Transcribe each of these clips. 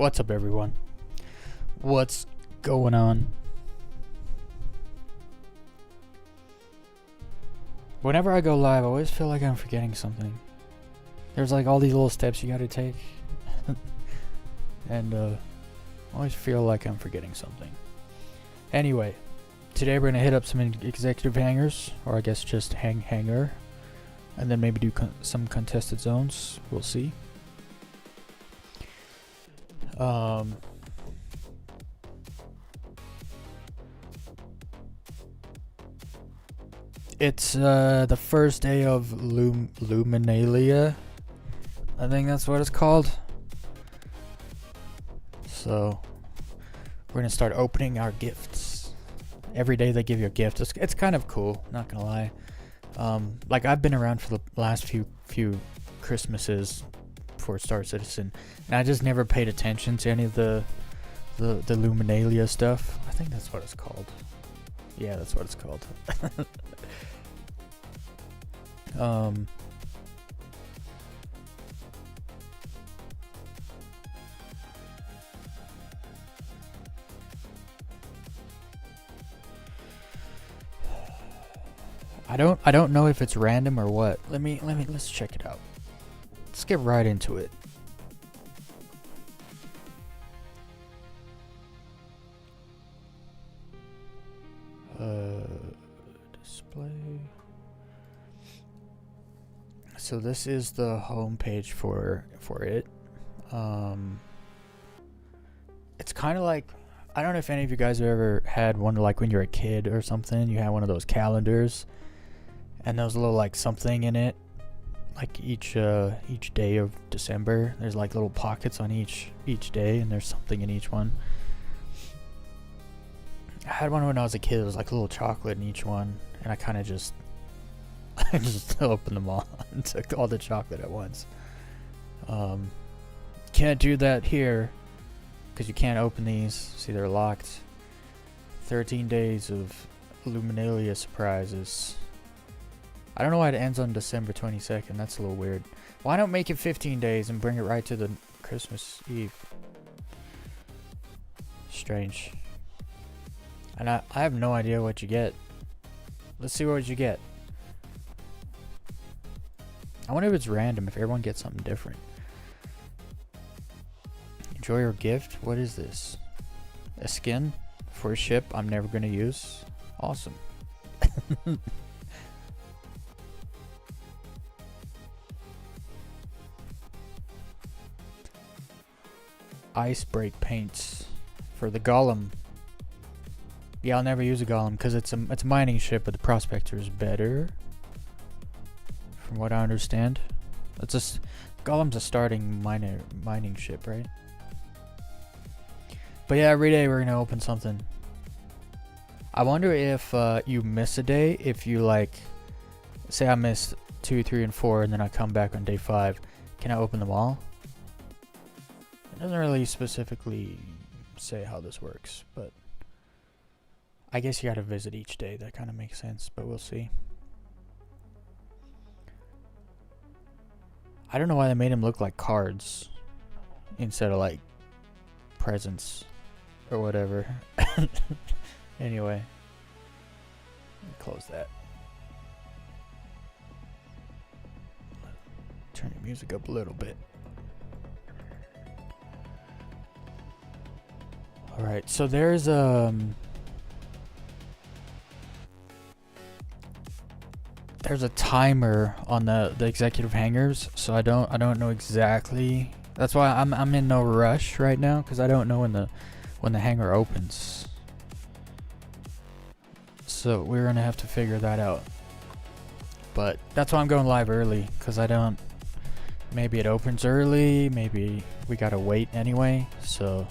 What's up, everyone? What's going on? Whenever I go live, I always feel like I'm forgetting something. There's like all these little steps you gotta take. And I always feel like I'm forgetting something. Anyway, today we're gonna hit up some executive hangars, or I guess just hangar. And then maybe do some contested zones. We'll see. It's the first day of Luminia. I think that's what it's called. So we're gonna start opening our gifts. Every day they give you a gift. It's kind of cool, not gonna lie. Like I've been around for the last few Christmases before Star Citizen, and I just never paid attention to any of the Luminalia stuff. I think that's what it's called. Yeah, that's what it's called. I don't know if it's random or what. Let's check it out. Let's get right into it. Display. So this is the home page for it. It's kind of like, I don't know if any of you guys have ever had one, like when you're a kid or something, you had one of those calendars and there was a little like something in it, like each day of December there's like little pockets on each day, and there's something in each one. I had one when I was a kid. It was like a little chocolate in each one, and I kind of just I just opened them all and took all the chocolate at once. Can't do that here because you can't open these. See, they're locked. 13 days of Luminalia surprises. I don't know why it ends on December 22nd. That's a little weird. Why don't make it 15 days and bring it right to the Christmas Eve? Strange. And I have no idea what you get. Let's see what you get. I wonder if it's random, if everyone gets something different. Enjoy your gift? What is this? A skin for a ship I'm never going to use? Awesome. Ice break paints for the golem. Yeah, I'll never use a golem because it's a mining ship, but the prospector is better, from what I understand. It's just golem's a starting mining ship, right? But yeah, every day we're gonna open something. I wonder if you miss a day. If you like, say I missed 2, 3, and 4, and then I come back on day 5, can I open them all? It doesn't really specifically say how this works, but I guess you gotta visit each day. That kind of makes sense, but we'll see. I don't know why they made him look like cards instead of like presents or whatever. Anyway, close that. Turn the music up a little bit. Alright, so there's a timer on the executive hangars, so I don't know exactly. That's why I'm in no rush right now, because I don't know when the hangar opens. So we're gonna have to figure that out. But that's why I'm going live early, because maybe it opens early, maybe we gotta wait anyway. So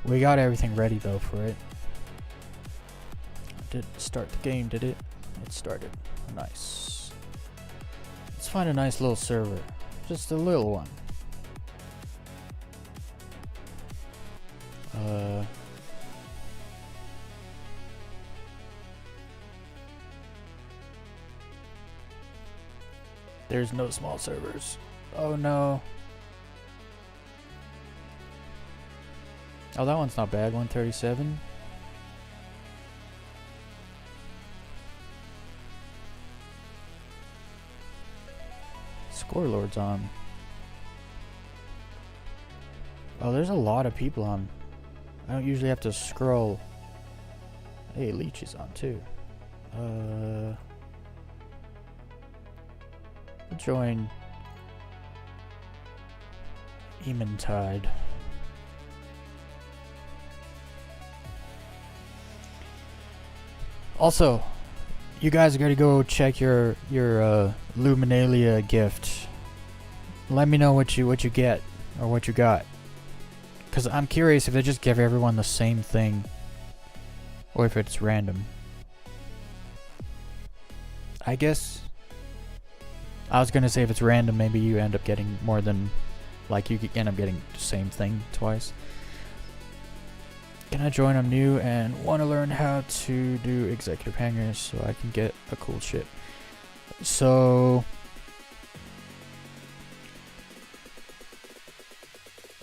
we got everything ready though for it. Did start the game, did it? It started. Nice. Let's find a nice little server. Just a little one. There's no small servers. Oh no. Oh, that one's not bad. 137. Score Lord's on. Oh, there's a lot of people on. I don't usually have to scroll. Hey, Leech is on too. Join Ementide. Also, you guys gotta go check your Luminia gift. Let me know what you get or what you got. Cause I'm curious if they just give everyone the same thing or if it's random. I guess I was gonna say if it's random, maybe you end up getting more than, like you end up getting the same thing twice. Can I join? I'm new and want to learn how to do executive hangars so I can get a cool ship. So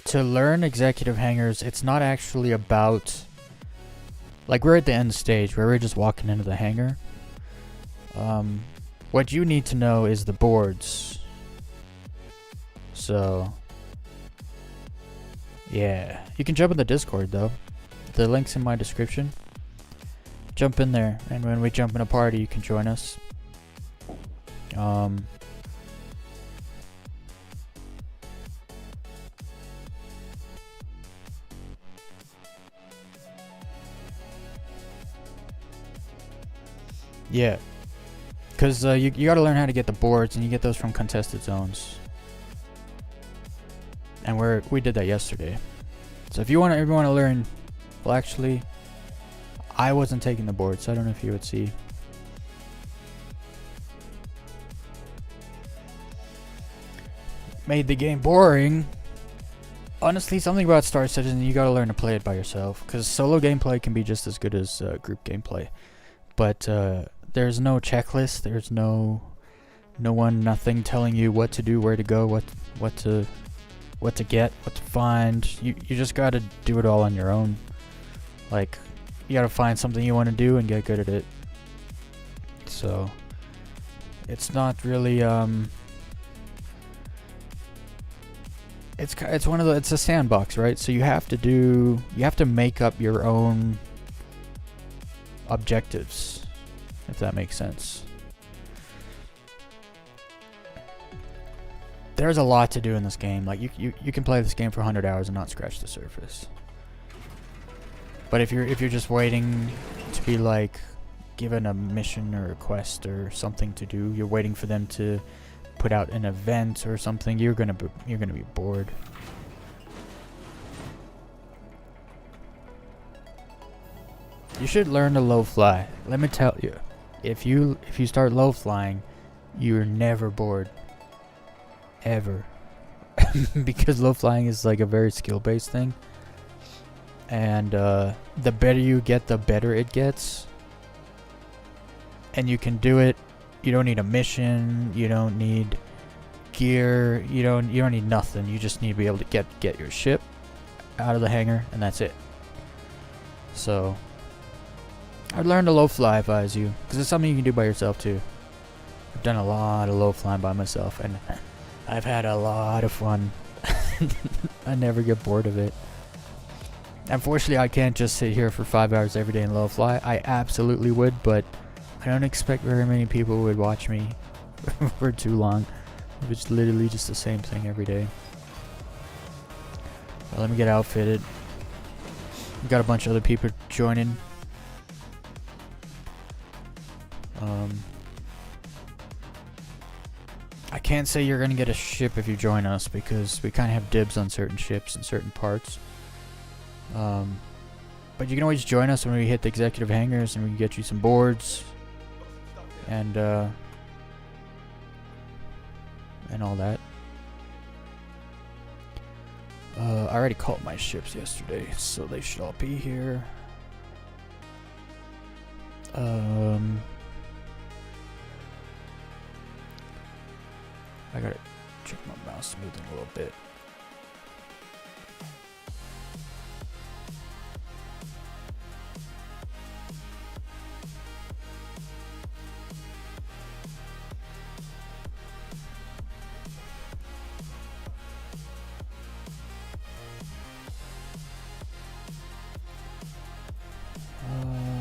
to learn executive hangars, it's not actually about, like, we're at the end stage where we're just walking into the hangar. What you need to know is the boards. So yeah, you can jump in the Discord though. The link's in my description. Jump in there, and when we jump in a party, you can join us. Yeah, because you got to learn how to get the boards, and you get those from contested zones. And we did that yesterday. So if you want to learn, well, actually, I wasn't taking the board, so I don't know if you would see. Made the game boring. Honestly, something about Star Citizen, you gotta learn to play it by yourself, because solo gameplay can be just as good as group gameplay. But there's no checklist. There's nothing telling you what to do, where to go, what to get, what to find. You just gotta do it all on your own. Like, you gotta find something you want to do and get good at it. So it's not really it's one of the, it's a sandbox, right? So you have to make up your own objectives, if that makes sense. There's a lot to do in this game. Like, you can play this game for 100 hours and not scratch the surface. But if you're just waiting to be, like, given a mission or a quest or something to do, you're waiting for them to put out an event or something, you're gonna be bored. You should learn to low fly. Let me tell you, if you start low flying, you're never bored. Ever. Because low flying is like a very skill based thing, and the better you get, the better it gets. And you can do it. You don't need a mission, you don't need gear, you don't need nothing. You just need to be able to get your ship out of the hangar, and that's it. So I'd learn to low fly if I was you, because it's something you can do by yourself too. I've done a lot of low flying by myself, and I've had a lot of fun. I never get bored of it. Unfortunately, I can't just sit here for 5 hours every day and low fly. I absolutely would, but I don't expect very many people would watch me for too long if it's literally just the same thing every day. Well, let me get outfitted. We got a bunch of other people joining. I can't say you're gonna get a ship if you join us, because we kind of have dibs on certain ships and certain parts. But you can always join us when we hit the executive hangars, and we can get you some boards and all that. I already called my ships yesterday, so they should all be here. I gotta check my mouse smoothing a little bit.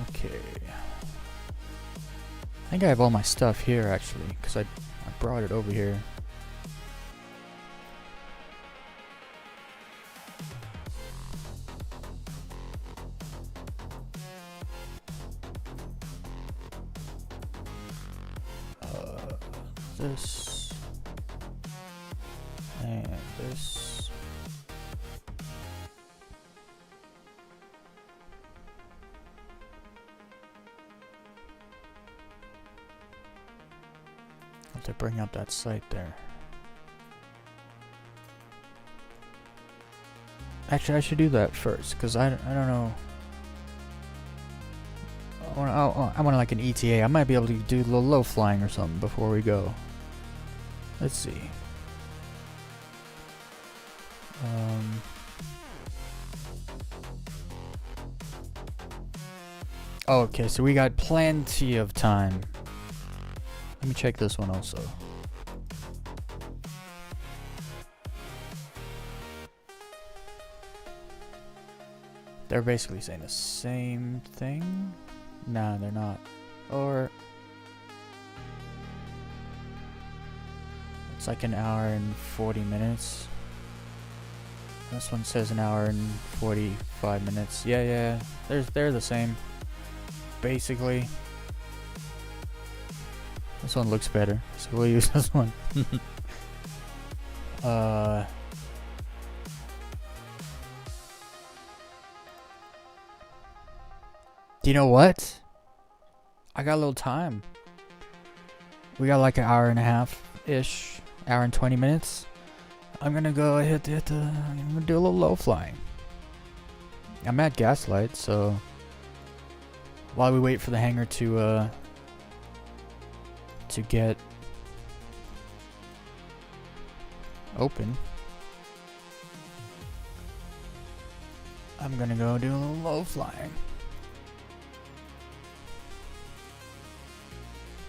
Okay. I think I have all my stuff here actually, because I brought it over here. This and this. Have to bring up that site there. Actually, I should do that first, because I don't know. I want like an ETA. I might be able to do a little low flying or something before we go. Let's see. Okay, so we got plenty of time. Let me check this one also. They're basically saying the same thing. No, they're not. Or it's like an hour and 40 minutes. This one says an hour and 45 minutes. Yeah, they're the same. Basically. This one looks better, so we'll use this one. Do you know what? I got a little time. We got like an hour and a half-ish, hour and 20 minutes. I'm gonna go I'm gonna do a little low flying. I'm at Gaslight, so while we wait for the hangar to get open, I'm gonna go do a little low flying.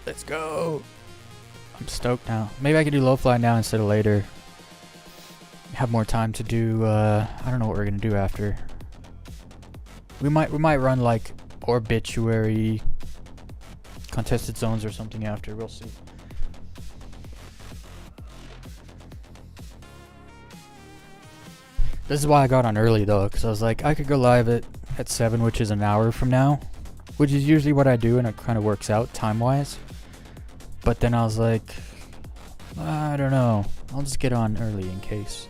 Let's go. I'm stoked now. Maybe I could do low fly now instead of later. Have more time to do I don't know what we're gonna do after. We might run like Obituary, contested zones or something after. We'll see. This is why I got on early though, because I was like, I could go live at 7, which is an hour from now, which is usually what I do, and it kind of works out time wise. But then I was like, I don't know, I'll just get on early in case.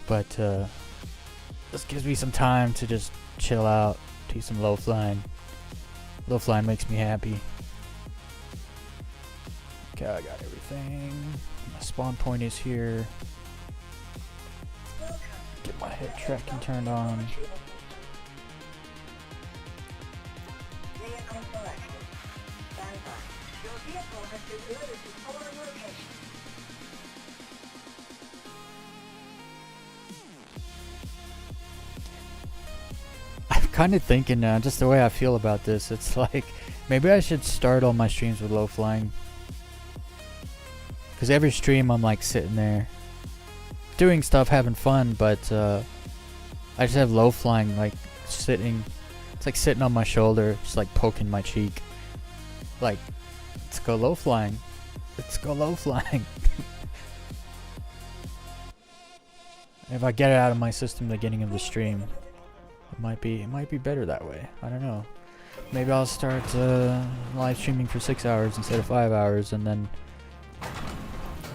But this gives me some time to just chill out, do some low flying. Low flying makes me happy. Okay, I got everything. My spawn point is here. Get my head tracking turned on. I'm kind of thinking now, just the way I feel about this, it's like maybe I should start all my streams with low flying. Because every stream I'm like sitting there doing stuff, having fun, but I just have low flying like sitting. It's like sitting on my shoulder, just like poking my cheek. Like, let's go low flying. Let's go low flying. If I get it out of my system at the beginning of the stream, it might be better that way. I don't know. Maybe I'll start live streaming for 6 hours instead of 5 hours, and then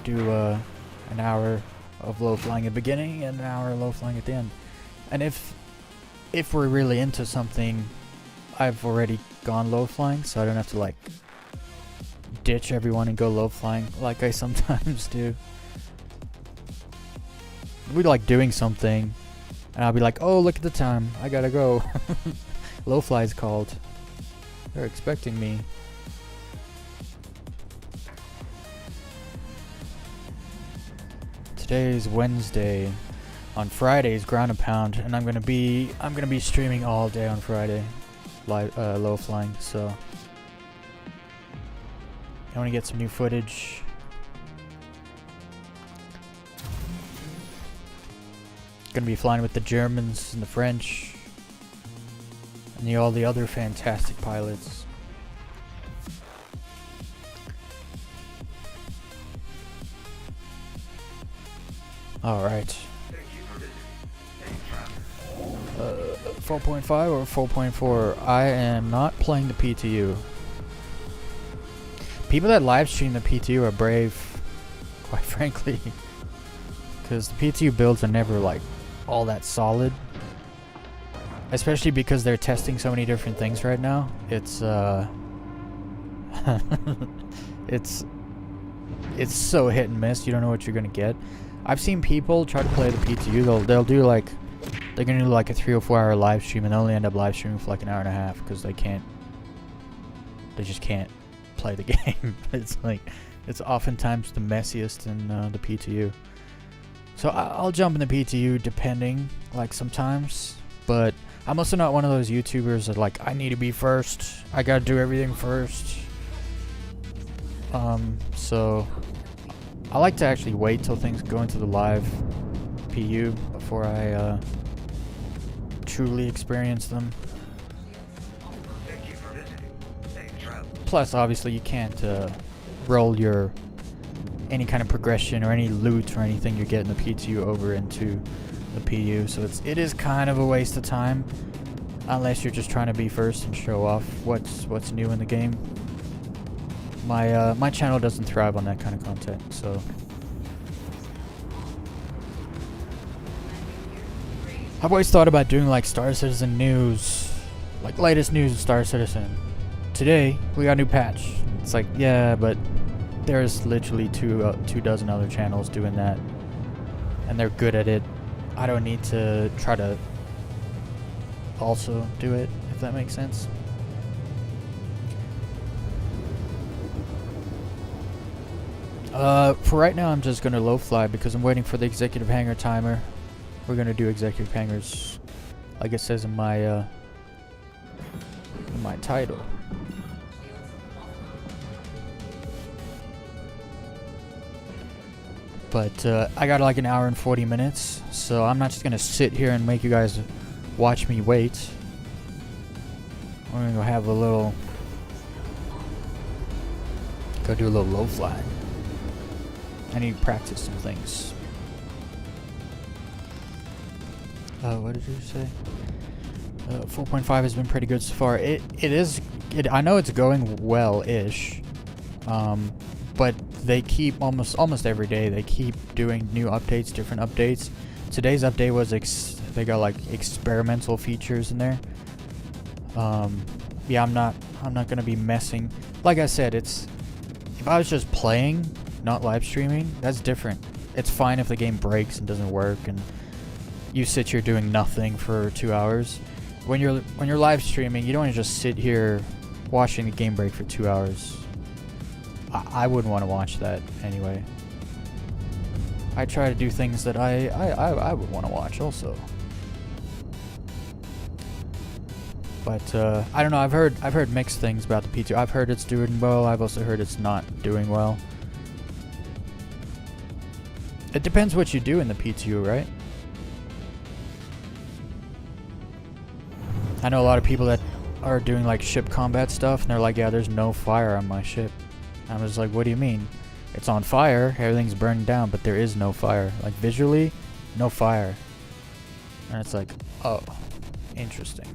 do an hour of low flying at the beginning and an hour of low flying at the end. And if we're really into something, I've already gone low flying, so I don't have to like ditch everyone and go low flying like I sometimes do. We're like doing something and I'll be like, oh, look at the time, I gotta go. Low fly's called. They're expecting me. Today is Wednesday. On Fridays, ground and pound, and I'm gonna be streaming all day on Friday, live low flying. So I want to get some new footage. Gonna be flying with the Germans and the French and all the other fantastic pilots. All right. 4.5 or 4.4. I am not playing the PTU. People that live stream the PTU are brave, quite frankly, because the PTU builds are never like all that solid, especially because they're testing so many different things right now. It's it's so hit and miss. You don't know what you're gonna get. I've seen people try to play the PTU. They'll do like, they're gonna do like a 3 or 4 hour live stream and only end up live streaming for like an hour and a half because they just can't play the game. It's like, it's oftentimes the messiest in the PTU. So I'll jump in the PTU depending, like sometimes, but I'm also not one of those YouTubers that like, I need to be first. I gotta do everything first. So I like to actually wait till things go into the live PU before I truly experience them. Plus, obviously, you can't roll your any kind of progression or any loot or anything you get in the PTU over into the PU, so it is kind of a waste of time unless you're just trying to be first and show off what's new in the game. My channel doesn't thrive on that kind of content, so I've always thought about doing like Star Citizen news, like latest news of Star Citizen. Today we got a new patch. It's like, yeah, but there's literally two dozen other channels doing that, and they're good at it. I don't need to try to also do it, if that makes sense. For right now, I'm just gonna low fly because I'm waiting for the executive hangar timer. We're gonna do executive hangars, like it says in my title. But I got like an hour and 40 minutes, so I'm not just gonna sit here and make you guys watch me wait. We're gonna go have a little, go do a little low fly. I need to practice some things. What did you say? 4.5 has been pretty good so far. I know it's going well-ish, but they keep almost every day. They keep doing new updates, different updates. Today's update was they got like experimental features in there. Yeah, I'm not gonna be messing. Like I said, if I was just playing, not live streaming, that's different. It's fine if the game breaks and doesn't work and you sit here doing nothing for 2 hours. When you're live streaming, you don't want to just sit here watching the game break for 2 hours. I wouldn't want to watch that anyway. I try to do things that I would want to watch also. But I don't know. I've heard mixed things about the P2. I've heard it's doing well. I've also heard it's not doing well. It depends what you do in the P2, right? I know a lot of people that are doing like ship combat stuff, and they're like, yeah, there's no fire on my ship. I was like, what do you mean? It's on fire, everything's burning down, but there is no fire. Like visually, no fire. And it's like, oh, interesting.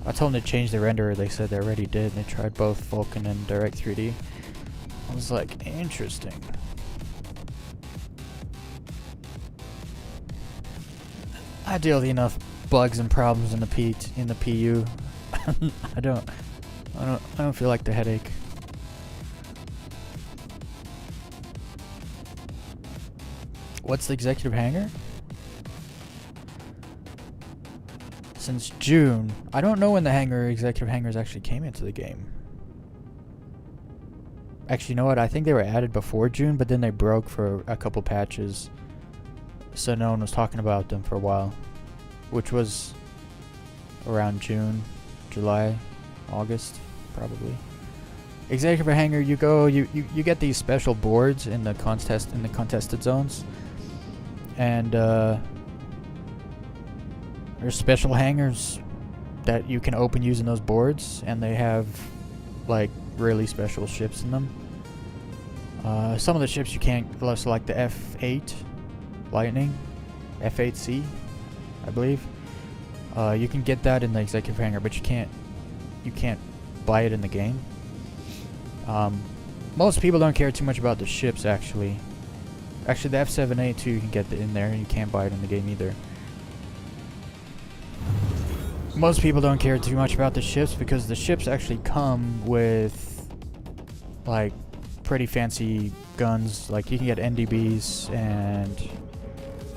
I told them to change the renderer. They said they already did. They tried both Vulkan and Direct 3D. I was like, interesting. I deal with enough bugs and problems in the PU. I don't feel like the headache. What's the executive hangar? Since June. I don't know when the executive hangars actually came into the game. Actually, you know what? I think they were added before June, but then they broke for a couple patches. So no one was talking about them for a while. Which was around June, July, August, probably. Executive Hangar, you go, you get these special boards in the contested zones. And there's special hangars that you can open using those boards, and they have like really special ships in them. Some of the ships you can't, like the F8 Lightning, F8C, I believe. You can get that in the executive hangar, but you can't buy it in the game. Most people don't care too much about the ships, actually. Actually, the F7A2 you can get in there, and you can't buy it in the game either. Most people don't care too much about the ships because the ships actually come with like pretty fancy guns. Like you can get NDBs and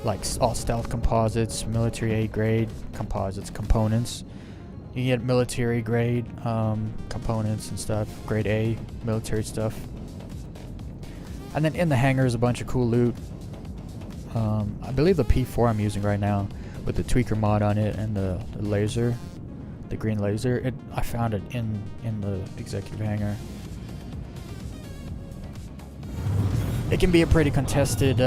like all stealth composites, military A grade composites, components. You can get military grade components and stuff, grade A military stuff. And then in the hangar is a bunch of cool loot. I believe the P4 I'm using right now with the tweaker mod on it and the laser, the green laser. I found it in the executive hangar. It can be a pretty contested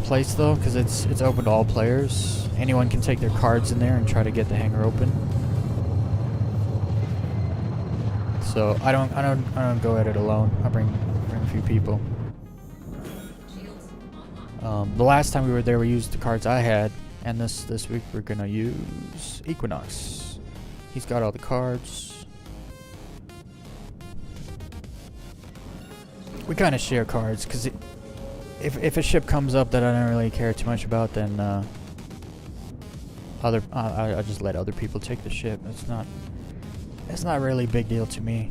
place though, because it's open to all players. Anyone can take their cards in there and try to get the hangar open. So I don't go at it alone. I bring a few people. The last time we were there, we used the cards I had, and this week we're gonna use Equinox. He's got all the cards. We kind of share cards because if a ship comes up that I don't really care too much about, then I just let other people take the ship. It's not really a big deal to me.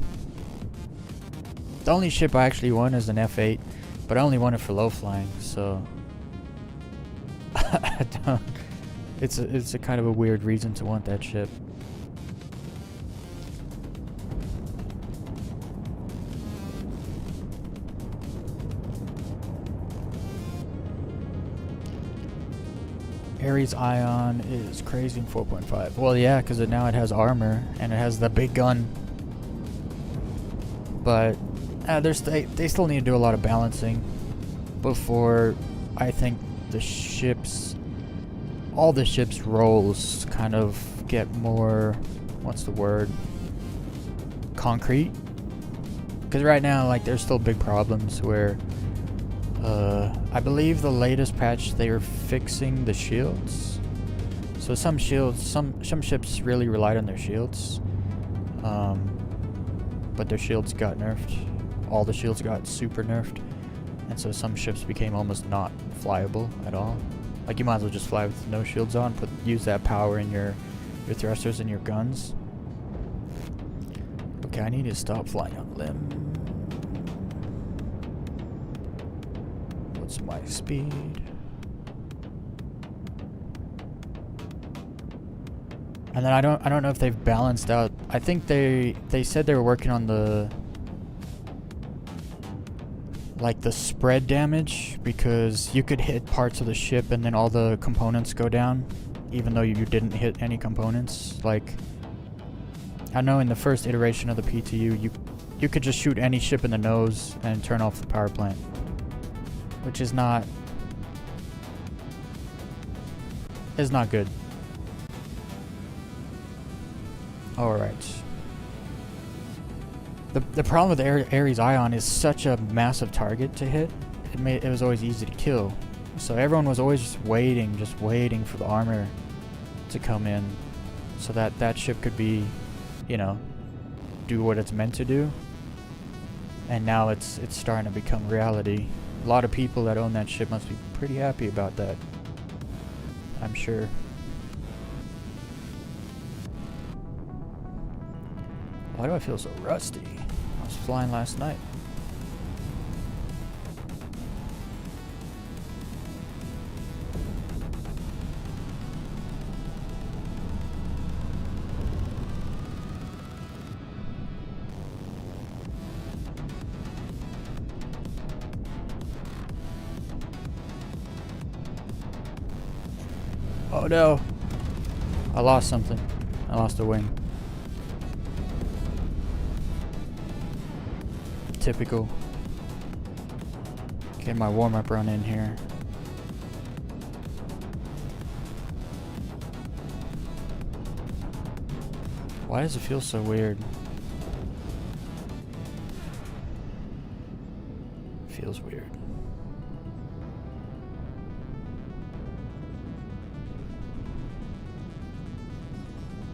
The only ship I actually won is an F8, but I only won it for low flying, so I don't. It's a kind of a weird reason to want that ship. Ares Ion is crazy in 4.5. Well, yeah, because now it has armor and it has the big gun. But they still need to do a lot of balancing before I think all the ships' roles kind of get more, what's the word, concrete. Because right now, like, there's still big problems where I believe the latest patch they are fixing the shields. So some ships really relied on their shields, but their shields got nerfed. All the shields got super nerfed, and so some ships became almost not flyable at all. Like, you might as well just fly with no shields on. Use that power in your thrusters and your guns. Okay, I need to stop flying on limb. What's my speed? And then I don't know if they've balanced out. I think they said they were working on the spread damage, because you could hit parts of the ship and then all the components go down even though you didn't hit any components. Like, I know in the first iteration of the PTU you could just shoot any ship in the nose and turn off the power plant, which is not good. Alright. The problem with Ares Ion is such a massive target to hit. It was always easy to kill. So everyone was always just waiting for the armor to come in so that ship could be, do what it's meant to do. And now it's starting to become reality. A lot of people that own that ship must be pretty happy about that, I'm sure. Why do I feel so rusty? I was flying last night. Oh no! I lost something. I lost a wing. Typical. Get my warm-up run in here. Why does it feel so weird? Feels weird.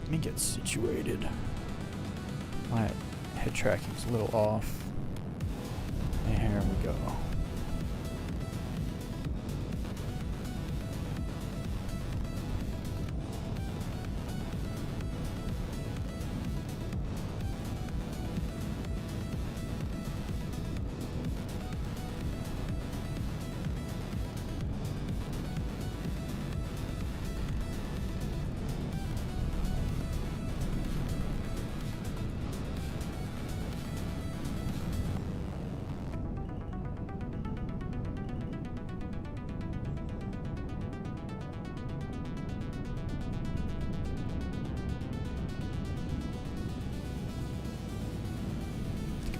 Let me get situated. My head tracking's a little off. And here we go.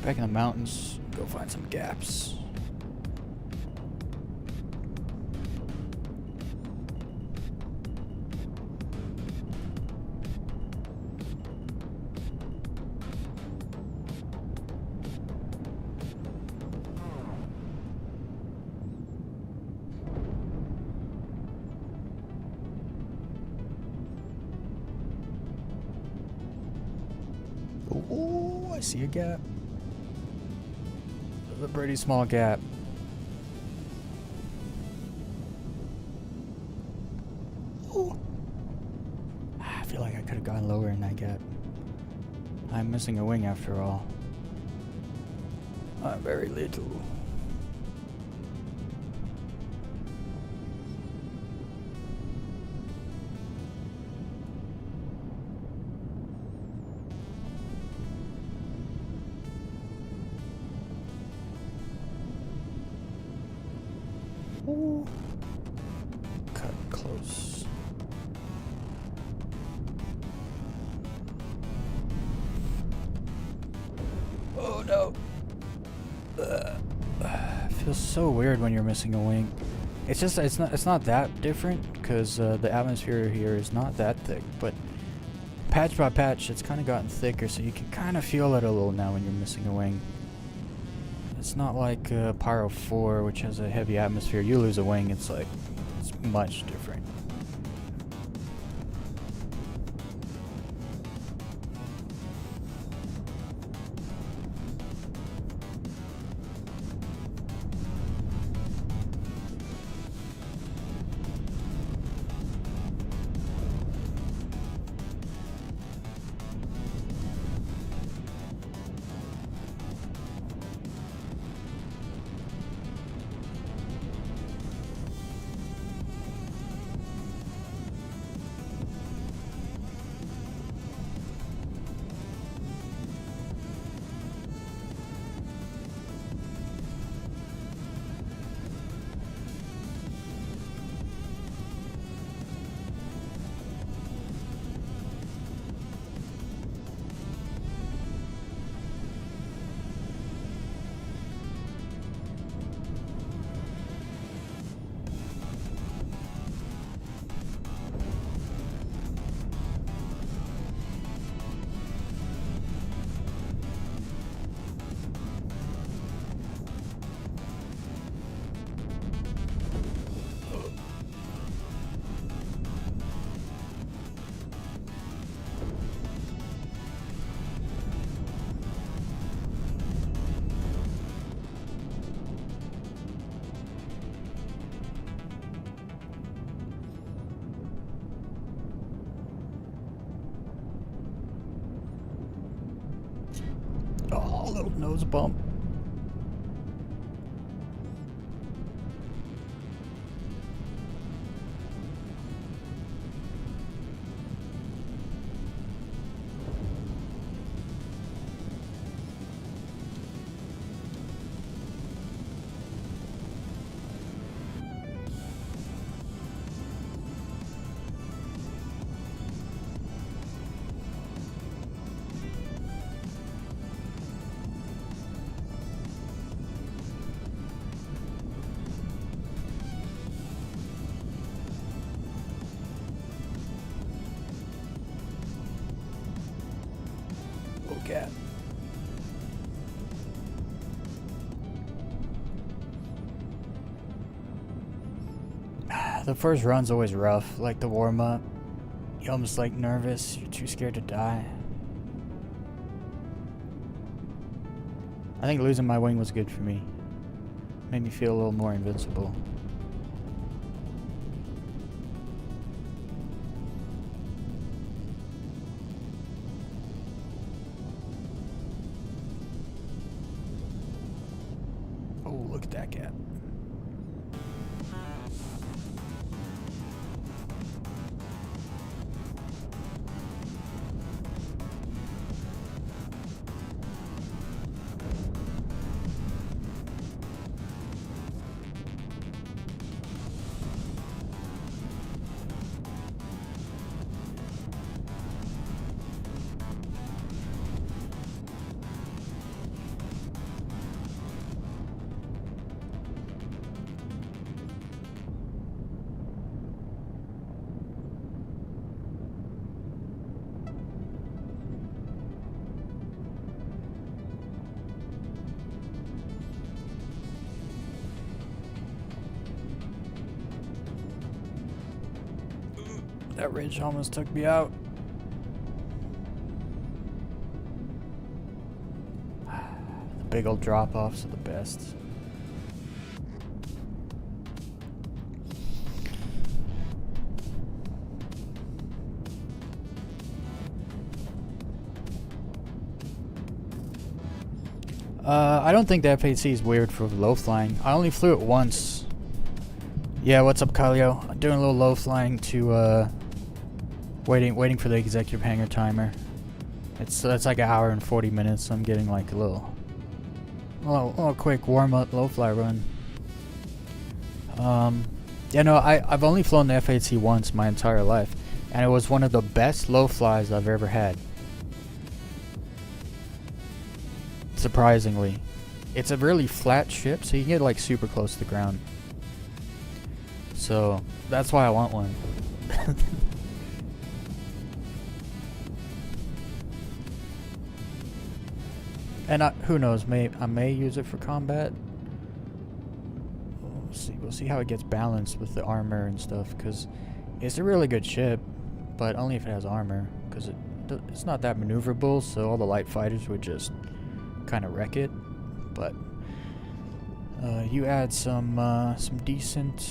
Back in the mountains, go find some gaps. Oh, I see a gap. A pretty small gap. Ooh. I feel like I could have gone lower in that gap. I'm missing a wing after all. I'm very little. Ooh. Cut close. Oh no. Feels so weird when you're missing a wing. It's just it's not that different because the atmosphere here is not that thick, but patch by patch it's kind of gotten thicker, so you can kind of feel it a little now when you're missing a wing. It's not like Pyro 4, which has a heavy atmosphere. You lose a wing, it's much different. Oh, little nose bump. The first run's always rough, like the warm-up. You're almost like nervous, you're too scared to die. I think losing my wing was good for me. Made me feel a little more invincible. Oh, look at that gap. That ridge almost took me out. The big old drop-offs are the best. I don't think the F8C is weird for low flying. I only flew it once. Yeah, what's up, Kylio? I'm doing a little low flying to waiting for the executive hangar timer. It's like an hour and 40 minutes. So I'm getting like a little quick warm up low fly run. Yeah, no, I've only flown the F8C once my entire life, and it was one of the best low flies I've ever had. Surprisingly, it's a really flat ship, so you can get like super close to the ground. So that's why I want one. And who knows? I may use it for combat. We'll see how it gets balanced with the armor and stuff. Because it's a really good ship, but only if it has armor. Because it's not that maneuverable, so all the light fighters would just kind of wreck it. But you add some decent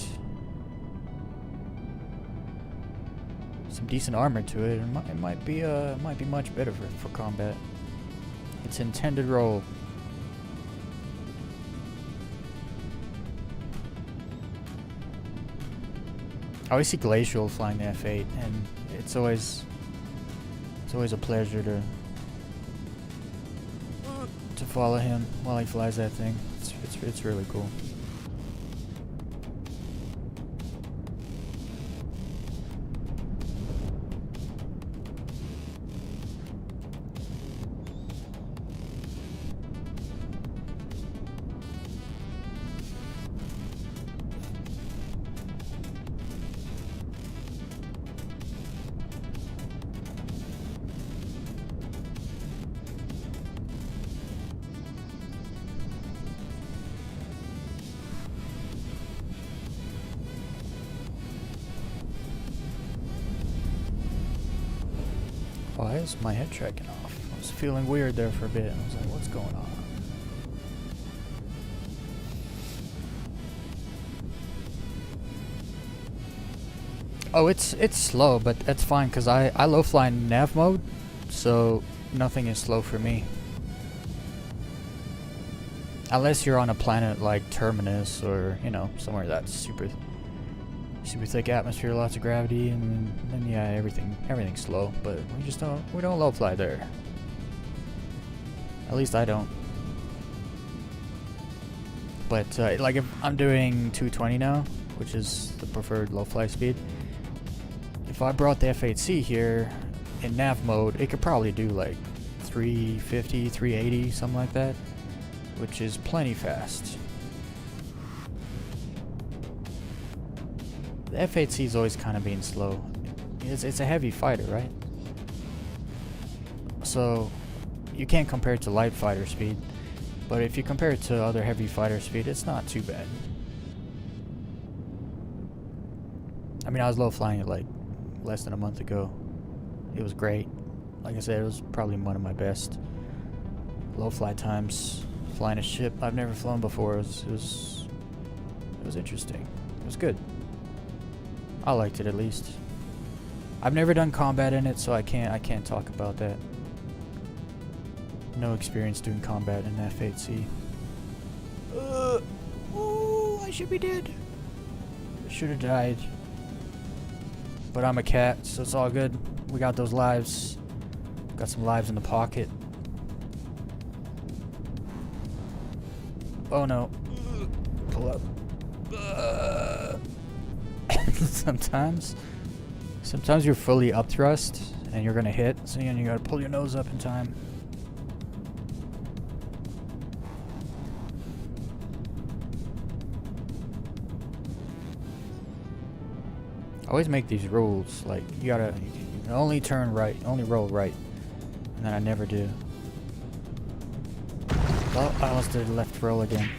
armor to it, and it might be much better for combat. Its intended role. I always see Glacial flying the F8, and it's always a pleasure to follow him while he flies that thing. It's really cool. Why is my head tracking off? I was feeling weird there for a bit. I was like, what's going on? Oh, it's slow, but that's fine because I low fly in nav mode, so nothing is slow for me. Unless you're on a planet like Terminus or, you know, somewhere that's super thick atmosphere, lots of gravity, and then yeah, everything's slow. But we don't low fly there. At least I don't. But like if I'm doing 220 now, which is the preferred low fly speed. If I brought the F8C here in nav mode, it could probably do like 350, 380, something like that, which is plenty fast. The F8C is always kind of being slow. It's a heavy fighter, right? So you can't compare it to light fighter speed, but if you compare it to other heavy fighter speed, it's not too bad. mean, I was low flying it like less than a month ago. It was great. Like I said, it was probably one of my best low fly times flying a ship I've never flown before. It was interesting. It was good. I liked it at least. I've never done combat in it, so I can't talk about that. No experience doing combat in F8C. Oh, I should be dead. I should have died. But I'm a cat, so it's all good. We got those lives. Got some lives in the pocket. Oh no. Pull up. Sometimes you're fully up thrust and you're gonna hit, so you gotta pull your nose up in time. I always make these rules, like you can only turn right, only roll right, and then I never do. Oh, I almost did left roll again.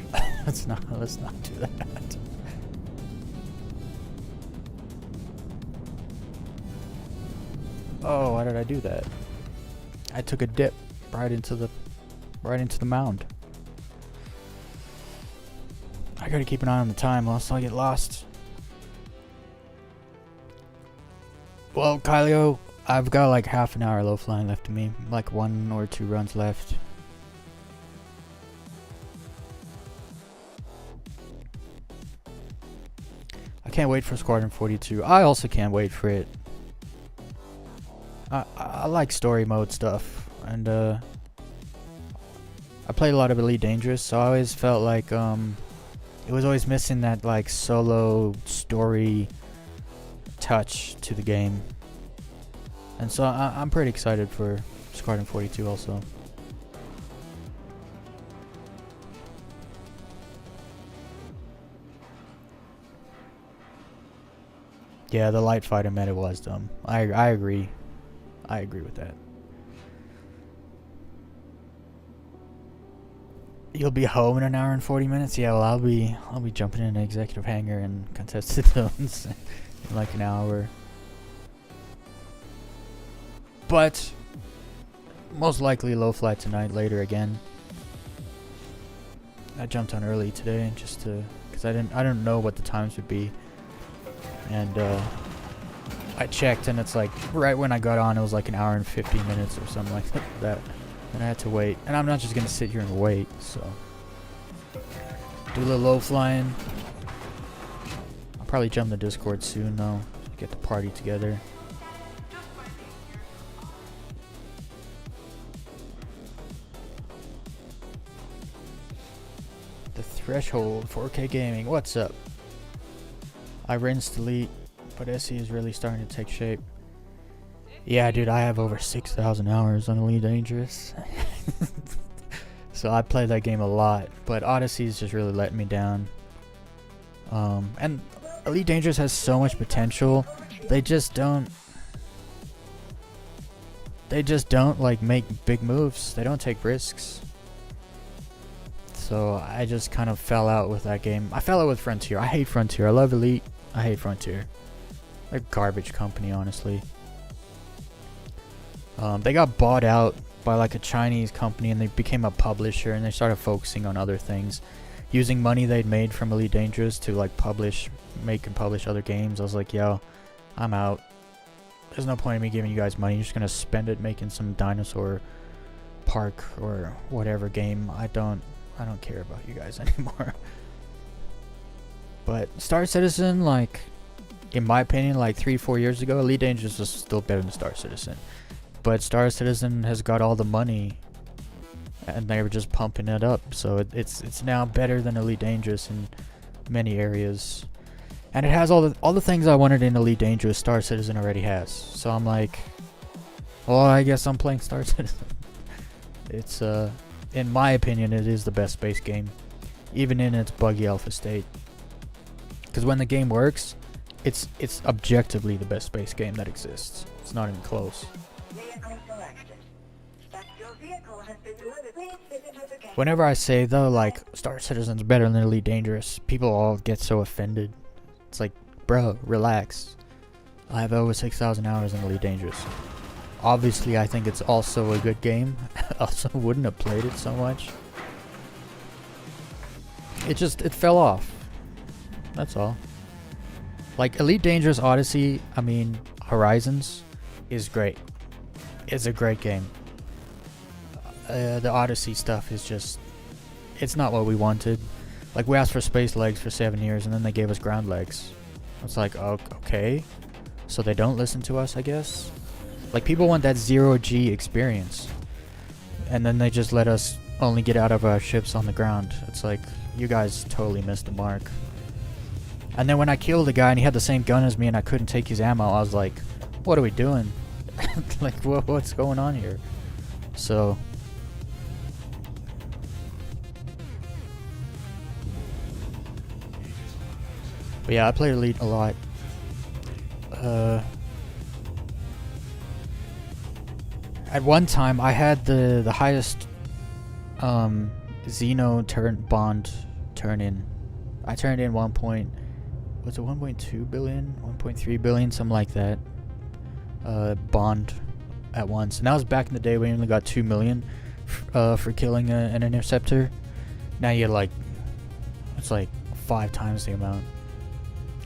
let's not do that. Oh, why did I do that? I took a dip right into the mound. I gotta keep an eye on the time, else I'll get lost. Well, Kylio, I've got like half an hour low flying left to me, like 1 or 2 runs left. I can't wait for Squadron 42. I also can't wait for it. I like story mode stuff, and I played a lot of Elite Dangerous, so I always felt like it was always missing that like solo story touch to the game, and so I'm pretty excited for Squadron 42 also. Yeah, the light fighter meta was dumb. I agree. I agree with that. You'll be home in an hour and 40 minutes? Yeah, well, I'll be jumping in an executive hangar and contested zones in like an hour. But most likely low flight tonight, later again. I jumped on early today just to, cause I didn't know what the times would be, and I checked and it's like right when I got on it was like an hour and 50 minutes or something like that, and I had to wait, and I'm not just gonna sit here and wait, so do a little low flying. I'll probably jump the Discord soon though, get the party together. The Threshold 4K Gaming, what's up? I rinsed Elite, but SE is really starting to take shape. Yeah, dude, I have over 6,000 hours on Elite Dangerous. So I play that game a lot, but Odyssey's just really letting me down. And Elite Dangerous has so much potential. They just don't like make big moves. They don't take risks. So I just kind of fell out with that game. I fell out with Frontier. I hate Frontier. I love Elite. I hate Frontier. They're a garbage company, honestly. They got bought out by like a Chinese company, and they became a publisher, and they started focusing on other things, using money they'd made from Elite Dangerous to like make and publish other games. I was like, yo, I'm out. There's no point in me giving you guys money. You're just gonna spend it making some dinosaur park or whatever game. I don't care about you guys anymore. But Star Citizen, like, in my opinion, like 3-4 years ago, Elite Dangerous was still better than Star Citizen. But Star Citizen has got all the money, and they were just pumping it up. So it's now better than Elite Dangerous in many areas, and it has all the things I wanted in Elite Dangerous. Star Citizen already has. So I'm like, well, I guess I'm playing Star Citizen. It's in my opinion, it is the best space game, even in its buggy alpha state. Because when the game works, it's objectively the best space game that exists. It's not even close. Whenever I say though, like, Star Citizen's better than Elite Dangerous, people all get so offended. It's like, bro, relax. I have over 6,000 hours in Elite Dangerous. Obviously, I think it's also a good game. Also wouldn't have played it so much. It fell off. That's all. Like, Elite Dangerous Odyssey, I mean, Horizons, is great. It's a great game. The Odyssey stuff is just... It's not what we wanted. Like, we asked for space legs for 7 years, and then they gave us ground legs. It's like, oh, okay. So they don't listen to us, I guess? Like, people want that zero-G experience. And then they just let us only get out of our ships on the ground. It's like, you guys totally missed the mark. And then when I killed a guy and he had the same gun as me and I couldn't take his ammo, I was like, what are we doing? Like, what's going on here? So... But yeah, I played Elite a lot. At one time, I had the highest Xeno bond turn-in. I turned in was it 1.2 billion? 1.3 billion? Something like that. Bond at once. And that was back in the day when you only got 2 million for killing an interceptor. Now you get like, it's like 5 times the amount.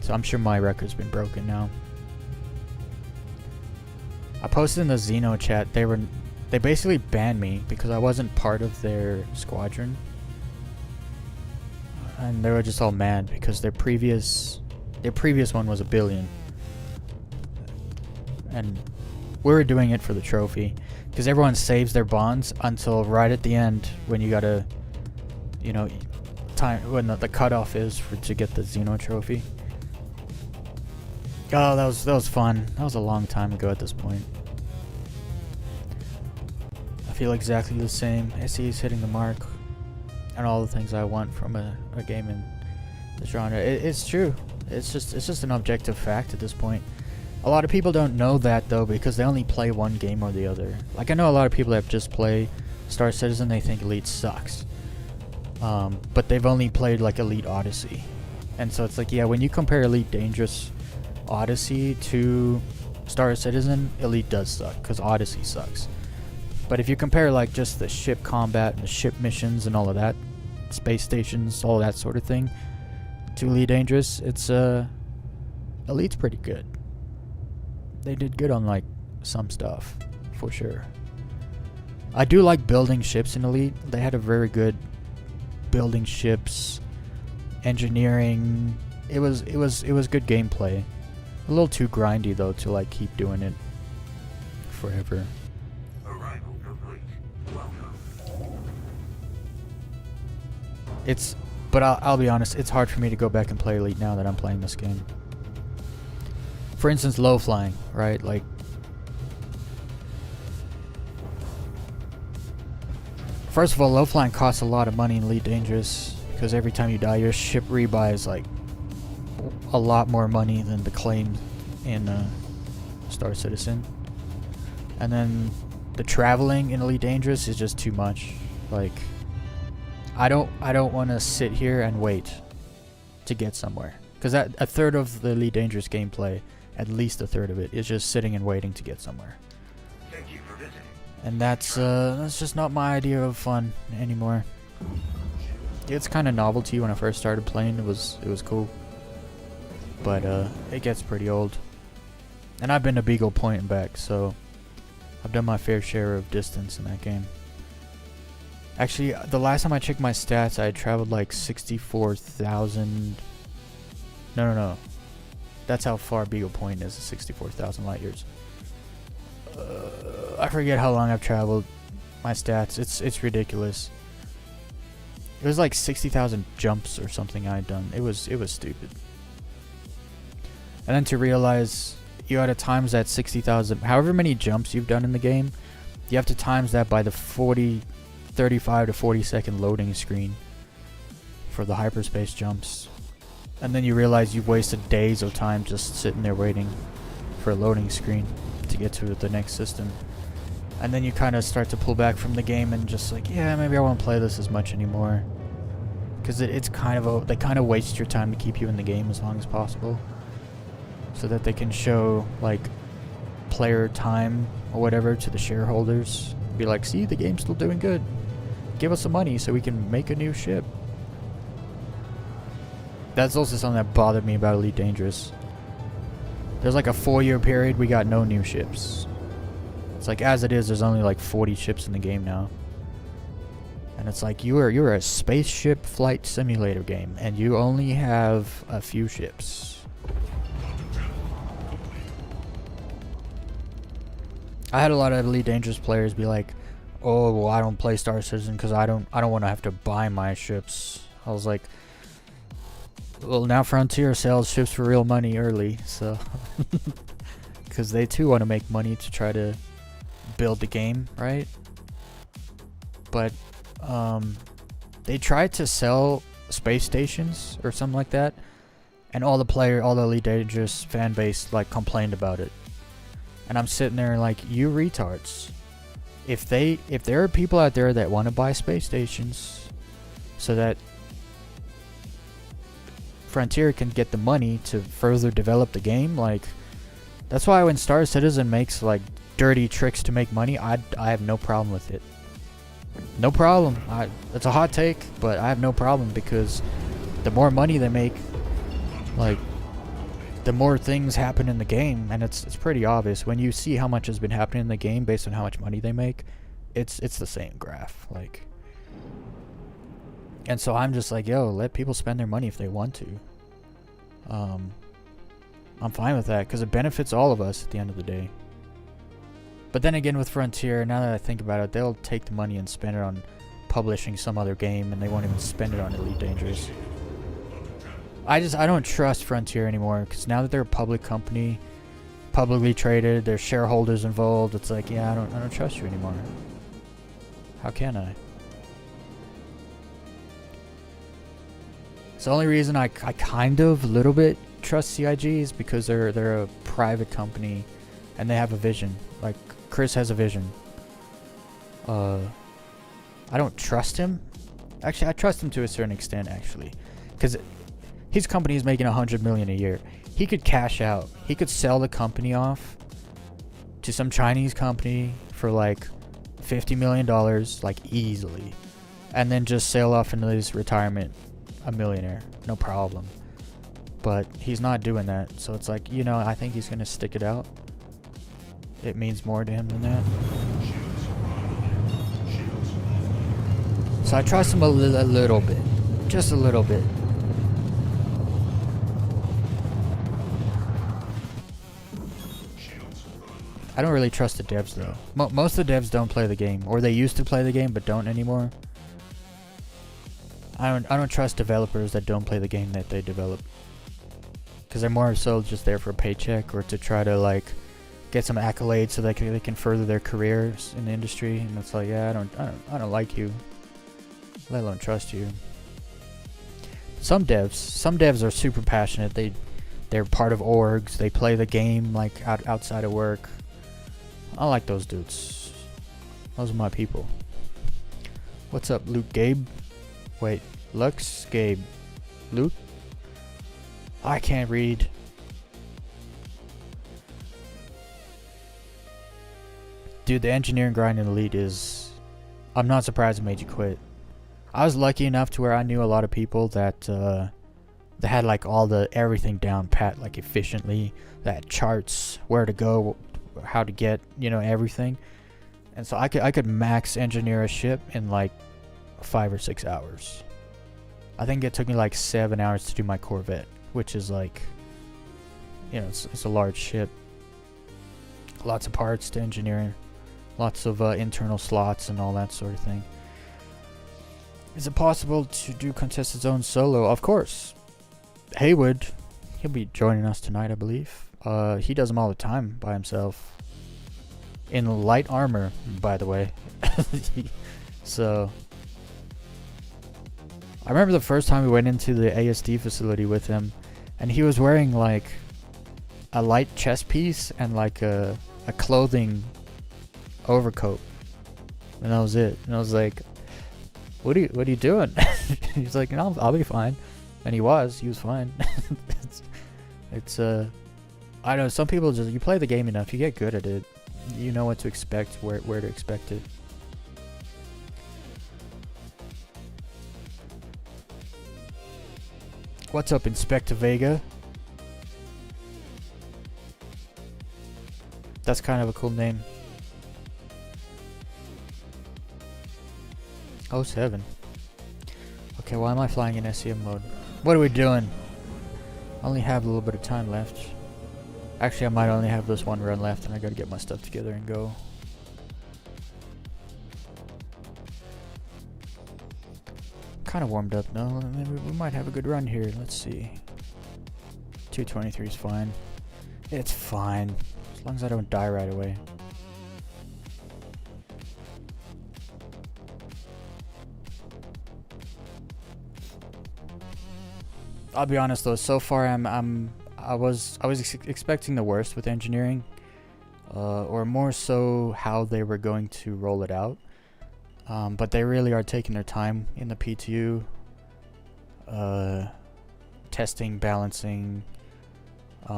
So I'm sure my record's been broken now. I posted in the Xeno chat, they basically banned me because I wasn't part of their squadron. And they were just all mad because their previous one was 1 billion. And we were doing it for the trophy. Because everyone saves their bonds until right at the end when you gotta, you know, time when the cutoff is to get the Xeno trophy. Oh, that was fun. That was a long time ago at this point. I feel exactly the same. SE is hitting the mark. And all the things I want from a game in the genre. It's true. It's just an objective fact at this point. A lot of people don't know that though because they only play one game or the other. Like I know a lot of people that just play Star Citizen, they think Elite sucks. But they've only played like Elite Odyssey. And so it's like, yeah, when you compare Elite Dangerous Odyssey to Star Citizen, Elite does suck because Odyssey sucks. But if you compare like just the ship combat and the ship missions and all of that, space stations, all that sort of thing, to Elite Dangerous, it's Elite's pretty good. They did good on like some stuff, for sure. I do like building ships in Elite. They had a very good building ships, engineering. It was good gameplay. A little too grindy though to like keep doing it forever. Arrival complete. Welcome. But I'll be honest, it's hard for me to go back and play Elite now that I'm playing this game. For instance, low flying, right? Like, first of all, low flying costs a lot of money in Elite Dangerous because every time you die, your ship rebuys like a lot more money than the claim in Star Citizen. And then the traveling in Elite Dangerous is just too much. Like, I don't want to sit here and wait to get somewhere because a third of the Elite Dangerous gameplay, at least a third of it, is just sitting and waiting to get somewhere. Thank you for visiting. And that's just not my idea of fun anymore. It's kind of novelty. When I first started playing, it was cool. But it gets pretty old. And I've been to Beagle Point and back, so I've done my fair share of distance in that game. Actually, the last time I checked my stats, I had traveled like 64,000... No. That's how far Beagle Point is, 64,000 light years. I forget how long I've traveled. My stats, it's ridiculous. It was like 60,000 jumps or something I'd done. It was stupid. And then to realize you had to times that 60,000, however many jumps you've done in the game, you have to times that by the 35 to 40 second loading screen for the hyperspace jumps. And then you realize you've wasted days of time just sitting there waiting for a loading screen to get to the next system. And then you kind of start to pull back from the game and just like, yeah, maybe I won't play this as much anymore. Because it's kind of they kind of waste your time to keep you in the game as long as possible. so that they can show like player time or whatever to the shareholders. Be like, see, the game's still doing good. Give us some money so we can make a new ship. That's also something that bothered me about Elite Dangerous. There's like a 4-year period we got no new ships. It's like, as it is, there's only like 40 ships in the game now. And it's like, you're a spaceship flight simulator game, and you only have a few ships. I had a lot of Elite Dangerous players be like, oh, well, I don't play Star Citizen because I don't want to have to buy my ships. I was like, well, now Frontier sells ships for real money early, so because they too want to make money to try to build the game, right? But they tried to sell space stations or something like that, and all the Elite Dangerous fan base like complained about it. And I'm sitting there like, you retards. If there are people out there that want to buy space stations so that Frontier can get the money to further develop the game, like, that's why when Star Citizen makes like dirty tricks to make money, I have no problem with it. No problem. It's a hot take, but I have no problem, because the more money they make, like, the more things happen in the game, and it's pretty obvious when you see how much has been happening in the game based on how much money they make. It's the same graph, like. And so I'm just like, yo, let people spend their money if they want to. I'm fine with that because it benefits all of us at the end of the day. But then again, with Frontier, now that I think about it, they'll take the money and spend it on publishing some other game, and they won't even spend it on Elite Dangerous. I don't trust Frontier anymore, because now that they're a public company, publicly traded, there's shareholders involved. It's like, yeah, I don't trust you anymore. How can I? It's the only reason I kind of a little bit trust CIG is because they're a private company, and they have a vision. Like, Chris has a vision. I don't trust him. Actually, I trust him to a certain extent, actually, because his company is making $100 million a year. He could cash out. He could sell the company off to some Chinese company for like $50 million, like, easily, and then just sail off into his retirement a millionaire, no problem. But he's not doing that, so it's like, you know, I think he's gonna stick it out. It means more to him than that. So I trust him a little bit, just a little bit. I don't really trust the devs though. Most of the devs don't play the game, or they used to play the game but don't anymore. I don't trust developers that don't play the game that they develop, because they're more so just there for a paycheck or to try to like get some accolades so they can further their careers in the industry. And it's like, yeah, I don't like you, let alone trust you. Some devs are super passionate. They're part of orgs. They play the game like outside of work. I like those dudes. Those are my people. What's up, Luke Gabe? Wait, Lux Gabe. Luke? I can't read. Dude, the engineering grind in Elite is... I'm not surprised it made you quit. I was lucky enough to where I knew a lot of people that had like all the everything down pat, like efficiently, that had charts, where to go, how to get, you know, everything. And so I could max engineer a ship in like 5 or 6 hours. I think it took me like 7 hours to do my Corvette, which is like, you know, it's a large ship. Lots of parts to engineer, lots of internal slots and all that sort of thing. Is it possible to do Contested Zone solo? Of course. Haywood, he'll be joining us tonight, I believe. He does them all the time by himself. In light armor, by the way. So, I remember the first time we went into the ASD facility with him, and he was wearing like a light chest piece and like a clothing overcoat, and that was it. And I was like, what are you doing? He's like, no, I'll be fine. And he was fine. it's I know some people just, you play the game enough, you get good at it. You know what to expect, where to expect it. What's up, Inspector Vega? That's kind of a cool name. 07. Okay, why am I flying in SEM mode? What are we doing? I only have a little bit of time left. Actually, I might only have this one run left, and I gotta get my stuff together and go. Kind of warmed up now. Maybe we might have a good run here. Let's see. 223 is fine. It's fine. As long as I don't die right away. I'll be honest though, so far I was expecting the worst with engineering, or more so how they were going to roll it out. But they really are taking their time in the PTU, testing, balancing.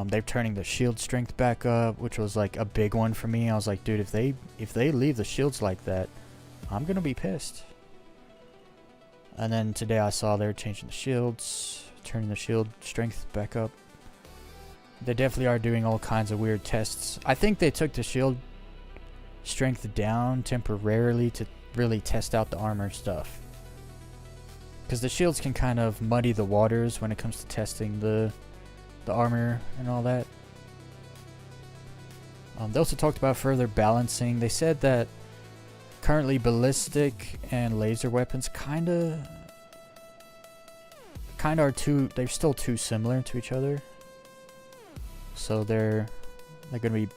They're turning the shield strength back up, which was like a big one for me. I was like, dude, if they leave the shields like that, I'm gonna be pissed. And then today I saw they're changing the shields, turning the shield strength back up. They definitely are doing all kinds of weird tests. I think they took the shield strength down temporarily to really test out the armor stuff, because the shields can kind of muddy the waters when it comes to testing the armor and all that. They also talked about further balancing. They said that currently ballistic and laser weapons kind of are they're still too similar to each other, so they're gonna be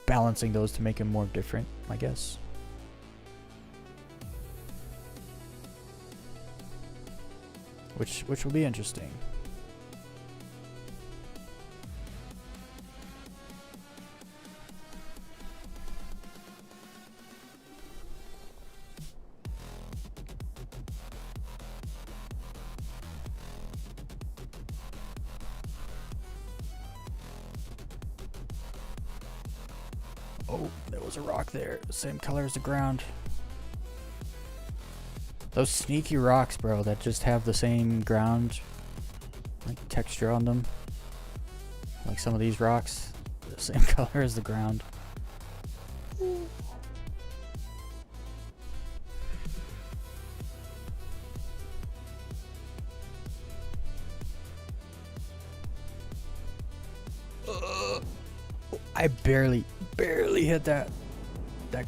balancing those to make them more different, I guess. Which will be interesting. Oh, there was a rock there, same color as the ground. Those sneaky rocks, bro, that just have the same ground, like, texture on them. Like some of these rocks, the same color as the ground. I barely hit that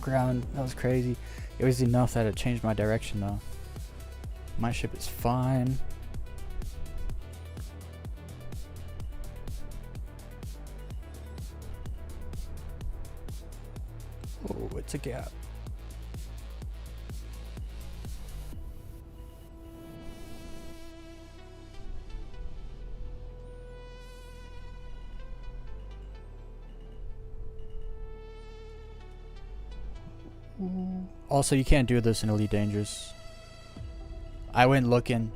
ground. That was crazy. It was enough that it changed my direction though. My ship is fine. Oh, it's a gap. Also, you can't do this in Elite Dangerous. I went looking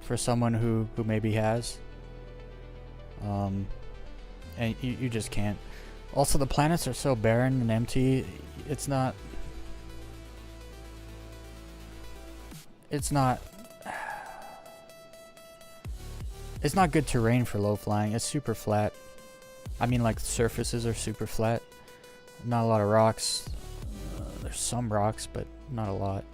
for someone who maybe has. And you just can't. Also, the planets are so barren and empty. It's not good terrain for low flying. It's super flat. I mean, like, the surfaces are super flat. Not a lot of rocks. There's some rocks, but not a lot.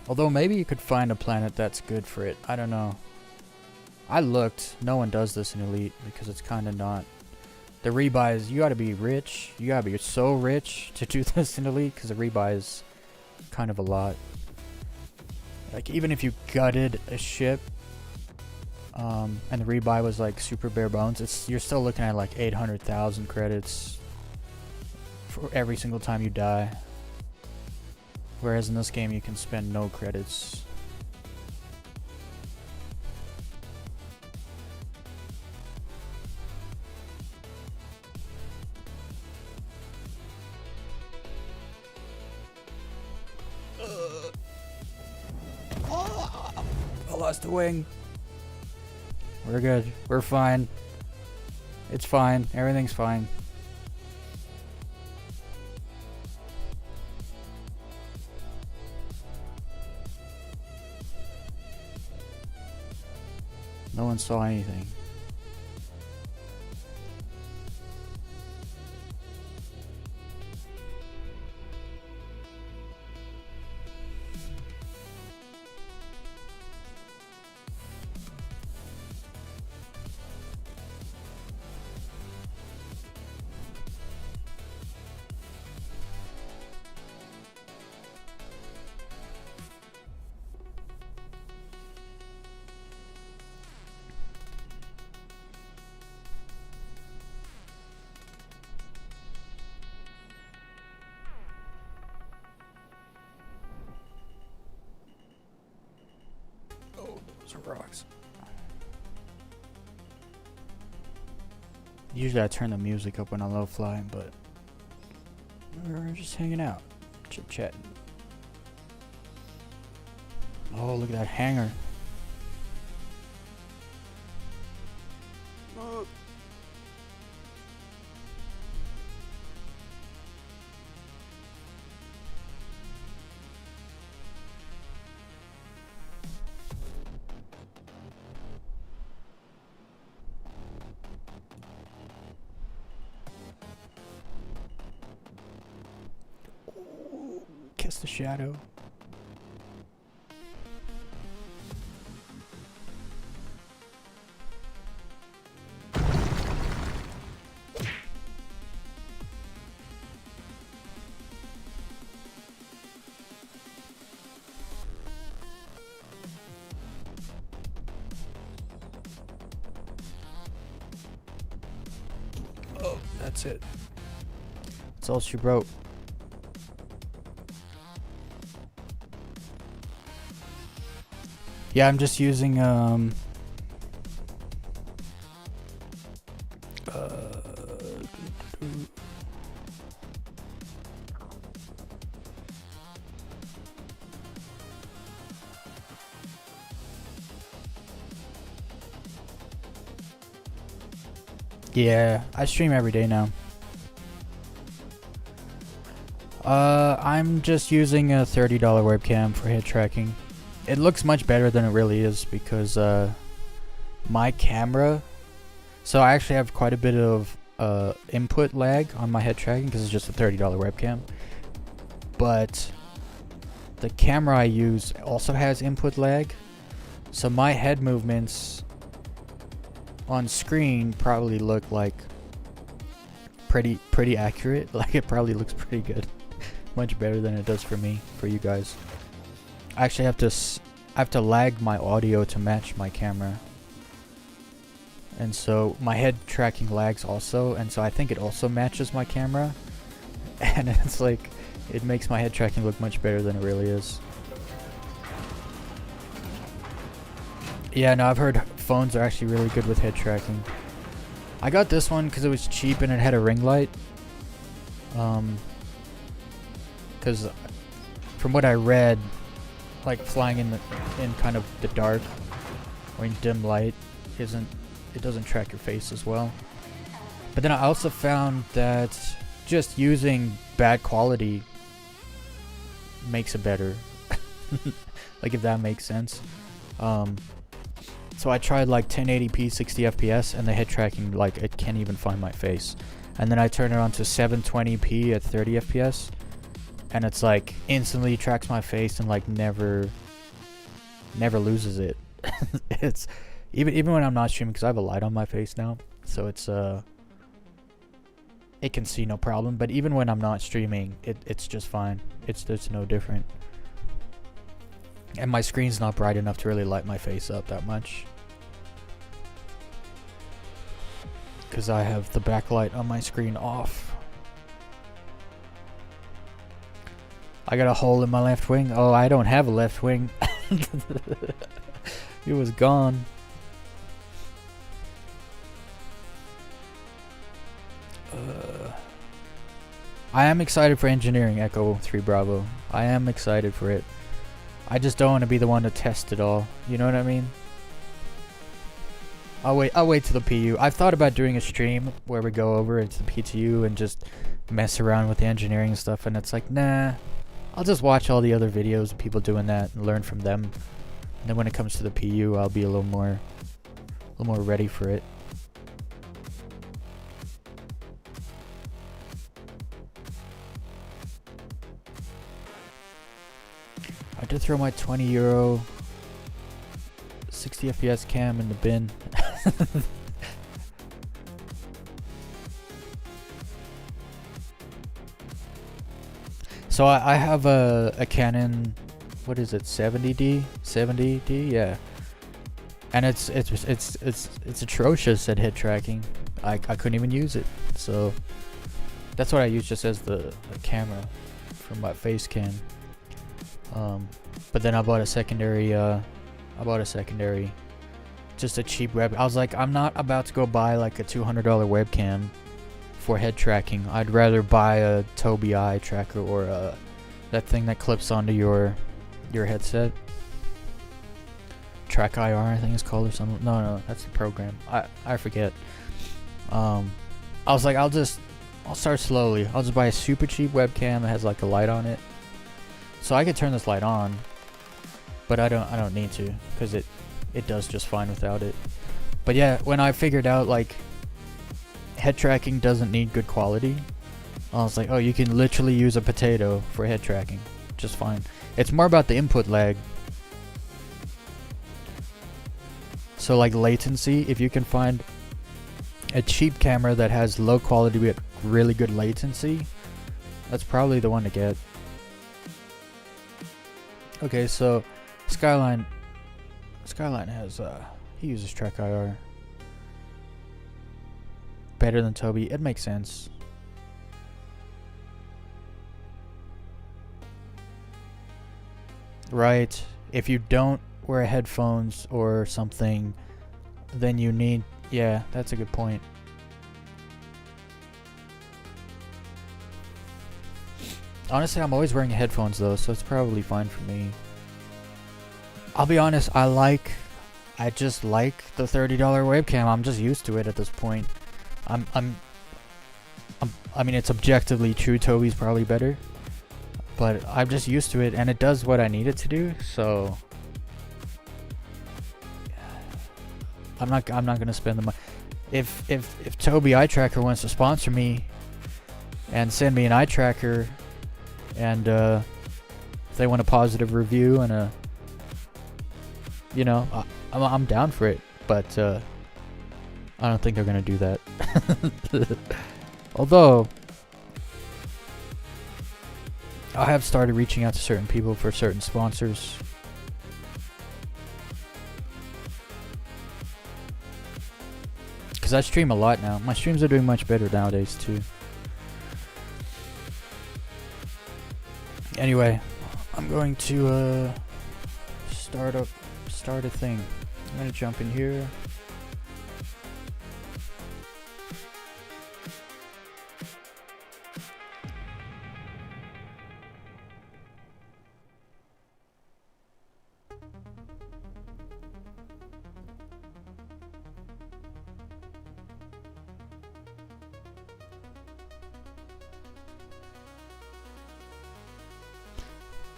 Although maybe you could find a planet that's good for it. I don't know. I looked. No one does this in Elite because it's kind of not. The rebuys, you gotta be rich. You gotta be so rich to do this in Elite, because the rebuy is kind of a lot. Like, even if you gutted a ship, and the rebuy was like super bare bones, you're still looking at like 800,000 credits for every single time you die. Whereas in this game you can spend no credits. I lost a wing. We're good. We're fine. It's fine. Everything's fine. No one saw anything. Rocks. Usually I turn the music up when I love flying, but we're just hanging out, chit chatting. Oh, look at that hangar. Kiss the shadow. Oh, that's it. That's all she wrote. Yeah, I'm just using yeah, I stream every day now. I'm just using a $30 webcam for head tracking. It looks much better than it really is because my camera, so I actually have quite a bit of input lag on my head tracking because it's just a $30 webcam, but the camera I use also has input lag, so my head movements on screen probably look like pretty accurate. Like it probably looks pretty good. Much better than it does for me, for you guys. I actually have to lag my audio to match my camera, and so my head tracking lags also, and so I think it also matches my camera, and it's like it makes my head tracking look much better than it really is. Yeah, no, I've heard phones are actually really good with head tracking. I got this one because it was cheap and it had a ring light. Because from what I read, like flying in kind of the dark or in dim light it doesn't track your face as well. But then I also found that just using bad quality makes it better. Like if that makes sense. So I tried like 1080p 60 FPS and the head tracking, like it can't even find my face. And then I turn it on to 720p at 30 FPS and it's like instantly tracks my face and like never loses it. It's even when I'm not streaming, because I have a light on my face now, so it's it can see no problem. But even when I'm not streaming, it's just fine. It's no different. And my screen's not bright enough to really light my face up that much, because I have the backlight on my screen off. I got a hole in my left wing. Oh, I don't have a left wing. It was gone. I am excited for engineering Echo 3 Bravo. I am excited for it. I just don't want to be the one to test it all. You know what I mean? I'll wait till the PU. I've thought about doing a stream where we go over into the PTU and just mess around with the engineering and stuff, and it's like, nah. I'll just watch all the other videos of people doing that and learn from them. And then when it comes to the PU, I'll be a little more ready for it. I did throw my €20 60 FPS cam in the bin. So I have a Canon, what is it, 70D, yeah, and it's atrocious at head tracking. I couldn't even use it, so that's what I use just as the camera for my face cam. But then I bought a secondary, just a cheap web. I was like, I'm not about to go buy like a $200 webcam for head tracking. I'd rather buy a Tobii eye tracker or that thing that clips onto your headset. Track IR, I think it's called, or something. No, that's the program. I forget. I was like, I'll start slowly. I'll just buy a super cheap webcam that has like a light on it, so I could turn this light on, but I don't need to, because it does just fine without it. But yeah, when I figured out like head tracking doesn't need good quality, I was like, oh, you can literally use a potato for head tracking just fine. It's more about the input lag. So like latency, if you can find a cheap camera that has low quality but really good latency, that's probably the one to get. Okay, so Skyline has he uses Track IR. Better than Tobii. It makes sense. Right. If you don't wear headphones or something, then you need... Yeah, that's a good point. Honestly, I'm always wearing headphones though, so it's probably fine for me. I'll be honest, I just like the $30 webcam. I'm just used to it at this point. I mean, it's objectively true, Tobii's probably better, but I'm just used to it, and it does what I need it to do. So I'm not gonna spend the money. If Tobii eye tracker wants to sponsor me and send me an eye tracker, and if they want a positive review and a, you know, I'm down for it, but I don't think they're gonna do that. Although I have started reaching out to certain people for certain sponsors. Because I stream a lot now. My streams are doing much better nowadays too. Anyway, I'm going to start a thing. I'm gonna jump in here.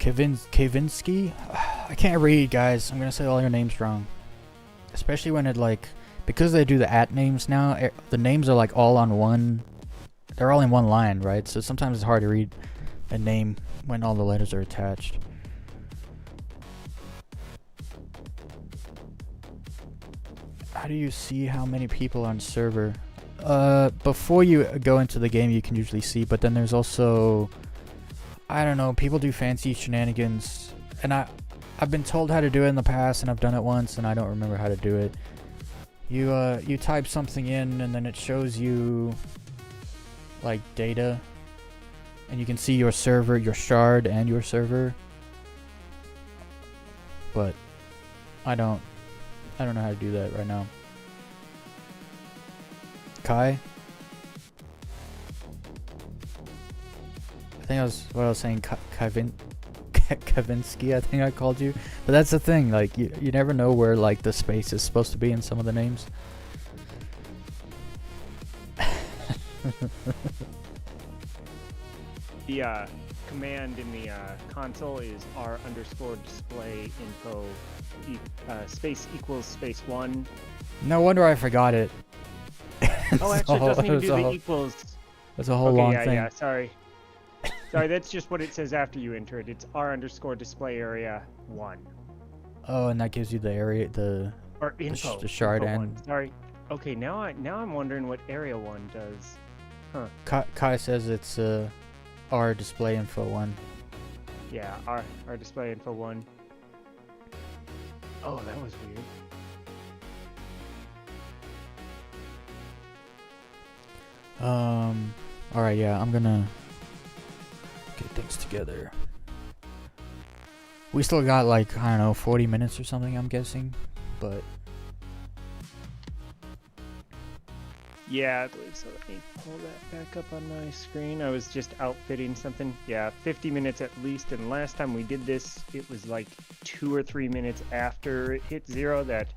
Kavinsky? I can't read, guys. I'm gonna say all your names wrong. Especially when it like, because they do the @ names now, the names are like all on one, they're all in one line, right? So sometimes it's hard to read a name when all the letters are attached. How do you see how many people on server? Before you go into the game, you can usually see, but then there's also, I don't know, people do fancy shenanigans, and I've been told how to do it in the past, and I've done it once, and I don't remember how to do it. You type something in, and then it shows you like data, and you can see your server, your shard, and your server. But I don't know how to do that right now. Kai? I think I was saying Kavinsky, I think I called you. But that's the thing, like you never know where like the space is supposed to be in some of the names. The command in the console is r_display info space equals space 1. No wonder I forgot it. Oh, actually, it doesn't even do the equals. That's a whole Okay, long yeah, thing. yeah, sorry. Sorry, that's just what it says after you enter it. It's r_display area 1. Oh, and that gives you the area, Or info. the shard info end. 1. Sorry. Okay, now I'm wondering what area 1 does. Huh. Kai says it's R display info 1. Yeah, r display info 1. Oh, that was weird. Alright, yeah, I'm gonna get things together. We still got like, I don't know, 40 minutes or something, I'm guessing, but Yeah, I believe so. Let me pull that back up on my screen. I was just outfitting something. Yeah, 50 minutes at least, and last time we did this, it was like 2 or 3 minutes after it hit 0 that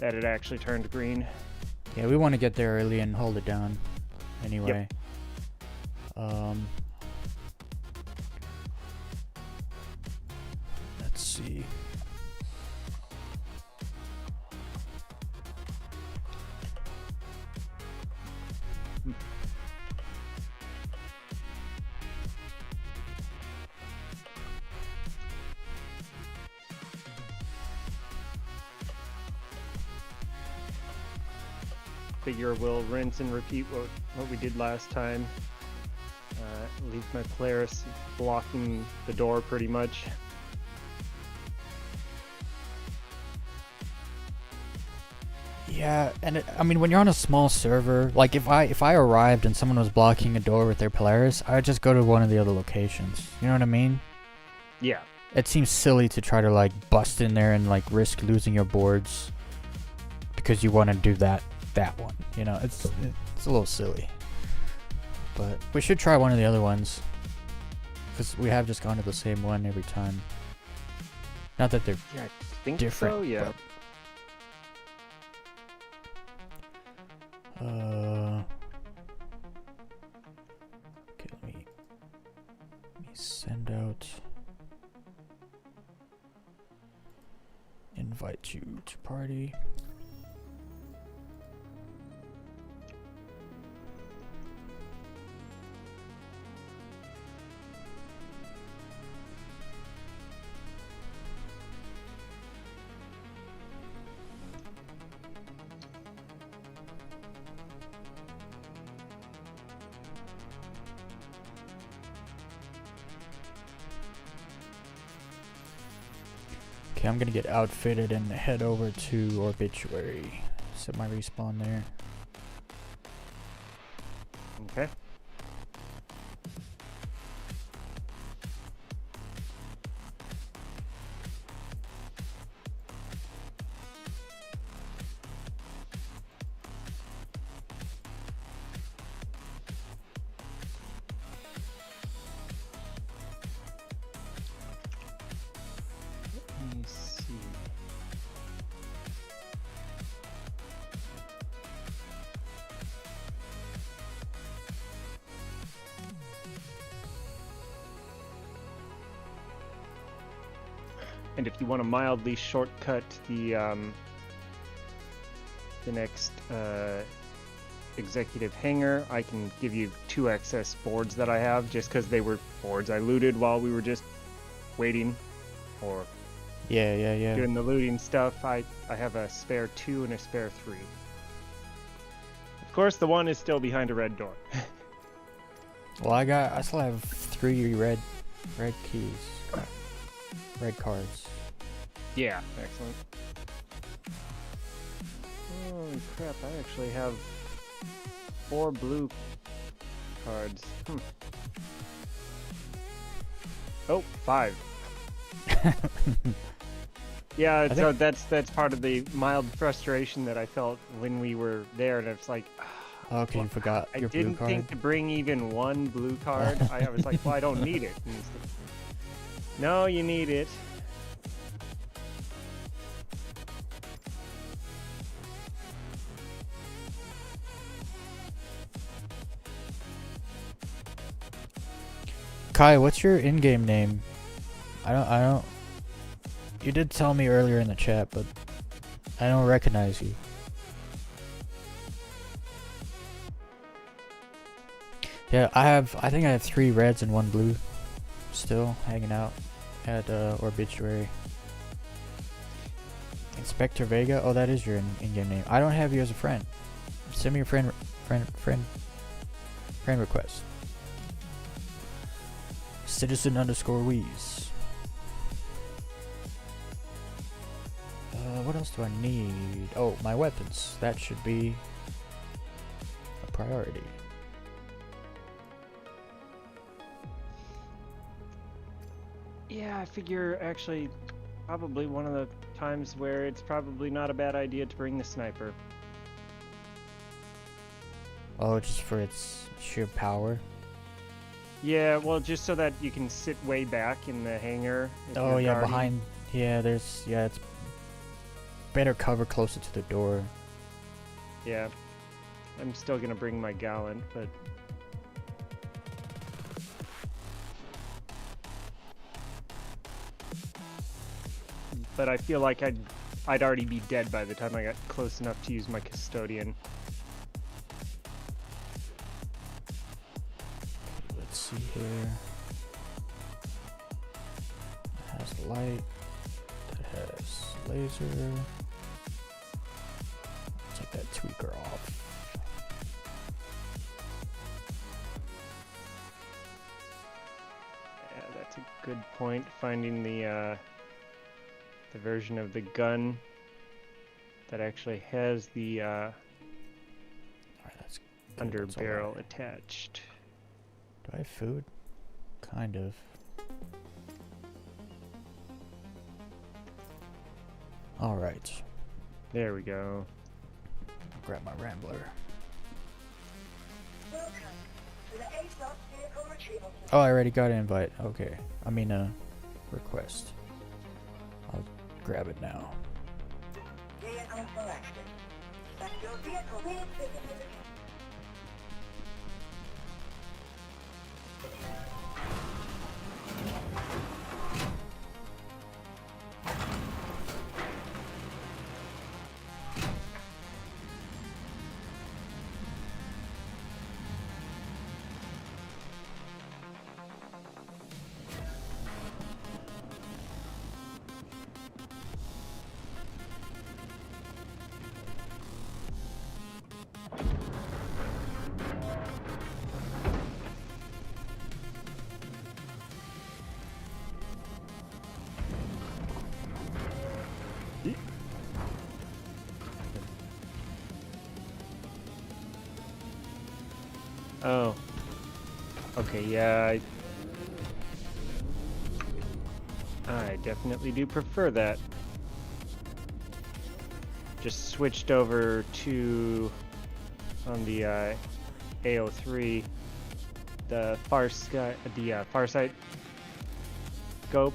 it actually turned green. yeah, we want to get there early and hold it down anyway. Let's see. Figure we'll rinse and repeat what we did last time. Leave my Polaris blocking the door pretty much. Yeah, and I mean, when you're on a small server, like if I arrived and someone was blocking a door with their Polaris, I'd just go to one of the other locations. You know what I mean? Yeah. It seems silly to try to like bust in there and like risk losing your boards because you want to do that one. You know, it's a little silly. But we should try one of the other ones because we have just gone to the same one every time. Not that they're Yeah, I think different. so, yeah. But, okay, let me send out invite you to party. Okay, I'm gonna get outfitted and head over to Obituary. Set my respawn there. Okay. Let me see. And if you want to mildly shortcut the next executive hangar, I can give you 2 excess boards that I have, just because they were boards I looted while we were just waiting or Yeah. doing the looting stuff. I have a spare 2 and a spare 3. Of course, the 1 is still behind a red door. Well, I still have 3 red keys. Red cards. Yeah, excellent. Holy crap, I actually have 4 blue cards. Oh, 5. Yeah, so that's part of the mild frustration that I felt when we were there, and it's like, Okay, you forgot I your blue didn't card. think to bring even 1 blue card. I was like, well, I don't need it. And it's like, no, you need it. Kai, what's your in-game name? I don't. You did tell me earlier in the chat, but I don't recognize you. Yeah, I think I have 3 reds and 1 blue still hanging out at Obituary. Inspector Vega? Oh, that is your in-game name. I don't have you as a friend. Send me a friend request. Citizen_Weez. What else do I need? Oh, my weapons. That should be a priority. Yeah, I figure actually probably one of the times where it's probably not a bad idea to bring the sniper. Oh, just for its sheer power? Yeah, well, just so that you can sit way back in the hangar. if Oh you're yeah, guarding. behind. Yeah, there's. Yeah, it's better cover closer to the door. Yeah. I'm still gonna bring my gallant, but I feel like I'd already be dead by the time I got close enough to use my custodian. Let's see here. That has light. That has laser. Take that tweaker off. Yeah, that's a good point. Finding the version of the gun that actually has the Alright, that's good. under That's all barrel right. attached. Do I have food? Kind of. Alright. There we go. Grab my Rambler. Oh, I already got an invite. Okay. I mean, request. I'll grab it now. Oh. Okay, yeah, I definitely do prefer that. Just switched over to on the AO3 the far sight scope,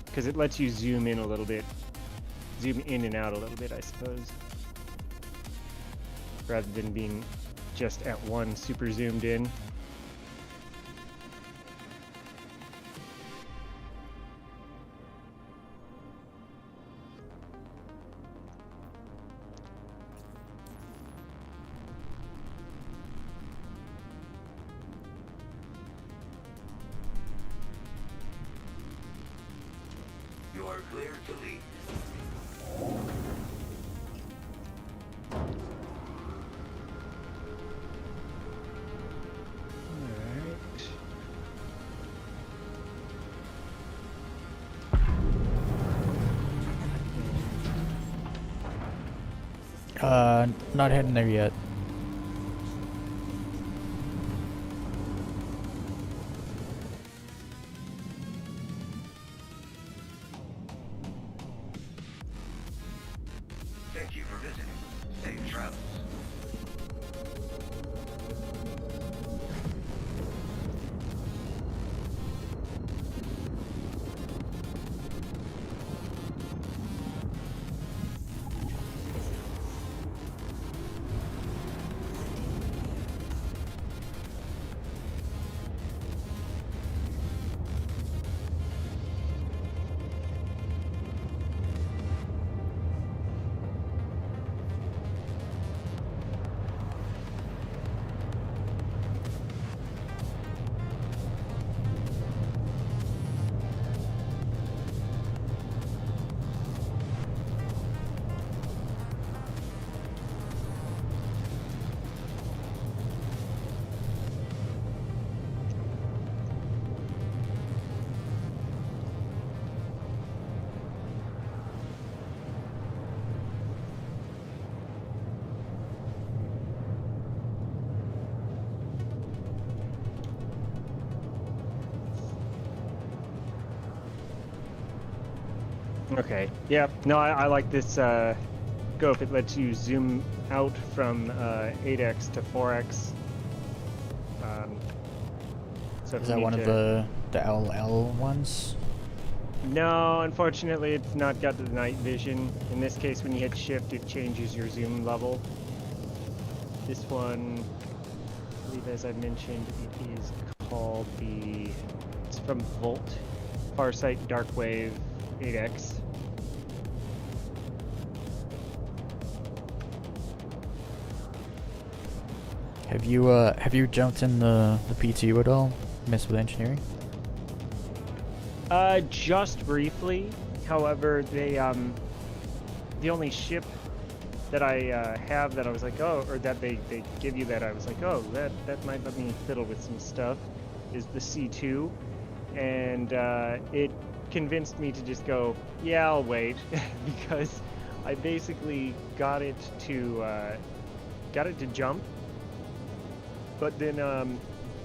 because it lets you zoom in a little bit, zoom in and out a little bit, I suppose, rather than being just at one super zoomed in. You are clear to leave. Not heading there yet. Thank you for visiting. Safe travels. Okay. Yeah. No, I like this scope. It lets you zoom out from 8x to 4x. So if Is you that need one of to- the LL ones? No, unfortunately, it's not got the night vision. In this case, when you hit shift, it changes your zoom level. This one, I believe, as I mentioned, it is called it's from Volt, Farsight Darkwave 8X. Have you jumped in the PTU at all? Messed with engineering? Just briefly. However, the only ship that I have that I was like, oh, or that they give you that I was like, oh, that might let me fiddle with some stuff, is the C2, and it convinced me to just go, yeah, I'll wait, because I basically got it to jump, but then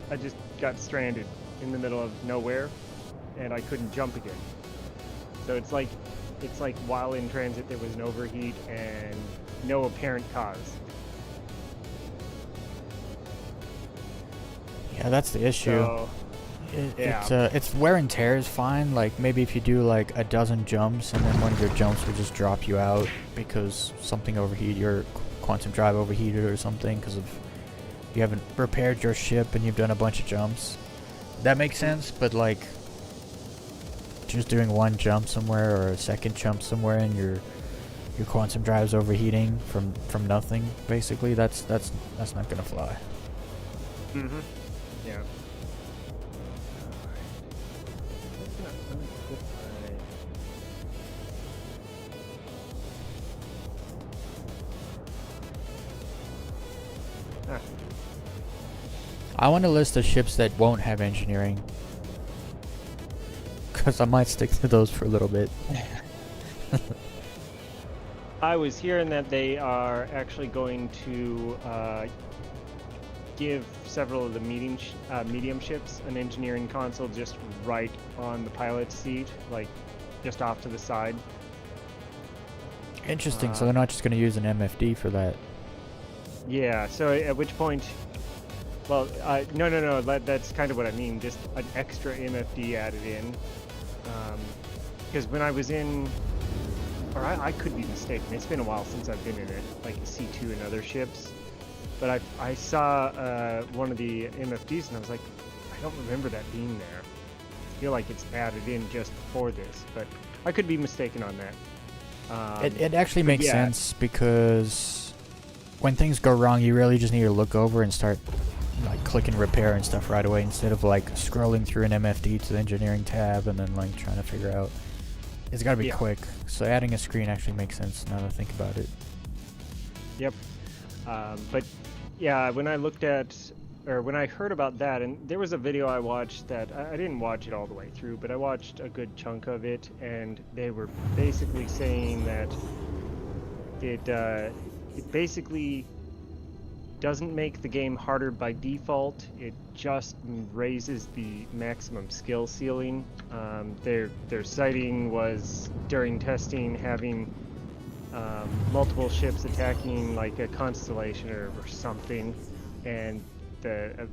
I just got stranded in the middle of nowhere, and I couldn't jump again. So it's like while in transit there was an overheat and no apparent cause. Yeah, that's the issue. So, yeah. It's wear and tear is fine. Like maybe if you do like a dozen jumps and then one of your jumps will just drop you out because something overheated, your quantum drive overheated or something because of you haven't repaired your ship and you've done a bunch of jumps. That makes sense, but like just doing one jump somewhere or a second jump somewhere and your quantum drive's overheating from nothing, basically, that's not gonna fly. Mm-hmm. Yeah. I want a list of ships that won't have engineering, because I might stick to those for a little bit. I was hearing that they are actually going to give several of the medium ships an engineering console just right on the pilot's seat, like just off to the side. Interesting, so they're not just going to use an MFD for that. Yeah, so at which point, well, no, that's kind of what I mean, just an extra MFD added in. Because when I was in, or I could be mistaken, it's been a while since I've been in it, like C2 and other ships, but I saw one of the MFDs and I was like, I don't remember that being there. I feel like it's added in just for this, but I could be mistaken on that. It actually makes sense because when things go wrong, you really just need to look over and start like clicking repair and stuff right away instead of like scrolling through an MFD to the engineering tab and then like trying to figure out. It's got to be quick. So adding a screen actually makes sense now that I think about it. Yep. But yeah, when I looked at, or when I heard about that, and there was a video I watched that I didn't watch it all the way through, but I watched a good chunk of it, and they were basically saying that it basically doesn't make the game harder by default. It just raises the maximum skill ceiling. Their citing was during testing having multiple ships attacking like a constellation or something, and the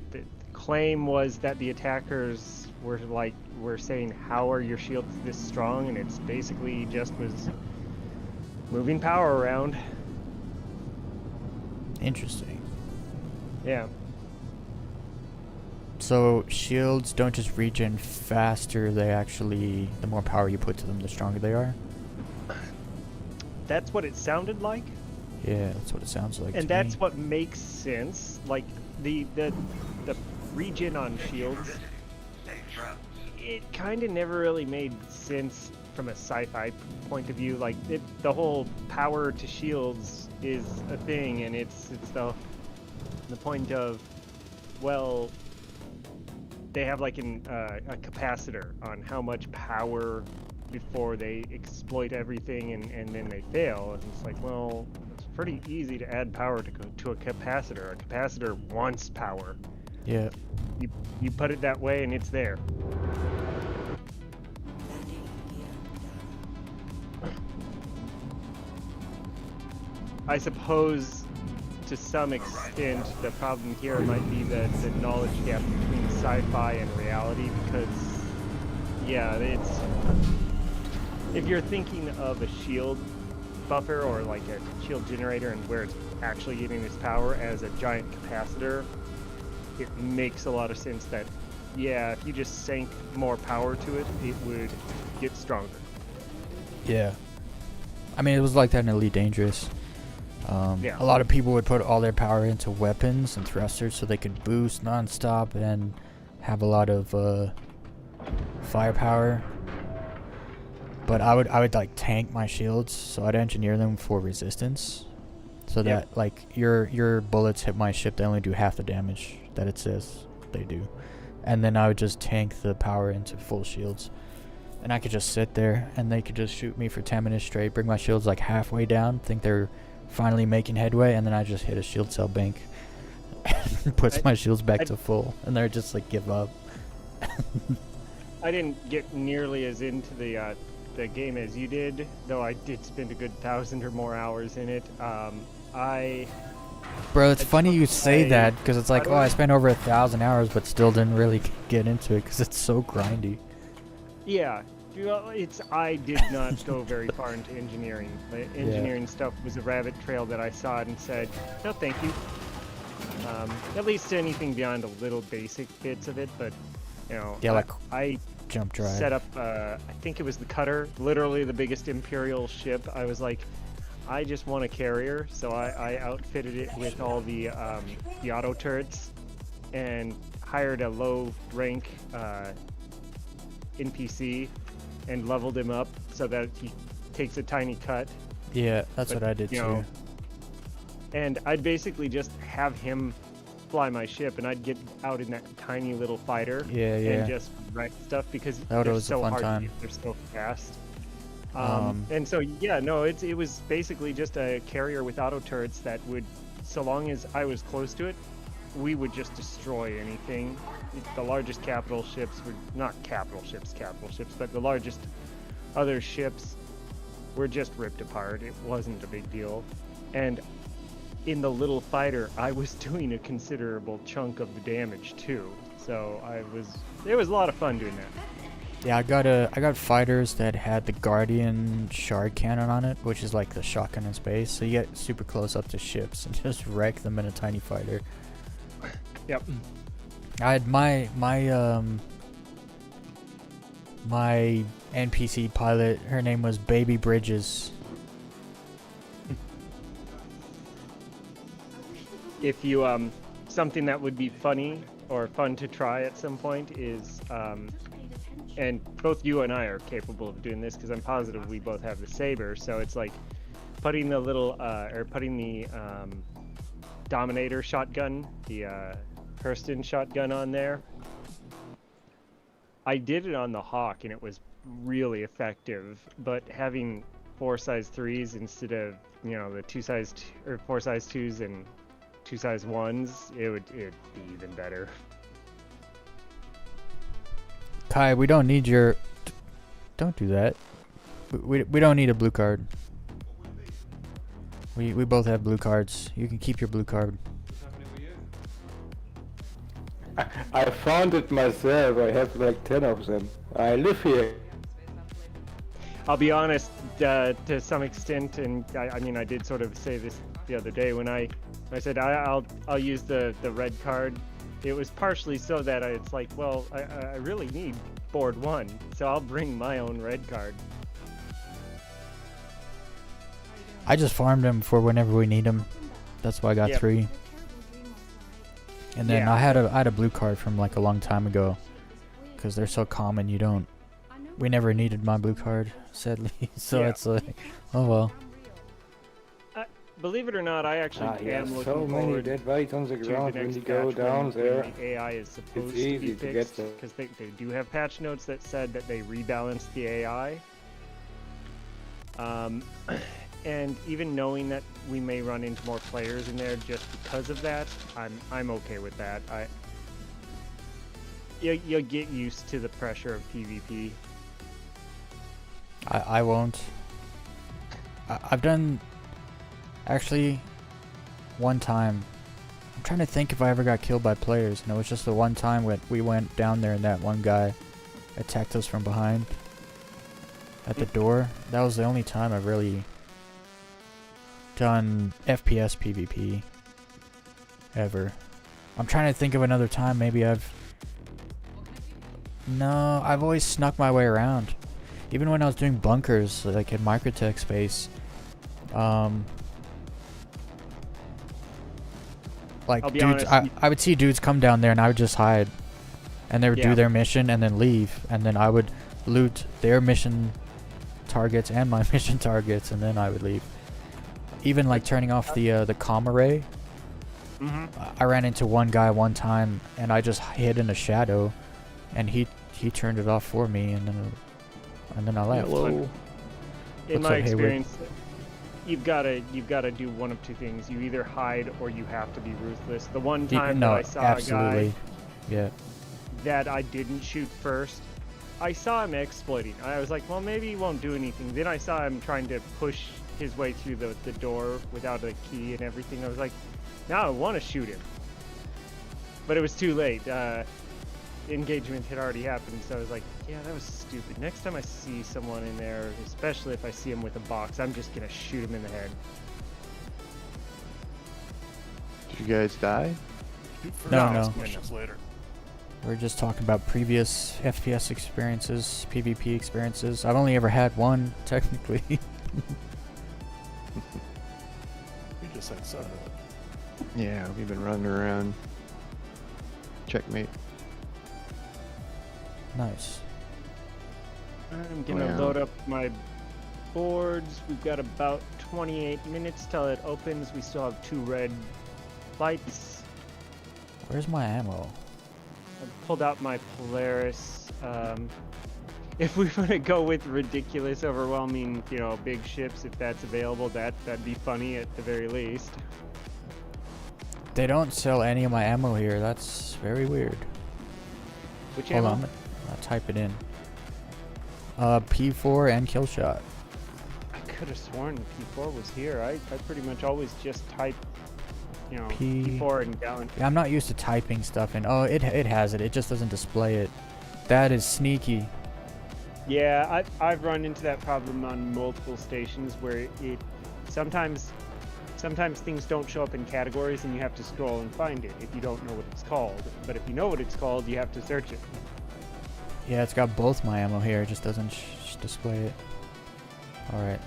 claim was that the attackers were saying, how are your shields this strong? And it's basically just was moving power around. Interesting. Yeah. So shields don't just regen faster, they actually, the more power you put to them, the stronger they are? That's what it sounded like. Yeah, that's what it sounds like. And that's what makes sense. Like the regen on shields, it kind of never really made sense from a sci-fi point of view. Like the whole power to shields is a thing, and it's the point of, well, they have like a capacitor on how much power before they exploit everything and then they fail. And it's like, well, it's pretty easy to add power to a capacitor. A capacitor wants power. Yeah. You put it that way and it's there. I suppose to some extent the problem here might be the knowledge gap between sci-fi and reality, because yeah, it's if you're thinking of a shield buffer or like a shield generator and where it's actually getting its power as a giant capacitor, it makes a lot of sense that yeah, if you just sank more power to it, it would get stronger. Yeah. I mean, it was like that in Elite Dangerous. Yeah. A lot of people would put all their power into weapons and thrusters so they could boost non-stop and have a lot of firepower. But I would like tank my shields, so I'd engineer them for resistance, so that like your bullets hit my ship, they only do half the damage that it says they do, and then I would just tank the power into full shields, and I could just sit there and they could just shoot me for 10 minutes straight, bring my shields like halfway down, think they're finally making headway, and then I just hit a shield cell bank, puts my shields back to full, and they're just like give up. I didn't get nearly as into the game as you did, though I did spend a good 1,000 or more hours in it. Bro, it's funny you say that, because it's like, oh, I spent over 1,000 hours, but still didn't really get into it, because it's so grindy. Yeah, I did not go very far into engineering. The engineering stuff was a rabbit trail that I saw it and said, no thank you. At least anything beyond a little basic bits of it, but, you know, yeah, like I jump drive. Set up, I think it was the cutter, literally the biggest Imperial ship. I was like, I just want a carrier, so I outfitted it with all the auto turrets and hired a low rank NPC and leveled him up so that he takes a tiny cut. Yeah, that's what I did too. Know, and I'd basically just have him fly my ship, and I'd get out in that tiny little fighter and just wreck stuff, because they're so hard to get, they're so fast. And so yeah, no, it was basically just a carrier with auto turrets that would, so long as I was close to it, we would just destroy anything. The largest capital ships were not capital ships, but the largest other ships were just ripped apart. It wasn't a big deal. And in the little fighter, I was doing a considerable chunk of the damage too. So it was a lot of fun doing that. Yeah, I got fighters that had the Guardian shard cannon on it, which is like the shotgun in space. So you get super close up to ships and just wreck them in a tiny fighter. Yep. I had my NPC pilot, her name was Baby Bridges. If you something that would be funny or fun to try at some point is and both you and I are capable of doing this, because I'm positive we both have the saber, so it's like putting the little putting the Dominator shotgun, the Hurston shotgun on there. I did it on the Hawk and it was really effective, but having 4 size 3s instead of, you know, the 4 size 2s and 2 size 1s, it'd be even better. Kai, we don't need your... Don't do that. We don't need a blue card. We both have blue cards. You can keep your blue card. I found it myself. I have like 10 of them. I live here. I'll be honest, to some extent, and I mean I did sort of say this the other day when I said I'll use the red card. It was partially so that it's like, well, I really need board 1, so I'll bring my own red card. I just farmed them for whenever we need them. That's why I got 3. And then I had a blue card from like a long time ago, because they're so common. We never needed my blue card, sadly. So it's like, oh well. Believe it or not, I actually am looking so many forward dead bodies on the to ground the when next you go patch down there. when the AI is supposed It's to easy be to get fixed, them. because they do have patch notes that said that they rebalanced the AI. And even knowing that we may run into more players in there just because of that, I'm okay with that. You'll get used to the pressure of PvP. I won't. I've done Actually, one time, I'm trying to think if I ever got killed by players, and it was just the one time when we went down there and that one guy attacked us from behind at the door. That was the only time I've really done FPS PvP ever. I'm trying to think of another time. Maybe No, I've always snuck my way around. Even when I was doing bunkers, like in Microtech space, like I'll be dudes, honest, I would see dudes come down there and I would just hide, and they would Yeah. do their mission and then leave, and then I would loot their mission targets and my mission targets, and then I would leave. Even like turning off the comm array. I ran into one guy one time and I just hid in a shadow, and he turned it off for me, and then I left. In What's my up, Hayward? experience, you've gotta do one of two things. You either hide or you have to be ruthless. The one time that I saw absolutely. a guy that I didn't shoot first, I saw him exploiting. I was like, well, maybe he won't do anything. Then I saw him trying to push his way through the door without a key and everything. I was like, now I want to shoot him. But it was too late. Engagement had already happened, so I was like, yeah, that was stupid. Next time I see someone in there, especially if I see him with a box, I'm just gonna shoot him in the head. Did you guys die? No. Questions later. We're just talking about previous FPS experiences, PvP experiences. I've only ever had one, technically. We just had some of it. Yeah, we've been running around. Checkmate. Nice. I'm gonna Wow. load up my boards. We've got about 28 minutes till it opens. We still have 2 red lights. Where's my ammo? I pulled out my Polaris. If we want to go with ridiculous, overwhelming, big ships, if that's available, that'd be funny at the very least. They don't sell any of my ammo here. That's very weird. Which Hold ammo? on, I'll type it in. P4 and Killshot. I could have sworn P4 was here. I pretty much always just type, P- P4 and gallon. Yeah, I'm not used to typing stuff in. Oh, it has it. It just doesn't display it. That is sneaky. Yeah, I've run into that problem on multiple stations where it sometimes things don't show up in categories and you have to scroll and find it if you don't know what it's called. But if you know what it's called, you have to search it. Yeah, it's got both my ammo here. It just doesn't display it. Alright.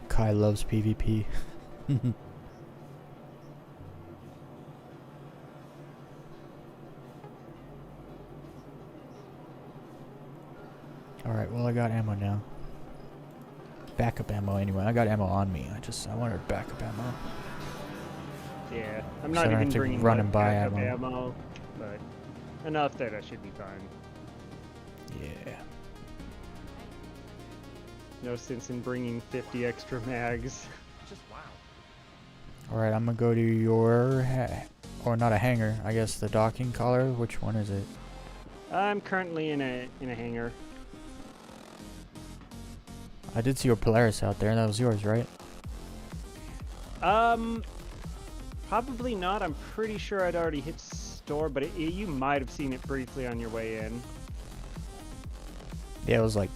Kai loves PvP. Alright, well I got ammo now. Backup ammo anyway. I got ammo on me. I wanted backup ammo. Yeah, I'm So not I don't even have to bringing run much and buy backup ammo. ammo, but enough that I should be fine. Yeah. No sense in bringing 50 extra mags. Alright, I'm gonna go to your or not a hangar, I guess the docking collar. Which one is it? I'm currently in a hangar. I did see your Polaris out there, and that was yours, right? Probably not. I'm pretty sure I'd already hit store, but you might have seen it briefly on your way in. Yeah, it was like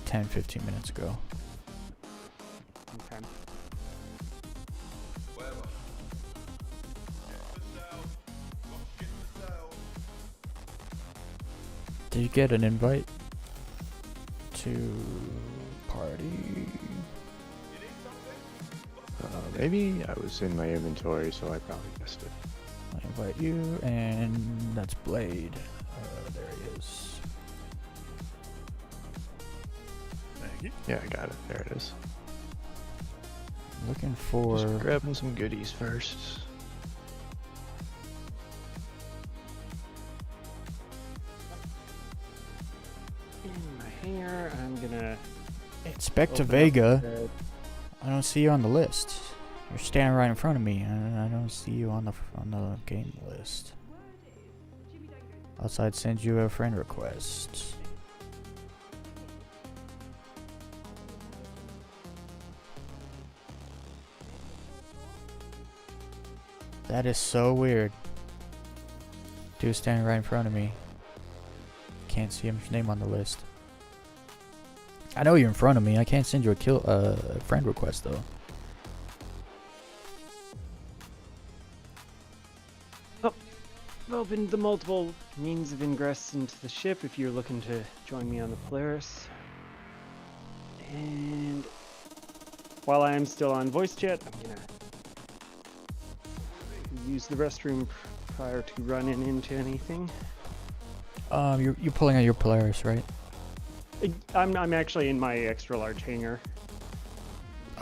10-15 minutes ago. Okay. Did you get an invite to party? Maybe I was in my inventory, so I probably missed it. I invite you, and that's Blade. There he is. Thank you. Yeah, I got it. There it is. Looking for. Just grabbing some goodies first. In my hangar, I'm gonna. Inspector open up Vega. the- I don't see you on the list. You're standing right in front of me, and I don't see you on the game list. Outside sends you a friend request. That is so weird. Dude's standing right in front of me. Can't see his name on the list. I know you're in front of me. I can't send you a friend request though. Opened the multiple means of ingress into the ship if you're looking to join me on the Polaris. And while I am still on voice chat, I'm gonna use the restroom prior to running into anything. You're pulling out your Polaris, right? I'm actually in my extra large hangar.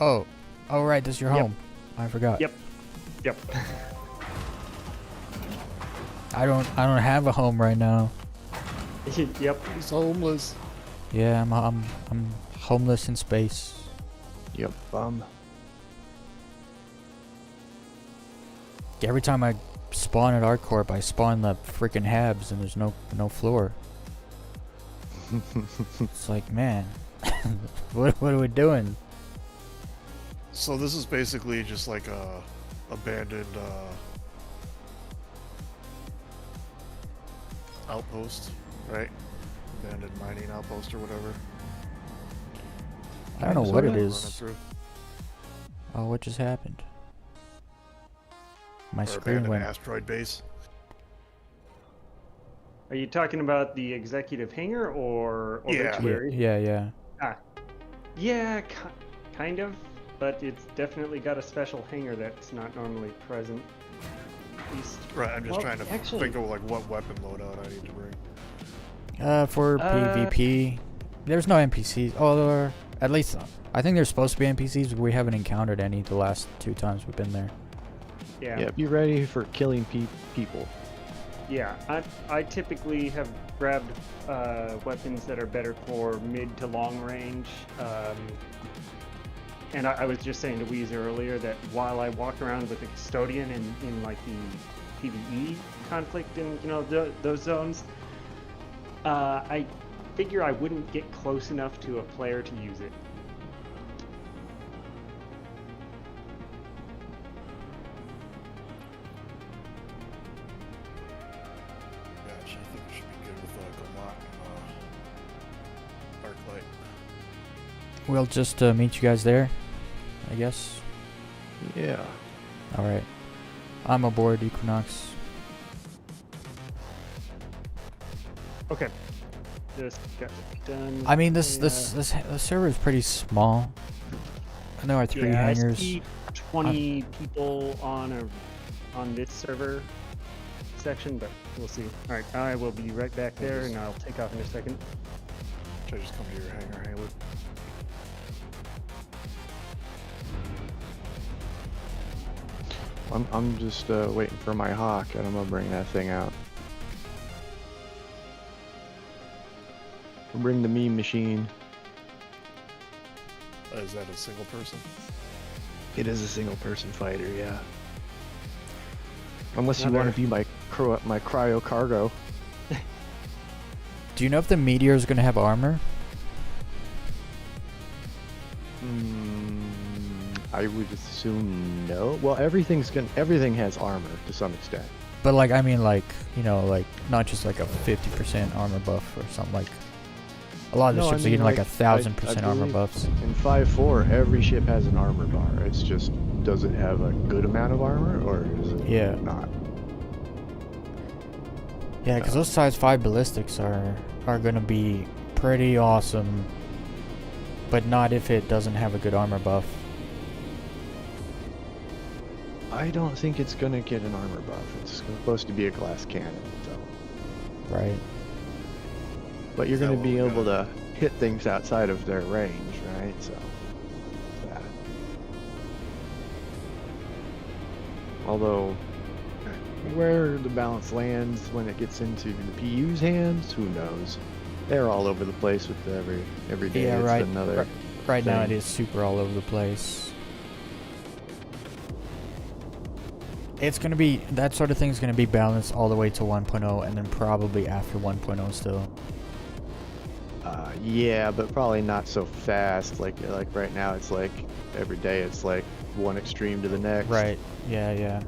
Oh right, this is your Yep. home. I forgot. Yep. I don't have a home right now. Yep. He's homeless. Yeah, I'm homeless in space. Yep, bum. Every time I spawn at ArcCorp, I spawn the freaking Habs and there's no floor. It's like, man, what are we doing? So this is basically just like a abandoned outpost, right? Abandoned mining outpost or whatever. I don't know what it Run it is. through. Oh, what just happened? My Or screen abandoned went. asteroid base. Are you talking about the executive hangar or Yeah. obituary? Yeah. Yeah, kind of, but it's definitely got a special hangar that's not normally present. At least, Right, I'm just well, trying to actually, think of like what weapon loadout I need to bring. For PvP, there's no NPCs. Or at least I think there's supposed to be NPCs, but we haven't encountered any the last 2 times we've been there. yeah. Yeah, be ready for killing people. Yeah, I typically have grabbed weapons that are better for mid to long range. And I was just saying to Weez earlier that while I walk around with a custodian in like the PvE conflict in those zones, I figure I wouldn't get close enough to a player to use it. Gotcha, I think we should be good with Galot and Arclight. We'll just meet you guys there, I guess. Yeah. All right. I'm aboard Equinox. Okay. Just got done. I mean, with this server is pretty small. And there are 3 yeah, I hangars. see 20 people on this server section, but we'll see. All right, I will be right back there, and I'll take off in a second. Should I just come to your hangar, Haywood? I'm just waiting for my hawk, and I'm gonna bring that thing out. I'll bring the meme machine. Is that a single person? It is a single-person fighter, yeah. Unless you want to be my cryo cargo. Do you know if the meteor is gonna have armor? I would assume no. Well, everything has armor to some extent. But like, I mean, like, like not just like a 50% armor buff or something like. A lot of the No, I ships are mean, getting like like, 1,000% I armor believe buffs. In 5.4, every ship has an armor bar. It's just, does it have a good amount of armor, or is it Yeah. not? Yeah, because those size 5 ballistics are gonna be pretty awesome, but not if it doesn't have a good armor buff. I don't think it's gonna get an armor buff. It's supposed to be a glass cannon, so. Right. But you're Is that gonna what be we able got? to hit things outside of their range, right? So. That. Although, where the balance lands when it gets into the PU's hands, who knows? They're all over the place with every day. Yeah, it's right. Another Right now it thing. is super all over the place. It's gonna be, that sort of thing is gonna be balanced all the way to 1.0 and then probably after 1.0 still. Yeah, but probably not so fast. Like right now, it's like every day it's like one extreme to the next. Right. Yeah, yeah.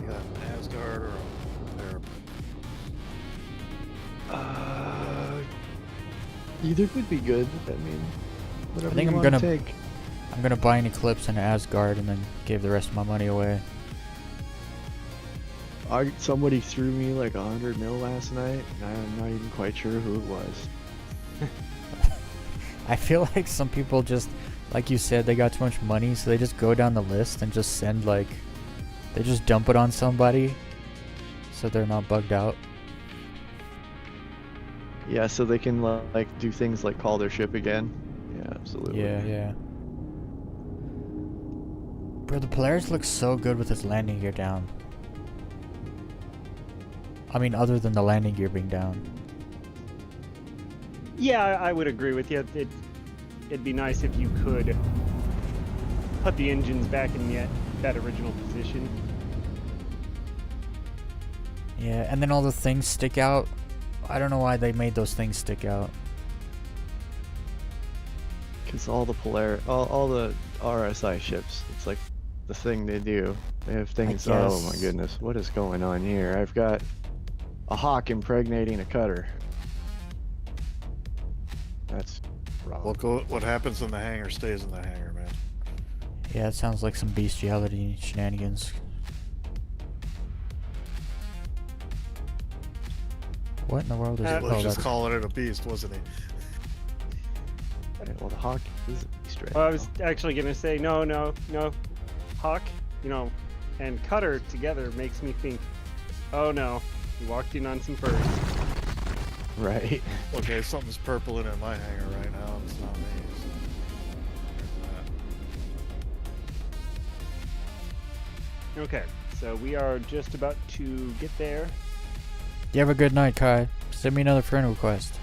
You got an Asgard or a Terrapin? Either would be good. I mean, whatever think you I'm want to gonna- take. I'm gonna buy an Eclipse and an Asgard and then give the rest of my money away. Somebody threw me like 100 mil last night, and I'm not even quite sure who it was. I feel like some people just, like you said, they got too much money, so they just go down the list and just send like, they just dump it on somebody, so they're not bugged out. Yeah, so they can like do things like call their ship again. Yeah, absolutely. Yeah, yeah. Bro, the Polaris looks so good with its landing gear down. I mean, other than the landing gear being down. Yeah, I would agree with you. It'd be nice if you could put the engines back in that original position. Yeah, and then all the things stick out. I don't know why they made those things stick out. Because all the RSI ships, it's like the thing they do. They have things. Oh my guess. goodness, what is going on here? I've got a hawk impregnating a cutter. That's wrong. What happens in the hangar stays in the hangar, man. Yeah, it sounds like some bestiality shenanigans. What in the world is He it? He was Oh, just that's, calling it a beast, wasn't he? Yeah, well, the hawk is a beast right Well, I now. was actually gonna say no. Hawk, and Cutter together makes me think, oh no, you walked in on some furs. Right. Okay, something's purpling in my hangar right now. It's not me. So there's that. Okay, so we are just about to get there. you have a good night, Kai. Send me another friend request.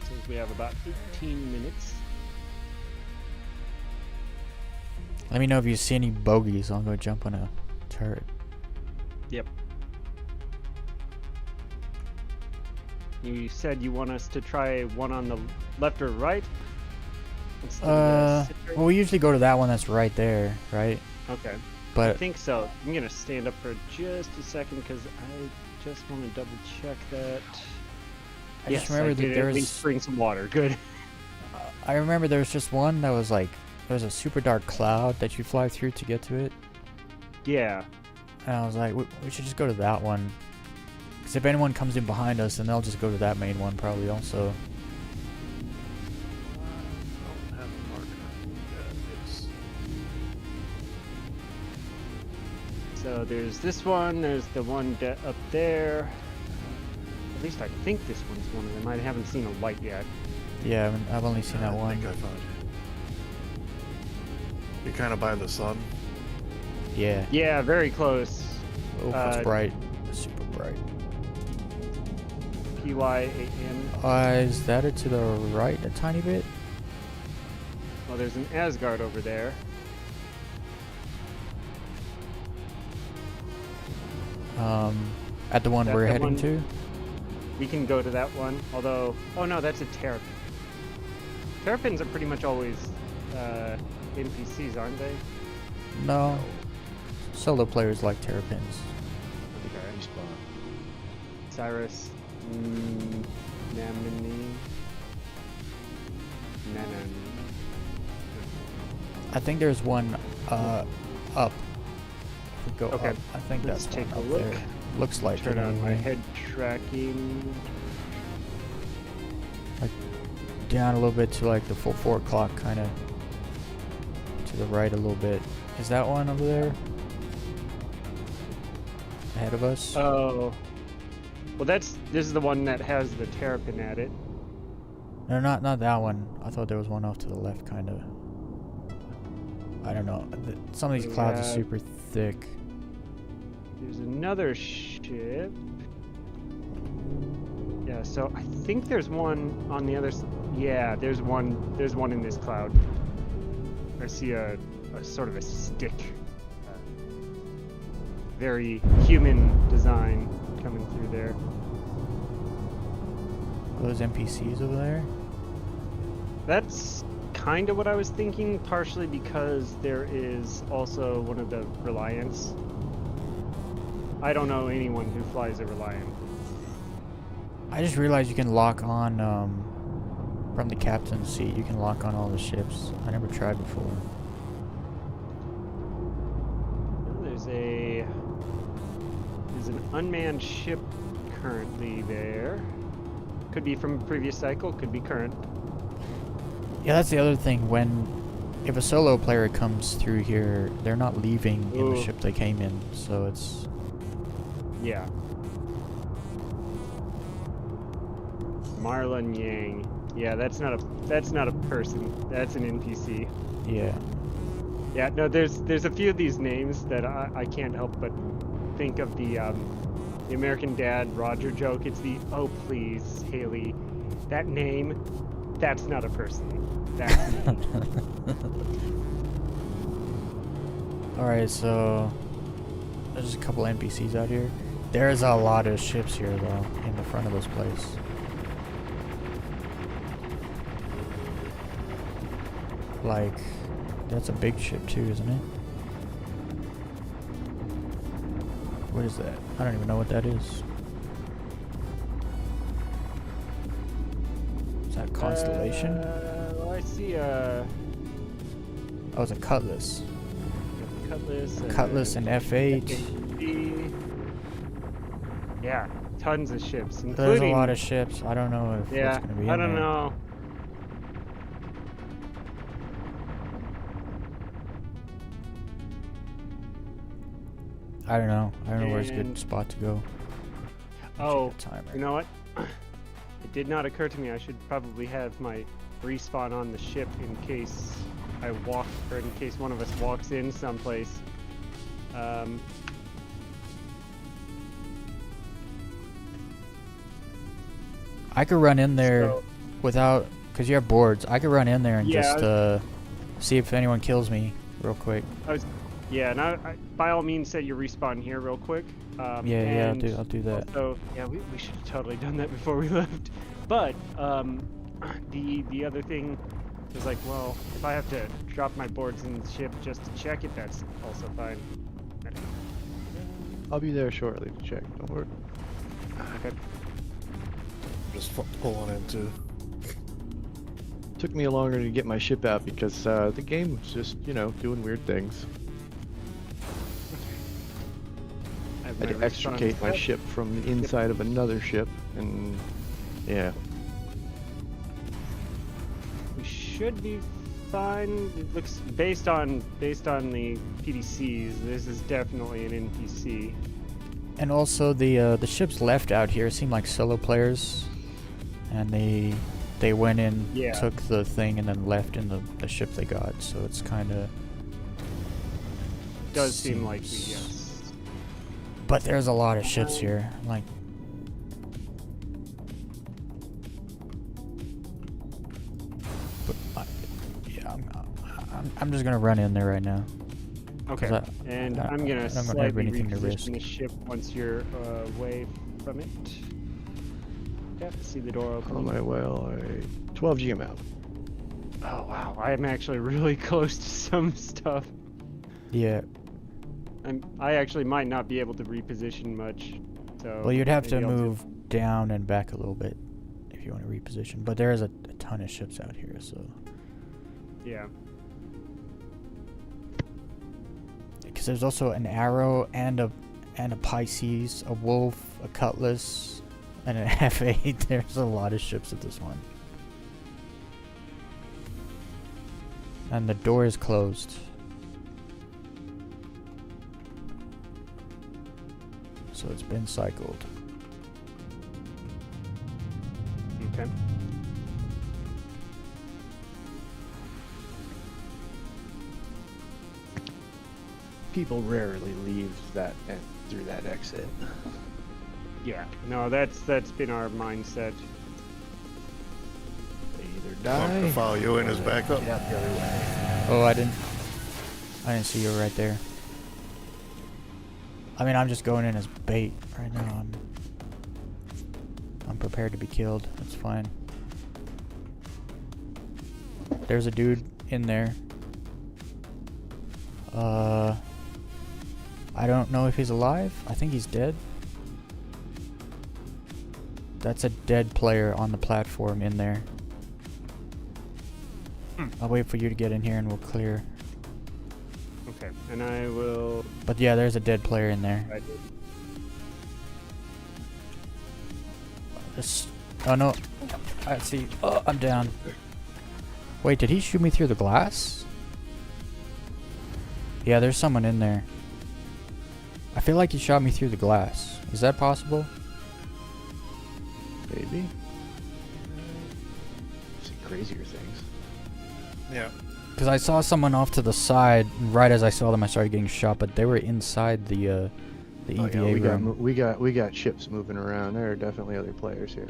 Since we have about 18 minutes. Let me know if you see any bogeys. I'll go jump on a turret. Yep. You said you want us to try one on the left or right? Instead of the sit Well, we usually go to that one that's right there, right? Okay. I But think so. I'm gonna stand up for just a second because I just want to double check that. I just remember that did there at least was. bring some water. Good. I remember there was just one that was like, there was a super dark cloud that you fly through to get to it, Yeah. and I was like, we should just go to that one. Because if anyone comes in behind us, then they'll just go to that main one probably also. I don't have the marker. Yeah, it's So there's this one. There's the one up there. At least I think this one's one of them. I haven't seen a light yet. Yeah, I've only seen that I one. think I found you. You're kind of by the sun. Yeah. Yeah, very close. Oh, it's bright. Super bright. PYAN. Is that it to the right a tiny bit? Well, there's an Asgard over there. At the one That we're the heading one- to? We can go to that one. Although, oh no, that's a Terrapin. Terrapins are pretty much always NPCs, aren't they? No. Solo players like terrapins. I think I respawn. Cyrus, Namini, Nanan. I think there's one up. If we go Okay, up, I think let's that's take one a up look. there. Looks like Turn it on my anyway. head tracking. Down a little bit to like the full 4 o'clock kind of. To the right a little bit. Is that one over there? Ahead of us? Oh. Well, this is the one that has the Terrapin at it. No, not that one. I thought there was one off to the left, kind of. I don't know. Some of these clouds are Yeah. super thick. There's another ship. Yeah, so I think there's one on the other yeah, there's one in this cloud. I see a sort of a stick. Very human design coming through there. Are those NPCs over there? That's kind of what I was thinking, partially because there is also one of the Reliants. I don't know anyone who flies a Reliant. I just realized you can lock on, from the captain's seat, you can lock on all the ships. I never tried before. There's an unmanned ship currently there. Could be from a previous cycle, could be current. Yeah, that's the other thing. If a solo player comes through here, they're not leaving in the Ooh. ship they came in, so it's... Yeah. Marlon Yang. Yeah, that's not a person. That's an NPC. Yeah. Yeah, no, there's a few of these names that I can't help but think of the American Dad Roger joke. It's the "Oh please, Haley, that name, that's not a person. That's me." Alright, so... There's a couple NPCs out here. There's a lot of ships here, though, in the front of this place. Like, that's a big ship too, isn't it? What is that? I don't even know what that is. Is that Constellation? Well, I see a Oh, it's a Cutlass. Cutlass. Cutlass and F8. Yeah, tons of ships, There's including. a lot of ships. I don't know if Yeah, it's gonna be I in don't there. know. I don't know. I don't know where's a And- good spot to go. Oh, Check the timer. you know what? It did not occur to me I should probably have my respawn on the ship in case I walk, or in case one of us walks in someplace. I could run in there So- without, cause you have boards. I could run in there and Yeah, just see if anyone kills me real quick. Yeah, and I by all means set your respawn here real quick. Yeah, and I'll do that. Also, yeah, we should have totally done that before we left. But the other thing is like, well, if I have to drop my boards in the ship just to check it, that's also fine. I'll be there shortly to check. Don't worry. Okay. Just pulling in too. Took me longer to get my ship out because the game was just, you know, doing weird things. I had to extricate my ship from the inside of another ship, and yeah. We should be fine. It looks based on the PDCs. This is definitely an NPC. And also the ships left out here seem like solo players, and they went in, Yeah. took the thing, and then left in the ship they got. So it's kind of Does seem likely, yes. But there's a lot of ships here. Like, but yeah, I'm just gonna run in there right now. Okay. 'Cause And I I'm gonna don't have slightly anything to risk. reposition the ship once you're away from it. Yeah, see the door open. On my way, 12 GM out. Oh wow, I am actually really close to some stuff. Yeah. I actually might not be able to reposition much. So Well, you'd have to maybe I'll move down and back a little bit if you want to reposition. But there is a ton of ships out here, so. Yeah. Because there's also an arrow and a Pisces, a wolf, a cutlass, and an F8. There's a lot of ships at this one. And the door is closed. So it's been cycled. Okay. People rarely leave that through that exit. Yeah, no, that's been our mindset. They either I'm die. gonna follow you in or as they backup. Get out the other way. Oh, I didn't see you right there. I mean, I'm just going in as bait right now. I'm prepared to be killed. That's fine. There's a dude in there. I don't know if he's alive. I think he's dead. That's a dead player on the platform in there. I'll wait for you to get in here and we'll clear. Okay, and I will. But yeah, there's a dead player in there. I did. Oh no. I see. Oh, I'm down. Wait, did he shoot me through the glass? Yeah, there's someone in there. I feel like he shot me through the glass. Is that possible? Maybe. See crazier things. Yeah. Because I saw someone off to the side, and right as I saw them I started getting shot, but they were inside the Oh, EVA yeah, room. we got ships moving around. There are definitely other players here.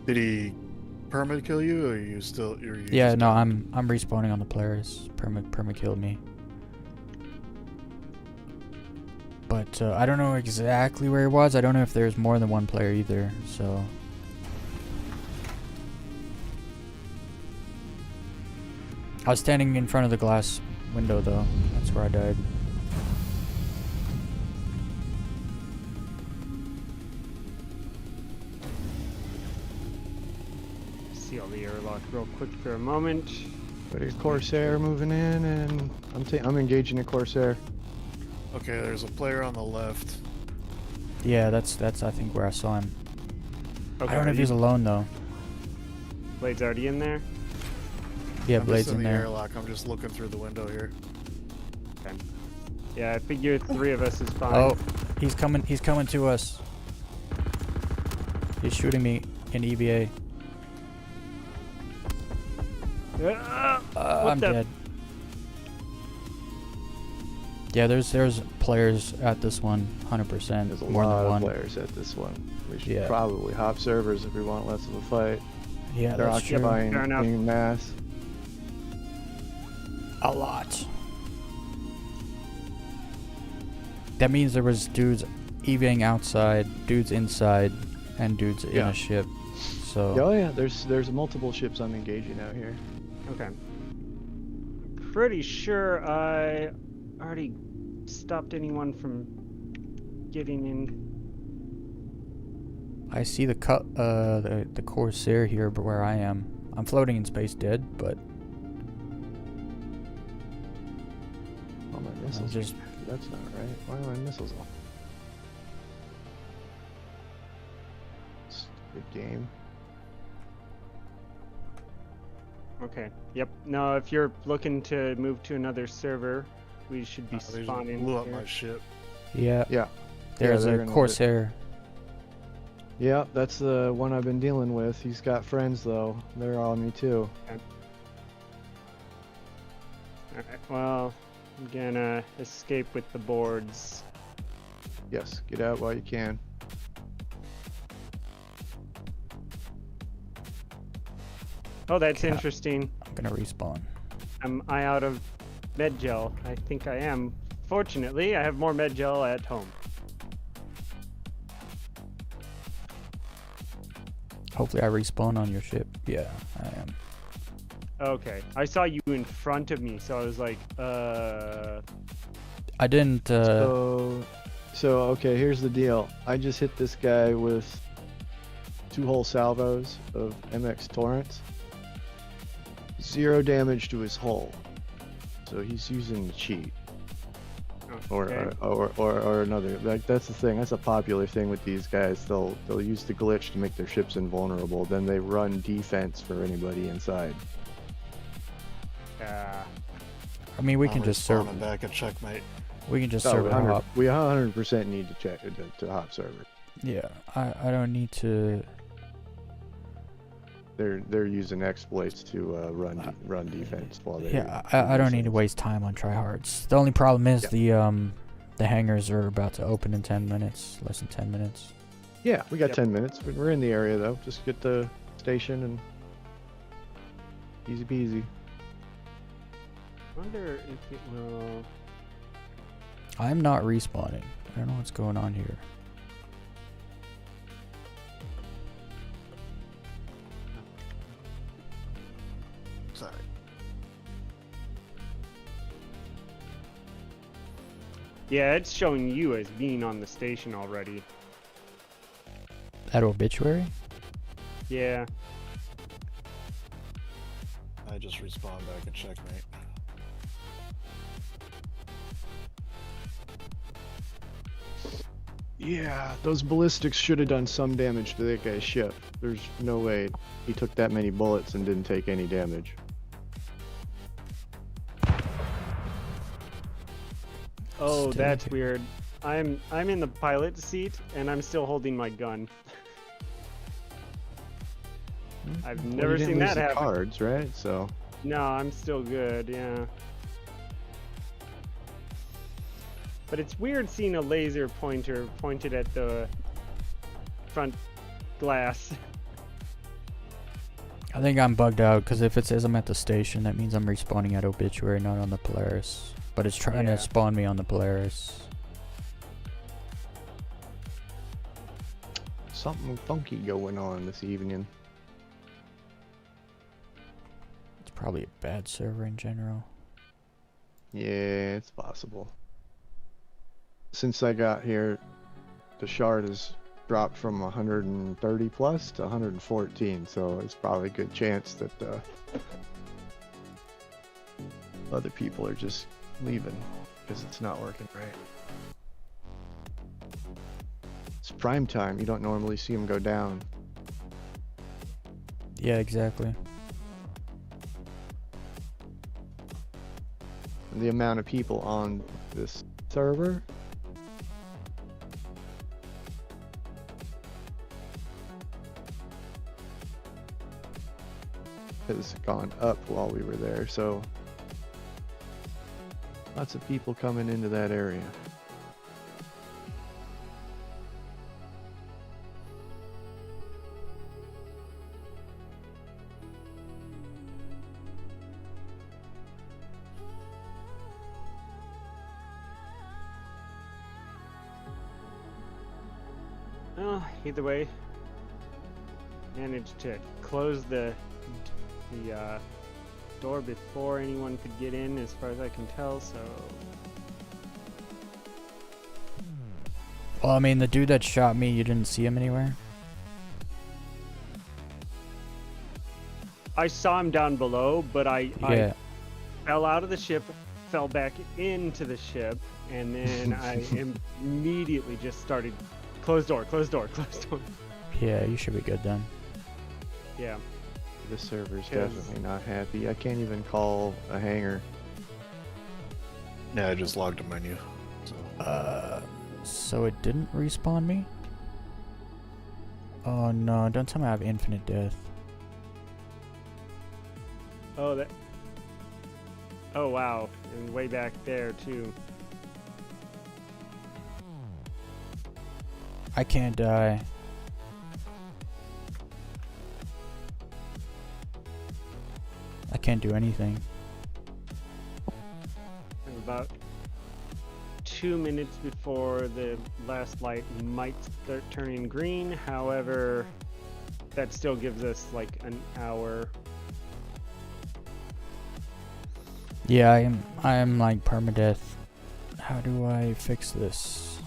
Did he perma kill you, or are you still? Or are you Yeah, just no, down? I'm respawning on the players. Perma killed me. But I don't know exactly where he was. I don't know if there's more than one player either, so... I was standing in front of the glass window though. That's where I died. Seal the airlock real quick for a moment. But a Corsair moving in, and I'm engaging a Corsair. Okay, there's a player on the left. Yeah, that's I think where I saw him. Okay, I don't know if he's alone though. Blade's already in there. Yeah, I'm Blade's just in the there. airlock. I'm just looking through the window here. Okay. Yeah, I figure 3 of us is fine. Oh, he's coming to us. He's shooting me in EVA. Ah, I'm the- dead. Yeah, there's players at this one, 100%. There's a More lot than of one. players at this one. We should Yeah. probably hop servers if we want less of a fight. Yeah, They're that's true. occupying Fair enough. en masse. A lot. That means there was dudes EVing outside, dudes inside, and dudes in Yeah. a ship. So Oh yeah, there's multiple ships I'm engaging out here. Okay. Pretty sure I already stopped anyone from getting in. I see the Corsair here, but where I am, I'm floating in space dead, but Oh, my I'm missiles. just That's not right. Why are my missiles off? Good game. Okay. Yep. No, if you're looking to move to another server, we should be They just spawning blew up here. my ship. yeah. Yeah. There's they're a gonna do- Corsair. Yeah, that's the one I've been dealing with. He's got friends though. They're on me too. Alright, well, I'm gonna escape with the boards. Yes, get out while you can. Oh, that's Yeah. interesting. I'm gonna respawn. Am I out of med gel? I think I am. Fortunately, I have more med gel at home. Hopefully I respawn on your ship. Yeah, I am. Okay. I saw you in front of me, so I was like, I didn't So okay, here's the deal. I just hit this guy with 2 whole salvos of MX torrents. 0 damage to his hull. So he's using the cheat. okay. Or another. Like that's the thing. That's a popular thing with these guys. They'll use the glitch to make their ships invulnerable. Then they run defense for anybody inside. I mean, we I'm can just serve. respawning back at checkmate. We can just So serve it hop. we 100% need to check to hop server. Yeah, I don't need to. They're using exploits to run defense while they. Yeah, I don't need to waste time on tryhards. The only problem is the hangars are about to open in 10 minutes, less than 10 minutes. Yeah, we got Yep. 10 minutes. We're in the area though. Just get the station and easy peasy. Wonder if it will. I'm not respawning. I don't know what's going on here. Sorry. Yeah, it's showing you as being on the station already. That obituary? Yeah. I just respawned back at checkmate. Yeah, those ballistics should have done some damage to that guy's ship. There's no way he took that many bullets and didn't take any damage. Oh, Still that's here. weird. I'm in the pilot seat and I'm still holding my gun. I've Well, never you didn't seen lose that the happen. cards, right? So No, I'm still good, yeah. But it's weird seeing a laser pointer pointed at the front glass. I think I'm bugged out because if it says I'm at the station, that means I'm respawning at obituary, not on the Polaris. But it's trying Yeah. to spawn me on the Polaris. something funky going on this evening. It's probably a bad server in general. Yeah, it's possible. Since I got here, the shard has dropped from 130 plus to 114, so it's probably a good chance that other people are just leaving because it's not working right. It's prime time. You don't normally see them go down. Yeah, exactly. And the amount of people on this server has gone up while we were there, so lots of people coming into that area. Well, either way, managed to close the door before anyone could get in, as far as I can tell. So Well, I mean, the dude that shot me, you didn't see him anywhere? I saw him down below, but I Yeah. fell out of the ship, fell back into the ship, and then I immediately just started close door, close door, close door. Yeah, you should be good then. Yeah. This server's Yes. definitely not happy. I can't even call a hangar. Yeah, I just logged a menu. So So it didn't respawn me? Oh no, don't tell me I have infinite death. Oh, that. Oh wow, and way back there too. I can't die. I can't do anything. And about 2 minutes before the last light might start turning green. However, that still gives us like an hour. Yeah, I am like permadeath. How do I fix this?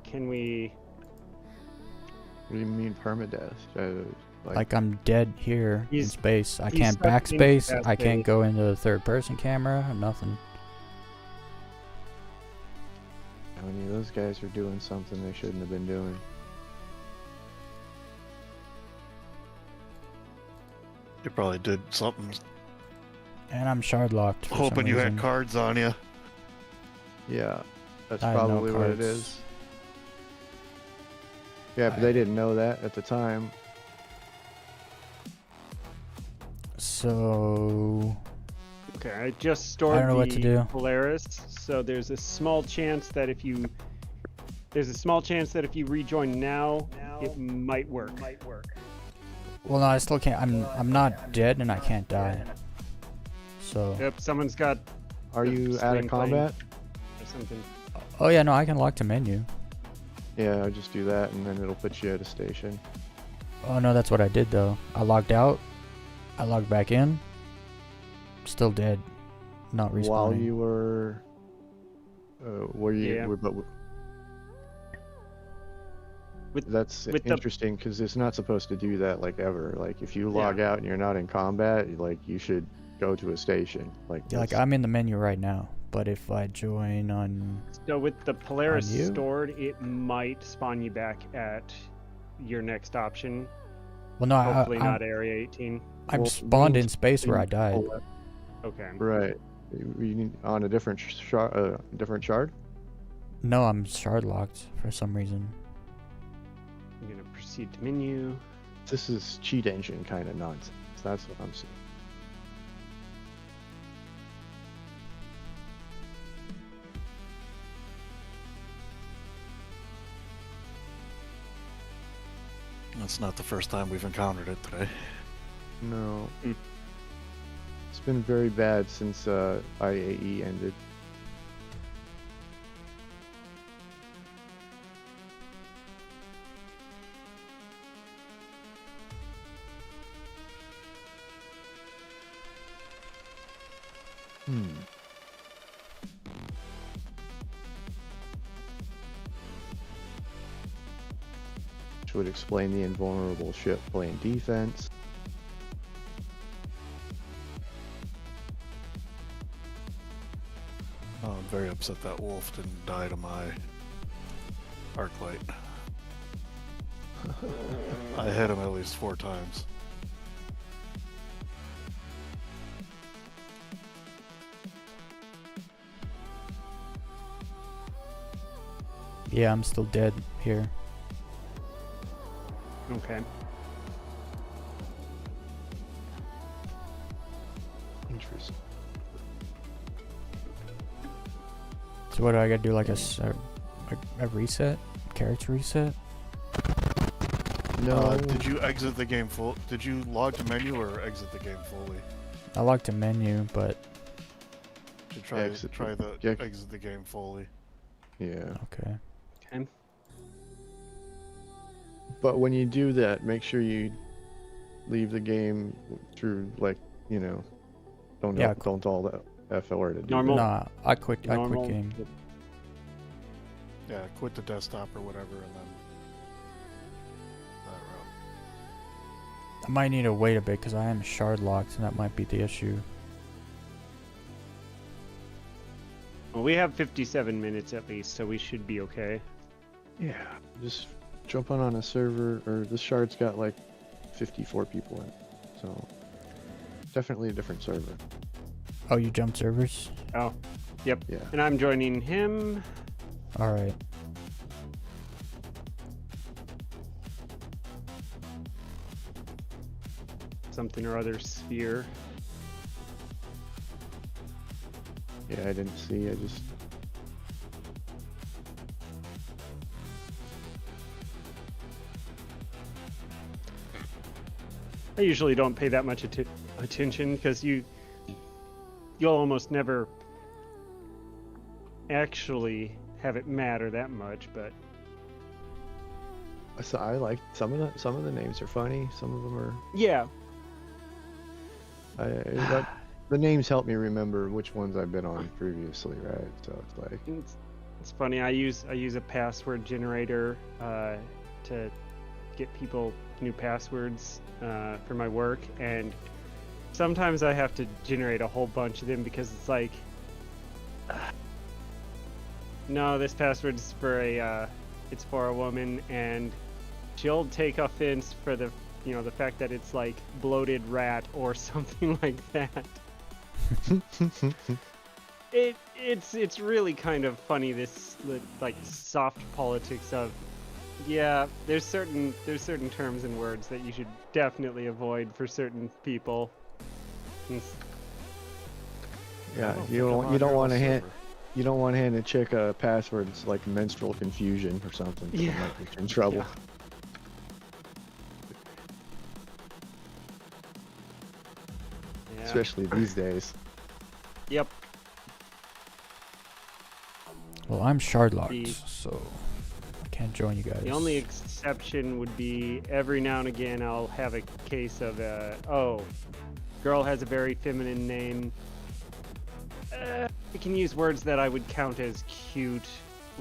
Can we? What do you mean permadeath? Like I'm dead here in He's- space. I he's can't stuck in backspace. that I can't space. go into the third person camera. Nothing. how many of those guys are doing something they shouldn't have been doing? you probably did something And I'm shard locked. For Hoping some you reason. had cards on you. Yeah, that's I had no probably what it cards. is. Yeah, but they didn't know that at the time. So Okay, I just stored I don't know what to the do. Polaris, so there's a small chance that if you rejoin now, it might work. well, no, I still can't. I'm not dead and I can't die. So Yep, someone's got Are the you out of swing combat? or something. oh yeah, no, I can lock to menu. Yeah, just do that and then it'll put you at a station. Oh no, that's what I did though. I logged out. I logged back in. Still dead. Not respawning. While you were, Yeah. That's with the- interesting because it's not supposed to do that like ever. Like if you log out and you're not in combat, like you should go to a station. Like Yeah, like that's- I'm in the menu right now, but if I join on, So with the Polaris On you? stored, it might spawn you back at your next option. well, no, Hopefully I'm, not Area 18. I'm well, spawned in means- space where I died. Okay. Right. You need on a different different shard. No, I'm shard locked for some reason. I'm gonna proceed to menu. This is cheat engine kind of nonsense. That's what I'm saying. That's not the first time we've encountered it today. No. Mm. It's been very bad since IAE ended. Hmm. Which would explain the invulnerable ship playing defense. Oh, I'm very upset that wolf didn't die to my arc light. I hit him at least 4 times. Yeah, I'm still dead here. Okay. Interesting. So what do I gotta do? Like a reset? Character reset? No. Did you exit the game full? Did you log to menu or exit the game fully? I logged to menu, but To try Exit try the- the yeah. exit the game fully. Yeah. okay. Okay. But when you do that, make sure you leave the game through, like, you know, Yeah, don't all the FLR to do Normal. that. Nah, I quit Normal. game. Yeah, quit the desktop or whatever, and then that route. I might need to wait a bit because I am shard locked, and that might be the issue. Well, we have 57 minutes at least, so we should be okay. Yeah. Just jump on a server, or this shard's got like 54 people in it. So, definitely a different server. Oh, you jumped servers? Oh, yep. Yeah. And I'm joining him. Alright. Something or other sphere. Yeah, I didn't see. I just. I usually don't pay that much attention because you'll almost never actually have it matter that much, but So I like some of the names are funny. Some of them are. yeah. The names help me remember which ones I've been on previously, right? So it's like. It's funny. I use a password generator to get people new passwords for my work, and sometimes I have to generate a whole bunch of them because it's like, no, this password's for it's for a woman, and she'll take offense for the fact that it's like bloated rat or something like that. It's really kind of funny, this like soft politics of, yeah, there's certain terms and words that you should definitely avoid for certain people. Yeah, don't you think I'm don't on you don't your want to little hand server. you don't want to hand a chick a password. It's like menstrual confusion or something. Yeah. It might get you in trouble. Yeah. Yeah. Especially these days. Yep. Well, I'm shard locked, The- so I can't join you guys. The only exception would be every now and again I'll have a case of oh, girl has a very feminine name. I can use words that I would count as cute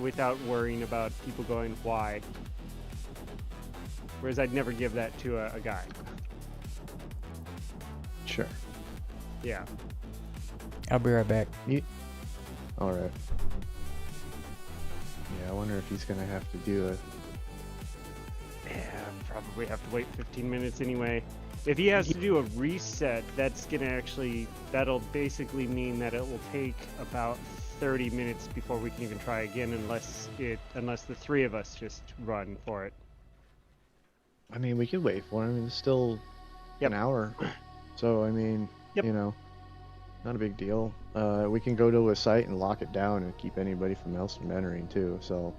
without worrying about people going, why? Whereas I'd never give that to a guy. Sure. Yeah. I'll be right back. All right. Yeah, I wonder if he's gonna have to do it. Yeah, probably have to wait 15 minutes anyway. If he has to do a reset, that'll basically mean that it will take about 30 minutes before we can even try again, unless the three of us just run for it. I mean, we could wait for him. It's still Yep. an hour. So, I mean, Yep. you know, not a big deal. We can go to a site and lock it down and keep anybody else from entering too. So,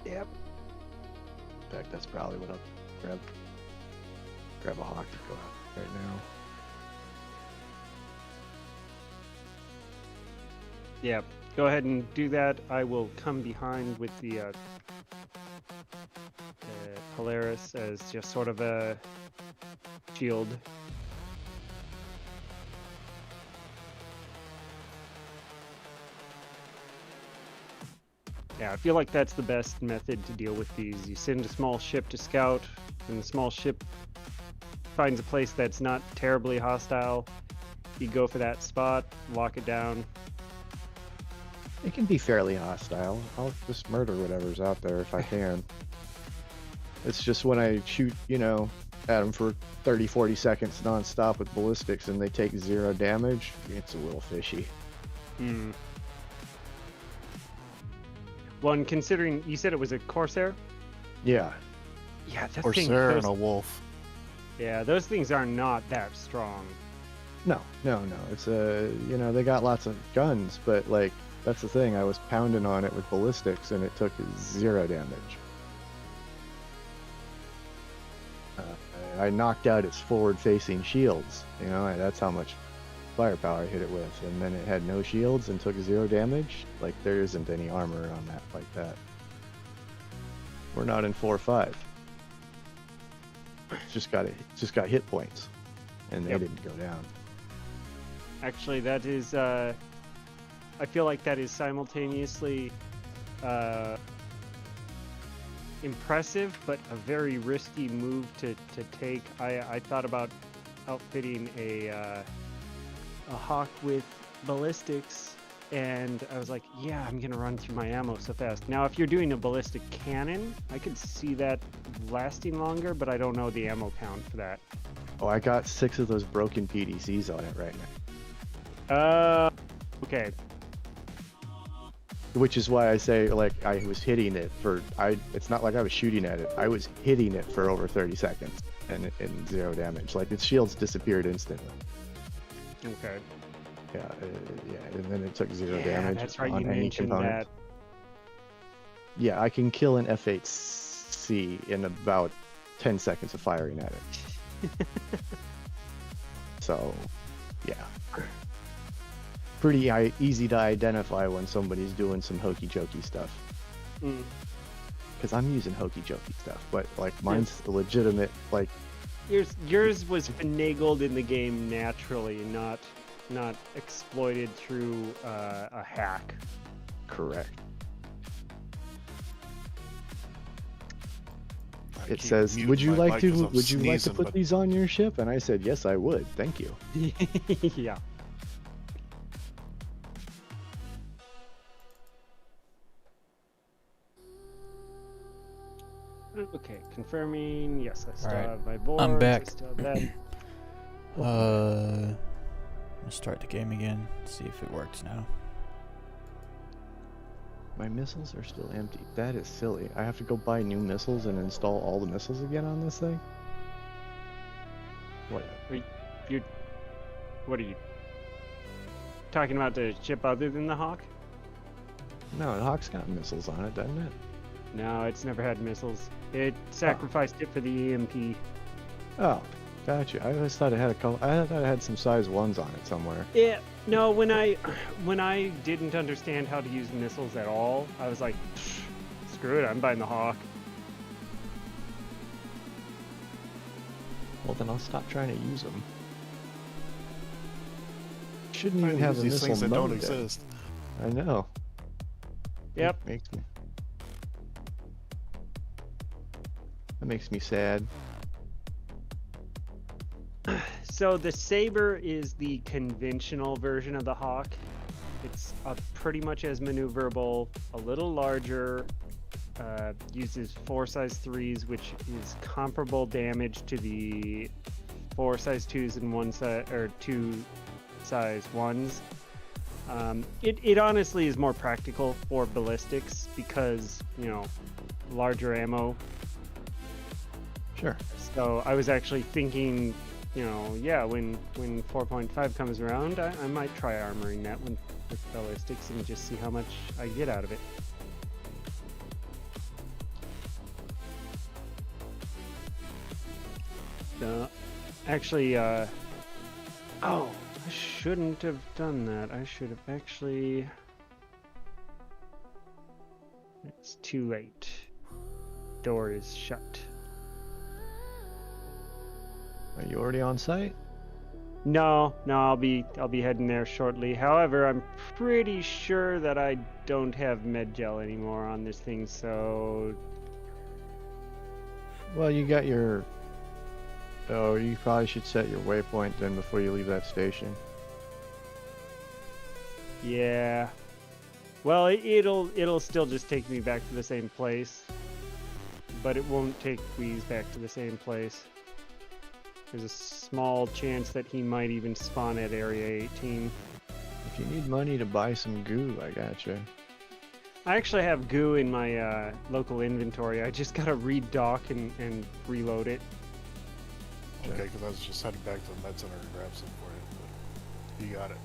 Yep. in fact, that's probably what I'll grab a hawk and go out right now. Yeah. Go ahead and do that. I will come behind with the Polaris as just sort of a shield. Yeah, I feel like that's the best method to deal with these. You send a small ship to scout, and the small ship finds a place that's not terribly hostile. You go for that spot, lock it down. It can be fairly hostile. I'll just murder whatever's out there if I can. It's just when I shoot, you know, at them for 30, 40 seconds non-stop with ballistics and they take 0 damage, it's a little fishy. Hmm. Well, and considering you said it was a Corsair? Yeah. Yeah, that Or thing. Sarah Those, and a wolf. yeah, those things are not that strong. No. It's you know, they got lots of guns, but like, that's the thing. I was pounding on it with ballistics and it took 0 damage. I knocked out its forward-facing shields. You know, that's how much firepower I hit it with, and then it had no shields and took 0 damage. Like, there isn't any armor on that like that. We're not in 4-5. Just got hit points, and they Yep. didn't go down. Actually, that is. I feel like that is simultaneously impressive, but a very risky move to take. I thought about outfitting a hawk with ballistics, and I was like, yeah, I'm gonna run through my ammo so fast. Now, if you're doing a ballistic cannon, I could see that lasting longer, but I don't know the ammo count for that. Oh, I got 6 of those broken PDCs on it right now. Okay. Which is why I say, like, I was hitting it for, it's not like I was shooting at it. I was hitting it for over 30 seconds and 0 damage. Like, its shields disappeared instantly. Okay. Yeah, and then it took 0 Yeah, damage that's right. on You any mentioned component. that. Yeah, I can kill an F8C in about 10 seconds of firing at it. So, yeah. Pretty easy to identify when somebody's doing some hokey jokey stuff. Mm. Because I'm using hokey jokey stuff, but like mine's a legitimate, like, Yours was finagled in the game naturally, not exploited through a hack. correct. I It keep says, muting "Would you my like mic to? 'cause I'm Would you like to sneezing, put but- these on your ship?" And I said, "Yes, I would. Thank you." Yeah. Okay, confirming. Yes, I still Alright, have my boards. I'm back. I still have that. I'm gonna start the game again, see if it works now. My missiles are still empty. That is silly. I have to go buy new missiles and install all the missiles again on this thing? What? What are you talking about? The ship other than the Hawk? No, the Hawk's got missiles on it, doesn't it? No, it's never had missiles. It sacrificed it for the EMP. Oh, gotcha. I always thought it had a couple. I thought it had some size 1s on it somewhere. Yeah. No, when I didn't understand how to use missiles at all, I was like, screw it, I'm buying the Hawk. Well, then I'll stop trying to use them. Shouldn't Trying even to have use a these missile things that don't mode yet. exist. I know. Yep. That makes me sad. So the Saber is the conventional version of the Hawk. It's pretty much as maneuverable, a little larger, uses 4 size 3s, which is comparable damage to the 4 size 2s and 2 size 1s. It honestly is more practical for ballistics because, you know, larger ammo. Sure. So I was actually thinking, you know, yeah, when 4.5 comes around, I might try armoring that one with ballistics and just see how much I get out of it. Actually, oh, I shouldn't have done that. I should have actually... It's too late. Door is shut. Are you already on site? No, I'll be heading there shortly. However, I'm pretty sure that I don't have med gel anymore on this thing, so Well, you got your... Oh, you probably should set your waypoint then before you leave that station. yeah. Well, it'll still just take me back to the same place, but it won't take Weez back to the same place. There's a small chance that he might even spawn at Area 18. If you need money to buy some goo, I gotcha. I actually have goo in my local inventory. I just gotta redock and reload it. Okay, because I was just heading back to the med center to grab some for you. But you got it.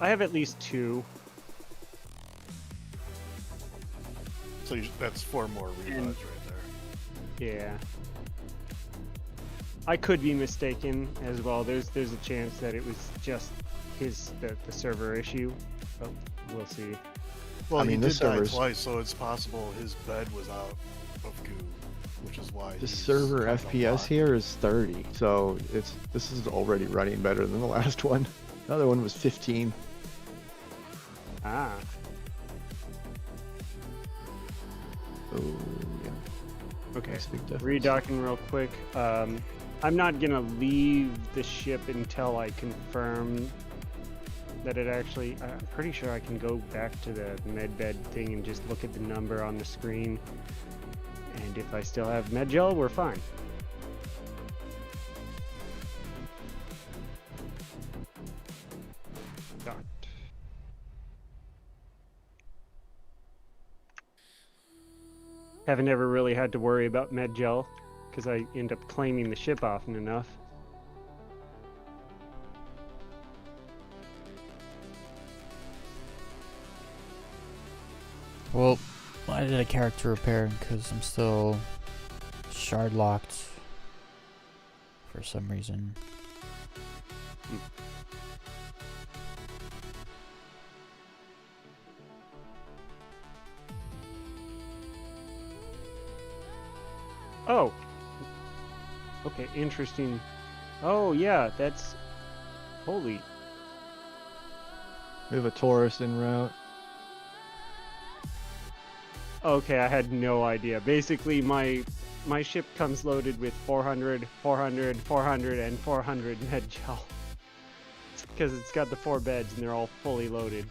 I have at least 2. So that's 4 more reloads right there. Yeah. I could be mistaken as well. There's a chance that it was just the server issue, but we'll see. Well, I mean, he this did die server's- twice, so it's possible his bed was out of goo, which is why The he's server kinda FPS locked. here is 30, so this is already running better than the last one. The other one was 15. Ah. Oh, yeah. Okay. Nice big difference. Redocking real quick. I'm not gonna leave the ship until I confirm that it actually... I'm pretty sure I can go back to the medbed thing and just look at the number on the screen. And if I still have med gel, we're fine. Dot. Haven't ever really had to worry about med gel because I end up claiming the ship often enough. Well, I did a character repair because I'm still shard locked for some reason. Oh. Okay, interesting. Oh yeah, that's... Holy. We have a Taurus en route. Okay, I had no idea. Basically, my ship comes loaded with 400, 400, 400, and 400 med gel. Because it's got the 4 beds and they're all fully loaded.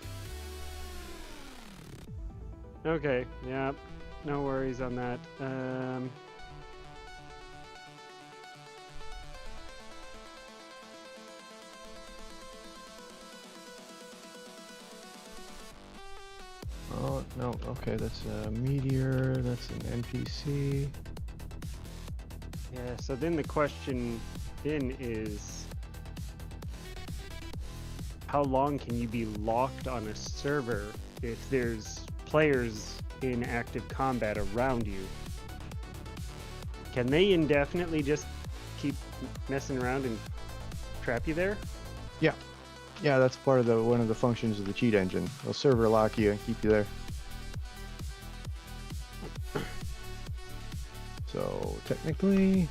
Okay, yeah, no worries on that. No, okay, that's a meteor. That's an NPC. Yeah, so then the question then is, how long can you be locked on a server if there's players in active combat around you? Can they indefinitely just keep messing around and trap you there? Yeah, that's part of one of the functions of the cheat engine. They'll server lock you and keep you there. So technically,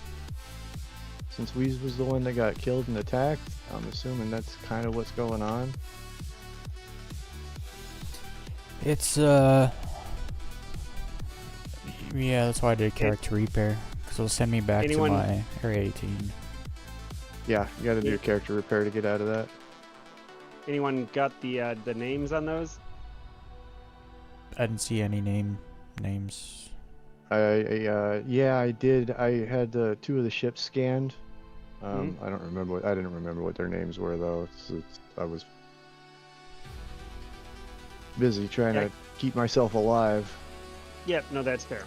since Weez was the one that got killed and attacked, I'm assuming that's kind of what's going on. It's yeah, that's why I did character repair, because it'll send me back Anyone- to my area 18. Yeah, you gotta do your character repair to get out of that. Anyone got the names on those? I didn't see any names. Yeah, I did. I had two of the ships scanned. Mhm. I didn't remember what their names were though. I was busy trying Yeah. to keep myself alive. Yep, no, that's fair.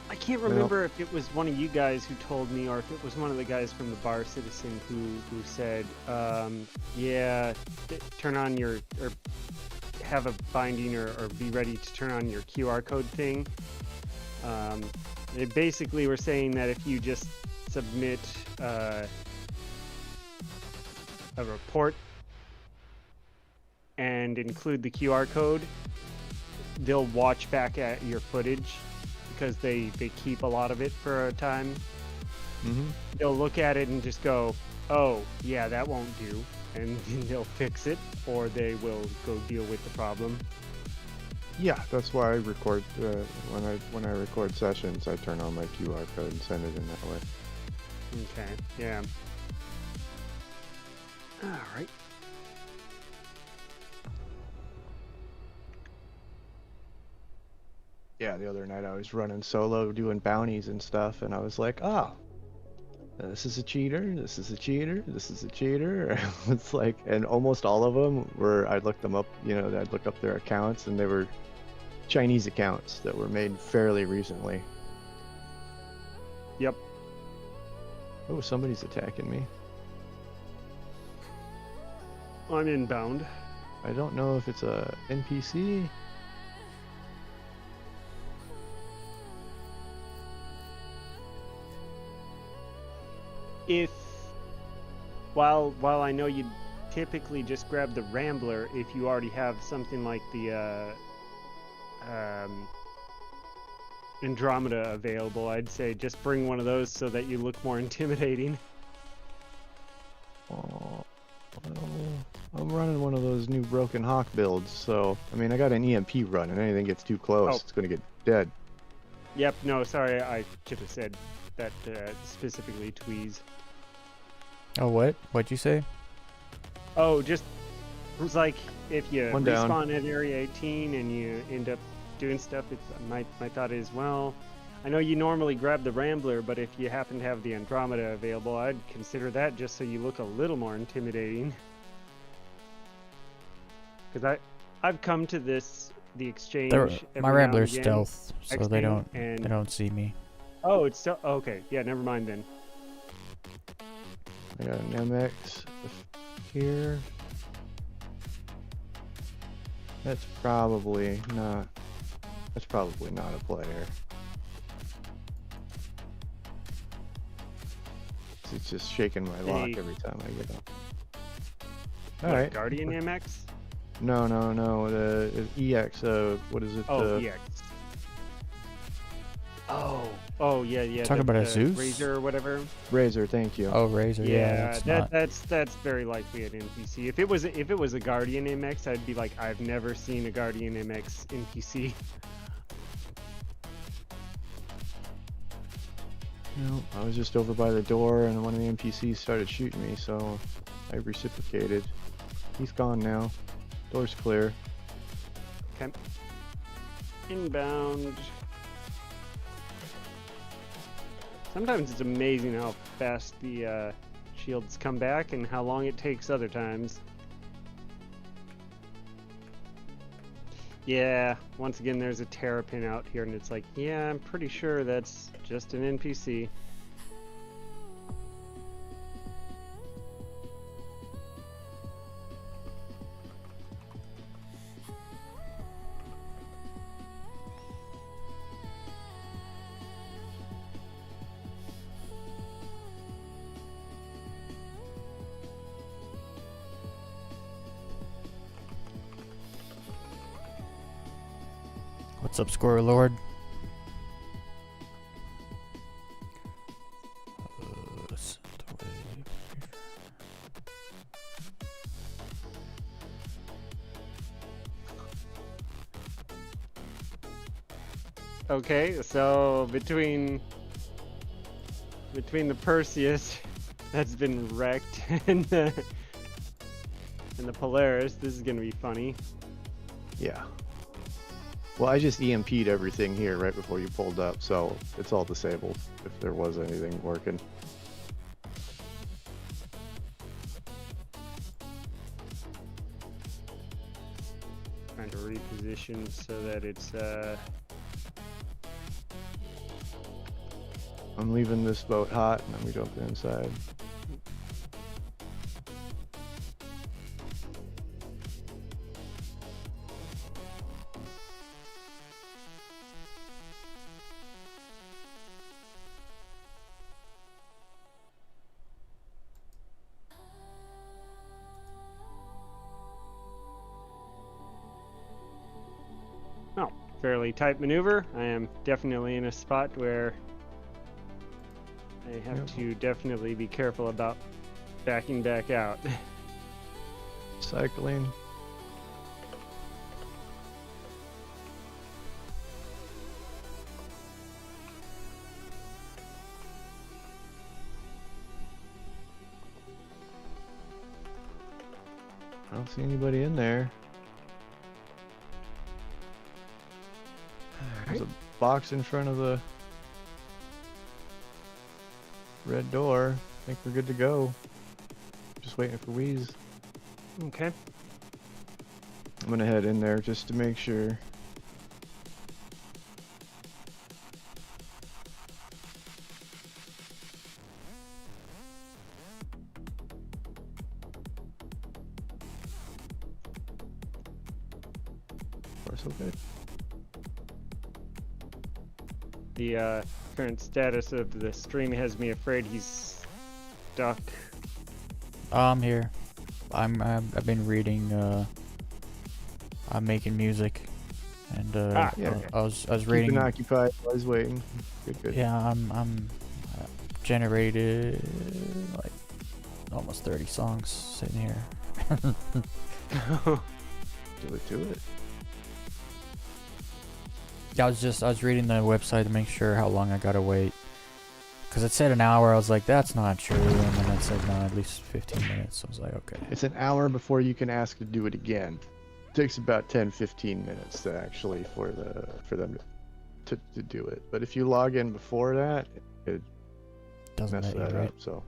I can't Well- remember if it was one of you guys who told me, or if it was one of the guys from the Bar Citizen who said, yeah, turn on your, or have a binding, or be ready to turn on your QR code thing. They basically were saying that if you just submit a report and include the QR code, they'll watch back at your footage, because they keep a lot of it for a time. Mm-hmm. They'll look at it and just go, oh, yeah, that won't do, and then they'll fix it, or they will go deal with the problem. Yeah, that's why I record when I record sessions. I turn on my QR code and send it in that way. Okay, yeah. All right. Yeah, the other night I was running solo doing bounties and stuff, and I was like, oh, this is a cheater, this is a cheater, this is a cheater. It's like, and almost all of them were, I'd look them up, I'd look up their accounts, and they were Chinese accounts that were made fairly recently. Yep. Oh, somebody's attacking me. I'm inbound. I don't know if it's a NPC. If while I know you typically just grab the Rambler if you already have something like the Andromeda available, I'd say just bring one of those so that you look more intimidating. Oh, well, I'm running one of those new Broken Hawk builds, so I mean I got an EMP run, and anything gets too close, Oh. it's gonna get dead. Yep, no, sorry, I should have said that specifically to Weez. Oh, what? What'd you say? Oh, just it was like if you One down. respawn at Area 18 and you end up doing stuff, it's my thought is, well, I know you normally grab the Rambler, but if you happen to have the Andromeda available, I'd consider that just so you look a little more intimidating. Because I've come to the exchange. My every now and Rambler's again, stealth, so they texting, don't and see me. oh, it's still okay. Yeah, never mind then. I got an MX here. That's probably not a player. It's just shaking my lock Hey. every time I get up. What, Alright. Guardian MX. No. The EX, what is it? Oh, EX. Oh, yeah. Talking about a Zeus? Razor or whatever. Razor, thank you. Oh, Razor. Yeah, that's very likely an NPC. If it was a Guardian MX, I'd be like, I've never seen a Guardian MX NPC. No, I was just over by the door and one of the NPCs started shooting me, so I reciprocated. He's gone now. Door's clear. Okay. Inbound. Sometimes it's amazing how fast the shields come back and how long it takes other times. Yeah, once again, there's a terrapin out here, and it's like, yeah, I'm pretty sure that's just an NPC. What's up, Squirrel Lord? Okay, so between the Perseus that's been wrecked and the Polaris, this is gonna be funny. Yeah. Well, I just EMP'd everything here right before you pulled up, so it's all disabled if there was anything working. Trying to reposition so that it's I'm leaving this boat hot and then we jump inside. oh, fairly tight maneuver. I am definitely in a spot where I have Yep. to definitely be careful about backing back out. Cycling. I don't see anybody in there. There's a box in front of the red door. I think we're good to go. Just waiting for Weez. Okay. I'm gonna head in there just to make sure. Far so good. The current status of the stream has me afraid he's stuck. I'm here. I've been reading. I'm making music, and yeah. I was reading. Keeping occupied while he's waiting. Good, good. Yeah, I'm generated like almost 30 songs sitting here. Do it. Yeah, I was reading the website to make sure how long I gotta wait. Cause it said an hour, I was like, that's not true, and then it said no, at least 15 minutes. I was like, okay. It's an hour before you can ask to do it again. It takes about 10-15 minutes to actually for them to do it. But if you log in before that, it Doesn't messes let you, that right? up. So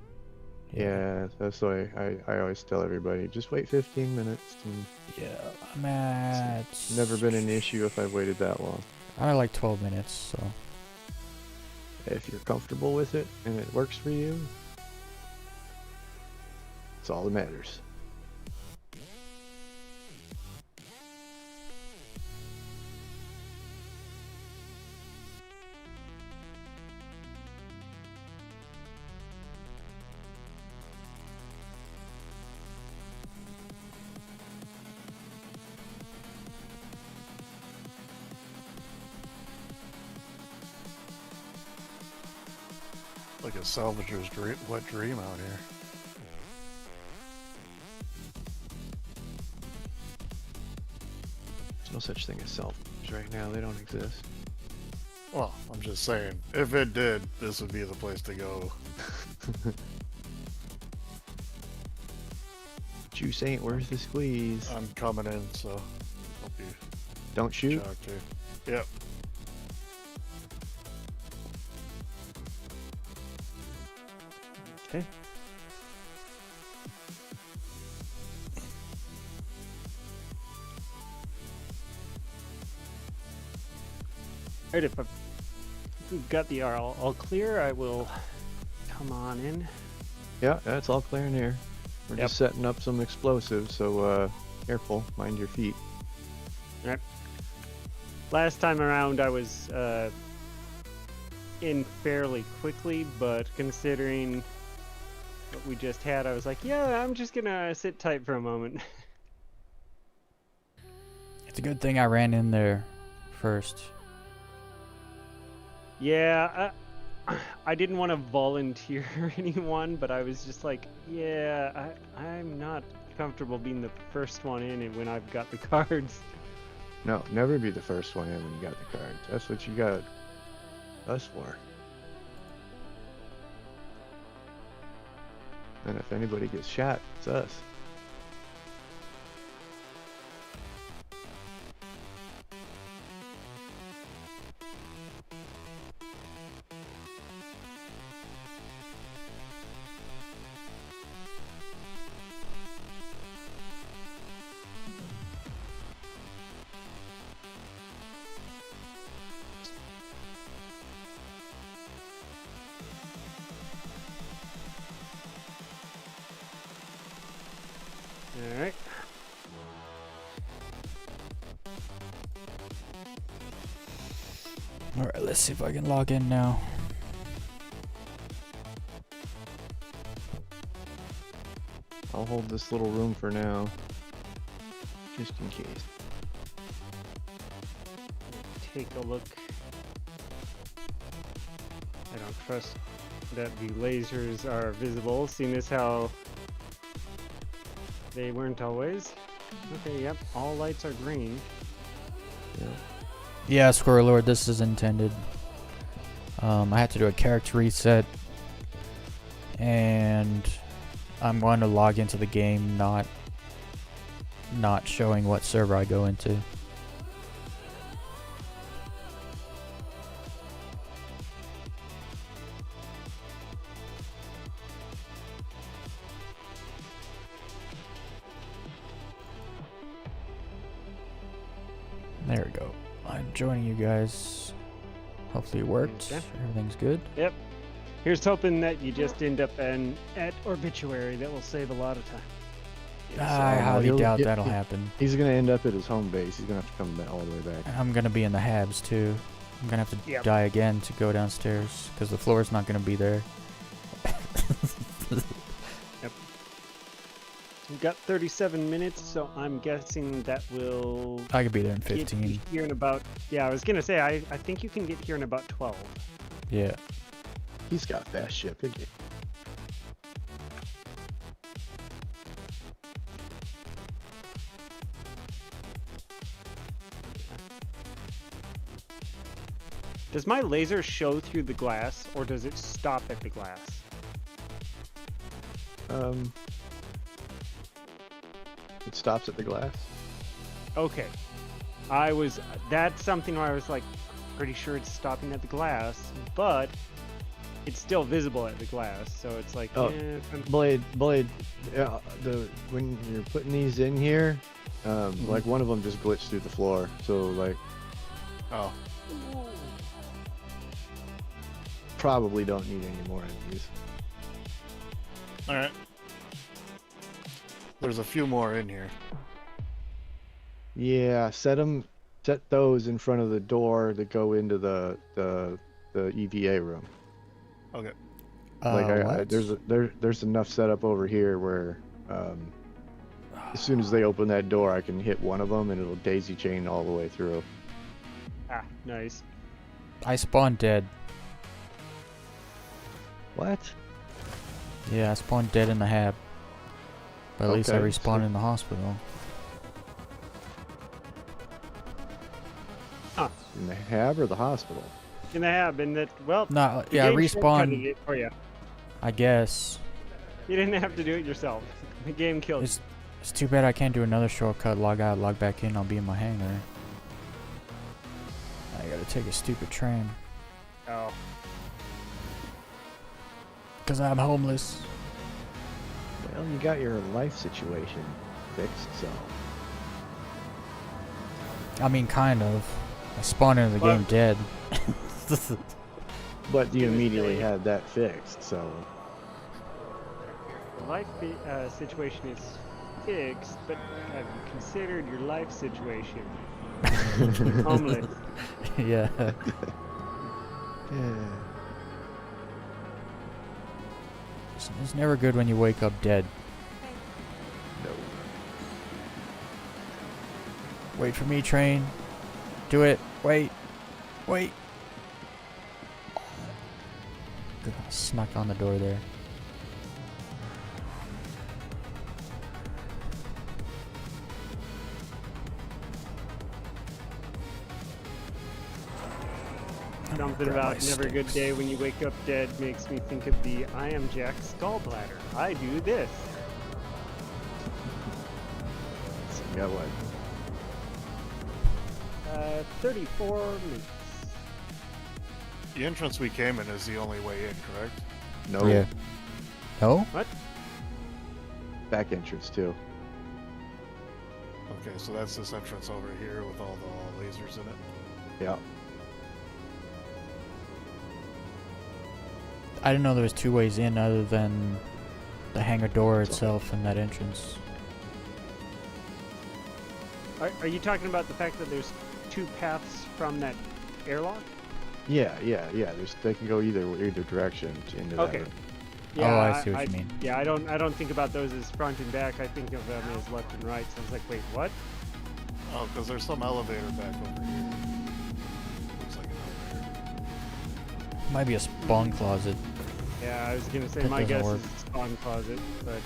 yeah, that's why I always tell everybody just wait 15 minutes. And Yeah, I'm at. it's never been an issue if I've waited that long. I'm at like 12 minutes, so. If you're comfortable with it and it works for you, it's all that matters. Like a salvager's wet dream out here. There's no such thing as selfies right now. They don't exist. Well, I'm just saying, if it did, this would be the place to go. Juice ain't worth the squeeze. I'm coming in, so I'll be Don't shoot. shocked too. Yep. Okay. Alright, if we've got the all clear, I will come on in. Yeah, that's all clear in here. We're Yep. just setting up some explosives, so careful, mind your feet. Last time around, I was in fairly quickly, but considering what we just had, I was like, yeah, I'm just gonna sit tight for a moment. It's a good thing I ran in there first. Yeah, I didn't want to volunteer anyone, but I was just like, yeah, I'm not comfortable being the first one in and when I've got the cards. No, never be the first one in when you got the cards. That's what you got us for. And if anybody gets shot, it's us. Alright. Alright, let's see if I can log in now. I'll hold this little room for now, just in case. Take a look. I don't trust that the lasers are visible, seeing as how they weren't always. Okay, yep, all lights are green. Yeah. Yeah, Squirrel Lord, this is intended. I had to do a character reset, and I'm going to log into the game, not showing what server I go into. There we go. I'm joining you guys. Hopefully it worked. Okay. Everything's good. Yep. Here's hoping that you just end up at Obituary. That will save a lot of time. I highly doubt that'll happen. He's gonna end up at his home base. He's gonna have to come back all the way back. And I'm gonna be in the habs too. I'm gonna have to Yep. die again to go downstairs because the floor's not gonna be there. We've got 37 minutes, so I'm guessing that will I could be there in get you 15. here in about... Yeah, I was going to say, I think you can get here in about 12. Yeah. He's got fast shipping. Does my laser show through the glass, or does it stop at the glass? It stops at the glass. Okay. That's something where I was like, pretty sure it's stopping at the glass, but it's still visible at the glass, so it's like, Oh. Blade, when you're putting these in here, like one of them just glitched through the floor, so like Oh, probably don't need any more of these. alright. There's a few more in here. Yeah, set those in front of the door that go into the EVA room. Okay. Like there's enough set up over here where as soon as they open that door, I can hit one of them and it'll daisy chain all the way through. Ah, nice. I spawned dead. What? Yeah, I spawned dead in the hab. But at least I Okay, respawned so- in the hospital. In the hab or the hospital? In the hab, and that, well, No, the yeah, I game shortcutted respawned, it for you. I guess. You didn't have to do it yourself. The game killed you. It's too bad I can't do another shortcut, log out, log back in, I'll be in my hangar. I gotta take a stupid train. Oh. Because I'm homeless. Well, you got your life situation fixed, so I mean, kind of. I spawned into the Well- game dead. But you He was immediately saying- had that fixed, so Life situation is fixed, but have you considered your life situation? Homeless. Yeah. yeah. It's never good when you wake up dead. No. Wait for me, train. Do it. Wait. Wait. Good. I snuck on the door there. Something Grab about my never a good sticks. day when you wake up dead makes me think of the I am Jack's gallbladder. I do this. So you got what? 34 minutes. The entrance we came in is the only way in, correct? No. Yeah. No? Back entrance too. Okay, so that's this entrance over here with all the lasers in it. Yeah. I didn't know there was two ways in other than the hangar door itself and that entrance. Are you talking about the fact that there's two paths from that airlock? Yeah. They can go either direction into that Okay. room. Oh, I see what you mean. Yeah, I don't think about those as front and back. I think of them as left and right. So I was like, wait, what? Oh, because there's some elevator back over here. Looks like an elevator. Might be a spawn closet. Yeah, I was gonna say That my doesn't guess work. is spawn closet, but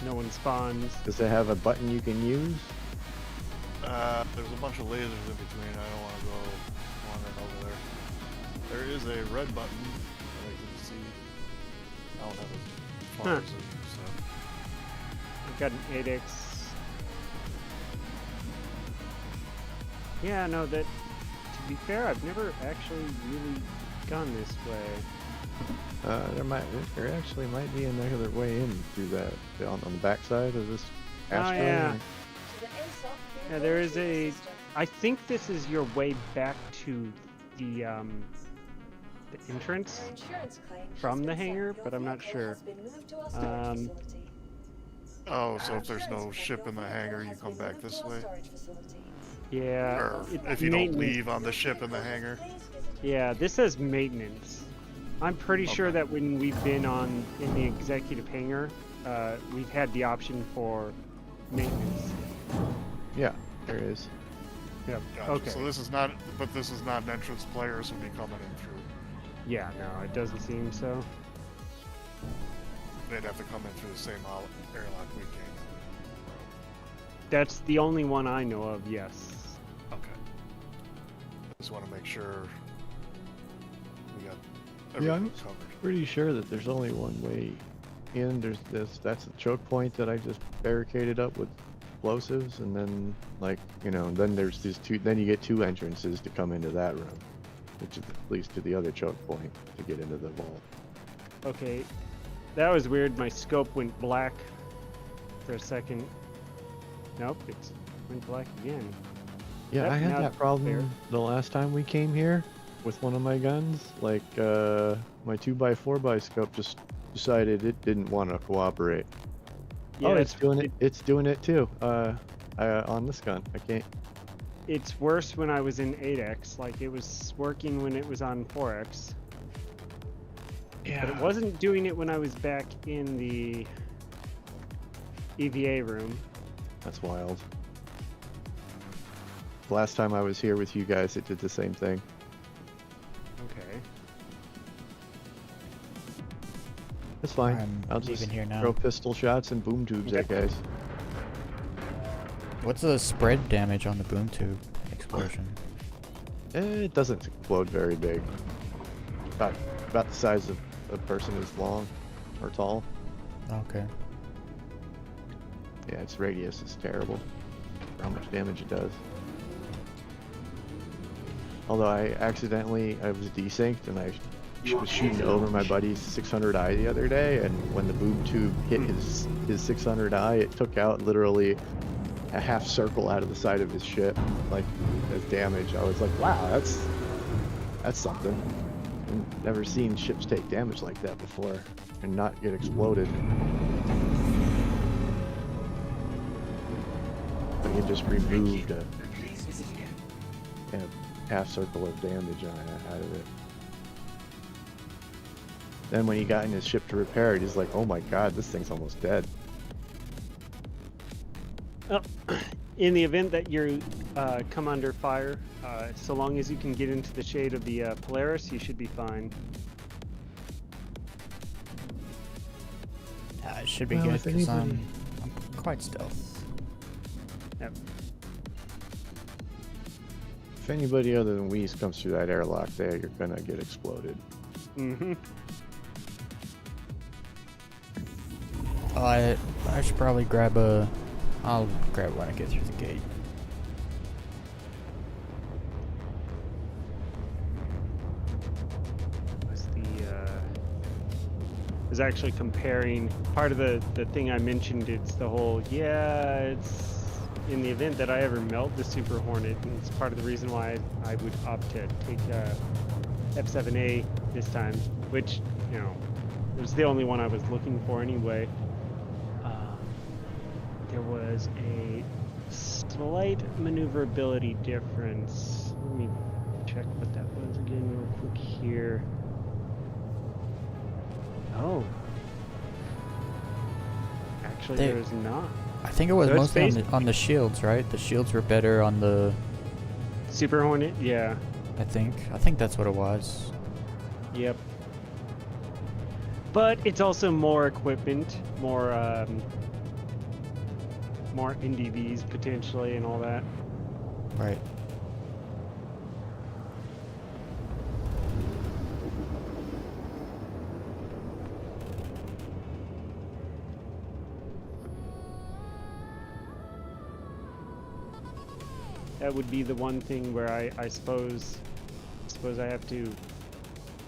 no one spawns. Does it have a button you can use? There's a bunch of lasers in between. I don't want to go wandering over there. There is a red button that I can see. I don't have as far Huh. as it, so. I've got an 8x. Yeah, no, that. To be fair, I've never actually really gone this way. There actually might be another way in through that on the backside of this. Oh, Astro. yeah. Yeah, there is a. I think this is your way back to the entrance from the hangar, but I'm not sure. Oh, so if there's no ship in the hangar, you come back this way? Yeah. Or it's if you don't maintenance. leave on the ship in the hangar? Yeah, this says maintenance. I'm pretty sure Okay. that when we've been in the executive hangar, we've had the option for maintenance. Yeah, there is. Yep. Gotcha. Okay. So this is not, but this is not an entrance players would be coming in through. Yeah, no, it doesn't seem so. They'd have to come in through the same airlock we came That's the only one I know of, yes. in. Okay. Just want to make sure we got Yeah, everything covered. Pretty sure that there's only one way in. There's this. That's a choke point that I just barricaded up with explosives, and then then there's these two. Then you get two entrances to come into that room, which is leads to the other choke point to get into the vault. Okay. That was weird. My scope went black for a second. Nope, it went black again. Yeah, Yep, I had now that it's problem clear. the last time we came here with one of my guns. Like, my 2x4 scope just decided it didn't want to cooperate. Yeah, Oh, it's doing it. It's doing it too. On this gun, I can't. It's worse when I was in 8x. Like, it was working when it was on 4x. Yeah. But it wasn't doing it when I was back in the EVA room. That's wild. The last time I was here with you guys, it did the same thing. Okay. It's fine. I'm I'll just leaving here now. throw pistol shots and boom tubes at guys. What's the spread damage on the boom tube explosion? It doesn't explode very big. About the size of a person is long or tall. Okay. Yeah, its radius is terrible for how much damage it does. Although I was desynced and I was shooting over my buddy's 600i the other day, and when the boom tube hit his 600i, it took out literally a half circle out of the side of his ship, like as damage. I was like, wow, that's something. I've never seen ships take damage like that before and not get exploded. Like it just removed a half circle of damage out of it. Then when he got in his ship to repair it, he's like, oh my god, this thing's almost dead. Oh, in the event that you come under fire, so long as you can get into the shade of the Polaris, you should be fine. It should be Well, good if because anybody- I'm quite stealth. Yep. If anybody other than Weez comes through that airlock there, you're gonna get exploded. Mm-hmm. I should probably grab a. I'll grab when I get through the gate. Was actually comparing part of the thing I mentioned. It's the whole it's in the event that I ever melt the Super Hornet, and it's part of the reason why I would opt to take F7A this time, which was the only one I was looking for anyway. There was a slight maneuverability difference. Let me check what that was again real quick here. Oh. Actually, there's not. I think it was So it's mostly based- on the shields, right? The shields were better on the. Super Hornet, yeah. I think that's what it was. Yep. But it's also more equipment, more NDVs potentially and all that. Right. That would be the one thing where I suppose I have to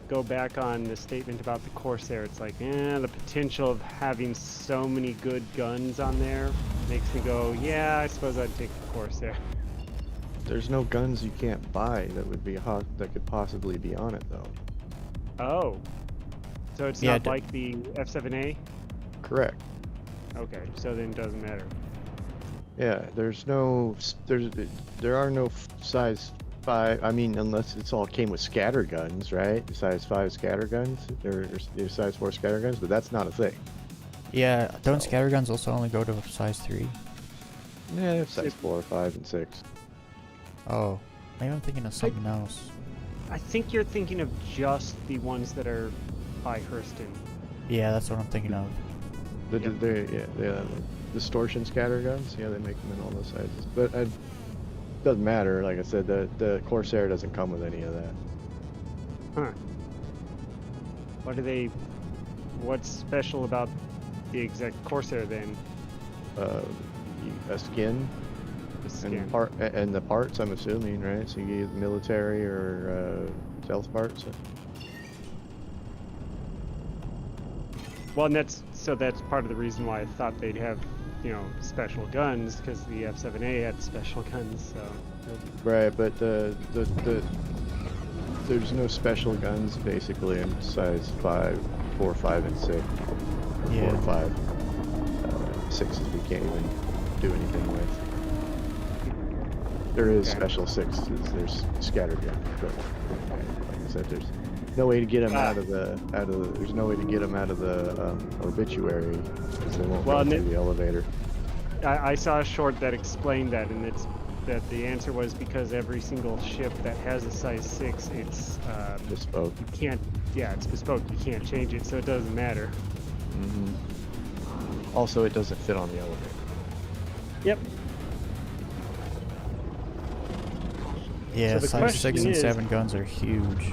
go back on the statement about the Corsair. It's like, the potential of having so many good guns on there makes me go, yeah, I suppose I'd take the Corsair. There's no guns you can't buy that would be that could possibly be on it though. Oh. So it's Yeah, not like the F7A? Correct. Okay, so then it doesn't matter. Yeah, there are no size 5. I mean, unless it's all came with scatter guns, right? Size 5 scatter guns, or size 4 scatter guns, but that's not a thing. Yeah, don't So- scatterguns also only go to size 3? Yeah, they have size 4, 5, and 6. Oh, maybe I'm thinking of something else. I think you're thinking of just the ones that are by Hurston. Yeah, that's what I'm thinking of. The distortion scatter guns, yeah, they make them in all those sizes. But it doesn't matter. Like I said, the Corsair doesn't come with any of that. Huh. What's special about the exact Corsair then? A skin. The skin. And the parts, I'm assuming, right? So you get military or stealth parts. Well, and that's part of the reason why I thought they'd have, special guns, because the F7A had special guns. So. Right, but there's no special guns basically in size 5, 4, 5, and 6. Or 4 Yeah. or 5. 6s we can't even do anything with. There is Okay. special 6s. There's scattered guns, but like I said, there's no way to get them out of the. There's no way to get them out of the obituary because they won't Well, go and through it- the elevator. I saw a short that explained that, and that the answer was because every single ship that has a size 6, it's Bespoke. you can't. Yeah, it's bespoke. You can't change it, so it doesn't matter. Hmm. Also, it doesn't fit on the elevator. Yep. Yeah, So the size 6 question and is- 7 guns are huge.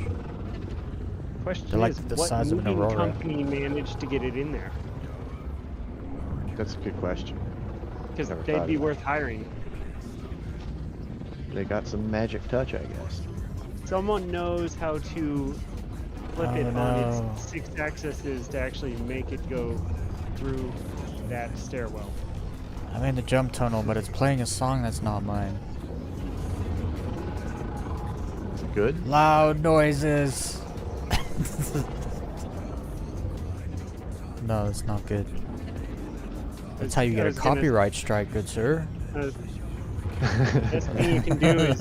Question They're like is, the what size of an moving Aurora. company managed to get it in there? That's a good question. Because Never they'd thought be of that. worth hiring. They got some magic touch, I guess. Someone knows how to flip Oh, it on no. its 6 axes to actually make it go through that stairwell. I'm in the jump tunnel, but it's playing a song that's not mine. Is it good? Loud noises. No, it's not good. That's how you I get a was gonna- copyright strike, good sir. Best thing you can do is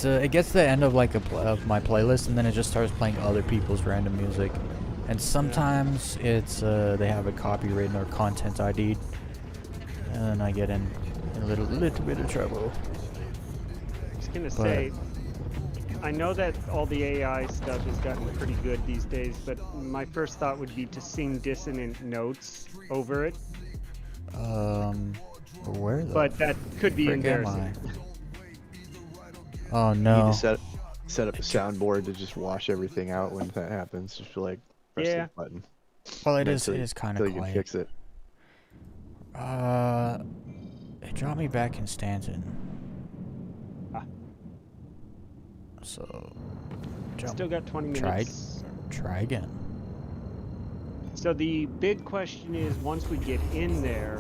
It gets to the end of like of my playlist, and then it just starts playing other people's random music, and sometimes it's they have a copyright or content ID, and then I get in a little bit of trouble. I was gonna say, I know that all the AI stuff has gotten pretty good these days, but my first thought would be to sing dissonant notes over it. Where the But that could be frick am embarrassing. I? Oh You need no. to set up a soundboard to just wash everything out when that happens. Just like press Yeah. the button. Well, it And then is. till It you- is kind till of you can quiet. fix it. It dropped me back in Stanton. Ah. So, jump. Still got 20 Try- minutes. Try again. So the big question is, once we get in there,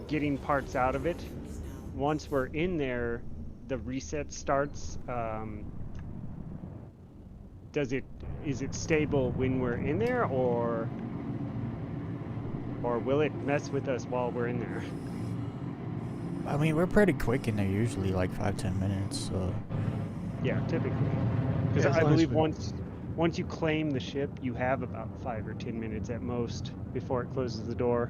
getting parts out of it. Once we're in there, the reset starts. Is it stable when we're in there, or will it mess with us while we're in there? I mean, we're pretty quick in there usually, like 5-10 minutes. So, Yeah, typically. Because Yeah, as I long as believe we- once you claim the ship, you have about 5 or 10 minutes at most before it closes the door.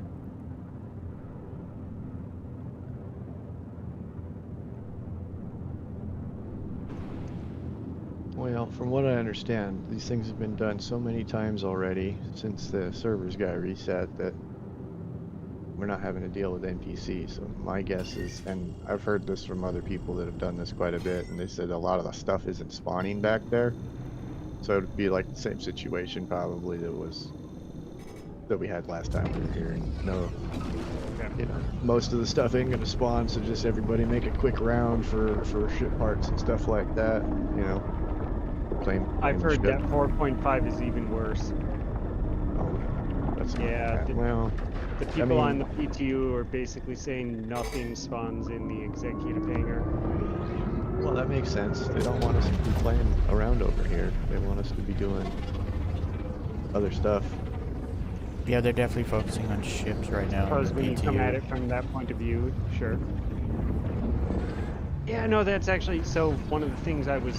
Well, from what I understand, these things have been done so many times already since the servers got reset that we're not having to deal with NPCs. So my guess is, and I've heard this from other people that have done this quite a bit, and they said a lot of the stuff isn't spawning back there. So it'd be like the same situation probably that we had last time we were here. And no, you know, most of the stuff ain't gonna spawn, so just everybody make a quick round for ship parts and stuff like that. You know, I've heard that 4.5 is even worse. Oh, that's not Yeah, bad. the- Well, The people mean- on the PTU are basically saying nothing spawns in the executive hangar. well, that makes sense. They don't want us to be playing around over here. They want us to be doing other stuff. yeah, they're definitely focusing on ships right now. Because in when you come PTU. at it from that point of view, sure. Yeah, no, that's actually so. One of the things I was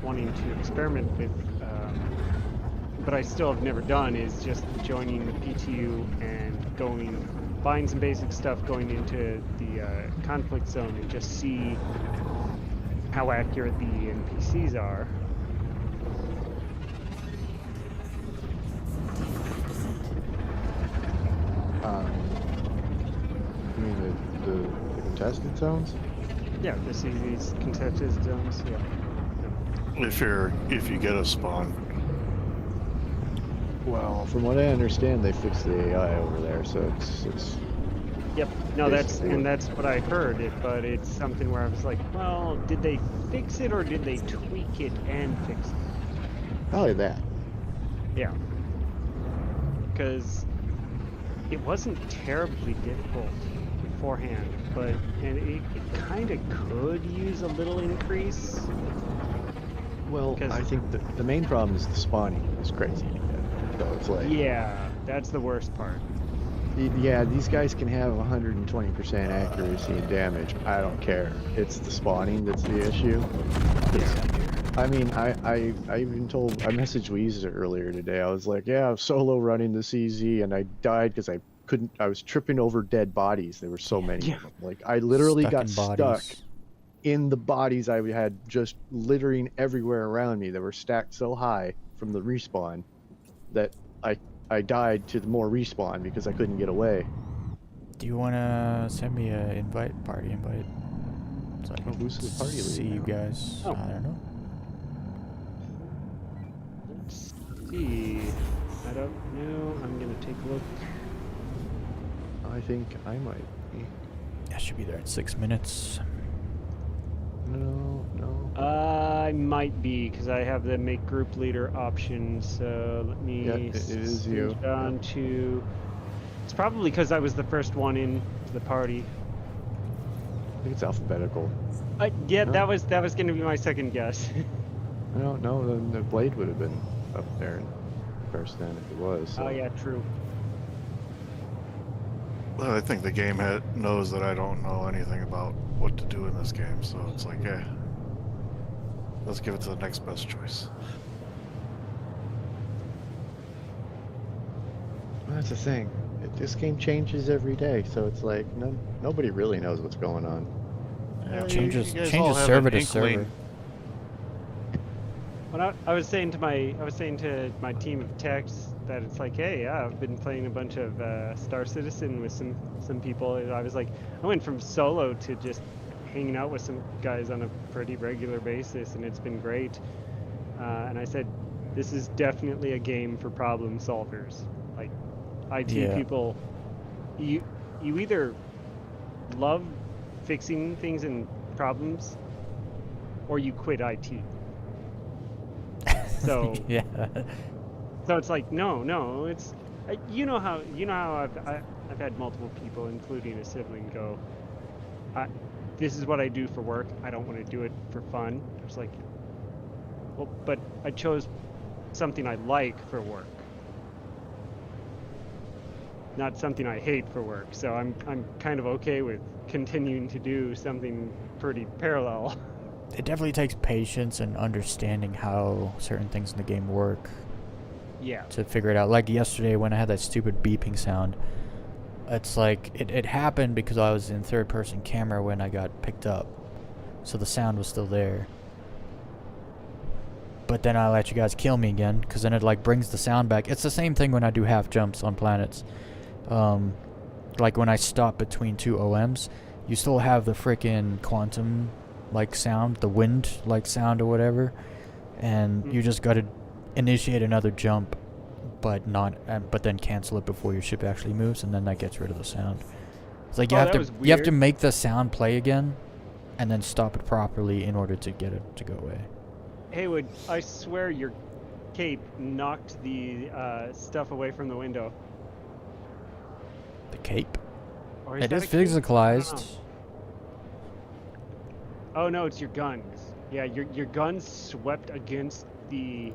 wanting to experiment with, but I still have never done, is just joining the PTU and buying some basic stuff, going into the conflict zone, and just see how accurate the NPCs are. You mean the contested zones? Yeah, to see these contested zones. Yeah. If you get a spawn. Well, from what I understand, they fixed the AI over there, so it's Yep. No, Basically. that's what I heard. But it's something where I was like, well, did they fix it or did they tweak it and fix it? probably that. Yeah. Because it wasn't terribly difficult beforehand, and it kind of could use a little increase. Well, 'Cause- I think the main problem is the spawning is crazy. So it's like, Yeah, that's the worst part. yeah, these guys can have 120% accuracy and damage. I don't care. It's the spawning that's the issue. I mean, I even messaged Weez earlier today. I was like, yeah, I was solo running the CZ and I died because I was tripping over dead bodies. There were so many of them. Like, I literally Stuck got in stuck bodies. in the bodies I had just littering everywhere around me. They were stacked so high from the respawn that I died to the more respawn because I couldn't get away. Do you wanna send me a party invite? So I Oh, can who's the party leader see you now? guys. Oh. I don't know. Let's see. I don't know. I'm gonna take a look. I think I might be. I should be there in 6 minutes. No. I might be, because I have the make group leader option. So let me Yeah, it is you. switch on to It's probably because I was the first one in to the party. I think it's alphabetical. Yeah, No. that was gonna be my second guess. I don't know. Then the blade would have been up there first then if it was. So. Oh yeah, true. Well, I think the game knows that I don't know anything about what to do in this game, so it's like, yeah, let's give it to the next best choice. Well, that's the thing. This game changes every day, so it's like nobody really knows what's going on. Yeah, Changes you guys all have server an to inkling. server. When I was saying to my team of techs that it's like, hey, yeah, I've been playing a bunch of Star Citizen with some people. And I was like, I went from solo to just hanging out with some guys on a pretty regular basis, and it's been great. And I said, this is definitely a game for problem solvers. Like, IT Yeah. people, you either love fixing things and problems, or you quit IT. So Yeah. so it's like no, it's you know how I've had multiple people, including a sibling, go, this is what I do for work. I don't want to do it for fun. It's like, well, but I chose something I like for work, not something I hate for work. So I'm kind of okay with continuing to do something pretty parallel. It definitely takes patience and understanding how certain things in the game work Yeah. to figure it out. Like yesterday when I had that stupid beeping sound, it's like it happened because I was in third person camera when I got picked up, so the sound was still there. But then I let you guys kill me again, because then it like brings the sound back. It's the same thing when I do half jumps on planets. Like when I stop between two OMs, you still have the freaking quantum like sound, the wind like sound or whatever, and you just gotta initiate another jump, but then cancel it before your ship actually moves, and then that gets rid of the sound. It's like you have to make the sound play again, and then stop it properly in order to get it to go away. Haywood, I swear your cape knocked the stuff away from the window. The cape? Or It that is a cape? I don't know. physicalized. Oh no, it's your guns. Yeah, your guns swept against the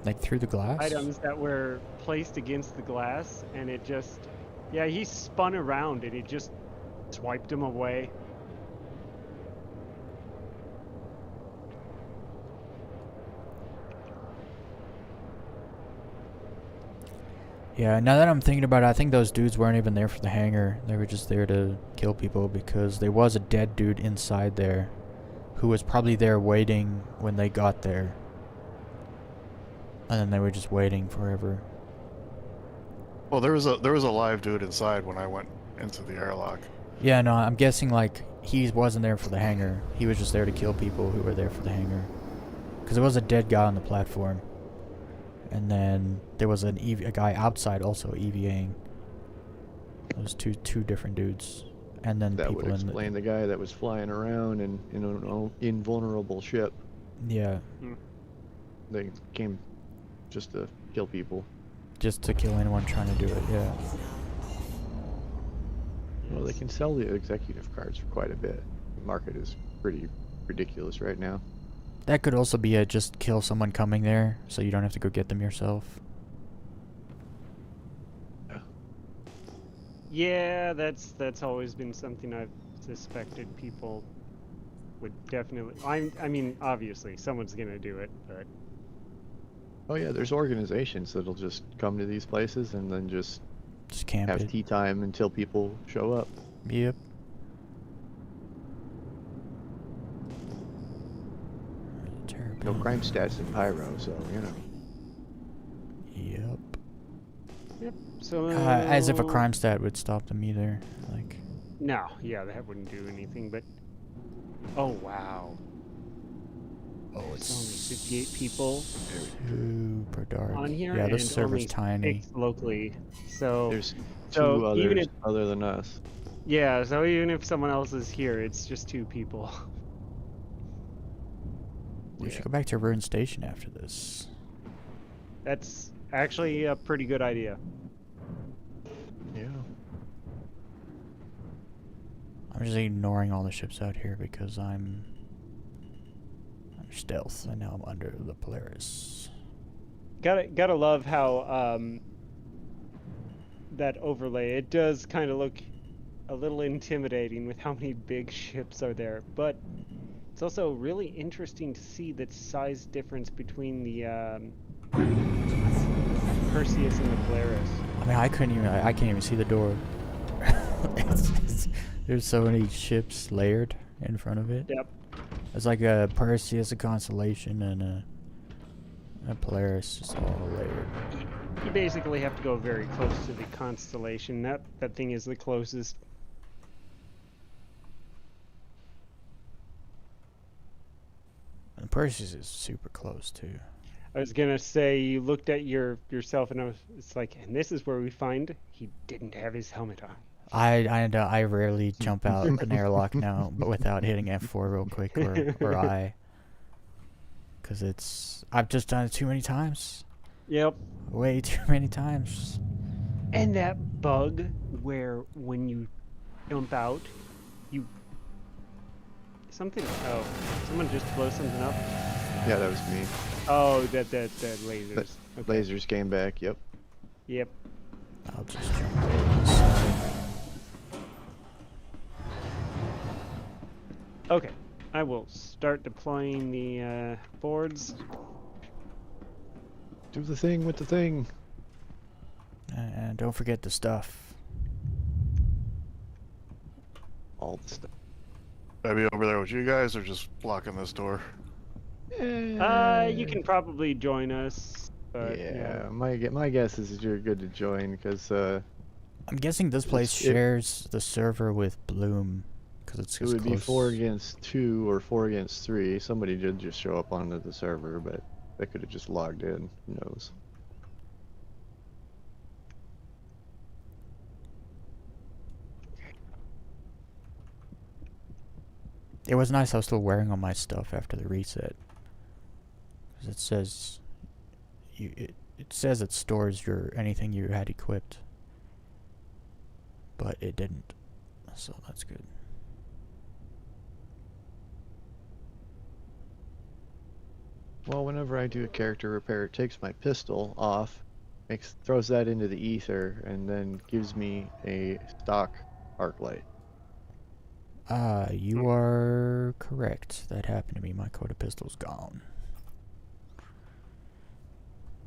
Like through the glass? items that were placed against the glass, and it just, yeah, he spun around and it just swiped them away. Yeah, now that I'm thinking about it, I think those dudes weren't even there for the hangar. They were just there to kill people, because there was a dead dude inside there who was probably there waiting when they got there. And then they were just waiting forever. Well, there was a live dude inside when I went into the airlock. Yeah, no, I'm guessing like he wasn't there for the hangar. He was just there to kill people who were there for the hangar. Because there was a dead guy on the platform. And then there was a guy outside also EVAing. Those two different dudes. And then That people would explain the guy that was flying around in an invulnerable ship. Yeah, They came just to kill people. just to kill anyone trying to do it, yeah. Well, they can sell the executive cards for quite a bit. The market is pretty ridiculous right now. That could also be a just kill someone coming there, so you don't have to go get them yourself. Yeah, that's always been something I've suspected people would definitely. I mean, obviously, someone's gonna do it, but Oh yeah, there's organizations that'll just come to these places and then just Just camp have it. tea time until people show up. Yep. No crime stats in Pyro, so you know. Yep. so As if a crime stat would stop them either. Like, No, yeah, that wouldn't do anything. But oh wow, oh, it's only 58 people super dark. on here, Yeah, and this server's only tiny. 6 locally. So There's so two even others if- other than us. yeah, so even if someone else is here, it's just 2 people. We should go back to Ruin Station after this. That's actually a pretty good idea. I'm just ignoring all the ships out here because I'm stealth, and now I'm under the Polaris. Gotta love how that overlay. It does kind of look a little intimidating with how many big ships are there, but it's also really interesting to see the size difference between the Perseus and the Polaris. I mean, I can't even see the door. There's so many ships layered in front of it. Yep. It's like a Perseus, a Constellation, and a Polaris, just all layered. You basically have to go very close to the Constellation. That thing is the closest. And Perseus is super close too. I was gonna say you looked at yourself and it's like, and this is where we find he didn't have his helmet on. I rarely jump out an airlock now, but without hitting F4 real quick or I, because I've just done it too many times. Yep. Way too many times. And that bug where when you jump out, someone just blow something up. Yeah, that was me. Oh, that lasers. But Okay. lasers came back. Yep. Yep. I'll just jump over this side. Okay. I will start deploying the boards. Do the thing with the thing. And don't forget the stuff. All the stuff. Should I be over there with you guys or just blocking this door? You can probably join us. But, yeah, my guess is you're good to join because I'm guessing this place shares the server with Bloom, because it's it would be close. 4 against 2 or 4 against 3. Somebody did just show up onto the server, but they could have just logged in. Who knows? It was nice I was still wearing all my stuff after the reset. Because it says it says it stores anything you had equipped. But it didn't. So that's good. Well, whenever I do a character repair, it takes my pistol off, throws that into the ether, and then gives me a stock arc light. You are correct. That happened to me. My Coda pistol's gone.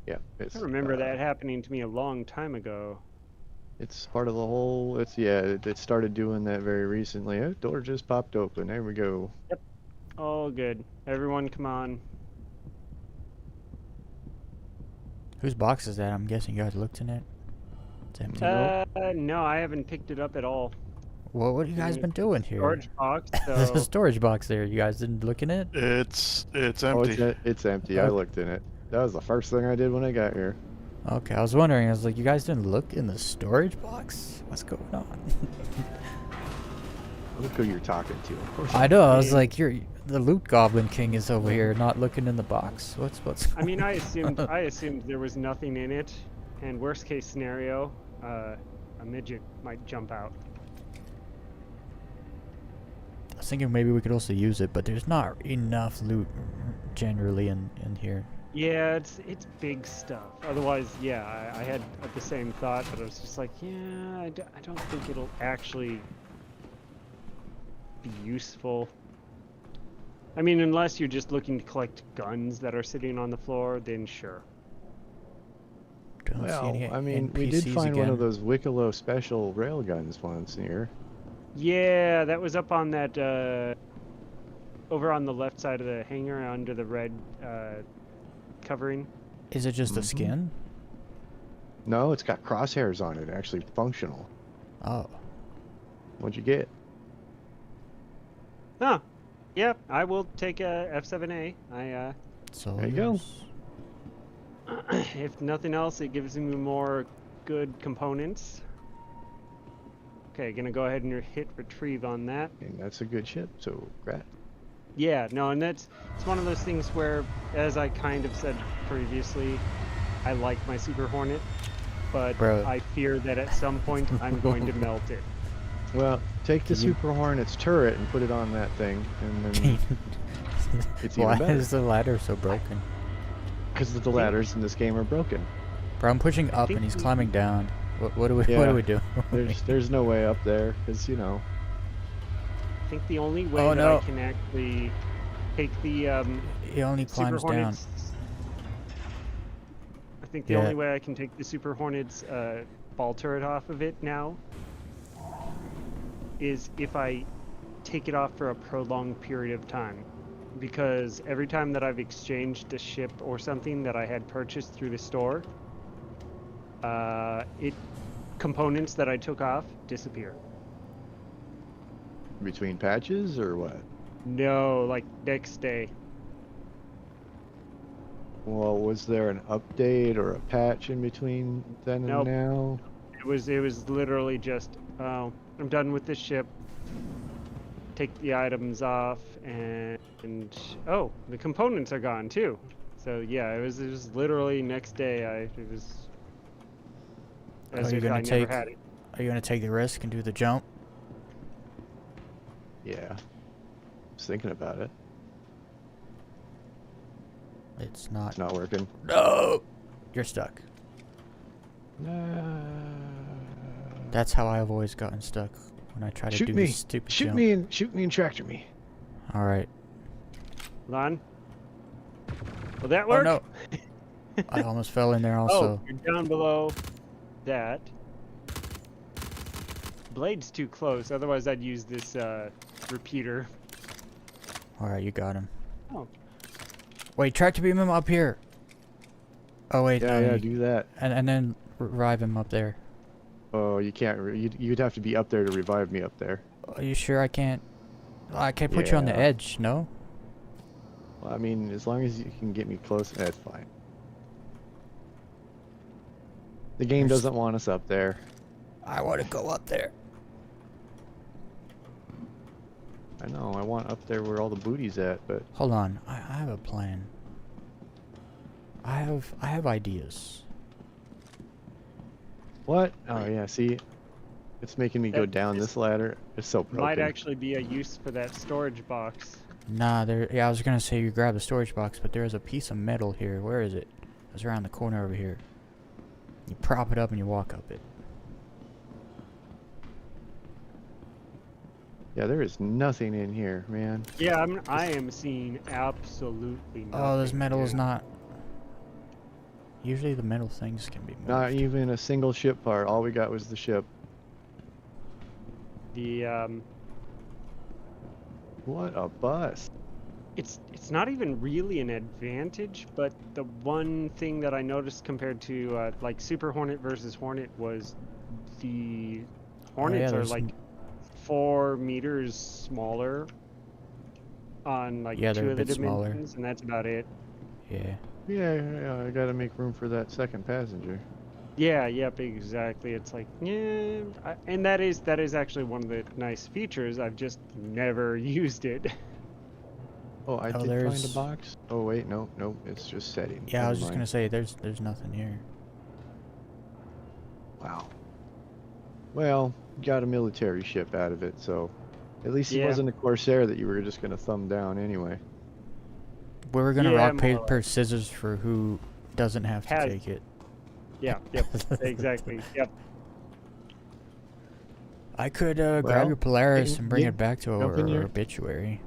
Yeah, it's, I remember that happening to me a long time ago. It's part of the whole. It started doing that very recently. Oh, door just popped open. There we go. Yep. All good. Everyone, come on. Whose box is that? I'm guessing you guys looked in it. It's empty. No, I haven't picked it up at all. What have you guys been doing here? Storage box. There's a So storage box there. You guys didn't look in it? It's empty. Oh, it's empty. I looked in it. That was the first thing I did when I got here. Okay, I was wondering. I was like, you guys didn't look in the storage box? What's going on? Look who you're talking to. Of course. I know. I was like, the loot goblin king is over here, not looking in the box. What's? I mean, I assumed there was nothing in it, and worst case scenario, a midget might jump out. I was thinking maybe we could also use it, but there's not enough loot generally in here. Yeah, it's big stuff. Otherwise, yeah, I had the same thought, but I was just like, yeah, I don't think it'll actually be useful. I mean, unless you're just looking to collect guns that are sitting on the floor, then sure. Don't see Well, any I mean, we did NPCs find one of again. those Wicklow special railguns once here. Yeah, that was up on that, over on the left side of the hangar under the red covering. Is it just a skin? No, it's got crosshairs on it. Actually functional. Oh. What'd you get? Huh. Yeah, I will take a F7A. So There you go. If nothing else, it gives me more good components. Okay, gonna go ahead and hit retrieve on that. And that's a good ship. So, grat. Yeah, no, and it's one of those things where, as I kind of said previously, I like my Super Hornet, but Bro. I fear that at some point I'm going to melt it. Well, take the Can you- Super Hornet's turret and put it on that thing, and then it's even Why better. is the ladder so broken? Because the ladders in this game are broken. Bro, I'm pushing up think and he's we- climbing down. What do we Yeah. do? There's no way up there, because you know. I think the only way Oh, that no. I can actually take the He only Super climbs down. Hornets. I think the Yeah. only way I can take the Super Hornets ball turret off of it now is if I take it off for a prolonged period of time. Because every time that I've exchanged a ship or something that I had purchased through the store, components that I took off disappear. Between patches or what? No, like next day. Well, was there an update or a patch in between then Nope. and now? It was literally just, oh, I'm done with this ship. Take the items off, and oh, the components are gone too. So yeah, it was literally next day. It was as you if gonna I take- never had it. Are you gonna take the risk and do the jump? Yeah. I was thinking about it. It's not. It's not working. No! You're stuck. That's how I've always gotten stuck when I try to Shoot do me. this stupid Shoot jump. me and tractor me. Alright. Hold on. Will that Oh work? no! I almost fell in there Oh, also. you're down below that. Blade's too close, otherwise I'd use this repeater. Alright, you got him. Oh. Wait, tractor beam him up here! Oh wait, Yeah, no, yeah, you- do that. and then revive him up there. Oh, you can't. You'd have to be up there to revive me up there. Are you sure I can't? I can't put you on the Yeah. edge, no? Well, I mean, as long as you can get me close, that's fine. The game There's- doesn't want us up there. I want to go up there. I know. I want up there where all the booty's at, but Hold on, I have a plan. I have ideas. what? Oh yeah, see, it's making me go That down is- this ladder. It's so broken. Might actually be a use for that storage box. Nah, yeah, I was gonna say you grab the storage box, but there's a piece of metal here. Where is it? It's around the corner over here. You prop it up and you walk up it. Yeah, there is nothing in here, man. Yeah, I am seeing absolutely nothing. Oh, this metal is here. not. Usually the metal things can be moved. Not even a single ship part. All we got was the ship. The What a bust. it's not even really an advantage, but the one thing that I noticed compared to like Super Hornet versus Hornet was the Hornets are there's like 4 meters smaller on like Yeah, they're 2 a of the bit smaller. dimensions, and that's about it. Yeah. Yeah, I gotta make room for that second passenger. Yeah, yep, exactly. It's like, yeah, and that is actually one of the nice features. I've just never used it. Oh, I Oh, did find there's- a box. Oh wait, no, it's just settings. Yeah, I was Never just gonna mind. say there's nothing here. Wow. Well, got a military ship out of it, so at least he Yeah. wasn't a Corsair that you were just gonna thumb down anyway. We were gonna Yeah, rock more or paper scissors for who doesn't have to Has- take it. Yeah, yep, exactly. Yep. I could grab Well, your Polaris you- and bring you it back to jump in our your- obituary.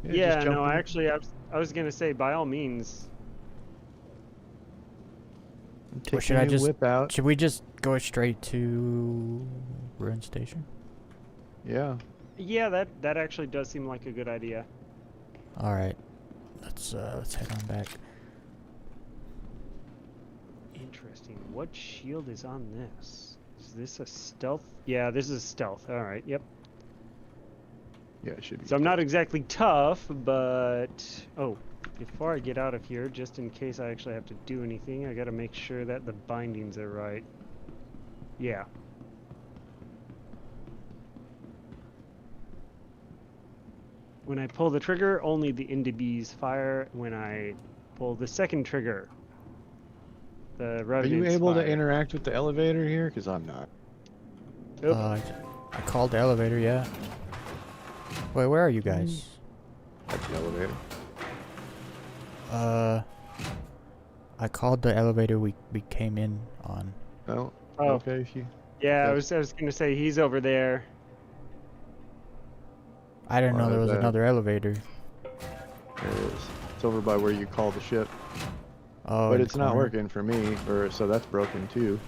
Yeah, just jump no, in. actually, I was gonna say, by all means. Take should your I new just- whip out? Should we just go straight to Ruin Station? Yeah. Yeah, that actually does seem like a good idea. All right, let's head on back. Interesting. What shield is on this? Is this a stealth? Yeah, this is stealth. All right. Yep. Yeah, it should be. So I'm not exactly tough, but oh, before I get out of here, just in case I actually have to do anything, I gotta make sure that the bindings are right. Yeah. When I pull the trigger, only the NDBs fire. When I pull the second trigger, the Are you revenants able to fire. interact with the elevator here? Because I'm not. Nope. I called the elevator, yeah. Wait, where are you guys? At the elevator. I called the elevator we came in on. Oh, Oh. okay. If you, Yeah, I Yes. was gonna say he's over there. I didn't know there was that. another elevator. there it is. It's over by where you call the ship. Oh, But in the it's not corner? working for me, or so that's broken too.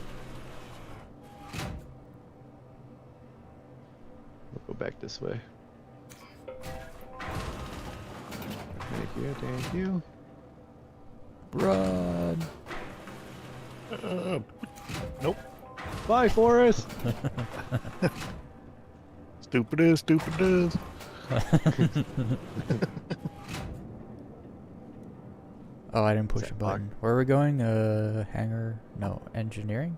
We'll go back this way. Thank you. Run! Nope. Bye, Forrest! Stupid is, stupid is. Oh, I didn't push that a block? button. Where are we going? Hangar? No, engineering?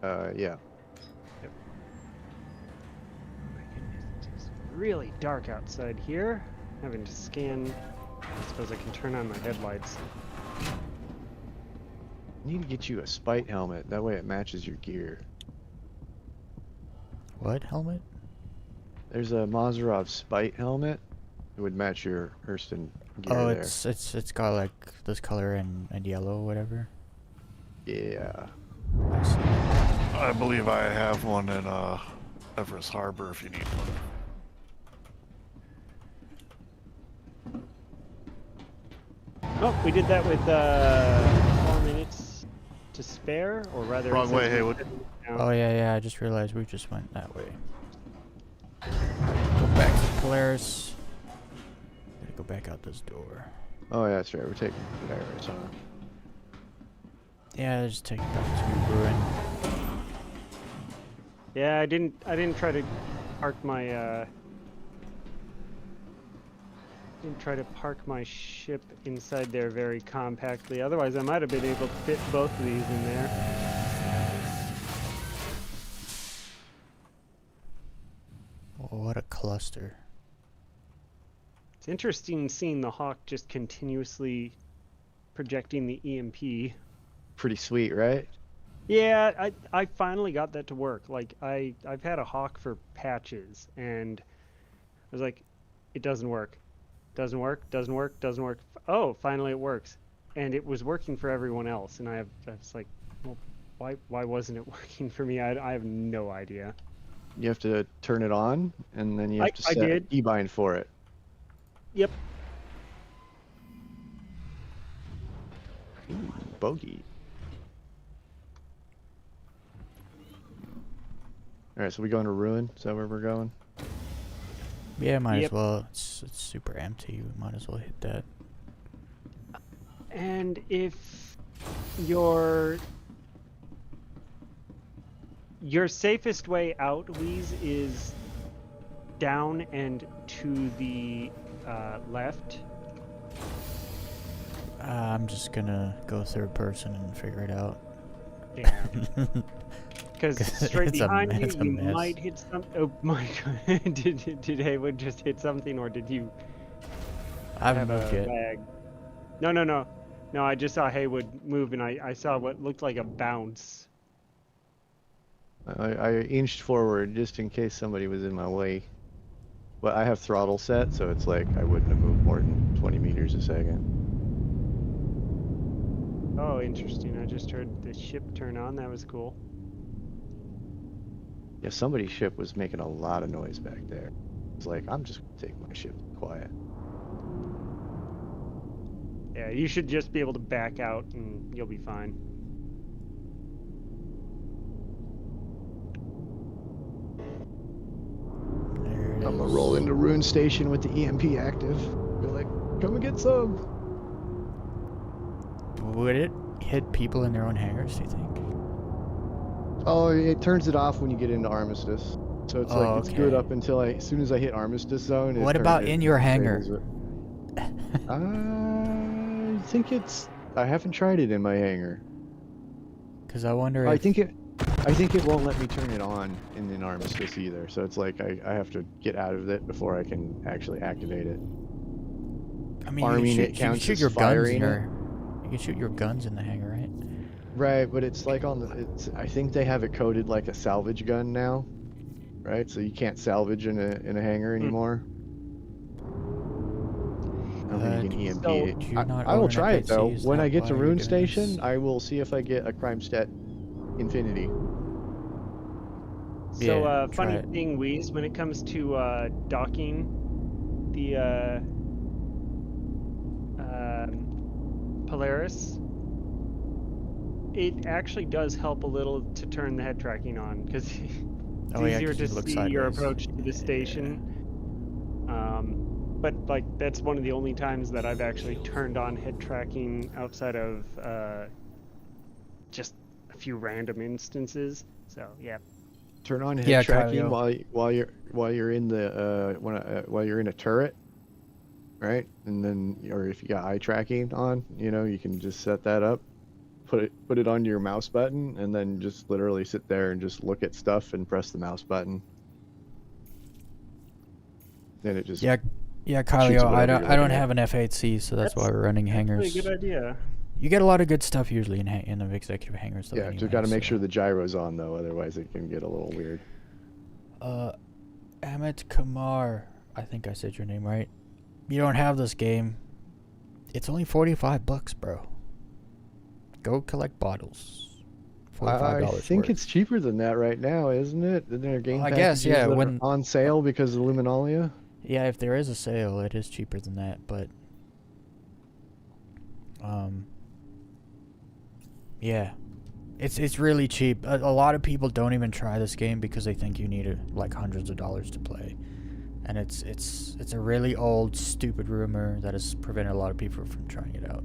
Yeah. It's really dark outside here. Having to scan. I suppose I can turn on my headlights. I need to get you a spite helmet. That way it matches your gear. What helmet? There's a Mazarov spite helmet. It would match your Hurston gear Oh, there. it's got like this color and yellow, whatever. Yeah. I see. I believe I have one in Everest Harbor if you need one. Oh, we did that with 4 minutes to spare, or rather. Wrong it way, says Haywood. now. Oh yeah, I just realized we just went that way. Go back to Polaris. Gotta go back out this door. Oh yeah, that's right. We're taking Polaris, huh? Yeah, just take it back to Ruin. Yeah, I didn't try to park my didn't try to park my ship inside there very compactly. Otherwise, I might have been able to fit both of these in there. Oh, what a cluster. It's interesting seeing the Hawk just continuously projecting the EMP. Pretty sweet, right? Yeah, I finally got that to work. Like I've had a Hawk for patches, and I was like, it doesn't work. Doesn't work, doesn't work, doesn't work. Oh, finally it works. And it was working for everyone else, and I was like, well, why wasn't it working for me? I have no idea. You have to turn it on, and then you have to I set a did. keybind for it. Yep. Ooh, bogey. Alright, so we going to Ruin? Is that where we're going? Yeah, might Yep. as well. It's super empty. We might as well hit that. And if your safest way out, Weez, is down and to the left. I'm just gonna go third person and figure it out. Damn. Because 'Cause straight it's a behind me- you, it's a you mess. might hit some. Oh my god! did Haywood just hit something, or did you I haven't have moved a yet. lag? No. I just saw Haywood move, and I saw what looked like a bounce. I inched forward just in case somebody was in my way. But I have throttle set, so it's like I wouldn't have moved more than 20 meters a second. Oh, interesting. I just heard the ship turn on. That was cool. Yeah, somebody's ship was making a lot of noise back there. It's like, I'm just gonna take my ship quiet. Yeah, you should just be able to back out, and you'll be fine. There it I'm gonna is. roll into Rune Station with the EMP active. Be like, come and get some. Would it hit people in their own hangars, do you think? Oh, it turns it off when you get into Armistice. So it's like, it's good okay. up until as soon as I hit Armistice zone. What about in your hangar? I think I haven't tried it in my hangar. Because I wonder I if... think it won't let me turn it on in an Armistice either. So it's like I have to get out of it before I can actually activate it. I mean, arming you it can counts shoot as your guns firing in it? your... You can shoot your guns in the hangar, right? Right, but it's like on the. I think they have it coded like a salvage gun now, right? So you can't salvage in a hangar anymore. I don't think you can EMP so it. do you not I will own an try it though. F8C? Is When that I get why to you're Rune doing Station, this? I will see if I get a crime stat infinity. So, Yeah, try funny it. thing, Weez, when it comes to docking the Polaris, it actually does help a little to turn the head tracking on because it's Oh yeah, easier 'cause to you look see your sideways. approach to the station. But like that's one of the only times that I've actually turned on head tracking outside of just a few random instances. So yeah. Turn on head Yeah, tracking Kyle. while you're in the while you're in a turret, right? And then, or if you got eye tracking on, you can just set that up, put it on your mouse button, and then just literally sit there and just look at stuff and press the mouse button. Then it just Yeah, yeah, shoots Kyle. I whatever don't you're I don't looking at. have an F8C, so that's why we're running Actually a hangars. good idea. You get a lot of good stuff usually in the executive hangars though. Yeah, anyway, just got to make so. sure the gyro's on though, otherwise it can get a little weird. Amit Kumar, I think I said your name right. You don't have this game. It's only $45, bro. Go collect bottles. $45 I think worth. it's cheaper than that right now, isn't it? Isn't there game I packages guess, yeah, that when- are on sale because of Luminia? Yeah, if there is a sale, it is cheaper than that, but yeah. It's really cheap. A lot of people don't even try this game because they think you need like hundreds of dollars to play. And it's a really old, stupid rumor that has prevented a lot of people from trying it out.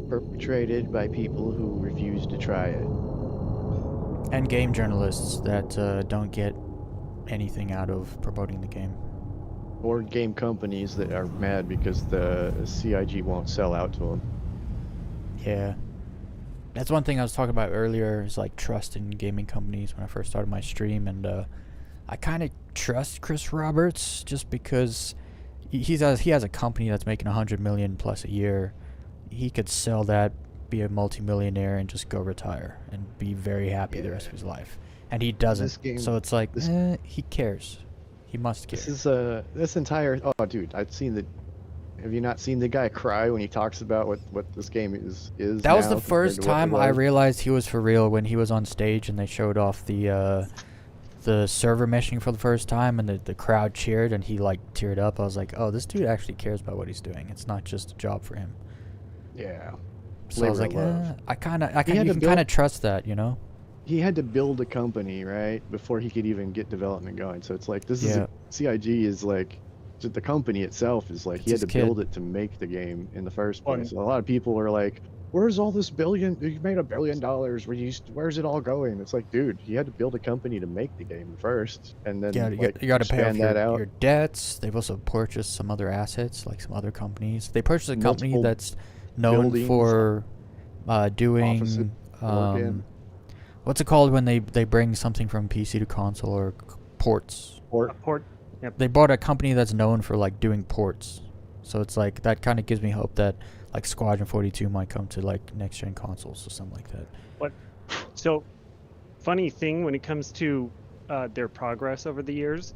Perpetrated by people who refuse to try it. And game journalists that don't get anything out of promoting the game. Or game companies that are mad because the CIG won't sell out to them. Yeah. That's one thing I was talking about earlier is like trust in gaming companies when I first started my stream, and I kind of trust Chris Roberts just because he has a company that's making 100 million plus a year. He could sell that, be a multimillionaire, and just go retire and be very happy the rest of his life. And he doesn't. This game- so it's like, this- he cares. He must care. This is this entire. Oh, dude, I've seen the. Have you not seen the guy cry when he talks about what this game is? That was now the compared first to what it time I was? realized he was for real when he was on stage and they showed off the server meshing for the first time, and the crowd cheered and he like teared up. I was like, oh, this dude actually cares about what he's doing. It's not just a job for him. Yeah. So I was like, Labor of love. you had can to kind build- of trust that, you know? He had to build a company, right, before he could even get development going. So it's like Yeah. CIG is like the company itself is like It's he had his to build kid. it to make the game in the first Well, place. A lot of people are like, "Where's all this billion? You made $1 billion. Where's it all going?" It's like, dude, he had to build a company to make the game first, and then Yeah, like, you got to pay off expand that out. your debts. They've also purchased some other assets, like some other companies. They purchased a company Multiple that's known buildings, for doing offices to work in. what's it called when they bring something from PC to console or ports? Or A port. Yep. They bought a company that's known for like doing ports. So it's like that kind of gives me hope that like Squadron 42 might come to like next gen consoles or something like that. So, funny thing when it comes to their progress over the years,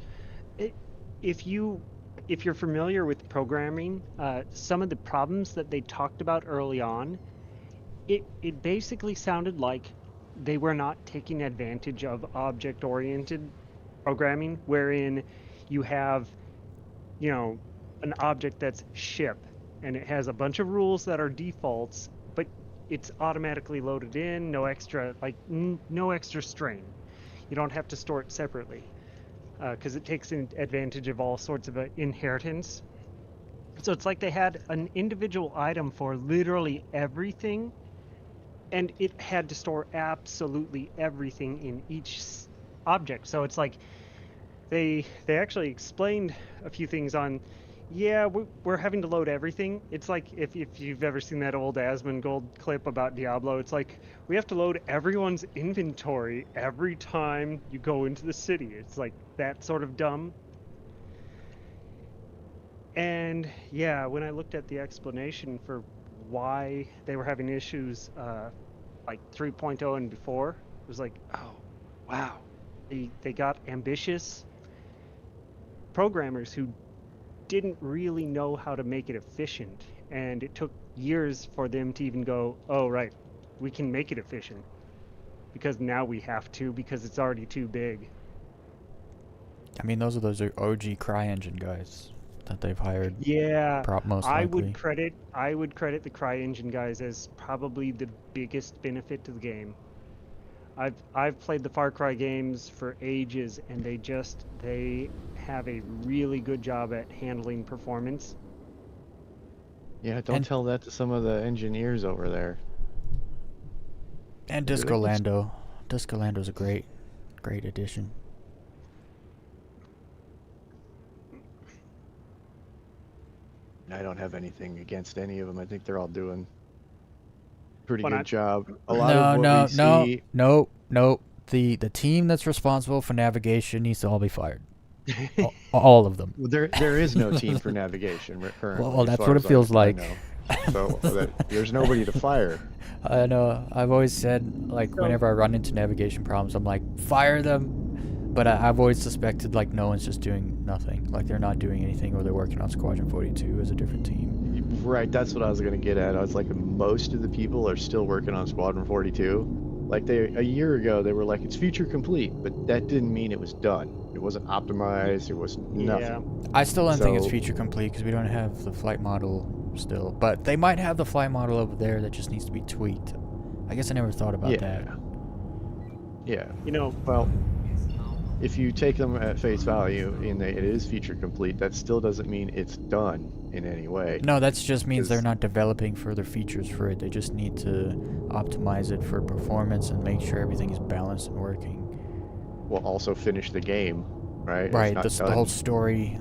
if you're familiar with programming, some of the problems that they talked about early on, it basically sounded like they were not taking advantage of object-oriented programming, wherein you have, an object that's ship, and it has a bunch of rules that are defaults, but it's automatically loaded in, no extra strain. You don't have to store it separately because it takes advantage of all sorts of inheritance. So it's like they had an individual item for literally everything, and it had to store absolutely everything in each object. So it's like they actually explained a few things on, we're having to load everything. It's like if you've ever seen that old Asmongold clip about Diablo, it's like we have to load everyone's inventory every time you go into the city. It's like that sort of dumb. And yeah, when I looked at the explanation for why they were having issues like 3.0 and before. It was like, oh, wow. They got ambitious programmers who didn't really know how to make it efficient, and it took years for them to even go, oh, right, we can make it efficient. Because now we have to, because it's already too big. I mean, those are OG CryEngine guys that they've hired. Yeah, Most I likely. would credit the CryEngine guys as probably the biggest benefit to the game. I've played the Far Cry games for ages, and they have a really good job at handling performance. Yeah, don't tell that to some of the engineers over there. And They can Discolando. Discolando's a great addition. I don't have anything against any of them. I think they're all doing a pretty Well, good not- job. A lot of what we see. No. The team that's responsible for navigation needs to all be fired. All of them. Well, there is no team for navigation currently. Well, as that's far what as it feels I like. know. So there's nobody to fire. I know. I've always said, like, whenever I run into navigation problems, I'm like, fire them. But I've always suspected, like, no one's just doing nothing. Like, they're not doing anything, or they're working on Squadron 42 as a different team. Right, that's what I was gonna get at. I was like, most of the people are still working on Squadron 42. Like a year ago, they were like, it's feature complete, but that didn't mean it was done. It wasn't optimized. It was nothing. Yeah. I still don't think it's So- feature complete because we don't have the flight model still. But they might have the flight model over there that just needs to be tweaked. I guess I never thought about that. Yeah. You know, Well, if you take them at face value and it is feature complete, that still doesn't mean it's done in any way. No, that just means they're Is- not developing further features for it. They just need to optimize it for performance and make sure everything is balanced and working. Will also finish the game, right? It's Right, not the done. whole story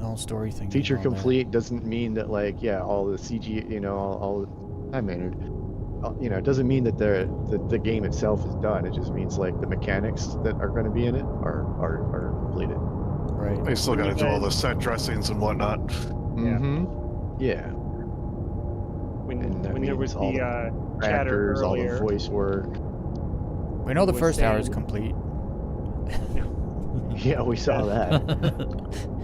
thing. Feature and all that. complete doesn't mean that, like, yeah, all the CG, all hi Maynard, it doesn't mean that the game itself is done. It just means like the mechanics that are going to be in it are completed. Right. They still gotta do all the set dressings and whatnot. Mm-hmm. Yeah. And that when there means was all the chatter Actors, all the earlier, voice work. We know the was first hour is saying- complete. Yeah, we saw that.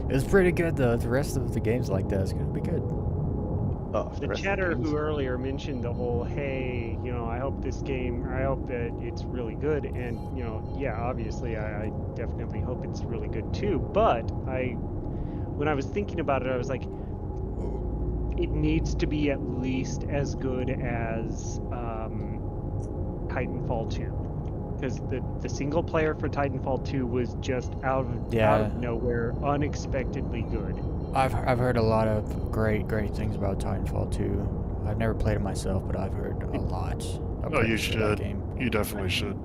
It was pretty good though. The rest of the games like that is gonna be good. Oh, the rest of chatter games. who earlier mentioned the whole, hey, I hope this game, or I hope that it's really good, and yeah, obviously I definitely hope it's really good too. But when I was thinking about it, I was like, it needs to be at least as good as Titanfall 2, because the single player for Titanfall 2 was just out of nowhere, unexpectedly good. I've heard a lot of great things about Titanfall 2. I've never played it myself, but I've heard a lot. of Oh, you praise for that should. game. You definitely should.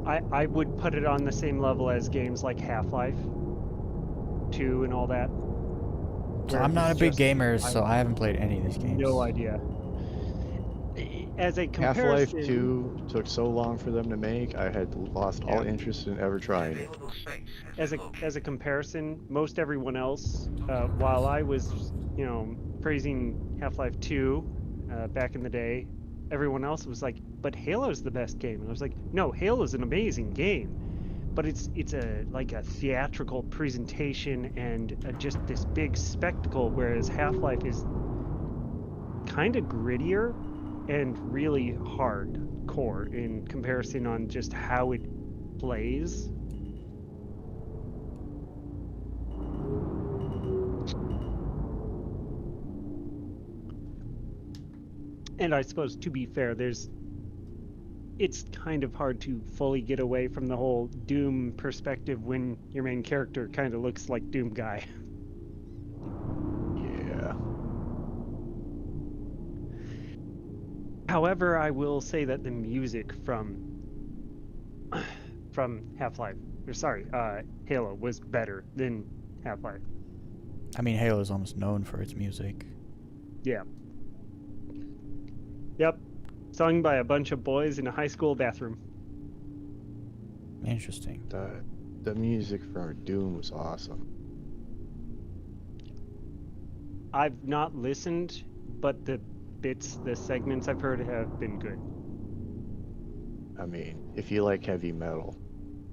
I would put it on the same level as games like Half-Life 2 and all that. So where I'm not a it's big just- gamer, so I haven't played any of these games. No idea. As a Half-Life comparison, 2 took so long for them to make, I had lost all interest in ever trying it. Available space. as a comparison, most everyone else, while I was, praising Half-Life 2 back in the day, everyone else was like, "But Halo's the best game." And I was like, "No, Halo's an amazing game, but it's a theatrical presentation and just this big spectacle, whereas Half-Life is kind of grittier and really hardcore in comparison on just how it plays." And I suppose, to be fair, it's kind of hard to fully get away from the whole Doom perspective when your main character kind of looks like Doom guy. Yeah. However, I will say that the music from Half-Life, Halo was better than Half-Life. I mean, Halo is almost known for its music. Yeah. Yep. Sung by a bunch of boys in a high school bathroom. Interesting. The music for Doom was awesome. I've not listened, but bits, the segments I've heard have been good. I mean, if you like heavy metal.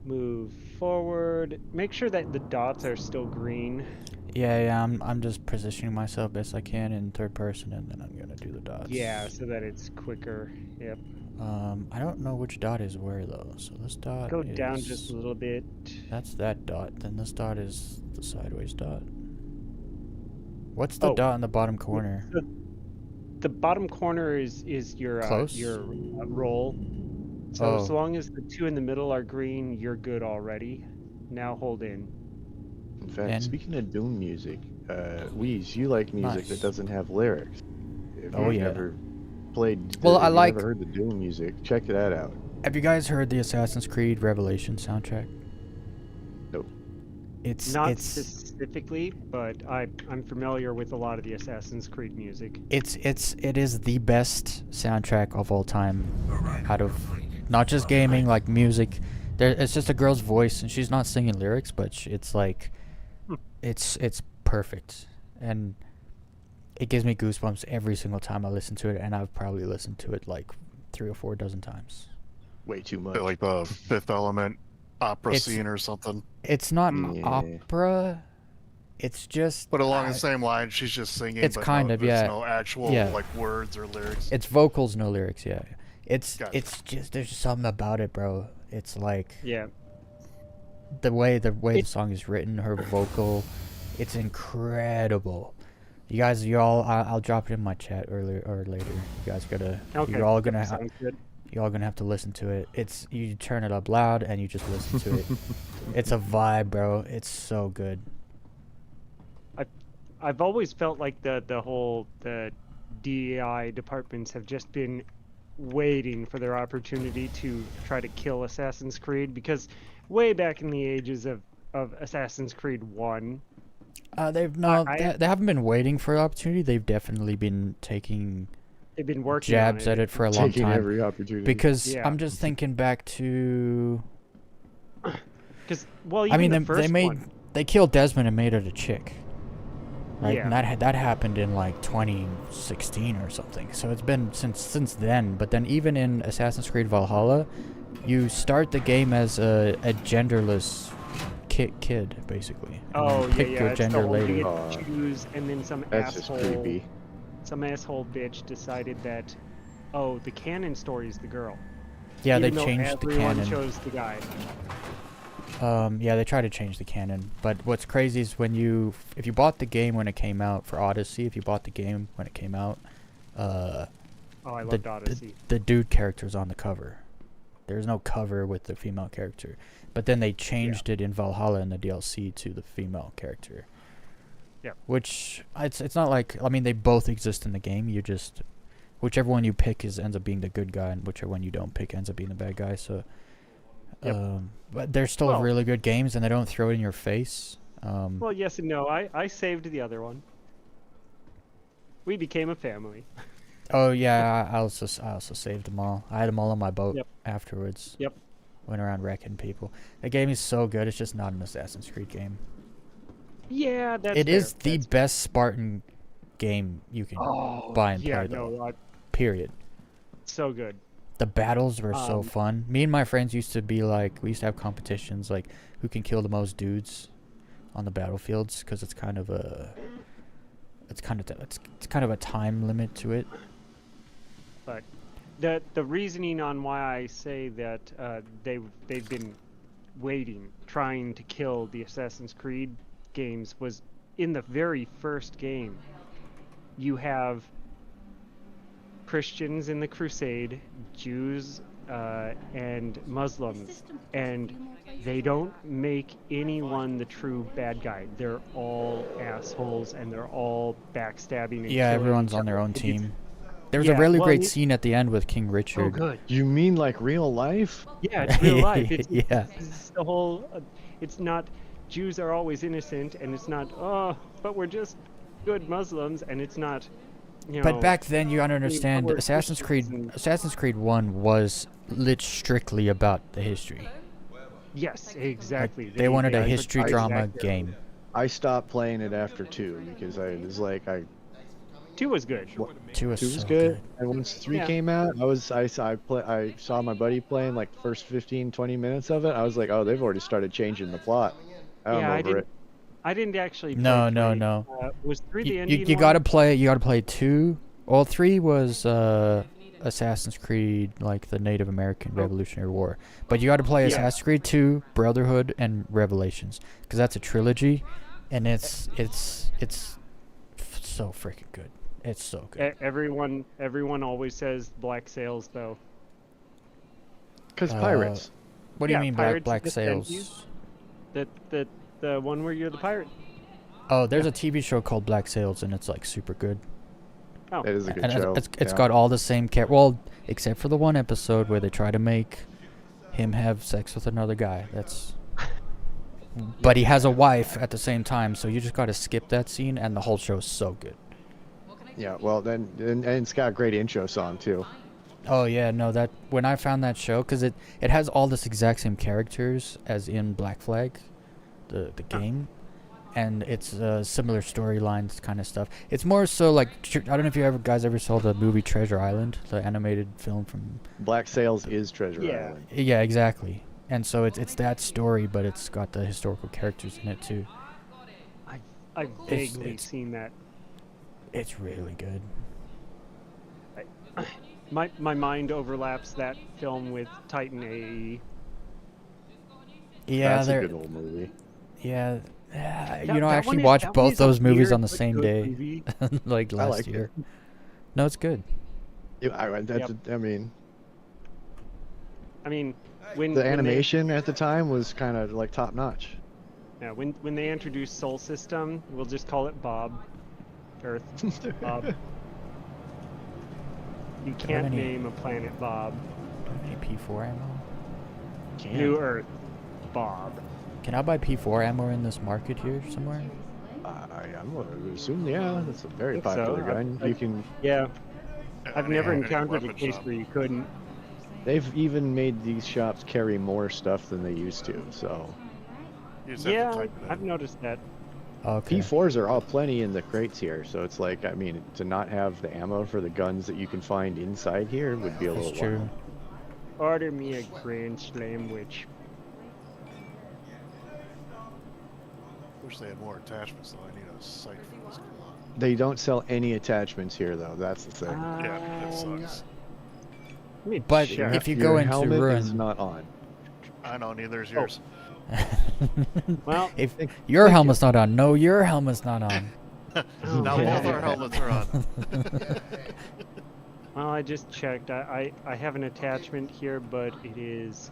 Move forward. Make sure that the dots are still green. Yeah, I'm just positioning myself best I can in third person, and then I'm gonna do the dots. Yeah, so that it's quicker. Yep. I don't know which dot is where though. So this dot Go is, down just a little bit. That's that dot. Then this dot is the sideways dot. What's the Oh. dot in the bottom corner? The bottom corner is your Close? roll. So Oh. so long as the two in the middle are green, you're good already. Now hold in. In fact, And- speaking of Doom music, Weez, you like music Nice. that doesn't have lyrics. If Oh, you've yeah. never played, Well, if I you've like- never heard the Doom music, check that out. Have you guys heard the Assassin's Creed Revelation soundtrack? Nope. Not It's specifically, but I'm familiar with a lot of the Assassin's Creed music. it is the best soundtrack of all time. Arrival Out of complete. not just gaming, like music. It's just a girl's voice, and she's not singing lyrics, but it's like, it's perfect, and it gives me goosebumps every single time I listen to it, and I've probably listened to it like 3 or 4 dozen times. Way too much. Like the Fifth Element opera It's- scene or something. It's not Yeah. opera. It's just. But along I- the same line, she's just singing. It's but kind no, of, there's yeah. no actual Yeah. like words or lyrics. It's vocals, no lyrics. Yeah, it's Gotcha. it's just there's just something about it, bro. It's like Yeah. the way the It- song is written, her vocal, it's incredible. You guys, I'll drop it in my chat earlier or later. You guys gotta, Okay. you're all gonna, Sounds good. you're all gonna have to listen to it. It's you turn it up loud and you just listen to it. It's a vibe, bro. It's so good. I've always felt like the DEI departments have just been waiting for their opportunity to try to kill Assassin's Creed, because way back in the ages of Assassin's Creed 1, They've no, I- they haven't been waiting for the opportunity. They've definitely been taking they've been working jabs on at it for a long Taking time. every opportunity. Because Yeah. I'm just thinking back to, Because, well, even I mean, the they first made one, they killed Desmond and made it a chick. Right, Yeah. and that happened in like 2016 or something. So it's been since then. But then even in Assassin's Creed Valhalla, you start the game as a genderless kid basically. And then pick your it's gender the whole later. you get Aw. to choose, and then some That's just asshole, creepy. some asshole bitch decided that, oh, the canon story is the girl. Yeah, they even though changed the everyone canon. chose the guy. Yeah, they tried to change the canon. But what's crazy is if you bought the game when it came out for Odyssey, if you bought the game when it came out, Oh, I loved Odyssey. the dude character's on the cover. There's no cover with the female character. But then they changed it in Valhalla in the DLC to the female character. Yeah. Which it's not like, I mean, they both exist in the game. You just whichever one you pick ends up being the good guy, and whichever one you don't pick ends up being the bad guy. So Yep. but they're still Well- really good games, and they don't throw it in your face. Well, yes and no. I saved the other one. We became a family. Oh yeah, I also saved them all. I had them all on my boat Yep. afterwards. Yep. Went around wrecking people. The game is so good. It's just not an Assassin's Creed game. Yeah, that's It is fair. the That's- best Spartan game you can Oh, buy and yeah, play, though. no, Period. so good. The battles were so Um, fun. Me and my friends used to be like, we used to have competitions like who can kill the most dudes on the battlefields, because it's kind of a time limit to it. But the reasoning on why I say that they've been waiting, trying to kill the Assassin's Creed games, was in the very first game. You have Christians in the Crusade, Jews, and Muslims, and they don't make anyone the true bad guy. They're all assholes, and they're all backstabbing. And Yeah, killing everyone's each on their other. own It's team. There was a yeah, really well, great you- scene at the end with King Richard. so good. You mean like real life? Yeah, it's real life. It's, Yeah. it's the whole. It's not Jews are always innocent, and it's not. Oh, but we're just good Muslims, and it's not. You know, But back then, you gotta understand, we're Assassin's Creed, Christians and- Assassin's Creed 1 was lit strictly about the history. yes, Like, exactly. they wanted a put history ties drama back there. game. I stopped playing it after 2 because I was like, 2 was good. 2 was 2 was so good. And once 3 Yeah. came out, I saw my buddy playing like the first 15, 20 minutes of it. I was like, oh, they've already started changing the plot. I'm Yeah, over it. I didn't actually play No, 3. no, no. Was 3 the You Indian you one? gotta play 2. Well, 3 was Assassin's Creed, like the Native American Revolutionary War. But you gotta play Yeah. Assassin's Creed 2, Brotherhood, and Revelations, because that's a trilogy, and it's so freaking good. It's so good. Everyone always says Black Sails though. Because pirates. What do you Yeah, mean Pirates Black of the Sails? The one where you're the pirate. Oh, there's a TV show called Black Sails, and it's like super good. Oh, It is a good And show. it's yeah. got all the same well, except for the one episode where they try to make him have sex with another guy. That's but he has a wife at the same time, so you just got to skip that scene, and the whole show's so good. Yeah, well, then, and it's got a great intro song, too. Oh yeah, no, that when I found that show, because it has all this exact same characters as in Black Flag, the game, and it's similar storylines kind of stuff. It's more so like I don't know if you guys ever saw the movie Treasure Island, the animated film from. Black Sails is Treasure Yeah. Island. Yeah, exactly. And so it's that story, but it's got the historical characters in it too. I've vaguely seen that. It's really good. My mind overlaps that film with Titan AE. Yeah, That's a they're good old movie. yeah. That- You know, I that actually one is- watched that one both is a those movies weird on the but same good day, movie. like I last liked year. it. No, it's good. Yeah, I mean, I mean, when the when animation at the time was kind of like top notch. They, yeah, when they introduced Soul System, we'll just call it Bob. Earth Bob. You can't any- name a planet Bob. Any P4 ammo? New Earth Bob. Can I buy P4 ammo in this market here somewhere? I'm going to assume, yeah, that's a very Think so. popular gun. You can. Yeah, I've never Any encountered a weapon case shop. where you couldn't. They've even made these shops carry more stuff than they used to. So You just have to Yeah, type it in. I've noticed that. Okay. P4s are all plenty in the crates here. So it's like, I mean, to not have the ammo for the guns that you can find inside here would be a That's little true. wild. Order me a Grand Slam witch. Wish they had more attachments though. I need a sight for this. They don't sell any attachments here, though. That's the thing. Yeah, that sucks. Let me But check. if you Your go into helmet is Ruin, not on. I know, neither is yours. Well, if Thank- your thank you. helmet's not on, no, your helmet's not on. Now Yeah. both our helmets are on. well, I just checked. I have an attachment here, but it's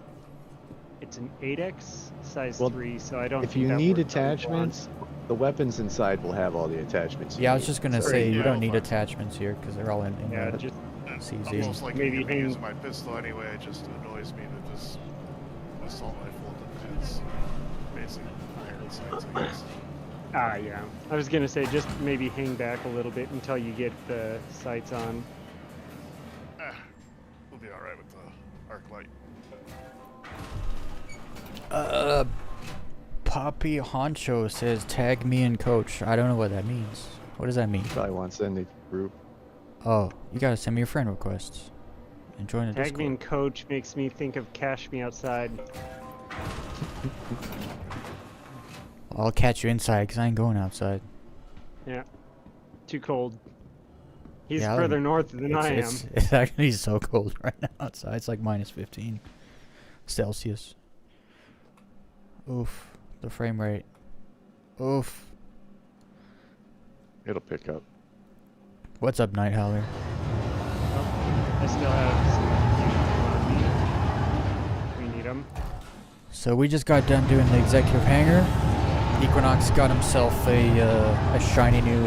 an 8x size Well, 3, so I don't. If think you that need works on attachments, the weapons inside will have all the attachments. you Yeah, I was need. just gonna So- say you Yeah, don't need fine. attachments here because they're all in Yeah, the just I'm CZ. most likely Maybe going to be hang- using my pistol anyway. It just annoys me that this assault rifle has basic iron sights, I guess. yeah. I was gonna say just maybe hang back a little bit until you get the sights on. We'll be alright with the arc light. Poppy Honcho says tag me and coach. I don't know what that means. What does that mean? Probably wants to end the group. Oh, you gotta send me your friend requests and join the Tag Discord. me and coach makes me think of Cash Me Outside. I'll catch you inside because I ain't going outside. Yeah. Too cold. He's Yeah, further north than I am. It's actually so cold right now outside. It's like minus 15 Celsius. Oof. The frame rate. Oof. It'll pick up. What's up, Night Howler? I still have some. We need them. So we just got done doing the executive hangar. Equinox got himself a shiny new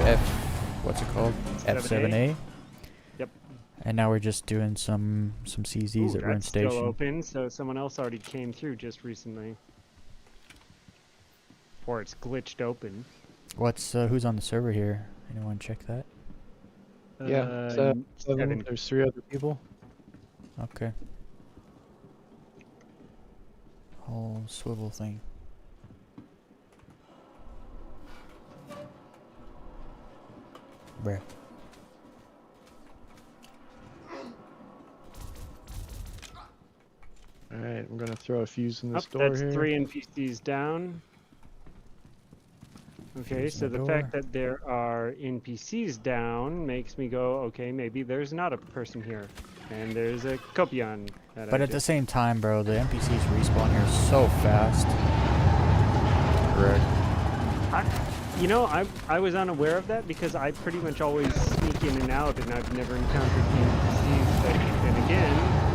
what's it called? 7A? F7A. Yep. And now we're just doing some CZs Ooh, at Ruin that's still Station. open, so someone else already came through just recently. Or it's glitched open. What's who's on the server here? Anyone check that? Yeah, seven. seven. There's 3 other people. Okay. Whole swivel thing. Bruh. Alright, I'm gonna throw a fuse in this Oh, door that's here. 3 NPCs down. Okay, Fuse in so the the fact door. that there are NPCs down makes me go, okay, maybe there's not a person here. And there's a Copion that But I at the just... same time, bro, the NPCs respawn here so fast. Correct. You know, I was unaware of that because I pretty much always sneak in and out, and I've never encountered the NPCs. But then again,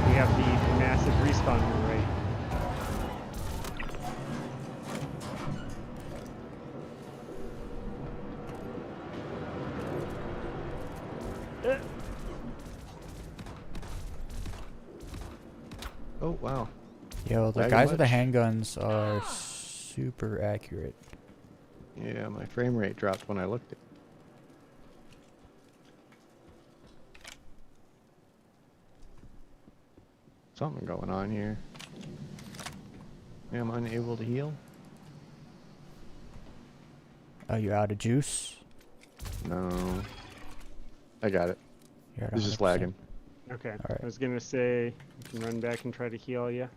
we have the massive respawn rate. Oh, wow. Yo, the Very guys with the much. handguns are super accurate. Yeah, my frame rate dropped when I looked at it. Something going on here. Am I unable to heal? Are you out of juice? No. I got it. You're at It's just 100%. lagging. Okay, Alright. I was gonna say, you can run back and try to heal you.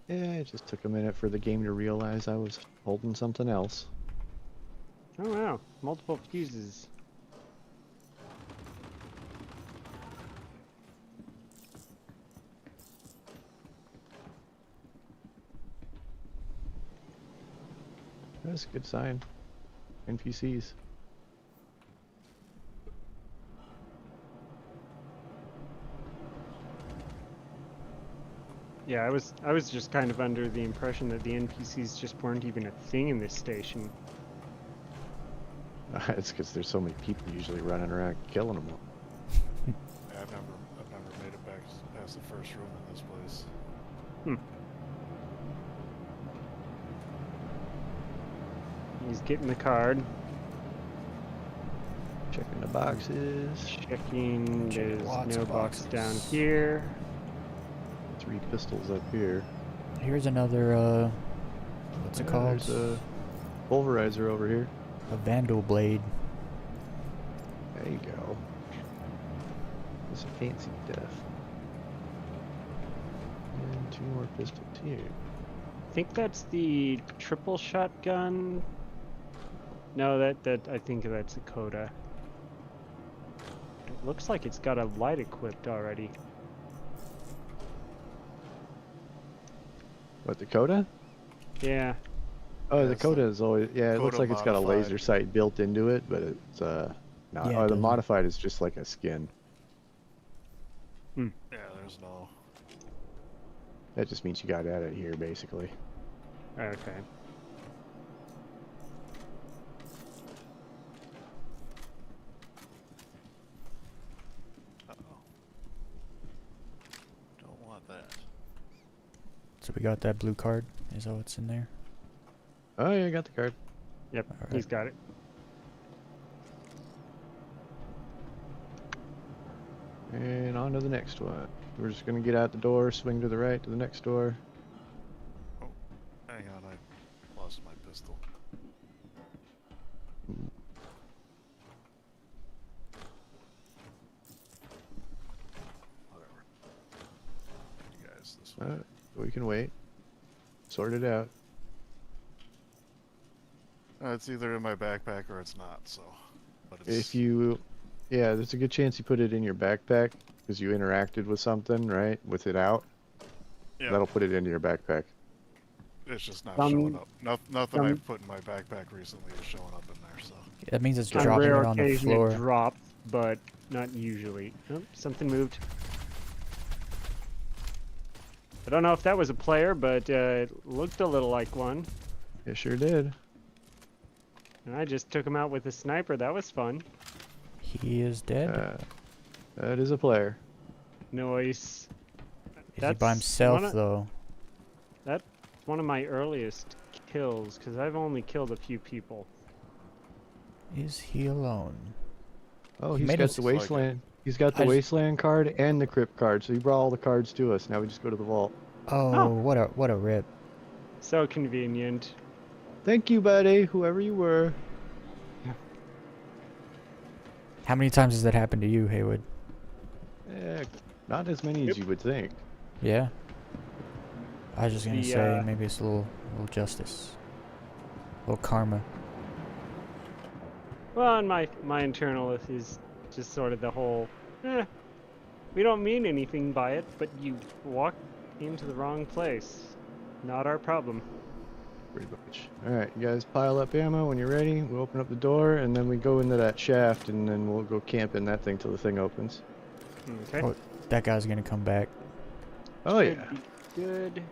Yeah, it just took a minute for the game to realize I was holding something else. Oh wow, multiple fuses. That's a good sign. NPCs. Yeah, I was just kind of under the impression that the NPCs just weren't even a thing in this station. It's because there's so many people usually running around killing them all. Yeah, I've never made it back past the first room in this place. He's getting the card, Checking the boxes. checking. Check There's lots no of box down boxes. here. 3 pistols up here. Here's another, what's it called? There's a pulverizer over here. A Vandal Blade. There you go. It's a fancy death. And 2 more pistols here. I think that's the triple shotgun. No, that I think that's a Coda. It looks like it's got a light equipped already. What, the Coda? Yeah. Oh, Yeah, the it's Coda is always, yeah, it looks Coda like it's got a laser modified. sight built into it, but it's, not. Yeah, Oh, it the doesn't. modified is just like a skin. Yeah, there's no. That just means you got at it here, basically. Okay. Uh-oh. Don't want that. So we got that blue card. Is that what's in there? Oh, yeah, I got the card. Yep, Alright. he's got it. And on to the next one. We're just gonna get out the door, swing to the right to the next door. Hang on, I lost my pistol. Whatever. You guys, this way. We can wait. Sort it out. It's either in my backpack or it's not. So, but it's, If you, yeah, there's a good chance you put it in your backpack because you interacted with something, right? With it out, yeah, that'll put it into your backpack. it's just not Some- showing up. Nothing some- I've put in my backpack recently is showing up in there. So, That means it's On dropping rare it on the occasion floor. it drops, but not usually. Oh, something moved. I don't know if that was a player, but it looked a little like one. It sure did. And I just took him out with a sniper. That was fun. He is dead. That is a player. Noise. Is he by himself one of, though? That's one of my earliest kills, because I've only killed a few people. Is he alone? Oh, He he's made got us- the Looks like it. wasteland. He's got the I just- wasteland card and the crypt card, so he brought all the cards to us. Now we just go to the vault. Oh, Oh. what a rip. So convenient. Thank you, buddy, whoever you were. How many times has that happened to you, Haywood? Not as many as you would think. Yeah. I was just gonna The, say maybe it's a little justice, a little karma. Well, and my internal is just sort of the whole, we don't mean anything by it, but you walked into the wrong place. Not our problem. Pretty much. Alright, you guys pile up ammo when you're ready. We'll open up the door, and then we go into that shaft, and then we'll go camp in that thing till the thing opens. Okay. Oh, that guy's gonna come back. Oh Should yeah. be good.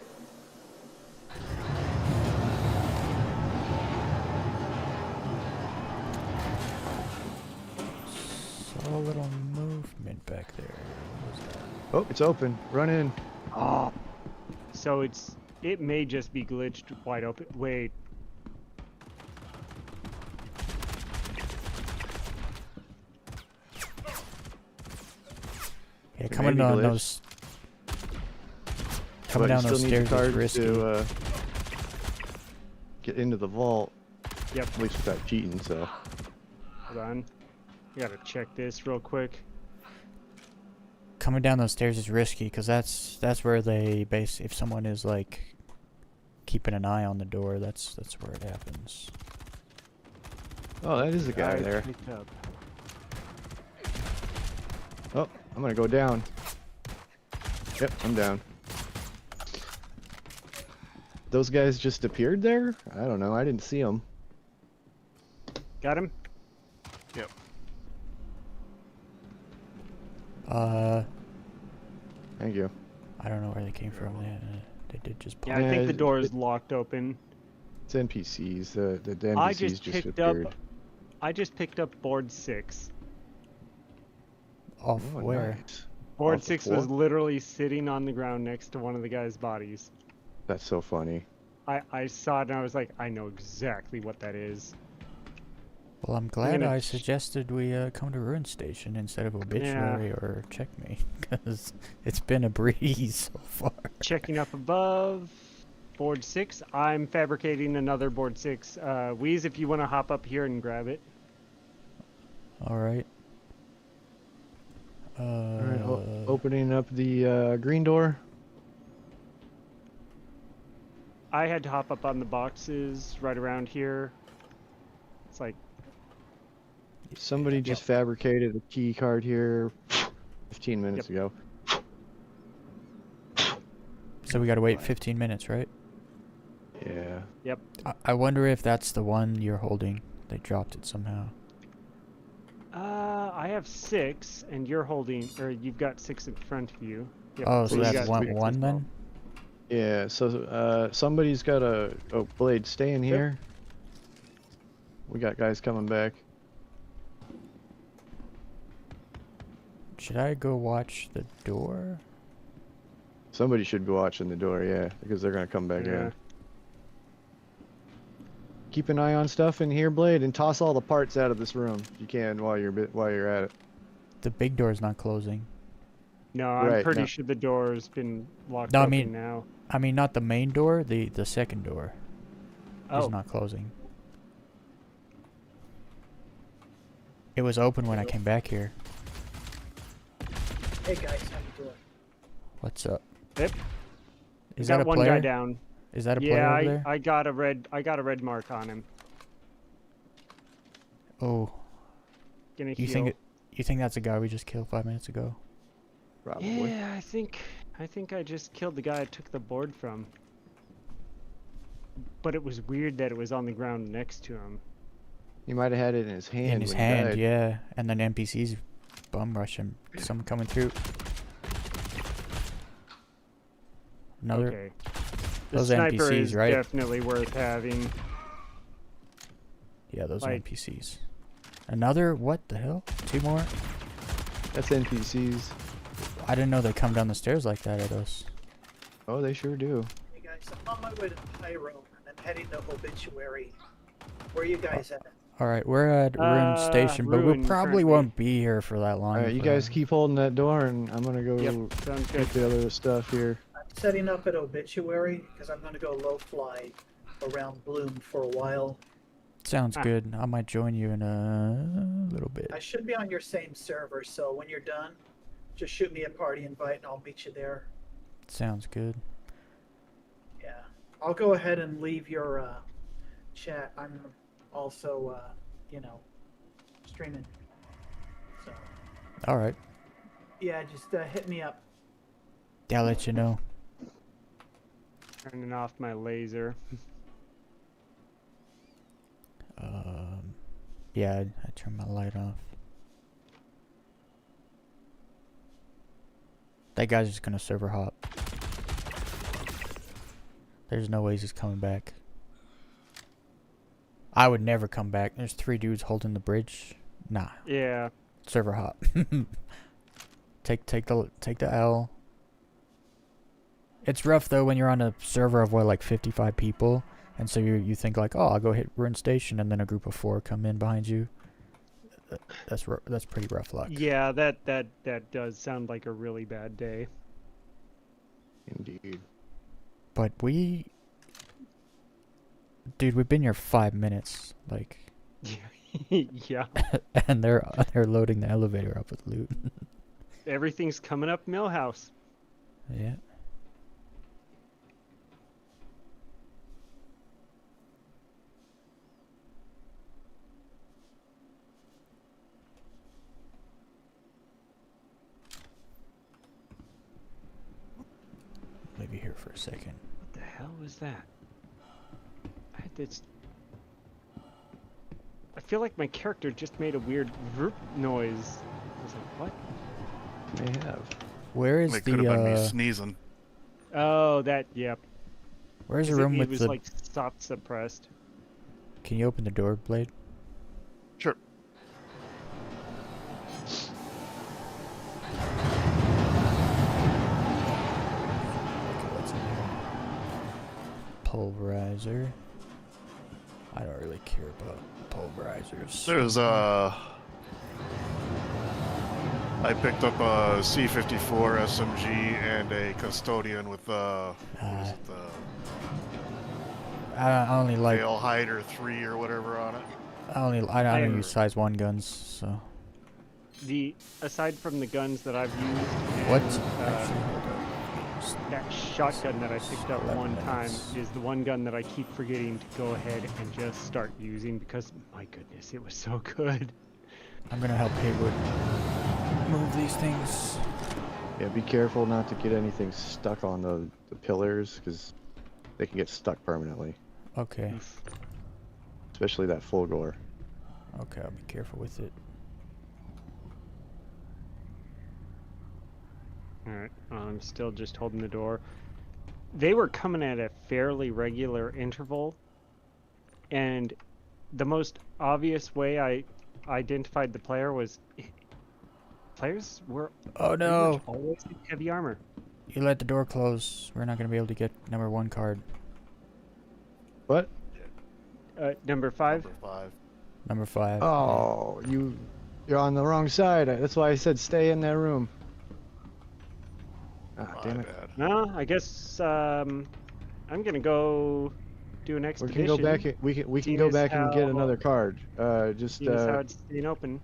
Saw a little movement back there. What was that? Oh, it's open. Run in. Oh. So it may just be glitched wide open. Wait. Yeah, It coming may be down glitched. those. Coming But down you those still need the stairs is cards risky. to get into the vault. Yep. At least without cheating, so. Hold on. I gotta check this real quick. Coming down those stairs is risky because that's where they base. If someone is like keeping an eye on the door, that's where it happens. Oh, that is the guy I there. picked up. Oh, I'm gonna go down. Yep, I'm down. Those guys just appeared there? I don't know. I didn't see them. Got him? Thank you. I don't know where they came from. They did just. Yeah, pop. I think the it- door is it- locked open. It's NPCs. The NPCs I just just picked appeared. up. I just picked up board 6. Off Oh, where? nice. Board Off the 6 was floor? literally sitting on the ground next to one of the guy's bodies. That's so funny. I saw it and I was like, I know exactly what that is. Well, I'm glad gonna I ch- suggested we come to Ruin Station instead of Obituary or Check Me, because it's been a breeze so far. Checking up above. Board 6. I'm fabricating another board 6. Weez, if you want to hop up here and grab it. All right. Alright, opening up the green door. I had to hop up on the boxes right around here. It's like, Somebody just fabricated a key card here 15 minutes Yep. ago. So we gotta wait 15 minutes, right? Yeah. I wonder if that's the one you're holding. They dropped it somehow. I have 6, and you're holding, or you've got 6 in front of you. Yep, Oh, so you that's got one 6 as one well. then? Yeah, so somebody's got a... Oh, Blade, stay in here. We got guys coming back. Should I go watch the door? Somebody should be watching the door, yeah, because they're gonna come back Yeah. in. Keep an eye on stuff in here, Blade, and toss all the parts out of this room if you can while you're at it. The big door's not closing. No, I'm Right, pretty no. sure the door's been locked No, I open mean- now. I mean, not the main door. The second door Oh, is not closing. It was open when I came back here. Hey guys, how you doing? What's up? Yep. Is got that a one player? guy down. Is that a player Yeah, over there? I got a red mark on him. Oh, Gonna you heal. think that's a guy we just killed 5 minutes ago? Probably. Yeah, I think I just killed the guy I took the board from. But it was weird that it was on the ground next to him. He might have had it in his hand. In his when he hand, died. yeah. And then NPCs bum rush him. Someone coming through. Another. Okay. The Those sniper NPCs, is right? definitely worth having. Yeah, those are Like- NPCs. Another. What the hell? 2 more? That's NPCs. I didn't know they come down the stairs like that at us. Oh, they sure do. Hey guys, I'm on my way to Pyro and I'm heading to Obituary. Where are you guys at? Alright, we're at Ruin Station, but we Ruin probably currently. won't be here for that long. Alright, you if, guys keep holding that door, and I'm gonna go Yep, sounds good. get the other stuff here. I'm setting up at Obituary because I'm going to go low fly around Bloom for a while. Sounds good. I might join you in a little bit. I should be on your same server, so when you're done, just shoot me a party invite and I'll meet you there. Sounds good. I'll go ahead and leave your chat. I'm also, streaming. So, All right. yeah, just hit me up. Yeah, I'll let you know. Turning off my laser. Yeah, I turned my light off. That guy's just gonna server hop. There's no way he's coming back. I would never come back. There's 3 dudes holding the bridge. Nah. Yeah. Server hop. take the L. It's rough though when you're on a server of what, like 55 people, and so you think like, oh, I'll go hit Ruin Station, and then a group of 4 come in behind you. That's pretty rough luck. Yeah, that does sound like a really bad day. Indeed. But dude, we've been here 5 minutes, like, Yeah. and they're loading the elevator up with loot. Everything's coming up Millhouse. Yeah. Leave you here for a second. What the hell was that? I had this. I feel like my character just made a weird vroom noise. I was like, what? May have. Where is It could have been me the sneezing. Oh, that. Yep. where's the 'Cause room it with was the? like soft suppressed. Can you open the door, Blade? Sure. What's in here? Pulverizer. I don't really care about pulverizers. There's I picked up a C-54 SMG and a custodian with what is it, I only like. Dale Hyder 3 or whatever on it. I don't use size 1 guns, so. Aside from the guns that I've used, What? and, Actually, hold on. that shotgun that I picked up 11 one time minutes. is the one gun that I keep forgetting to go ahead and just start using because, my goodness, it was so good. I'm gonna help Haywood move these things. Yeah, be careful not to get anything stuck on the pillars, because they can get stuck permanently. Okay. Especially that full gore. Okay, I'll be careful with it. Alright, I'm still just holding the door. They were coming at a fairly regular interval, and the most obvious way I identified the player was players were Oh pretty no! much always in heavy armor. You let the door close. We're not gonna be able to get number 1 card. What? Number 5. Number 5. Number 5. Oh, you're on the wrong side. That's why I said stay in that room. Ah, My damn it. bad. No, I guess I'm gonna go do an We expedition. can go back. We can Seeing go as back and get how- another card. Just Seeing as how it's staying open.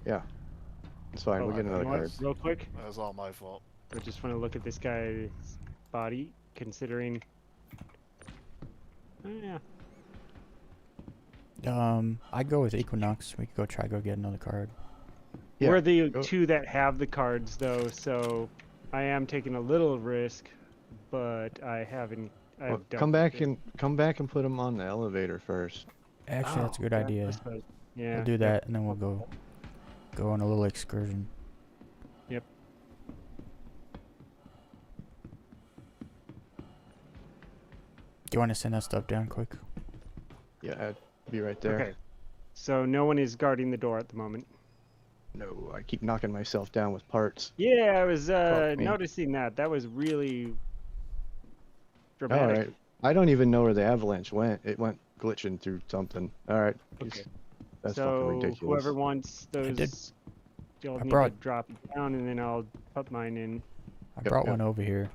yeah, it's fine. Oh, We'll get you another know what? card. Real quick, That was all my fault. I just want to look at this guy's body, considering. Oh, yeah. I'd go with Equinox. We could go get another card. Yeah, We're the go- 2 that have the cards, though, so I am taking a little risk, but I haven't. Well, I've dealt come with back it. and put them on the elevator first. Actually, that's a Oh, good yeah, idea. I suppose. Yeah. We'll do that, and then we'll go on a little excursion. Yep. Do you want to send that stuff down quick? Yeah, I'd be right there. Okay. So no one is guarding the door at the moment. No, I keep knocking myself down with parts. Yeah, I was Fuck me. noticing that. That was really All dramatic. right. I don't even know where the avalanche went. It went glitching through something. All right. Okay. That's So fucking ridiculous. whoever wants did- those, you'll I need brought- to drop it down, and then I'll put mine in. I Yep, brought yep. one over here.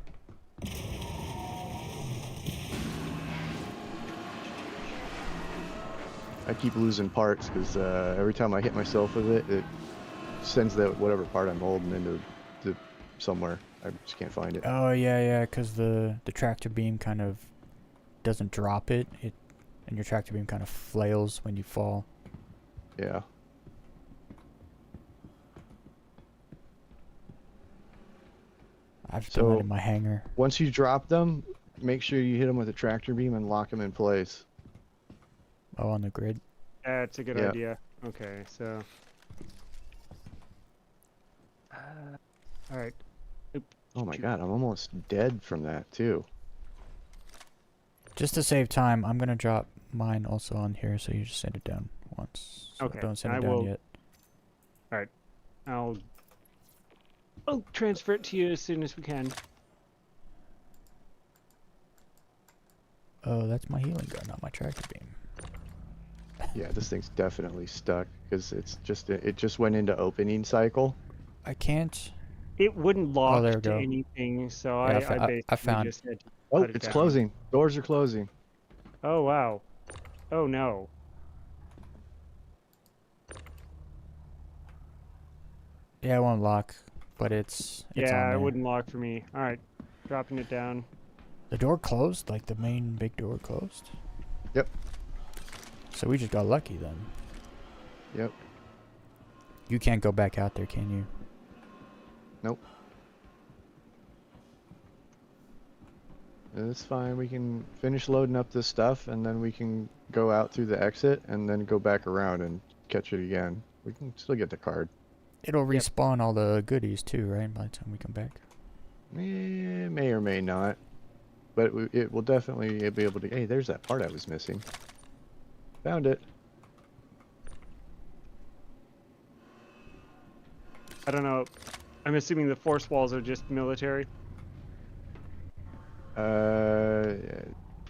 I keep losing parts because every time I hit myself with it, it sends that whatever part I'm holding into the somewhere. I just can't find it. Oh yeah, yeah, because the tractor beam kind of doesn't drop it. And your tractor beam kind of flails when you fall. Yeah. I've done that So- in my hangar. Once you drop them, make sure you hit them with a tractor beam and lock them in place. Oh, on the grid. That's a good Yeah. idea. Okay, so. All right. Oh my god, I'm almost dead from that too. Just to save time, I'm gonna drop mine also on here, so you just send it down once. So Okay, don't send I it down will- yet. I'll transfer it to you as soon as we can. Oh, that's my healing gun, not my tractor beam. Yeah, this thing's definitely stuck because it just went into opening cycle. I can't. It wouldn't lock there we to go. anything, so Yeah, I I basically found- just had to Oh, cut it it's down. closing. Doors are closing. Oh wow. Oh no. Yeah, it won't lock, but it's Yeah, on it there. wouldn't lock for me. All right, dropping it down. The door closed, like the main big door closed. Yep. So we just got lucky then. Yep. You can't go back out there, can you? Nope. It's fine. We can finish loading up this stuff, and then we can go out through the exit, and then go back around and catch it again. We can still get the card. It'll respawn all the goodies too, right? By the time we come back. May or may not. But it will definitely be able to... Hey, there's that part I was missing. Found it. I don't know. I'm assuming the force walls are just military.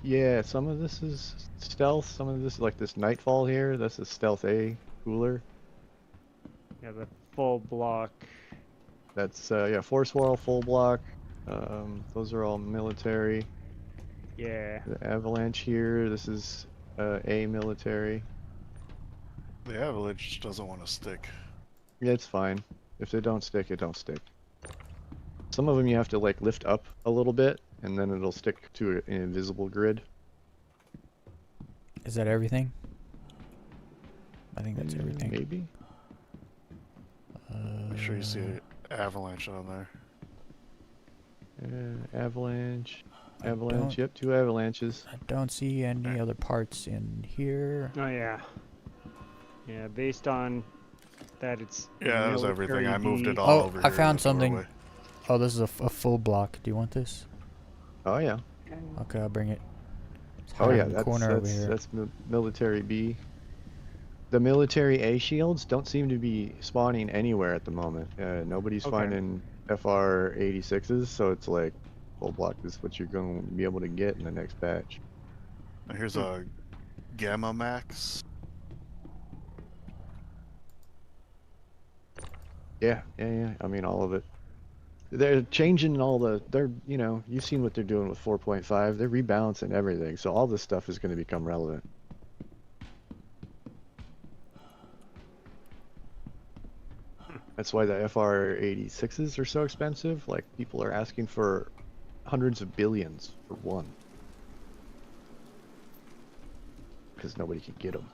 Yeah, some of this is stealth. Some of this is like this Nightfall here. That's a stealth A cooler. Yeah, the full block. That's, yeah, force wall, full block. Those are all military. Yeah. The avalanche here, this is A military. The avalanche just doesn't want to stick. Yeah, it's fine. If they don't stick, it don't stick. Some of them you have to like lift up a little bit, and then it'll stick to an invisible grid. Is that everything? I think that's everything. Maybe. Make sure you see an avalanche on there. Avalanche. I Avalanche, don't- yep, 2 avalanches. I don't see any other parts in here. Oh yeah. Yeah, based on that, it's Yeah, that was everything. I moved it military all Oh, over I here. in found the something. doorway. Oh, this is a full block. Do you want this? Oh yeah. Okay, I'll bring it. It's Oh hiding yeah, in the that's corner over that's, here. that's military B. The military A shields don't seem to be spawning anywhere at the moment. Nobody's Okay. finding FR 86s, so it's like full block is what you're going to be able to get in the next batch. Here's a Gamma Max. Yeah. I mean, all of it. They're changing all the. They're, you know, you've seen what they're doing with 4.5. They're rebalancing everything, so all this stuff is going to become relevant. That's why the FR 86s are so expensive. Like, people are asking for hundreds of billions for one. Because nobody can get them.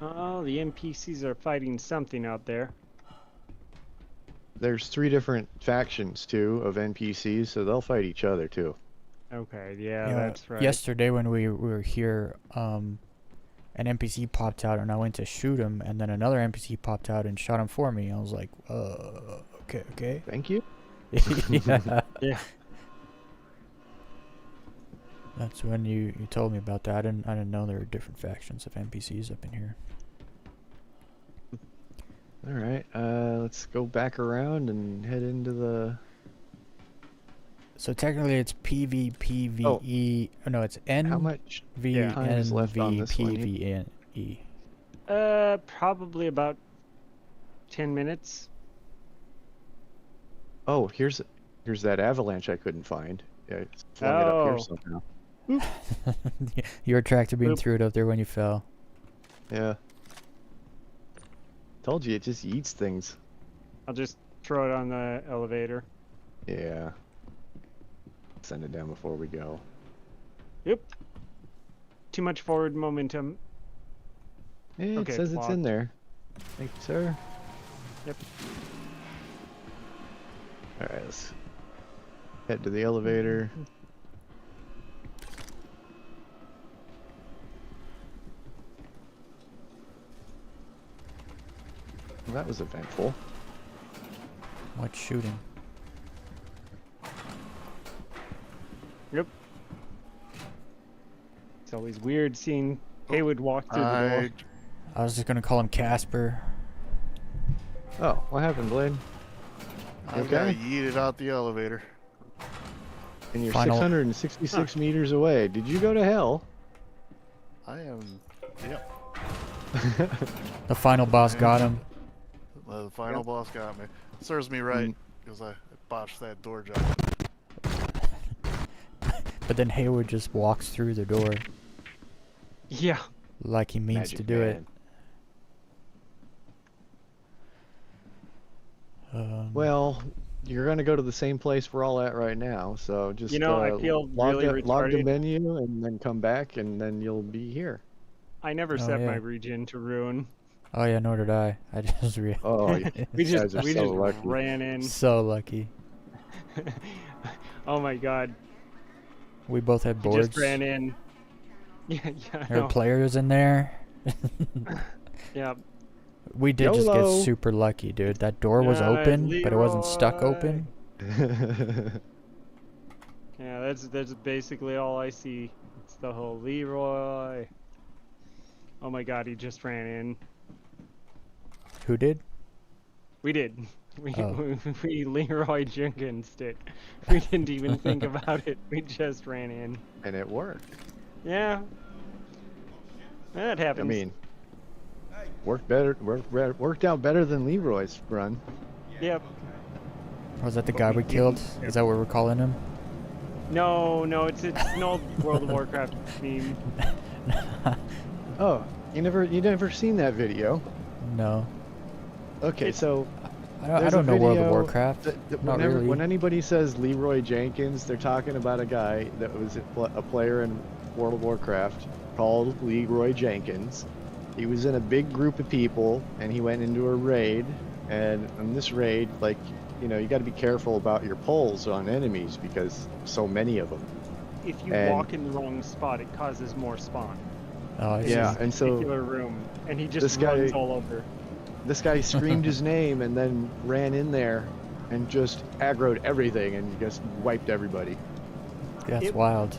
Oh, the NPCs are fighting something out there. There's 3 different factions, too, of NPCs, so they'll fight each other, too. Okay, yeah, Yeah, that's right. Yesterday when we were here, an NPC popped out and I went to shoot him, and then another NPC popped out and shot him for me. I was like, okay. Thank you. Yeah. Yeah. That's when you told me about that. I didn't know there were different factions of NPCs up in here. Alright, let's go back around and head into the... So technically it's PvPvE. Oh, no, it's How much NVNVPVE. time is left on this one? Probably about 10 minutes. Oh, here's that avalanche I couldn't find. Yeah, it's flung it up here Oh. somehow. Your tractor beam Oop. threw it up there when you fell. Yeah. Told you, it just eats things. I'll just throw it on the elevator. Yeah. Send it down before we go. Yep. Too much forward momentum. It Okay, says it's in locked. there. Thank you, sir. Yep. Alright, let's head to the elevator. Well, that was eventful. What's shooting? Yep. It's always weird seeing Haywood walk through the door. I was just gonna call him Casper. Oh, what happened, Blade? I Okay. got yeeted out the elevator. And you're Final- 666 meters away. Did you go to hell? I am. Yep. The final boss got him. The final boss got me. Serves me right because I botched that door job. But then Hayward just walks through the door Yeah. like he means Magic to do man. it. Well, you're gonna go to the same place we're all at right now, so just You know, I feel log really log the retarded. menu and then come back, and then you'll be here. I never Oh, set my yeah. regen to ruin. Oh yeah, nor did I. I just Oh, you We guys just are we so just lucky. ran in. so lucky. Oh my god. We both had We boards. just ran in. Yeah, I There were know. players in there. Yeah. We did just YOLO. get super lucky, dude. That door was Nice, open, but it wasn't stuck Leroy. open. Yeah, that's basically all I see. It's the whole Leroy. Oh my god, he just ran in. Who did? We did. We Oh. we Leroy Jenkins'd it. We didn't even think about it. We just ran in. And it worked. Yeah. That happens. I mean, worked out better than Leroy's run. Yep. Was that the But guy we we killed? didn't- Is that what we're calling him? No, it's an old World of Warcraft meme. Oh, you never seen that video? No. Okay, It's- so I there's don't a know World of video Warcraft. Not really. when anybody says Leroy Jenkins, they're talking about a guy that was a player in World of Warcraft called Leroy Jenkins. He was in a big group of people, and he went into a raid. And in this raid, like, you know, you got to be careful about your pulls on enemies because so many of them. If you And- walk in the wrong spot, it causes more spawn. Oh, I see. Yeah, This and so particular room, and he just this guy- runs all over. this guy screamed his name and then ran in there and just aggroed everything and just wiped everybody. That's It- wild.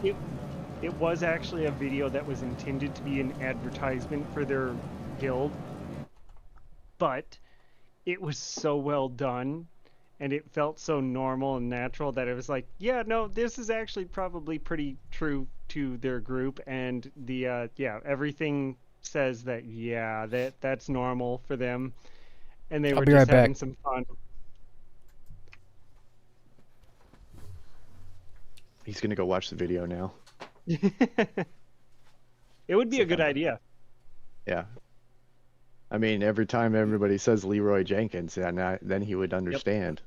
It was actually a video that was intended to be an advertisement for their guild, but it was so well done and it felt so normal and natural that it was like, yeah, no, this is actually probably pretty true to their group, and the yeah, everything says that that's normal for them, and they I'll were be just right having back. some fun. He's gonna go watch the video now. It would be a good idea. Yeah. I mean, every time everybody says Leroy Jenkins, yeah, then he would understand.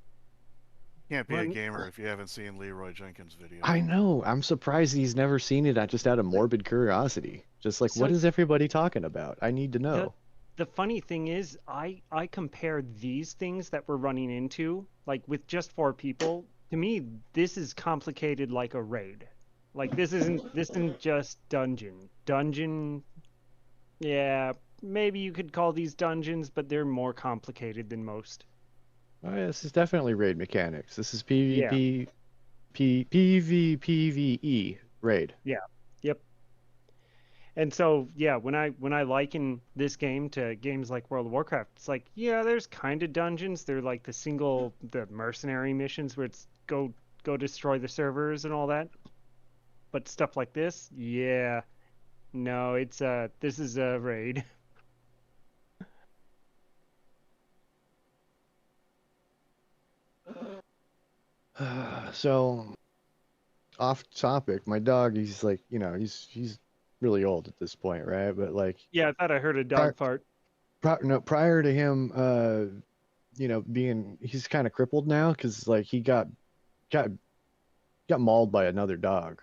Can't be a Well, gamer if you haven't seen Leroy Jenkins' video. I know. I'm surprised he's never seen it. Just out of morbid curiosity. Just like, So- what is everybody talking about? I need to know. The funny thing is, I compare these things that we're running into, like with just 4 people. To me, this is complicated like a raid. Like this isn't just dungeon. Yeah, maybe you could call these dungeons, but they're more complicated than most. Oh, yeah, this is definitely raid mechanics. This is PvP, PvPvE raid. Yep. And so, yeah, when I liken this game to games like World of Warcraft, it's like, yeah, there's kind of dungeons. They're like the mercenary missions where it's go destroy the servers and all that. But stuff like this, yeah, no, it's this is a raid. So, off topic, my dog, he's like, you know, he's really old at this point, right? But like, Yeah, I thought I heard a dog fart. prior to him, you know, he's kind of crippled now because like he got mauled by another dog.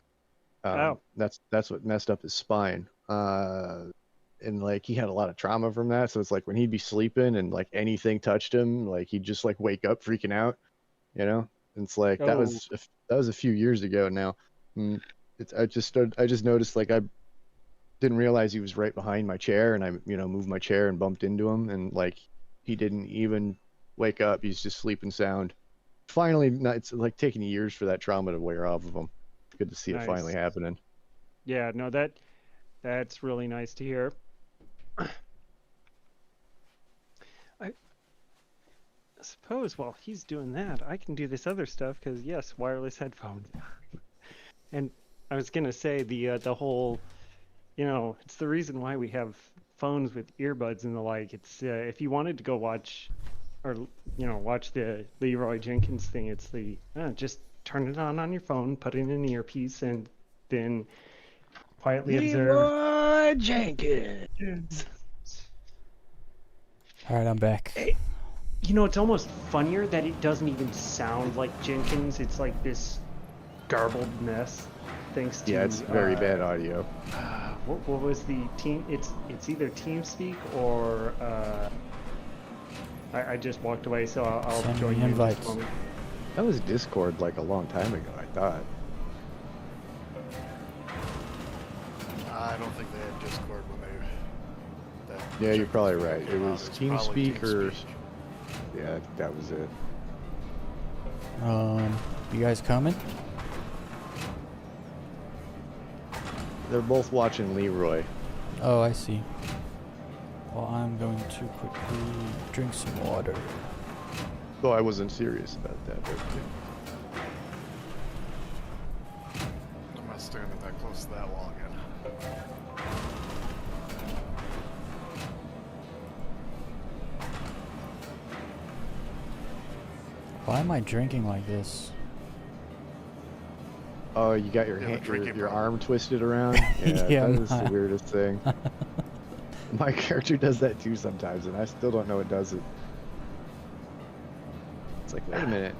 Oh. That's what messed up his spine. And like he had a lot of trauma from that, so it's like when he'd be sleeping and like anything touched him, like he'd just like wake up freaking out, you know. And it's like that was a few years ago now. I just noticed like I didn't realize he was right behind my chair, and I moved my chair and bumped into him, and like he didn't even wake up. He's just sleeping sound. Finally, it's like taking years for that trauma to wear off of him. Good to see it finally happening. Yeah, no, that's really nice to hear. I suppose while he's doing that, I can do this other stuff because yes, wireless headphones. And I was gonna say the whole, it's the reason why we have phones with earbuds and the like. It's if you wanted to go watch, or watch the Leroy Jenkins thing, it's just turn it on your phone, put in an earpiece, and then quietly observe. Leroy Jenkins. All right, I'm back. Hey, it's almost funnier that it doesn't even sound like Jenkins. It's like this garbled mess. Thanks to it's very bad audio. What was the team? It's either TeamSpeak or I just walked away, so I'll Send join me you in invites. just a moment. That was Discord like a long time ago, I thought. I don't think they had Discord when they. Yeah, you're probably right. It came out. was It was probably TeamSpeak or TeamSpeak. yeah, that was it. You guys coming? They're both watching Leroy. Oh, I see. Well, I'm going to quickly drink some water. Though I wasn't serious about that. But I'm not standing that close to that login. Why am I drinking like this? oh, you got your Yeah, the hand, drinking your problem. arm twisted around? Yeah, Yeah, that is the my- weirdest thing. My character does that too sometimes, and I still don't know it does it. It's like, wait a minute,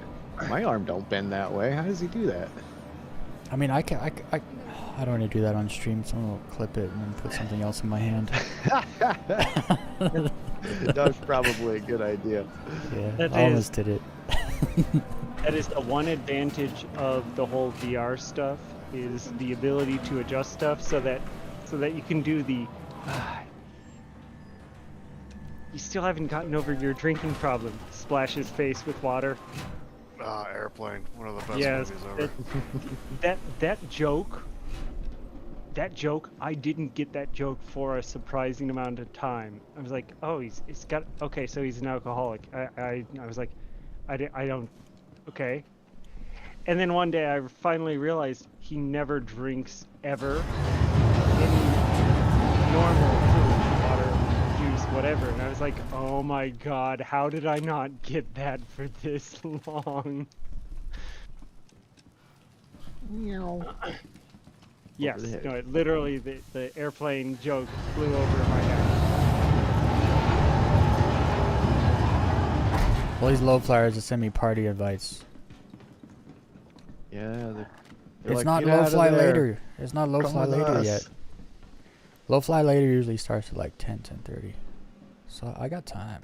my arm don't bend that way. How does he do that? I mean, I don't want to do that on stream. Someone will clip it and then put something else in my hand. That's probably a good idea. Yeah, That I almost did it. That is the one advantage of the whole VR stuff, is the ability to adjust stuff so that you can do the. You still haven't gotten over your drinking problem. Splash his face with water. Airplane, one of the best Yes, movies ever. that joke. That joke, I didn't get that joke for a surprising amount of time. I was like, oh, he's got, okay, so he's an alcoholic. I was like, I don't, okay. And then one day I finally realized he never drinks ever any normal food, water, juice, whatever. And I was like, oh my god, how did I not get that for this long? Yes, Over the head. no, it literally, the airplane joke flew over my head. Well, these low flyers just send me party invites. Yeah, they're It's like, not "Get low out of fly there. later. It's not low Come fly with later us." yet. Low fly later usually starts at like 10:30. So I got time.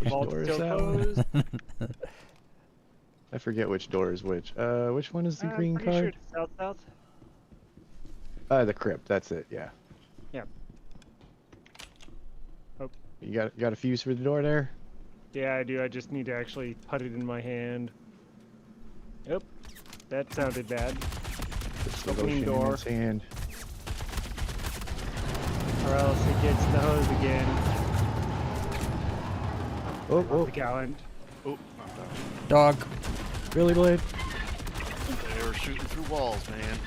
Vault door is still that closed. I forget which door is which. Which one is the green pretty sure card? it's south. The crypt. That's it. Yeah. Yeah. Oh. You got a fuse for the door there? Yeah, I do. I just need to actually put it in my hand. Yep. That sounded bad. It's the Opening lotion in door. his hand. Or else it gets the hose again. Oh, The gallant. Oh, not that. Dog. Billy Blade. They were shooting through walls, man.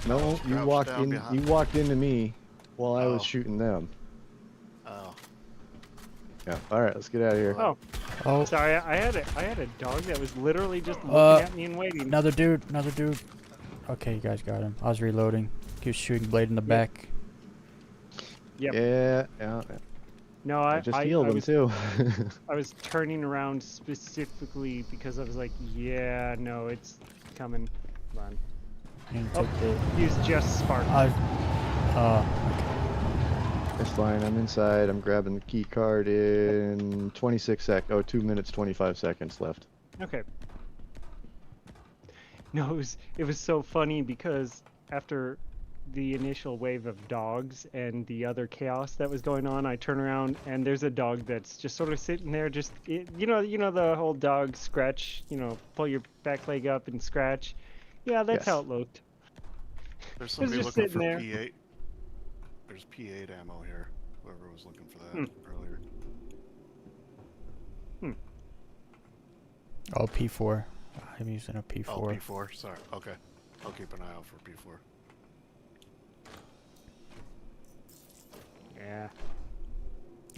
No, you Crouched walked down in. behind- You walked into me while I was Oh. shooting them. Oh. Yeah. All right, let's get out of here. Oh, Oh, sorry. I had a dog that was literally just looking at me and waiting. another dude. Okay, you guys got him. I was reloading. He was shooting Blade in the back. Yep. Yeah. No, I I just I, healed I him was too. I was turning around specifically because I was like, yeah, no, it's coming. Hold on. You can Oh, take the. he's just sparked. It's fine. I'm inside. I'm grabbing the key card in 2 minutes 25 seconds left. Okay. No, it was so funny because after the initial wave of dogs and the other chaos that was going on, I turn around and there's a dog that's just sort of sitting there, you know the whole dog scratch, pull your back leg up and scratch. Yeah, that's how Yes. it looked. There's It was somebody just looking for sitting there. P8. There's P8 ammo here. Whoever was looking for that earlier. Oh, P4. I'm using a P4. Oh, P4. Sorry. Okay. I'll keep an eye out for P4. Yeah.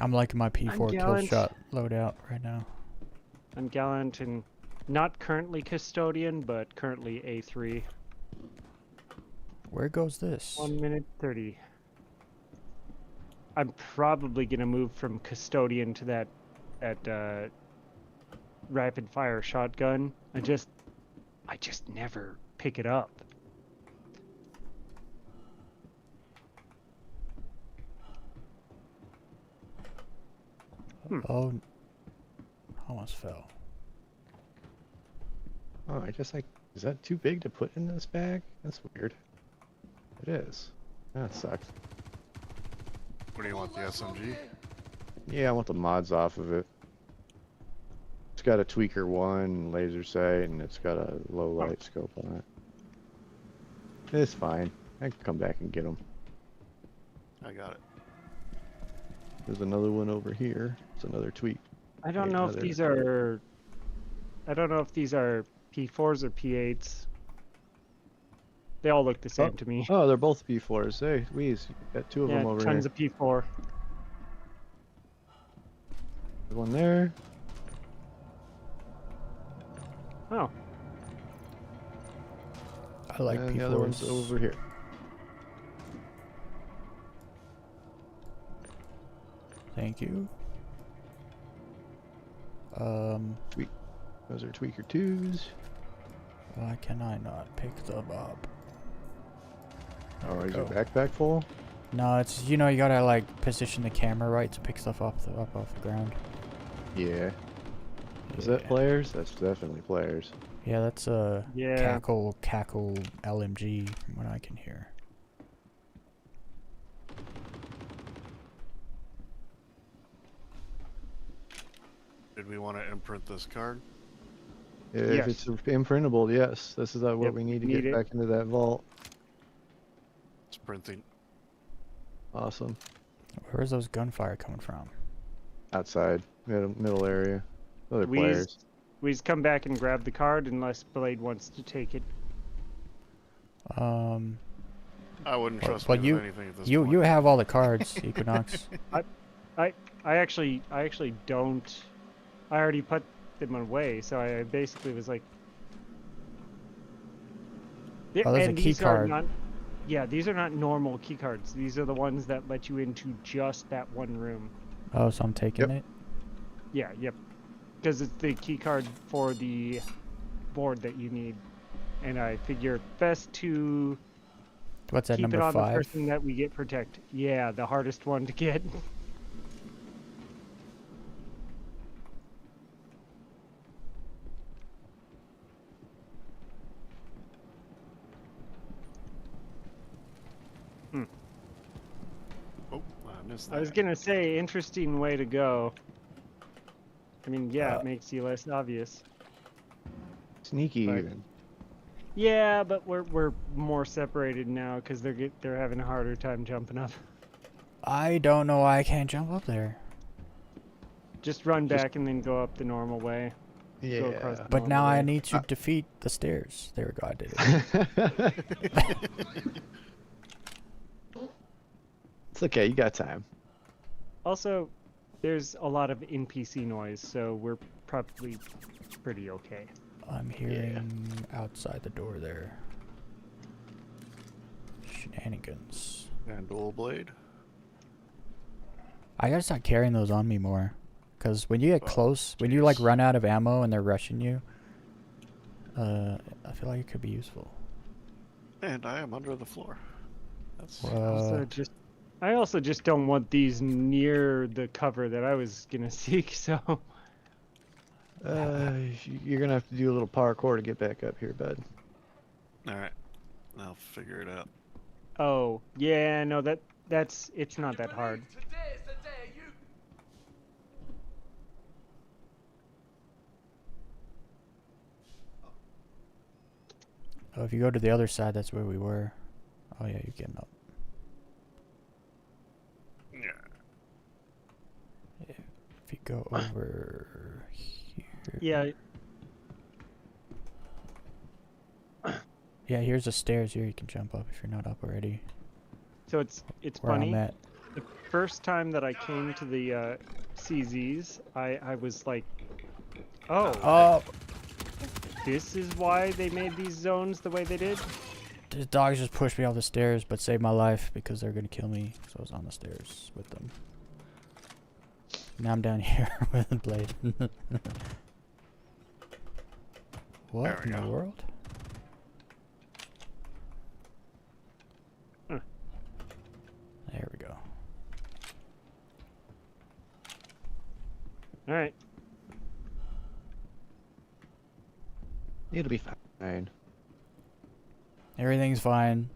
I'm liking my P4 kill gallant. shot loadout right now. I'm gallant and not currently custodian, but currently A3. Where goes this? 1 minute 30. I'm probably gonna move from custodian to that rapid fire shotgun. I just never pick it up. Oh, almost fell. Oh, I guess is that too big to put in this bag? That's weird. It is. That sucks. What do you want, the SMG? Yeah, I want the mods off of it. It's got a tweaker 1 laser sight, and it's got a low light scope on it. It's fine. I can come back and get them. I got it. There's another one over here. It's another tweak. I don't know if these are. I don't know if these are P4s or P8s. They all look the same to me. Oh, they're both P4s. Hey, Weez, got 2 of them over tons here. of P4. There's one there. Oh, I like And P4s. the other one's over here. Thank you. Those are tweaker 2s. Why can I not pick them up? Oh, is your go. backpack full? No, it's you gotta like position the camera right to pick stuff off the ground. Yeah. Is that players? That's definitely players. Yeah, that's yeah. cackle LMG from what I can hear. Did we want to imprint this card? If Yes. it's imprintable, yes. This is what Yep, we need to need get it. back into that vault. It's printing. Awesome. Where's those gunfire coming from? Outside, middle area. Other players. We just come back and grab the card unless Blade wants to take it. I wouldn't Well, trust well, me you- with anything at this You point. have all the cards, Equinox. I actually don't. I already put them away, so I basically was like. Yeah, Oh, there's a and key these are card. not. Yeah, these are not normal key cards. These are the ones that let you into just that one room. Oh, so I'm taking it? Yeah, yep. Because it's the key card for the board that you need, and I figure best to What's that, keep it number on the 5? person that we get protect. Yeah, the hardest one to get. Oh, I missed that. I was gonna say, interesting way to go. I mean, yeah, Uh, it makes you less obvious. Sneaky Right. even. Yeah, but we're more separated now because they're having a harder time jumping up. I don't know why I can't jump up there. Just run back and then go up the normal way. Go Yeah. across the But now normal I way. need to defeat the stairs. There we go, I did it. It's okay, you got time. Also, there's a lot of NPC noise, so we're probably pretty okay. I'm hearing outside the door there. Shenanigans. And dual blade. I gotta start carrying those on me more. Because when you get close, when you like run out of ammo and they're rushing you, I feel like it could be useful. And I am under the floor. That's I also just don't want these near the cover that I was gonna seek. So You're gonna have to do a little parkour to get back up here, bud. alright. I'll figure it out. oh yeah, no it's not that hard. Oh, if you go to the other side, that's where we were. Oh yeah, you're getting up. Yeah. If you go over here. Yeah. Yeah, here's the stairs here. You can jump up if you're not up already. So it's Where funny. I'm at. The first time that I came to the CZs, I was like, oh, this is why they made these zones the way they did? The dogs just pushed me off the stairs, but saved my life because they're gonna kill me. So I was on the stairs with them. Now I'm down here with a blade. What There we in the go. world? Huh. There we go. All right. It'll be fine. Everything's fine.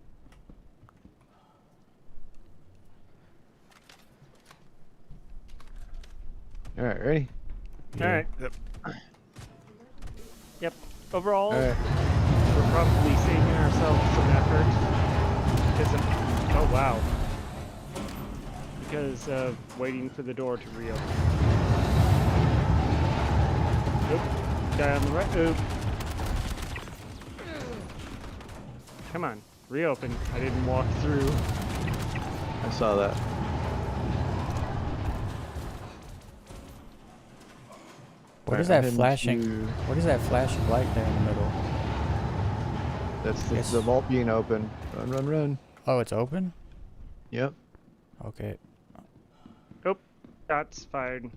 All right, ready? All right. Yep. Yep. Overall, All right. we're probably saving ourselves some effort because of, oh wow, because of waiting for the door to reopen. Oop. Guy on the right. Oop. Come on, reopen. I didn't walk through. I saw that. What is Alright, that I'm flashing? heading to- What is that flashing light there in the middle? That's the, Yes. the vault being open. Run, run, run. Oh, it's open? Yep. Okay. Oh, shots fired.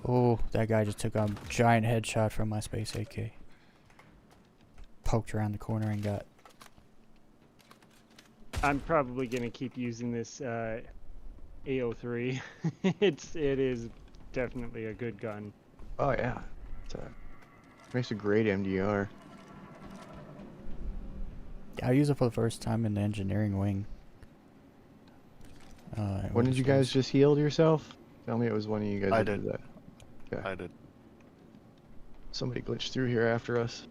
Oh, that guy just took a giant headshot from my space AK. Poked around the corner and got... I'm probably gonna keep using this AO3. it is definitely a good gun. Oh yeah. Makes a great MDR. Yeah, I used it for the first time in the engineering wing. When did you guys just heal yourself? Tell me it was one of you guys I that did did. that. Okay. I did. Somebody glitched through here after us.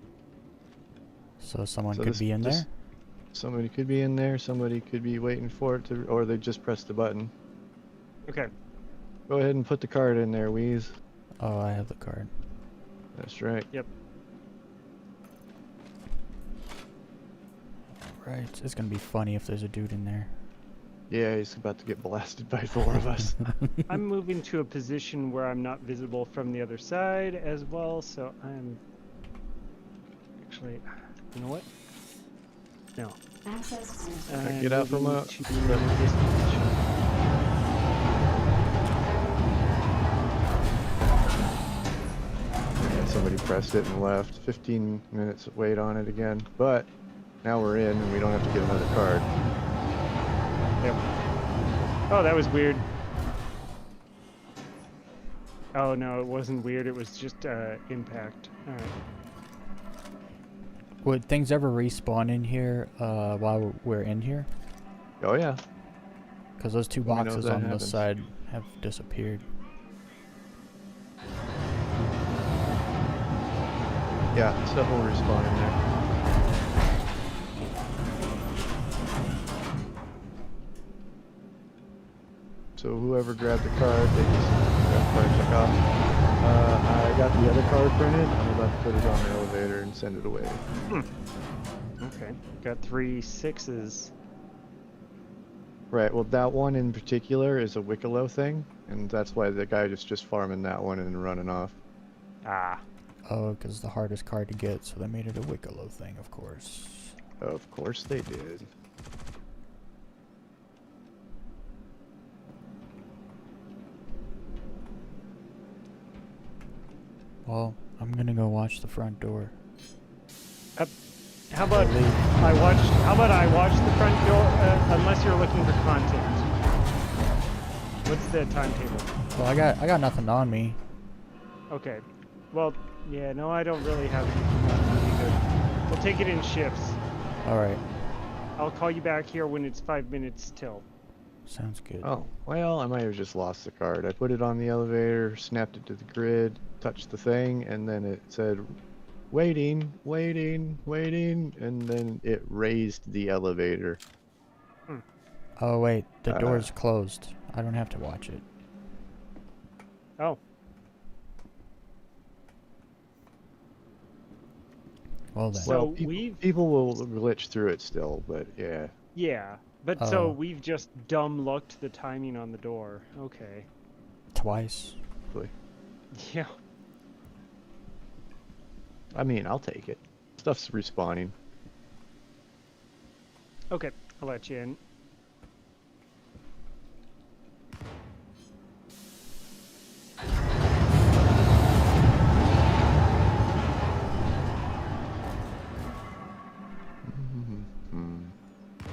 So someone So could this- be in this- there? Somebody could be in there, somebody could be waiting for it to, or they just pressed the button. Okay. Go ahead and put the card in there, Weez. Oh, I have the card. That's right. Alright, it's gonna be funny if there's a dude in there. Yeah, he's about to get blasted by 4 of us. I'm moving to a position where I'm not visible from the other side as well, so I'm actually, you know what? No. Get out from moving up. to this position. Yeah, somebody pressed it and left. 15 minutes wait on it again. But now we're in and we don't have to get another card. Yep. Oh, that was weird. Oh no, it wasn't weird. It was just impact. All right. Would things ever respawn in here while we're in here? Oh yeah. Because those two Let me know if boxes that on the happens. side have disappeared. Yeah, stuff will respawn in there. So whoever grabbed the card, they just grab the card, took off. I got the other card printed. I'm about to put it on the elevator and send it away. Okay. Got 3 6s. Right, well that one in particular is a Wicklow thing. and that's why the guy is just farming that one and running off. Ah. Oh, because the hardest card to get, so they made it a Wicklow thing, of course. Of course they did. Well, I'm gonna go watch the front door. How about I watch the front door, unless you're looking for content. What's the timetable? Well, I got nothing on me. Okay. Well, yeah, no, I don't really have anything on me either. We'll take it in shifts. Alright, I'll call you back here when it's 5 minutes till. sounds good. Oh, well, I might have just lost the card. I put it on the elevator, snapped it to the grid, touched the thing, and then it said, waiting, waiting, waiting, and then it raised the elevator. Oh wait, the door's closed. I don't have to watch it. Oh. Well then. So well, people will glitch through it still, but yeah. Yeah, but Oh. so we've just dumb lucked the timing on the door. Okay. Twice. Yeah. I mean, I'll take it. Stuff's respawning. Okay, I'll let you in.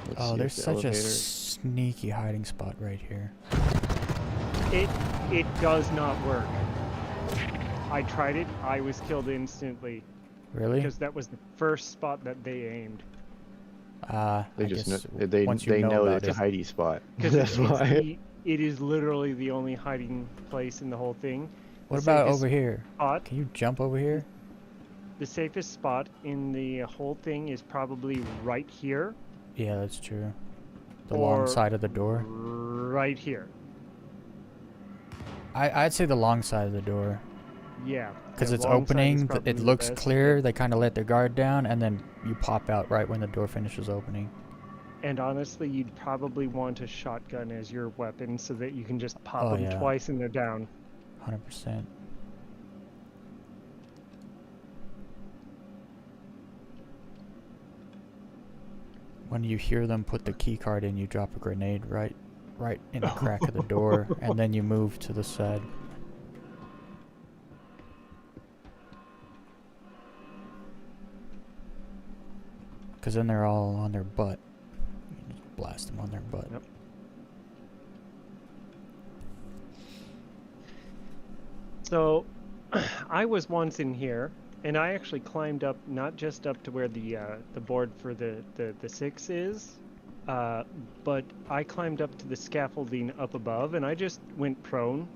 Let's Oh, see if there's the such a elevator- sneaky hiding spot right here. It does not work. I tried it. I was killed instantly Really? because that was the first spot that they aimed. They I just guess know, they once you know about it's a it. hiding spot. Because That's why. it is literally the only hiding place in the whole thing. What The about safest over here? spot, Can you jump over here? the safest spot in the whole thing is probably right here, Yeah, that's true. The Or- long side of the door. right here. I'd say the long side of the door. Yeah. Because the it's long side is opening, probably it the looks best. clear, they kind of let their guard down, and then you pop out right when the door finishes opening. And honestly, you'd probably want a shotgun as your weapon so that you can just pop Oh, them yeah. twice and they're down. 100%. When you hear them put the key card in, you drop a grenade right in the crack of the door, and then you move to the side. Because then they're all on their butt. You just blast them on their butt. Yep. So, I was once in here, and I actually climbed up, not just up to where the board for the 6 is, but I climbed up to the scaffolding up above, and I just went prone,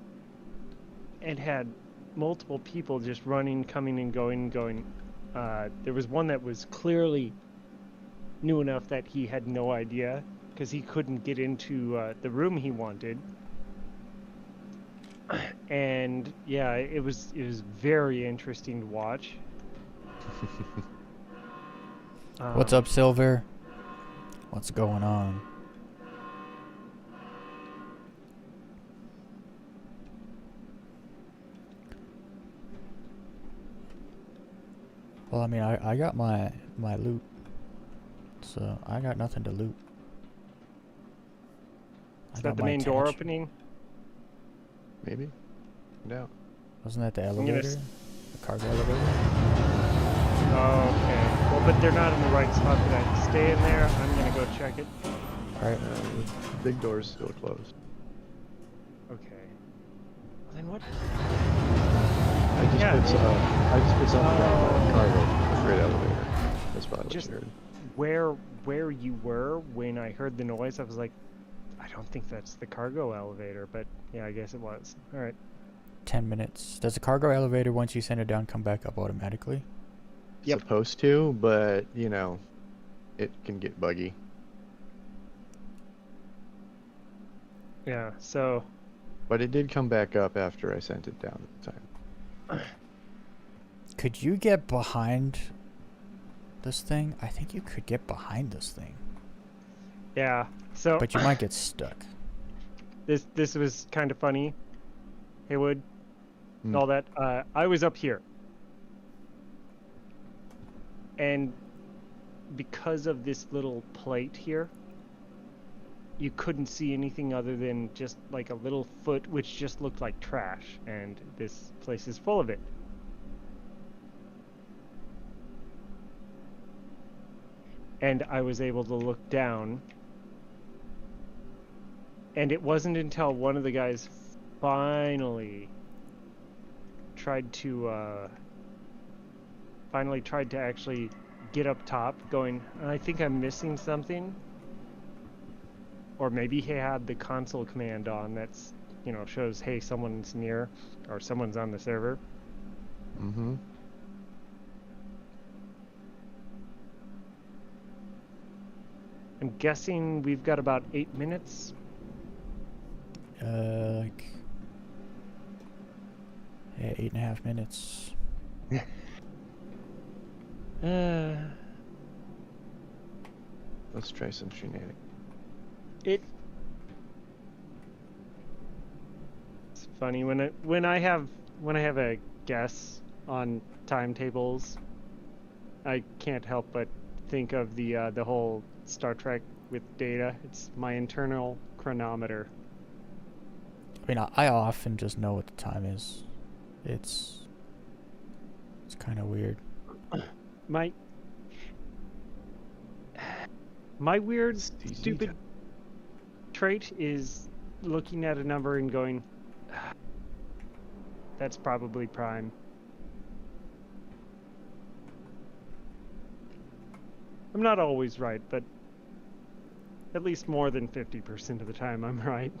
and had multiple people just running, coming and going. There was one that was clearly knew enough that he had no idea, because he couldn't get into the room he wanted. And yeah, it was very interesting to watch. What's up, Silver? What's going on? Well, I mean, I got my loot, so I got nothing to loot. Is I got that the my main door attach- opening? Maybe? No. Wasn't that the gonna elevator? s- The cargo elevator? Oh, okay. Well, but they're not in the right spot for that. Stay in there. I'm gonna go check it. Alright. The big door's still closed. Okay. Well, then what? I just Yeah, put something down the cargo, the freight elevator. That's probably what Just- you heard. Where you were when I heard the noise, I was like, I don't think that's the cargo elevator, but yeah, I guess it was. All right. 10 minutes. Does the cargo elevator, once you send it down, come back up automatically? Yep. Supposed to, but you know, it can get buggy. Yeah. So But it did come back up after I sent it down at the time. Could you get behind this thing? I think you could get behind this thing. yeah. So But you might get stuck. this was kind of funny. Haywood, Hmm. all that. I was up here. And because of this little plate here, you couldn't see anything other than just like a little foot, which just looked like trash. And this place is full of it. And I was able to look down. And it wasn't until one of the guys finally tried to actually get up top, going, I think I'm missing something. Or maybe he had the console command on that's, you know, shows, hey, someone's near or someone's on the server. Mm-hmm. I'm guessing we've got about 8 minutes. Like, yeah, 8.5 minutes. Let's try some shenanigans. It's funny when I have a guess on timetables, I can't help but think of the whole Star Trek with Data. It's my internal chronometer. I mean, I often just know what the time is. It's kind of weird. My weird, Easy stupid to- trait is looking at a number and going, that's probably prime. I'm not always right, but at least more than 50% of the time I'm right.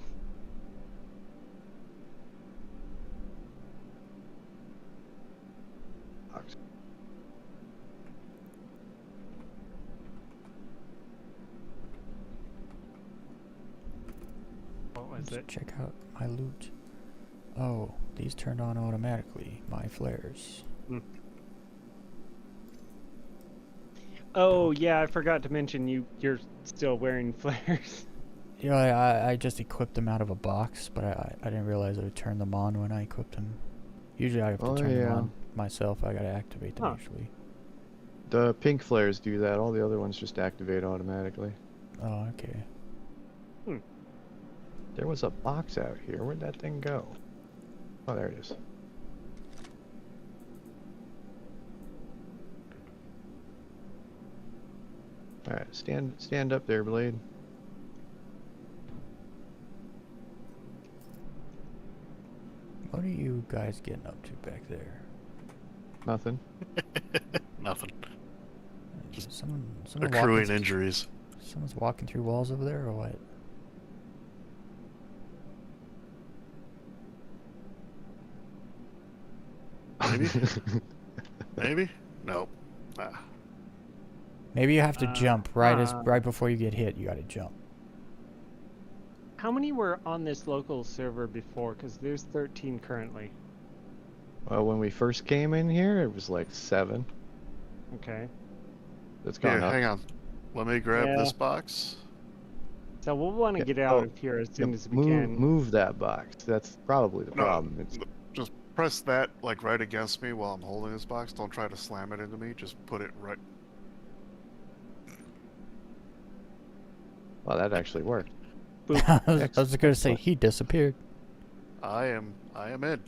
What was Let's it? check out my loot. Oh, these turned on automatically. My flares. Oh yeah, I forgot to mention you're still wearing flares. Yeah, I just equipped them out of a box, but I didn't realize I would turn them on when I equipped them. Usually I have to Oh, turn them yeah. on myself. I gotta activate them Huh. usually. The pink flares do that. All the other ones just activate automatically. Oh, okay. There was a box out here. Where'd that thing go? Oh, there it is. All right, stand up there, Blade. What are you guys getting up to back there? Nothing. Nothing. Someone Accruing walking, injuries. someone's walking through walls over there, or what? Maybe? Maybe? Nope. Ah. Maybe you have to jump right huh. right before you get hit. You gotta jump. How many were on this local server before? Because there's 13 currently. Well, when we first came in here, it was like 7. Okay. It's Here, gone up. hang on. Let me grab Yeah. this box. So we'll want to Yeah, get out oh, of here as Yeah, soon as we move, can. move that box. That's probably the No. problem. It's, Just press that like right against me while I'm holding this box. Don't try to slam it into me. Just put it right. well, that actually worked. I was gonna say Excellent. he disappeared. I am in.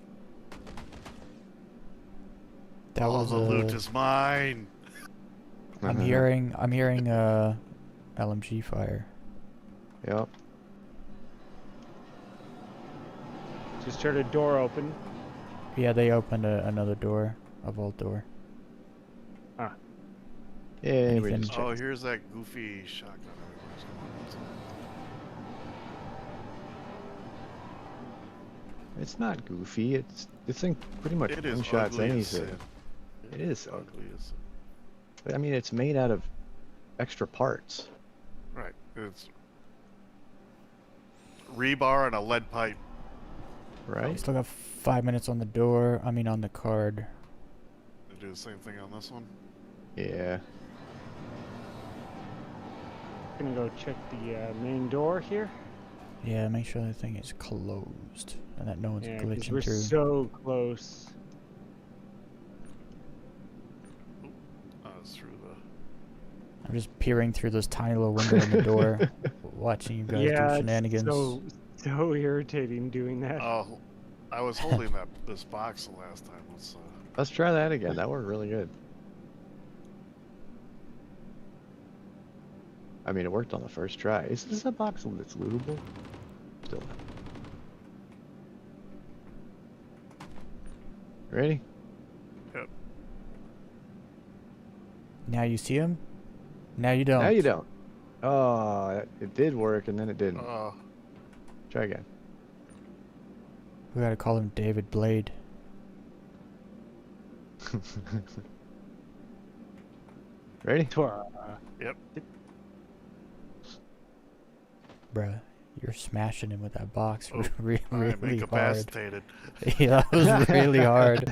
That All was the loot is mine. I'm hearing LMG fire. Yep. Just heard a door open. Yeah, they opened another door, a vault door. Yeah, we Anything- just Oh, checked. here's that goofy shotgun. It's not goofy. It's this thing pretty much It is one-shots ugly as anything. sin. It is ugly as. I mean, it's made out of extra parts. Right. It's rebar and a lead pipe. We Right? still got 5 minutes on the door. I mean, on the card. They do the same thing on this one. Yeah. Gonna go check the main door here. Yeah, make sure the thing is closed and that no one's Yeah, 'cause glitching we're through. so close. It's through the. I'm just peering through this tiny little window in the door, watching you guys Yeah, do it's shenanigans. so irritating doing that. Oh, I was holding this box the last time. Let's try that again. That worked really good. I mean, it worked on the first try. Is this a box that's lootable? Still. Ready? Yep. Now you see him? Now you don't. Now you don't. Oh, it did work and then it didn't. Try again. We gotta call him David Blade. Ready? Yep. Bruh, you're smashing him with that box Oh, really I'm hard. incapacitated. Yeah, that was really hard.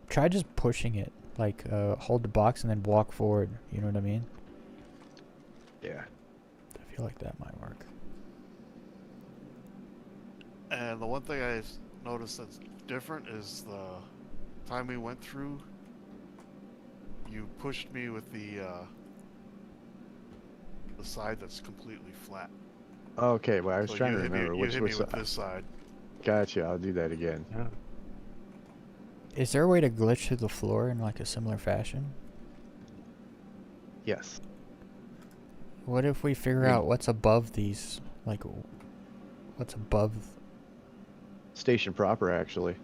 Try just pushing it. Like, hold the box and then walk forward. You know what I mean? Yeah. I feel like that might work. And the one thing I noticed that's different is the time we went through. You pushed me with the side that's completely flat. Okay, well, I was So trying you to hit me- remember you which hit was. me with this side. Gotcha, I'll do that again. Yeah. Is there a way to glitch through the floor in like a similar fashion? Yes. What if we figure out what's above these? Like, what's above? Station proper, actually.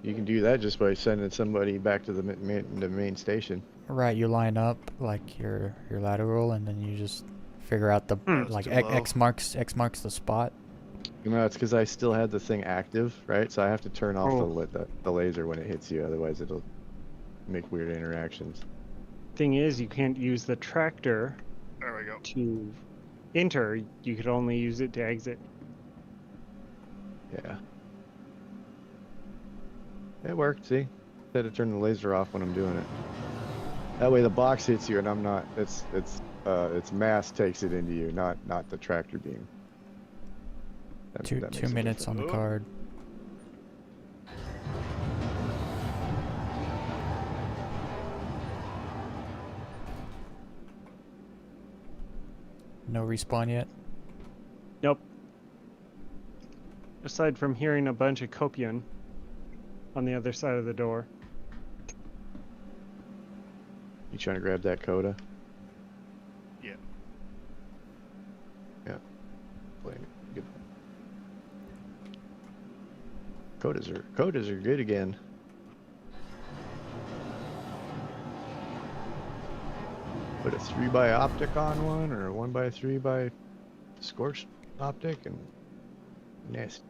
You can do that just by sending somebody back to the main station. Right, you line up like your lateral, and then you just figure out the like too X marks the spot. No, it's because I still had the thing active, right? So I have to turn off the laser when it hits you, otherwise it'll make weird interactions. Thing is, you can't use the tractor There we go. to enter. You could only use it to exit. Yeah. It worked, see? I had to turn the laser off when I'm doing it. That way the box hits you and I'm not, its mass takes it into you, not the tractor beam. Two makes a 2 minutes on difference. the card. No respawn yet? Nope. Aside from hearing a bunch of copium on the other side of the door. You trying to grab that coda? Yeah. Yeah. Playing it. Good. Codas are good again. Put a 3x optic on one or a 1x3x scorched optic and nasty.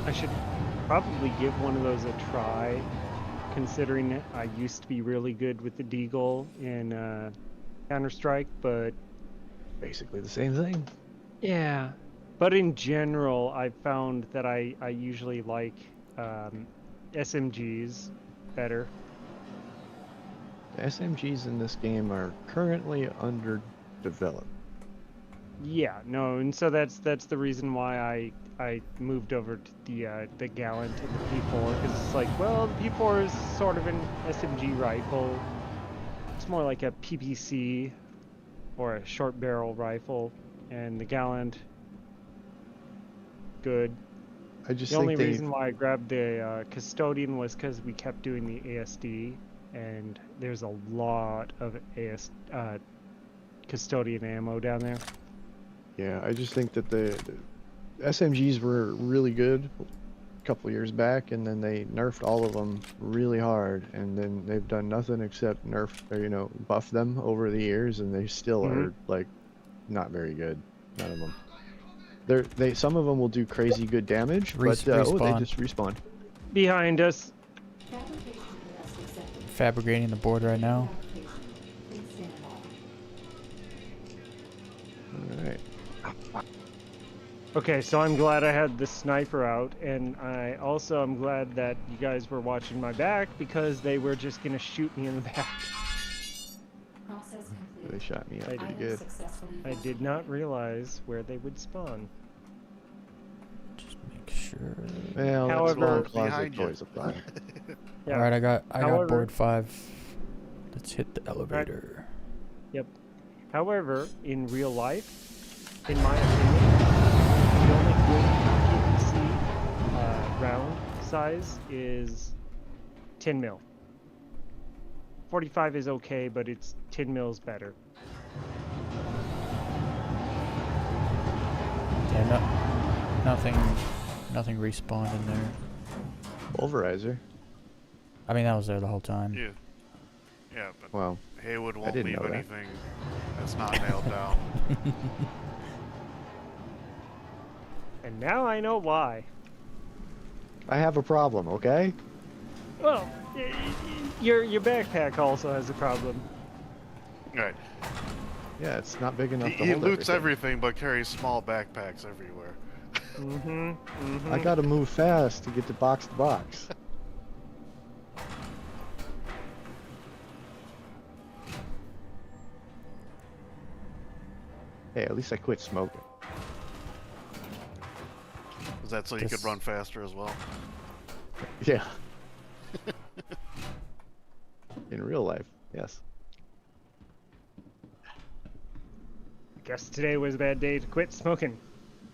I should probably give one of those a try, considering I used to be really good with the Deagle in Counter-Strike, but Basically the same thing. yeah. But in general, I've found that I usually like SMGs better. The SMGs in this game are currently underdeveloped. Yeah, no, and so that's the reason why I moved over to the Gallant and the P4, because it's like, well, the P4 is sort of an SMG rifle. It's more like a PPC or a short barrel rifle, and the Gallant, good. I just The think only they reason why I grabbed the Custodian was because we kept doing the ASD, and there's a lot of Custodian ammo down there. Yeah, I just think that the SMGs were really good a couple years back, and then they nerfed all of them really hard, and then they've done nothing except nerf, or, buff them over the years, and they still are like not very good. None of them. Some of them will do crazy good damage, but they Respawn. just respawn. Behind us. Fabricating the board right now. All right. Okay, so I'm glad I had the sniper out, and I also am glad that you guys were watching my back, because they were just gonna shoot me in the back. They shot me up I pretty did. good. I did not realize where they would spawn. Just make sure. Well, However- that's long closet Behind you. toys apply. Yeah. All right, I got However- board 5. Let's hit the elevator. Yep. However, in real life, in my opinion, the only good PVC round size is 10 mil. 45 is okay, but it's 10 mils better. Yeah, nothing respawned in there. Pulverizer. I mean, that was there the whole time. Yeah. Yeah, but Well, Haywood won't didn't leave know that. anything that's not nailed down. And now I know why. I have a problem, okay? Well, your backpack also has a problem. Right. Yeah, it's not big enough to He hold loots everything. everything but carries small backpacks everywhere. I gotta move fast to get to box. Hey, at least I quit smoking. Is that so you could This- run faster as well? Yeah. In real life, yes. Guess today was a bad day to quit smoking.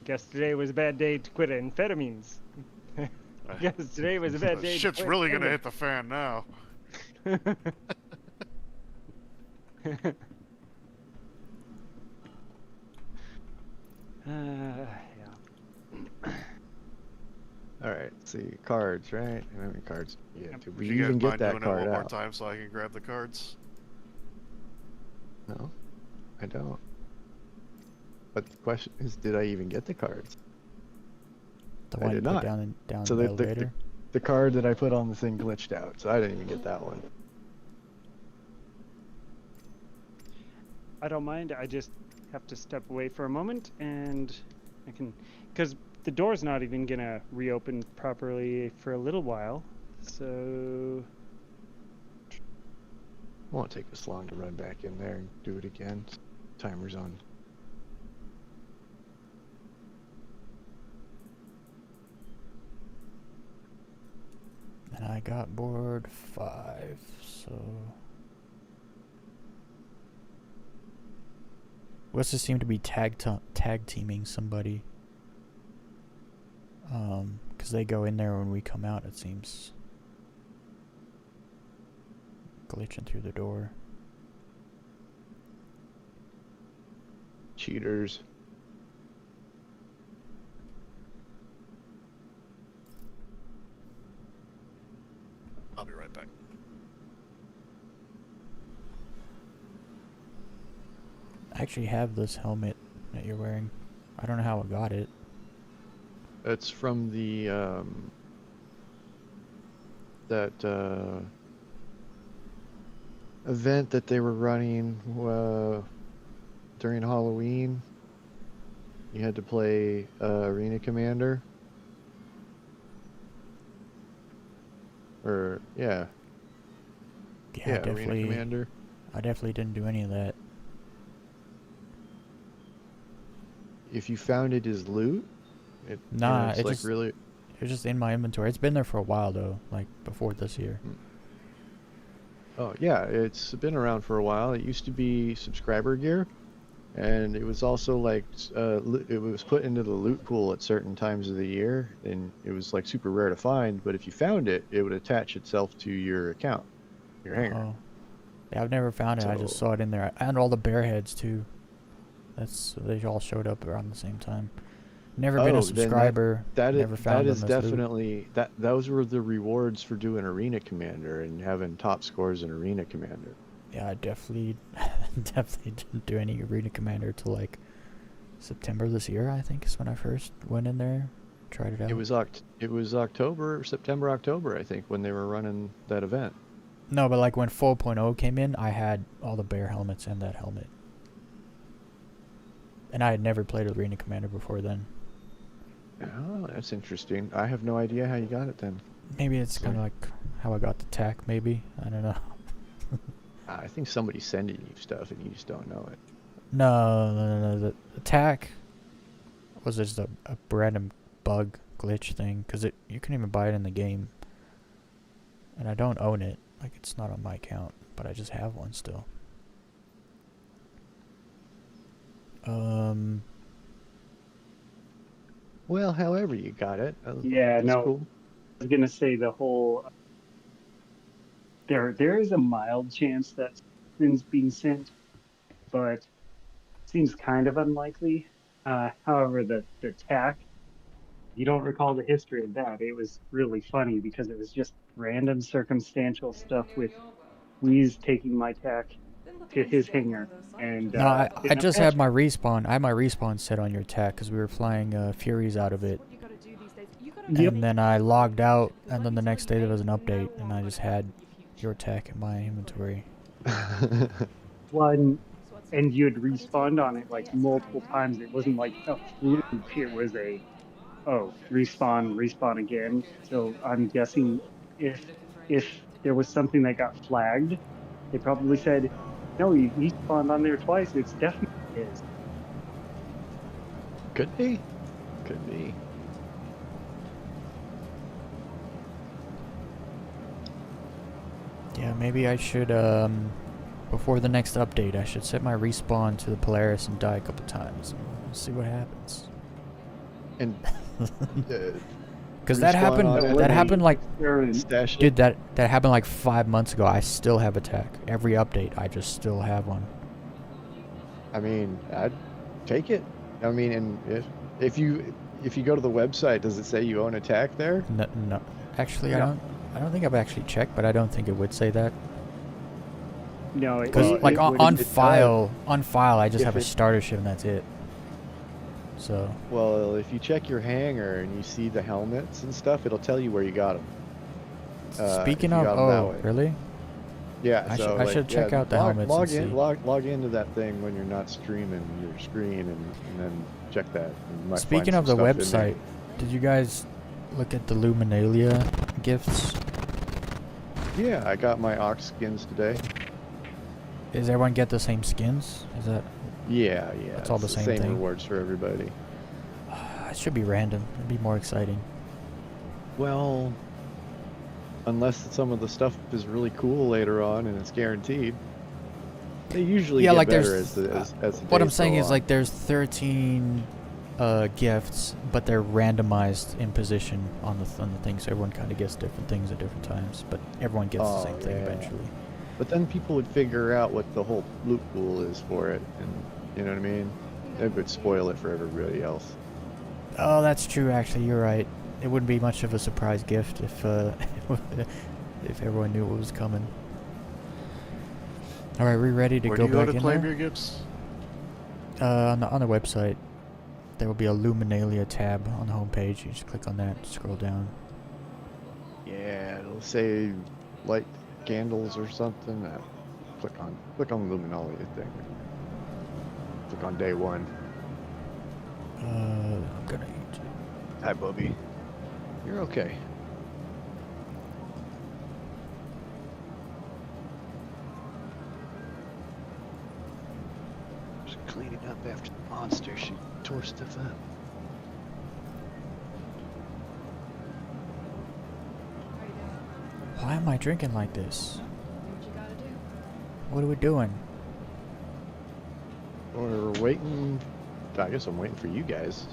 Guess today was a bad day to quit amphetamines. Guess today was a bad day. Shit's to quit really gonna gambling. hit the fan now. Yeah. Alright, see, cards, right? How many cards? Yeah, Yep. did Would we you even guys get mind that doing it card one more out? time so I can grab the cards? No, I don't. But the question is, did I even get the cards? The I one you did put not. down So the the elevator. The card that I put on the thing glitched out, so I didn't even get that one. I don't mind. I just have to step away for a moment, and I can, because the door's not even gonna reopen properly for a little while. So Won't take us long to run back in there and do it again. Timer's on. And I got board 5, so... What's this seem to be tag teaming somebody? Because they go in there when we come out, it seems. Glitching through the door. Cheaters. I'll be right back. I actually have this helmet that you're wearing. I don't know how I got it. It's from the event that they were running during Halloween. You had to play Arena Commander. Or yeah, Yeah, Arena Commander. I definitely didn't do any of that. If you found it as loot, it Nah, it's it like just- really. It was just in my inventory. It's been there for a while though, like before this year. Oh yeah, it's been around for a while. It used to be subscriber gear, and it was also like it was put into the loot pool at certain times of the year, and it was like super rare to find. But if you found it, it would attach itself to your account, your hangar. Oh. Yeah, I've never found it. I just So- saw it in there, and all the bear heads too. They all showed up around the same time. Never been Oh, a then subscriber. That never is found them as loot. definitely those were the rewards for doing Arena Commander and having top scores in Arena Commander. Yeah, I definitely didn't do any Arena Commander till like September this year. I think is when I first went in there, tried it out. It was October, September, October, I think, when they were running that event. No, but like when 4.0 came in, I had all the bear helmets and that helmet. And I had never played Arena Commander before then. Oh, that's interesting. I have no idea how you got it then. Maybe it's kind of like how I got the tack, maybe. I don't know. I think somebody's sending you stuff and you just don't know it. No. The attack was just a random bug glitch thing, because you can even buy it in the game. And I don't own it. Like, it's not on my account, but I just have one still. Well, however you got it. Yeah, that's no. Cool. I was gonna say the whole there is a mild chance that something's being sent, but seems kind of unlikely. However, the tack, you don't recall the history of that. It was really funny because it was just random circumstantial stuff with Weez taking my tack to his hangar, and No, I didn't just attach had my respawn. I had my respawn set on your attack because we were flying Furies out of it. Yep. And then I logged out, and then the next day there was an update, and I just had your attack in my inventory. one, and you had respawned on it like multiple times. It wasn't like a fluke. It was a respawn again. So I'm guessing if there was something that got flagged, they probably said, no, he spawned on there twice. It's definitely his. Could be. Could be. Yeah, maybe I should, before the next update, I should set my respawn to the Polaris and die a couple times. And see what happens. And because that happened like, stash it. dude, that happened like 5 months ago. I still have attack. Every update, I just still have one. I mean, I'd take it. I mean, and if you go to the website, does it say you own attack there? No. Actually, I don't think I've actually checked, but I don't think it would say that. No, Because like on file, I just have a starter ship and that's it. So. Well, if you check your hangar and you see the helmets and stuff, it'll tell you where you got them. Speaking of, really? Yeah, I should check out the helmets log and in, see. log into that thing when you're not streaming your screen and then check that. You might Speaking find of the some stuff in there. website, did you guys look at the Luminia gifts? Yeah, I got my ox skins today. Does everyone get the same skins? Is that? Yeah. It's all the same thing. rewards for everybody. It should be random. It'd be more exciting. Well, unless some of the stuff is really cool later on and it's guaranteed. They usually get like better there's. as the What I'm days saying go is on. like there's 13 gifts, but they're randomized in position on the thing, so everyone kind of gets different things at different times, but everyone gets the same thing eventually. But then people would figure out what the whole loot pool is for it, and you know what I mean? It would spoil it for everybody else. Oh, that's true. Actually, you're right. It wouldn't be much of a surprise gift if if everyone knew what was coming. All right, we ready to Where go do you go back to in claim there? your gifts? On the website, there will be a Luminalia tab on the home page. You just click on that, scroll down. Yeah, it'll say light candles or something. Click on the Luminalia thing. Click on day 1. I'm gonna eat. Hi, Bubby. You're okay. Just cleaning up after the monster. She tore stuff up. Why am I drinking like this? What are we doing? We're waiting. I guess I'm waiting for you guys.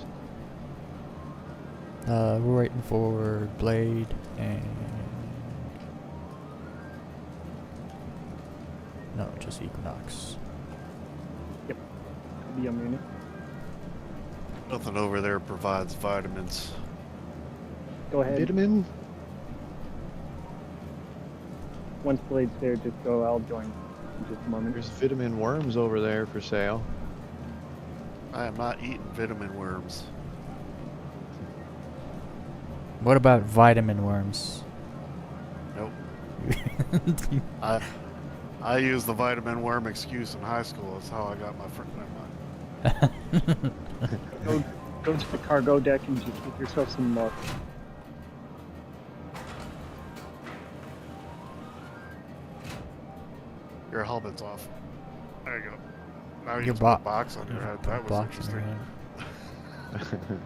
We're waiting for Blade and... No, just Equinox. Be a minute. Nothing over there provides vitamins. Go ahead. Vitamin? Once Blade's there, just go. I'll join in just a moment. There's vitamin worms over there for sale. I am not eating vitamin worms. What about vitamin worms? Nope. I used the vitamin worm excuse in high school. That's how I got my friend. Never mind. Go to the cargo deck and just get yourself some more. You're Your helmet's off. There you go. Now you Your just put a bo- box on your head. That was Box in your interesting. head.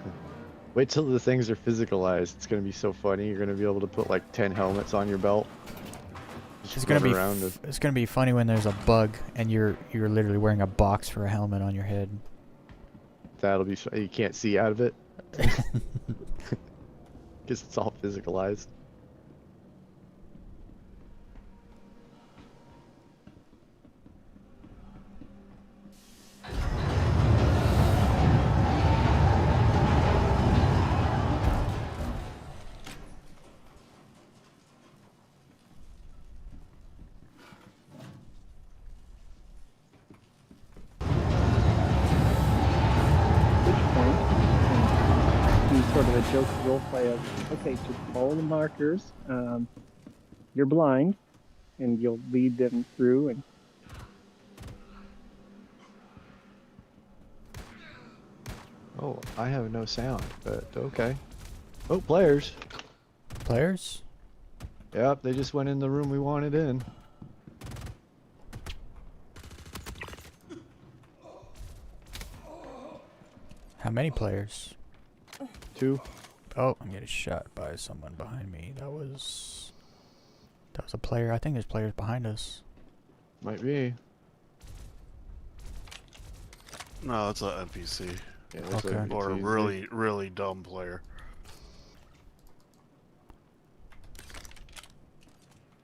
Wait till the things are physicalized. It's gonna be so funny. You're gonna be able to put like 10 helmets on your belt. Just It's gonna run be around it's gonna be funny when there's a bug and you're literally wearing a box for a helmet on your head. That'll be. You can't see out of it. Because it's all physicalized. Do sort of a joke role play of, okay, just follow the markers. You're blind, and you'll lead them through. And Oh, I have no sound, but okay. Oh, players. Players? Yep, they just went in the room we wanted in. How many players? 2. Oh, I'm getting shot by someone behind me. That was a player. I think there's players behind us. Might be. No, it's an NPC. Yeah, looks Okay. like Or a it's easy. really, really dumb player.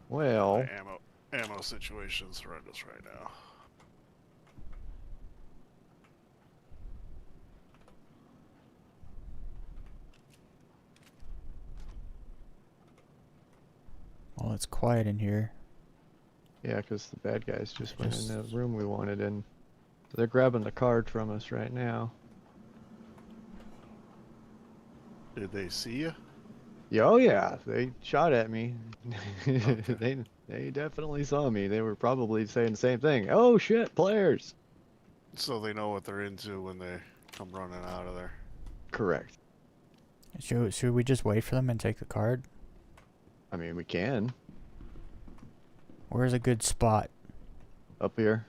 Well, Ammo situation's horrendous right now. Well, it's quiet in here. yeah, because the bad guys just went Just- in the room we wanted in. They're grabbing the card from us right now. Did they see you? Yeah, oh yeah, they shot at me. They definitely saw me. They were probably saying the same thing. Oh shit, players. So they know what they're into when they come running out of there. Correct. Should we just wait for them and take the card? I mean, we can. Where's a good spot? Up here.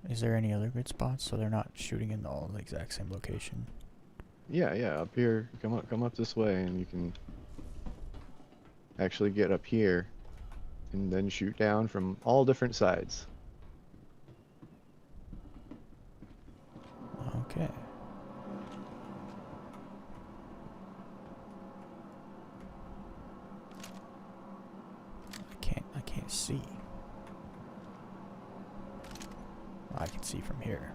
Is there any other good spots so they're not shooting in all the exact same location? Yeah, up here. Come up this way, and you can actually get up here, and then shoot down from all different sides. Okay. I can't see. I can see from here.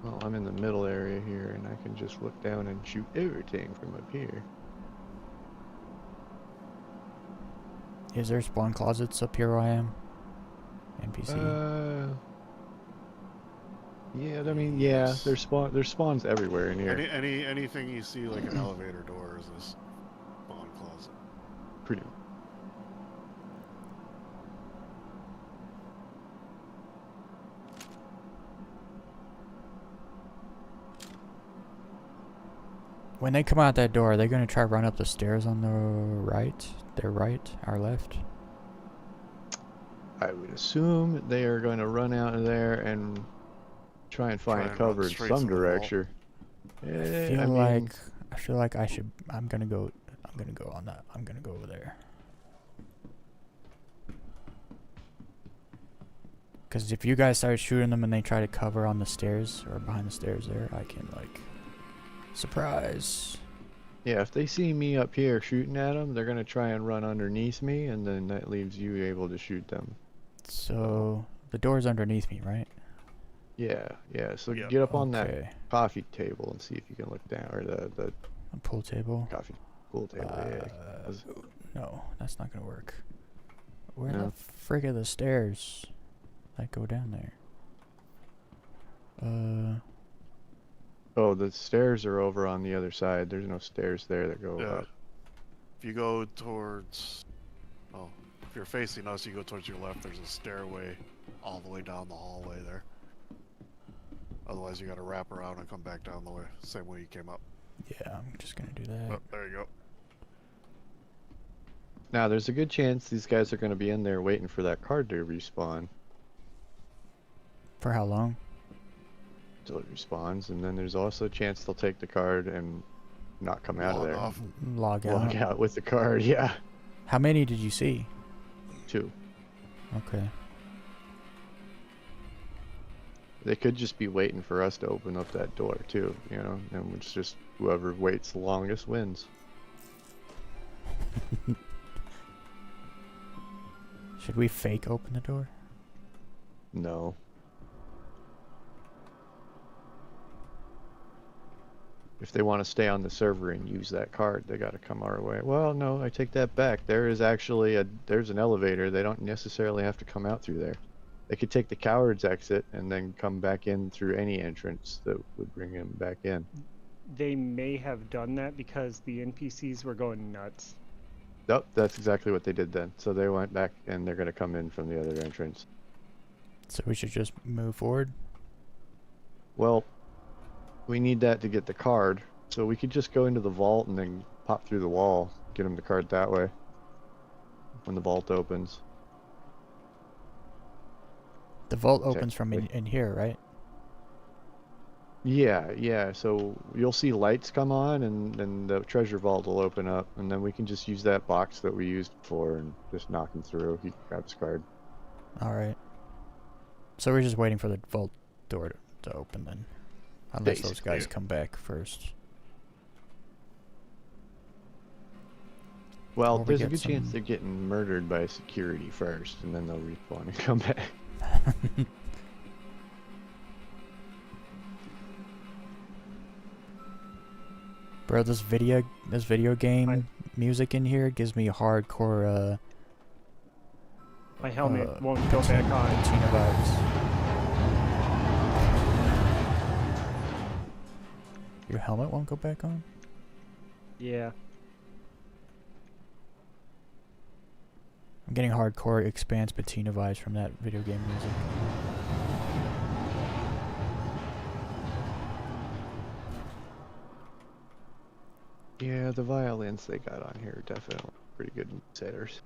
Well, I'm in the middle area here, and I can just look down and shoot everything from up here. Is there spawn closets up here where I am? NPC. Yeah, I mean, yeah, there's spawns everywhere in here. Anything you see like an elevator door is this spawn closet. Pretty. When they come out that door, are they going to try to run up the stairs on the right? Their right? Our left? I would assume they are going to run out of there and try and find cover in some direction. I feel like I should. I'm gonna go on that. I'm gonna go over there. Because if you guys start shooting them and they try to cover on the stairs or behind the stairs there, I can like surprise. Yeah, if they see me up here shooting at them, they're going to try and run underneath me, and then that leaves you able to shoot them. So the door's underneath me, right? Yeah. So Yep. get up on Okay. that coffee table and see if you can look down, or the A pool table. coffee pool table. Yeah. No, that's not gonna work. Where No. the frig are the stairs that go down there? Oh, the stairs are over on the other side. There's no stairs there that go Yeah. up. If you go towards, if you're facing us, you go towards your left. There's a stairway all the way down the hallway there. Otherwise, you got to wrap around and come back down the way, same way you came up. Yeah, I'm just gonna do that. Oh, there you go. Now, there's a good chance these guys are going to be in there waiting for that card to respawn For how long? until it respawns, and then there's also a chance they'll take the card and not come out of Log there. off. Log out. Log out with the card, yeah. How many did you see? 2. Okay. They could just be waiting for us to open up that door too, you know, and it's just whoever waits the longest wins. Should we fake open the door? No. If they want to stay on the server and use that card, they got to come our way. Well, no, I take that back. There is actually there's an elevator. They don't necessarily have to come out through there. They could take the coward's exit and then come back in through any entrance that would bring them back in. They may have done that because the NPCs were going nuts. Nope, that's exactly what they did then. So they went back and they're going to come in from the other entrance. So we should just move forward? Well, we need that to get the card. So we could just go into the vault and then pop through the wall, get them the card that way when the vault opens. The vault opens from in Technically. here, right? Yeah. So you'll see lights come on, and then the treasure vault will open up, and then we can just use that box that we used before and just knock him through. He can grab his card. Alright. So we're just waiting for the vault door to open then. Unless those Basically. guys come back first. Well, Or we there's a get good chance some- they're getting murdered by security first, and then they'll respawn and come back. Bro, this video game music in here gives me hardcore My helmet won't go back on. Patina vibes. Your helmet won't go back on? Yeah. I'm getting hardcore Expanse Patina vibes from that video game music. Yeah, the violins they got on here are definitely pretty good setters.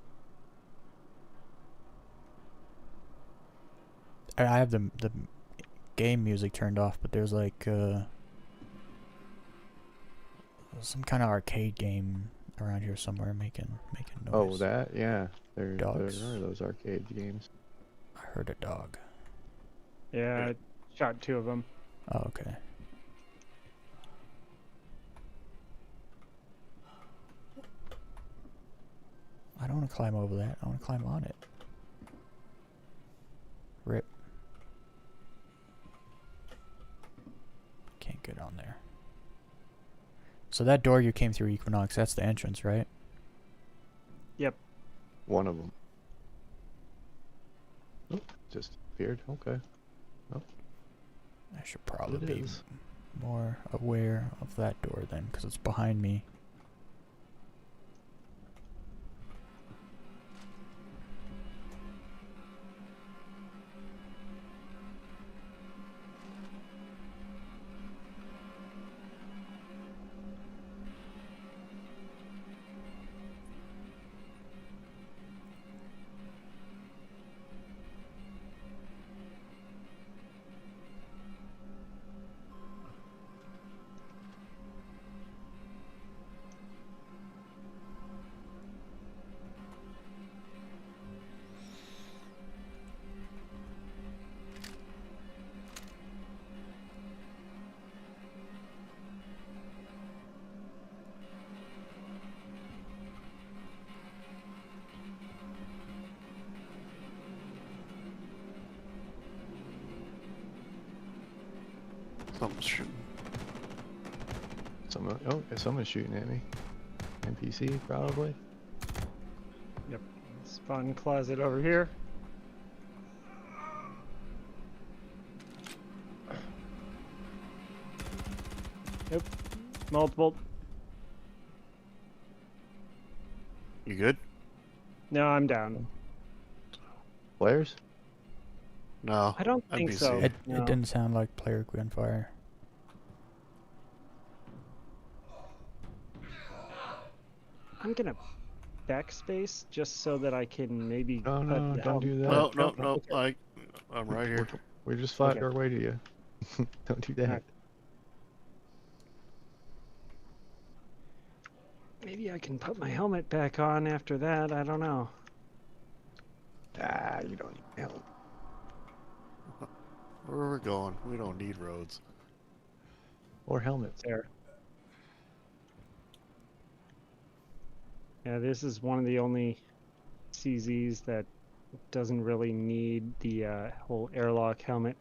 I have the game music turned off, but there's like some kind of arcade game around here somewhere making noise. Oh, that? Yeah. There Dogs. are those arcade games. I heard a dog. Yeah, I shot 2 of them. Oh, okay. I don't want to climb over that. I want to climb on it. Rip. Can't get on there. So that door you came through, Equinox, that's the entrance, right? Yep. One of them. Oh, just appeared. Okay. I should probably be is. more aware of that door then, because it's behind me. Something's shooting. Someone's shooting at me. NPC, probably. Yep. Spawn closet over here. Yep. Multiple. You good? No, I'm down. Players? No. I don't think NPC. so. It No. didn't sound like player gunfire. I'm gonna backspace just so that I can maybe Oh, put no, the don't do that. No, no, Okay, no. okay. I'm right here. We just fought Okay. our way to you. Don't do that. Alright. Maybe I can put my helmet back on after that. I don't know. Ah, you don't need help. Where are we going? We don't need roads. Or helmets. There. Yeah, this is one of the only CZs that doesn't really need the whole airlock helmet.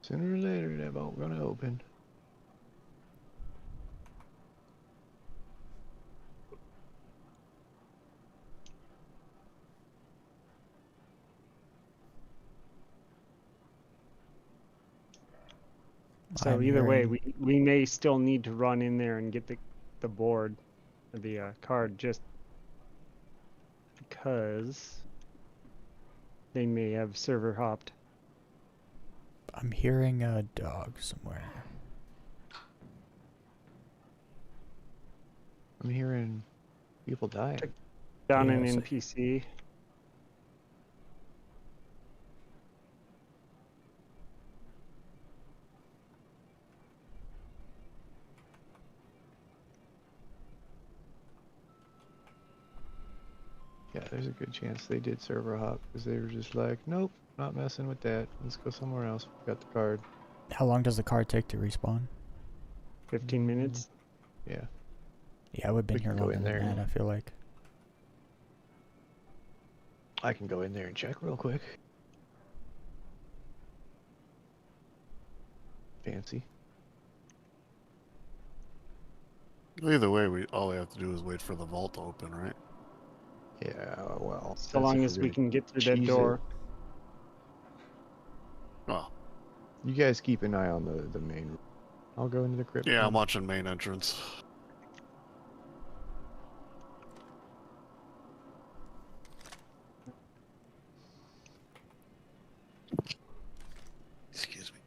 Sooner or later, that vault gonna open. So I'm either way, hearing- we may still need to run in there and get the board, or the card, just because they may have server hopped. I'm hearing a dog somewhere. I'm hearing people dying. Down Yeah, an so- NPC. Yeah, there's a good chance they did server hop because they were just like, nope, not messing with that. Let's go somewhere else. We got the card. How long does the card take to respawn? 15 minutes. Yeah. Yeah, I would have been We here can go longer in than there. that, I feel like. I can go in there and check real quick. Fancy. Either way, all we have to do is wait for the vault to open, right? Yeah, well. So that's long if as we're we gonna can get through that cheese it. door. Well, You guys keep an eye on the main room. I'll go into the crypt. yeah, I'm room. watching main entrance. Excuse me.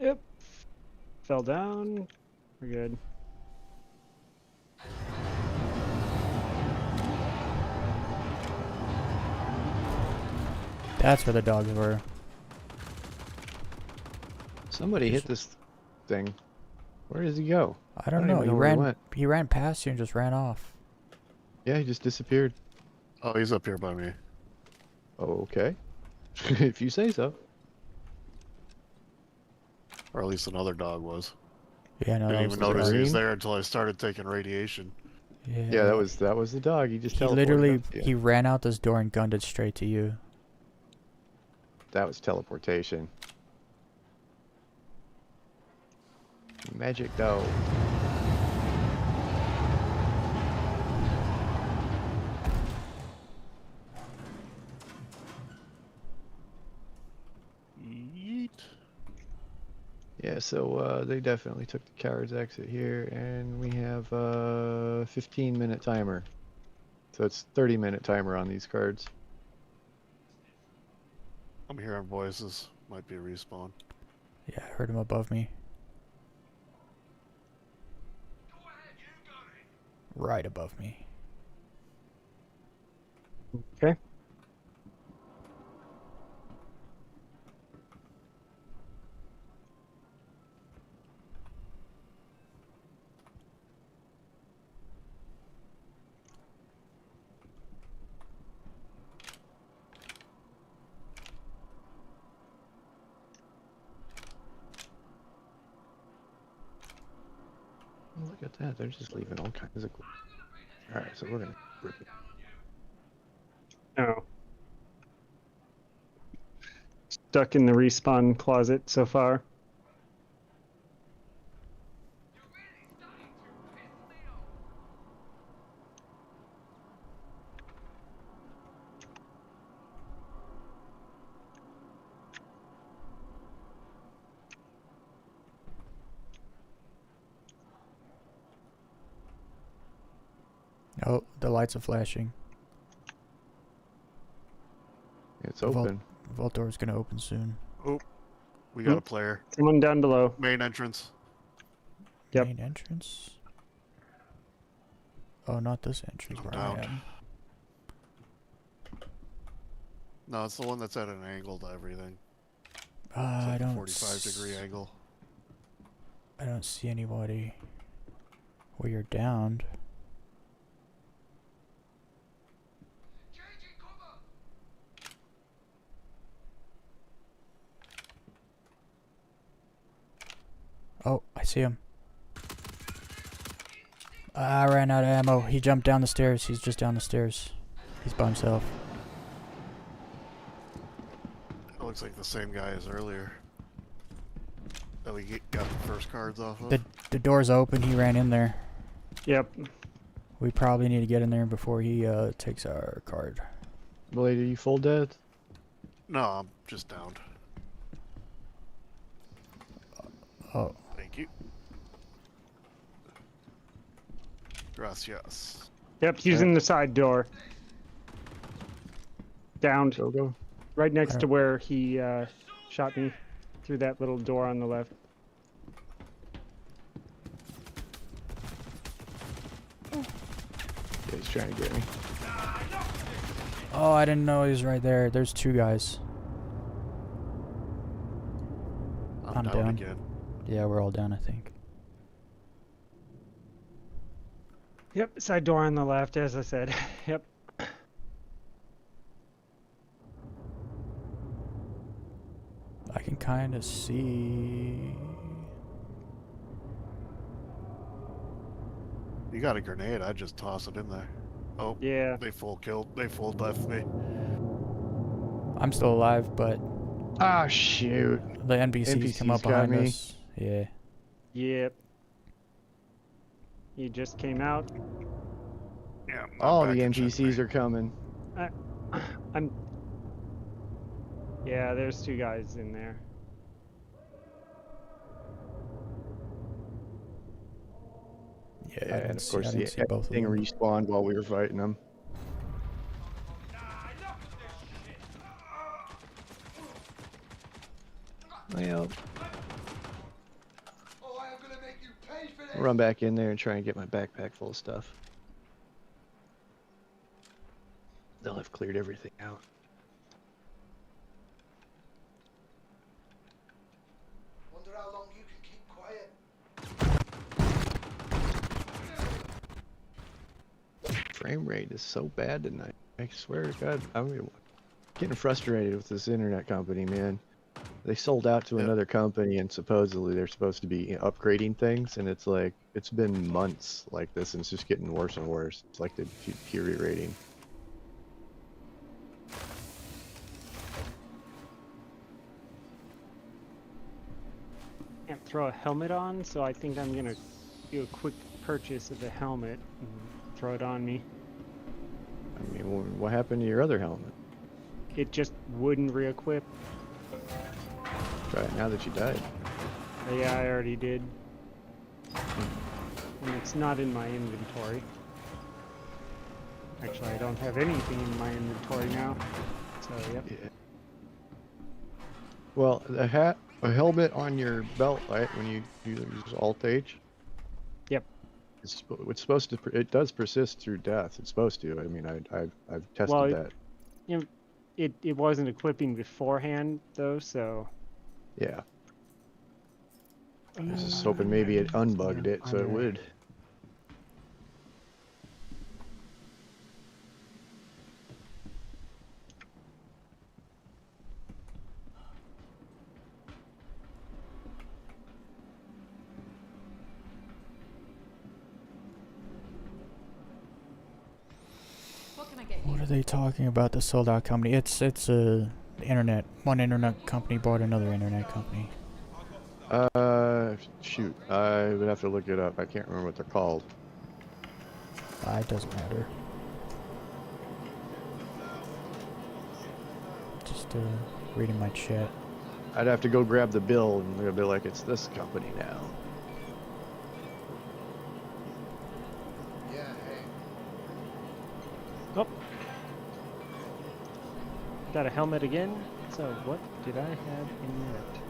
Yep. Fell down. We're good. That's where the dogs were. Somebody hit this thing. Where does he go? I don't I don't know. even know where he went. He ran past you and just ran off. Yeah, he just disappeared. Oh, he's up here by me. Okay. If you say so. Or at least another dog was. Yeah, no, Didn't that even was notice the he was green? there until I started taking radiation. Yeah, that was the dog. He just He teleported literally up to you. he ran out this door and gunned it straight to you. That was teleportation. Magic dog. Yeet. Yeah, so they definitely took the coward's exit here, and we have a 15-minute timer. So it's 30-minute timer on these cards. I'm hearing voices. Might be a respawn. Yeah, I heard him above me. Right above me. Okay. Oh, look at that. They're just leaving all kinds of... Alright, so we're gonna rip it. Oh. Stuck in the respawn closet so far. Oh, the lights are flashing. It's open. Vault door is gonna open soon. Oh, we got a player. Someone down below. Main entrance. Yep. Main entrance. Oh, not this entrance I'm where down. I am. No, it's the one that's at an angle to everything. It's I like a don't. 45-degree angle. I don't see anybody. Where you're downed. Oh, I see him. I ran out of ammo. He jumped down the stairs. He's just down the stairs. He's by himself. It looks like the same guy as earlier. That we got the first cards off of. The door's open. He ran in there. Yep. We probably need to get in there before he takes our card. Blade, are you full dead? No, I'm just downed. Oh. Thank you. Gracias. Yep, he's in the side door. Downed. Go. Right next to where he shot me through that little door on the left. Yeah, he's trying to get me. Oh, I didn't know he was right there. There's two guys. I'm down down. again. Yeah, we're all down, I think. Yep, side door on the left, as I said. Yep. I can kind of see. You got a grenade, I'd just toss it in there. Oh, Yeah. they full left me. I'm still alive, but Ah, shoot. the NPCs come up NPCs got behind me. us. Yeah. Yep. He just came out. Yeah, I'm All back the in NPCs checkmate. are coming. I'm. Yeah, there's two guys in there. Yeah, I And didn't of see, course, I didn't see both of everything them. respawned while we were fighting them. Well, I'll run back in there and try and get my backpack full of stuff. They'll have cleared everything out. Wonder how long you can keep quiet. Frame rate is so bad tonight. I swear to God, I'm getting frustrated with this internet company, man. They sold out to another company, and supposedly they're supposed to be upgrading things, and it's like, it's been months like this, and it's just getting worse and worse. It's like they're deteriorating. Can't throw a helmet on, so I think I'm gonna do a quick purchase of the helmet and throw it on me. I mean, what happened to your other helmet? It just wouldn't re-equip. Try it now that you died. Yeah, I already did. And it's not in my inventory. Actually, I don't have anything in my inventory now. So, yep. Yeah. Well, a helmet on your belt, right? When you use Alt H. Yep. It's supposed to. It does persist through death. It's supposed to. I mean, I've tested Well, that. You know, it wasn't equipping beforehand though, so. Yeah. I was just hoping maybe it unbugged it, so it would. What are they talking about? The sold out company? It's internet. One internet company bought another internet company. Shoot. I would have to look it up. I can't remember what they're called. It doesn't matter. Just reading my chat. I'd have to go grab the bill, and they'll be like, "It's this company now." Yeah, hey. Oh. Got a helmet again. So what did I have in that?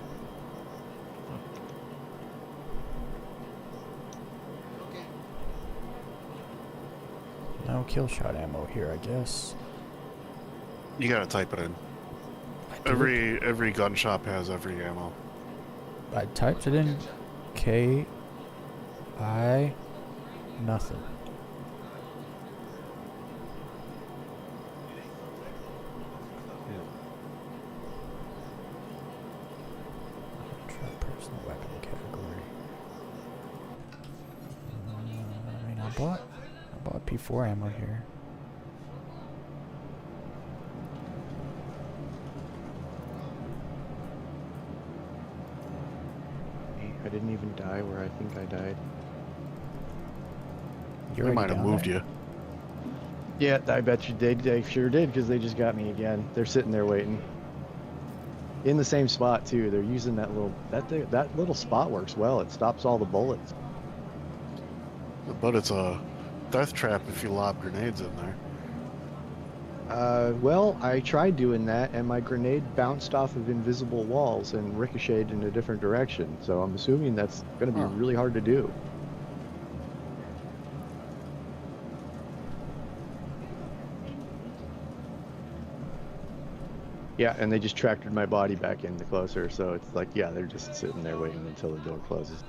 No kill shot ammo here, I guess. You gotta type it in. Every gun shop has every ammo. I typed it in. K. I. Nothing. Try personal weapon category. I mean, I bought P4 ammo here. I didn't even die where I think I died. You They already might have down moved there? you. Yeah, I bet you they sure did, because they just got me again. They're sitting there waiting. In the same spot too. They're using that little spot works well. It stops all the bullets. But it's a death trap if you lob grenades in there. Well, I tried doing that, and my grenade bounced off of invisible walls and ricocheted in a different direction. So I'm assuming that's going to be really hard to do. Yeah, and they just tractored my body back in the closer, so it's like, yeah, they're just sitting there waiting until the door closes.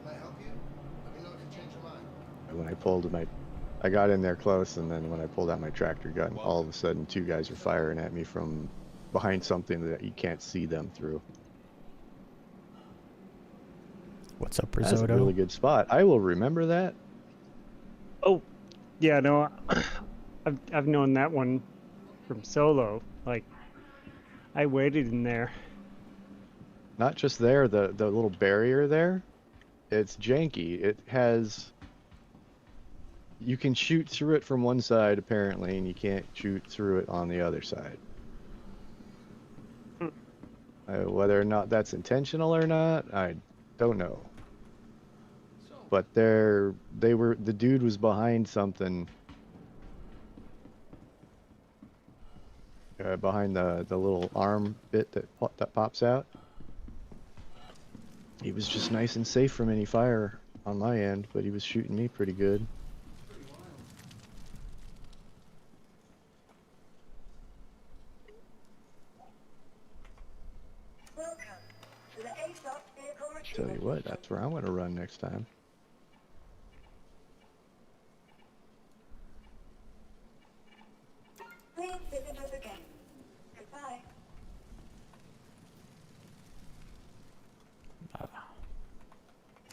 Can I help you? Let me know if you change your mind. And when I got in there close, and then when I pulled out my tractor gun, all of a sudden 2 guys are firing at me from behind something that you can't see them through. What's up, That's a Risotto? really good spot. I will remember that. Oh, yeah, no, I've known that one from solo. Like, I waited in there. Not just there, the little barrier there, it's janky. It has, you can shoot through it from one side apparently, and you can't shoot through it on the other side. Whether or not that's intentional or not, I don't know. But the dude was behind something. Behind the little arm bit that pops out. He was just nice and safe from any fire on my end, but he was shooting me pretty good. Tell you what, that's where I'm going to run next time. Please visit us again. Goodbye.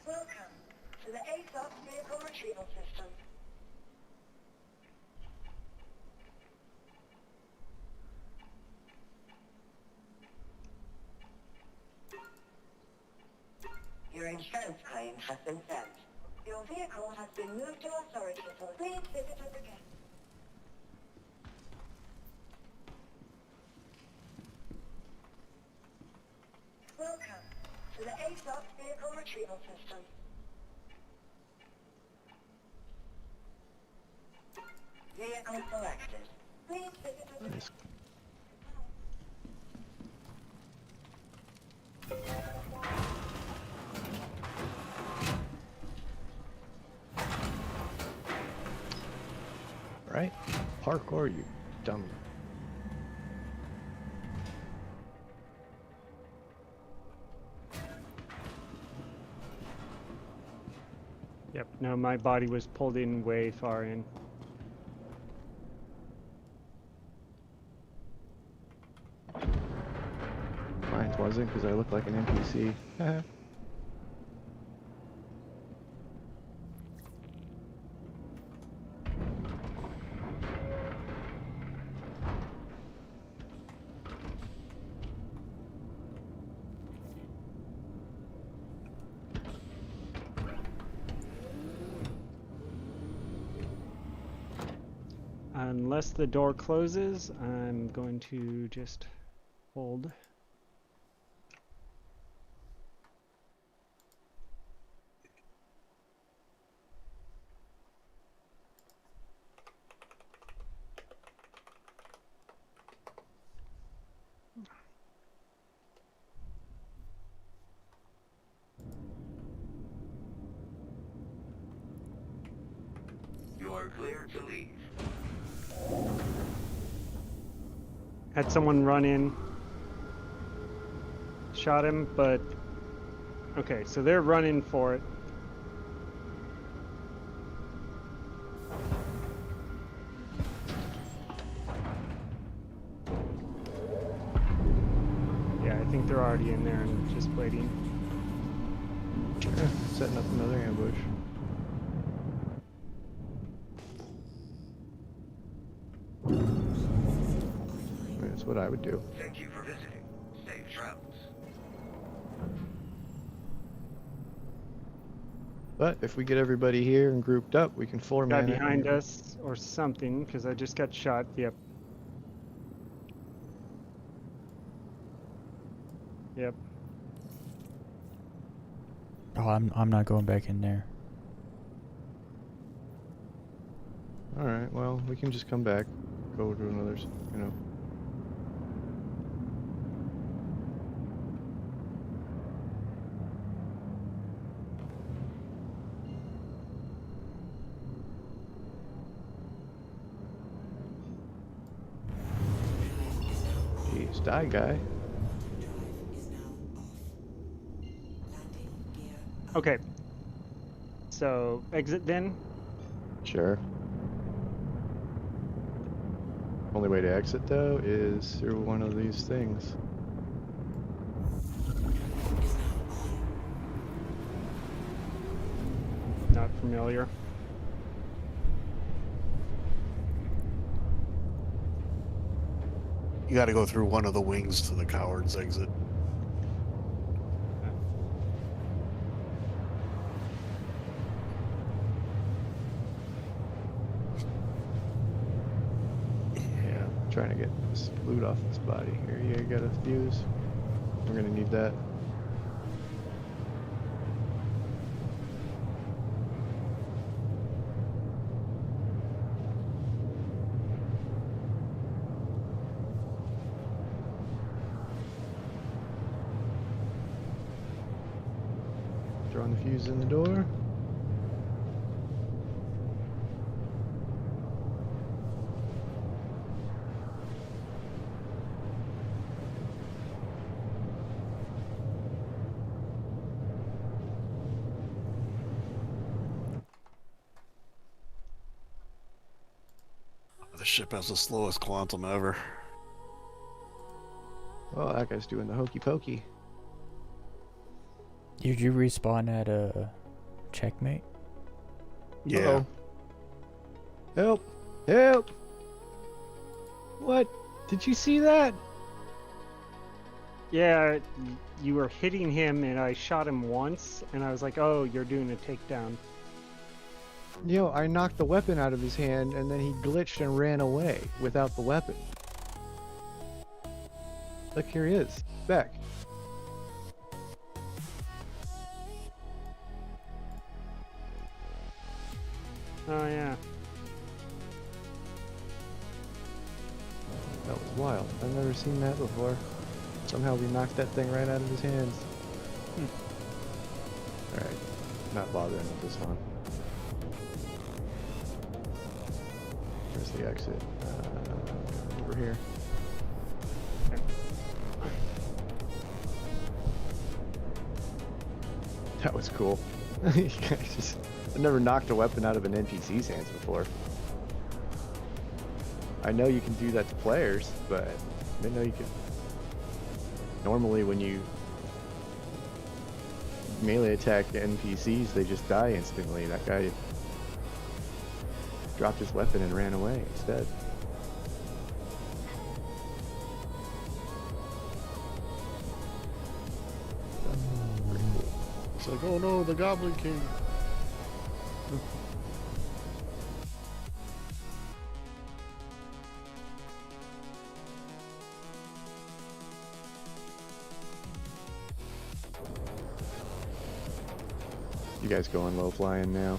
Welcome to the ASOP vehicle retrieval system. Your insurance claim has been sent. Your vehicle has been moved to authority, so please visit us again. Welcome to the ASOP vehicle retrieval system. Vehicle selected. Please visit us again. Right? Parkour, you dummy. Yep, no, my body was pulled in way far in. Mine wasn't, because I look like an NPC. Unless the door closes, I'm going to just hold. are clear to leave. Had someone run in, shot him, but okay, so they're running for it. Yeah, I think they're already in there and just waiting. Sure, setting up another ambush. That's what I would do. Thank you for visiting. Safe travels. But if we get everybody here and grouped up, we can Guy format it. behind us or something, because I just got shot. Yep. Yep. Oh, I'm not going back in there. Alright, well, we can just come back. Go to another, you know. Jeez, die guy. Okay. So, exit then? Sure. Only way to exit though is through one of these things. Not familiar. You gotta go through one of the wings to the coward's exit. Yeah, I'm trying to get this loot off this body here. Yeah, you got a fuse. We're gonna need that. Throwing the fuse in the door. The ship has the slowest quantum ever. Oh, that guy's doing the hokey pokey. Did you respawn at a checkmate? Yeah. Uh-oh. Help! Help! What? Did you see that? Yeah, you were hitting him and I shot him once and I was like, oh, you're doing a takedown. Yo, I knocked the weapon out of his hand and then he glitched and ran away without the weapon. Look, here he is. Back. Oh, yeah. That was wild. I've never seen that before. Somehow we knocked that thing right out of his hands. Alright. Not bothering with this one. Where's the exit? Over here. That was cool. You guys just... I've never knocked a weapon out of an NPC's hands before. I know you can do that to players, but I didn't know you could... Normally when you melee attack NPCs, they just die instantly. That guy dropped his weapon and ran away instead. It's like, oh no, the Goblin King. You guys going low flying now?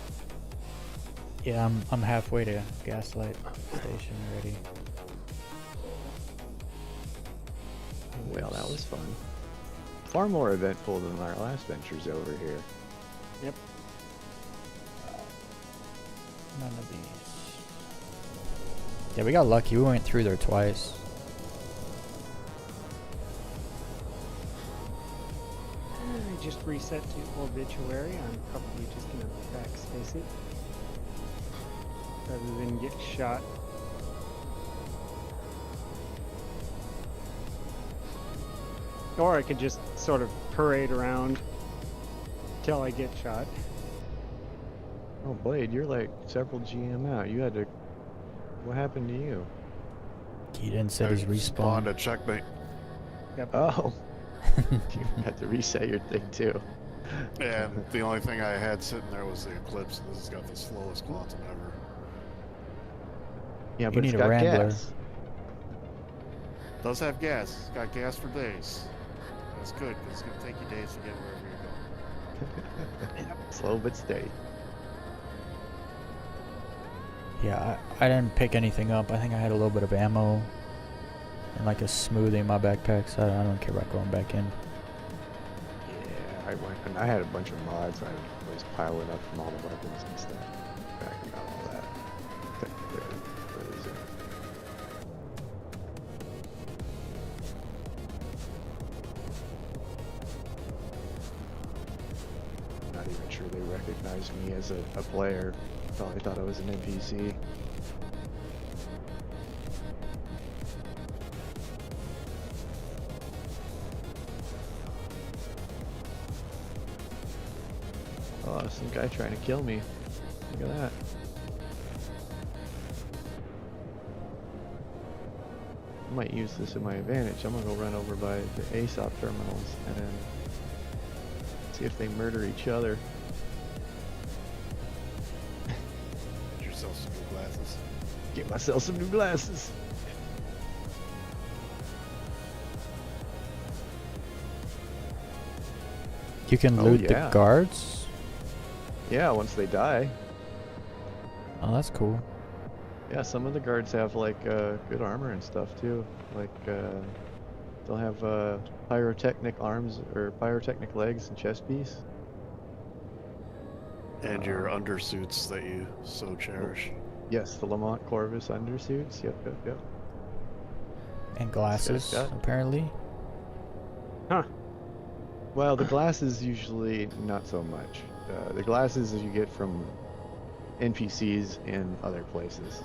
Yeah, I'm halfway to Gaslight Station already. Well, that was fun. Far more eventful than our last ventures over here. Yep. None of these. Yeah, we got lucky. We went through there twice. I just reset to obituary. I'm probably just gonna backspace it rather than get shot. Or I could just sort of parade around till I get shot. Oh, Blade, you're like several GM out. You had to. What happened to you? He didn't set his Spawned respawn. a checkmate. Yep. Oh. You had to reset your thing too. And the only thing I had sitting there was the Eclipse. This has got the slowest quantum ever. Yeah, You but it's need a got Rambler. gas. Does have gas. It's got gas for days. That's good, because it's going to take you days to get wherever you're going. Slow but steady. Yeah, I didn't pick anything up. I think I had a little bit of ammo and like a smoothie in my backpack, so I don't care about going back in. Yeah, I went and I had a bunch of mods. I was piling up from all the weapons and stuff. Backing out all that. Where is it? Not even sure they recognized me as a player. Probably thought I was an NPC. Oh, some guy trying to kill me. Look at that. I might use this in my advantage. I'm gonna go run over by the ASOP terminals and then see if they murder each other. Get yourself some new glasses. Get myself some new glasses. You can Oh, loot yeah. the guards? Yeah, once they die. Oh, that's cool. Yeah, some of the guards have like good armor and stuff too. Like they'll have pyrotechnic arms or pyrotechnic legs and chest piece. And your undersuits that you so cherish. Yes, the Lamont Corvus undersuits. Yep. And glasses, got- apparently. Huh. Well, the glasses usually not so much. The glasses you get from NPCs in other places.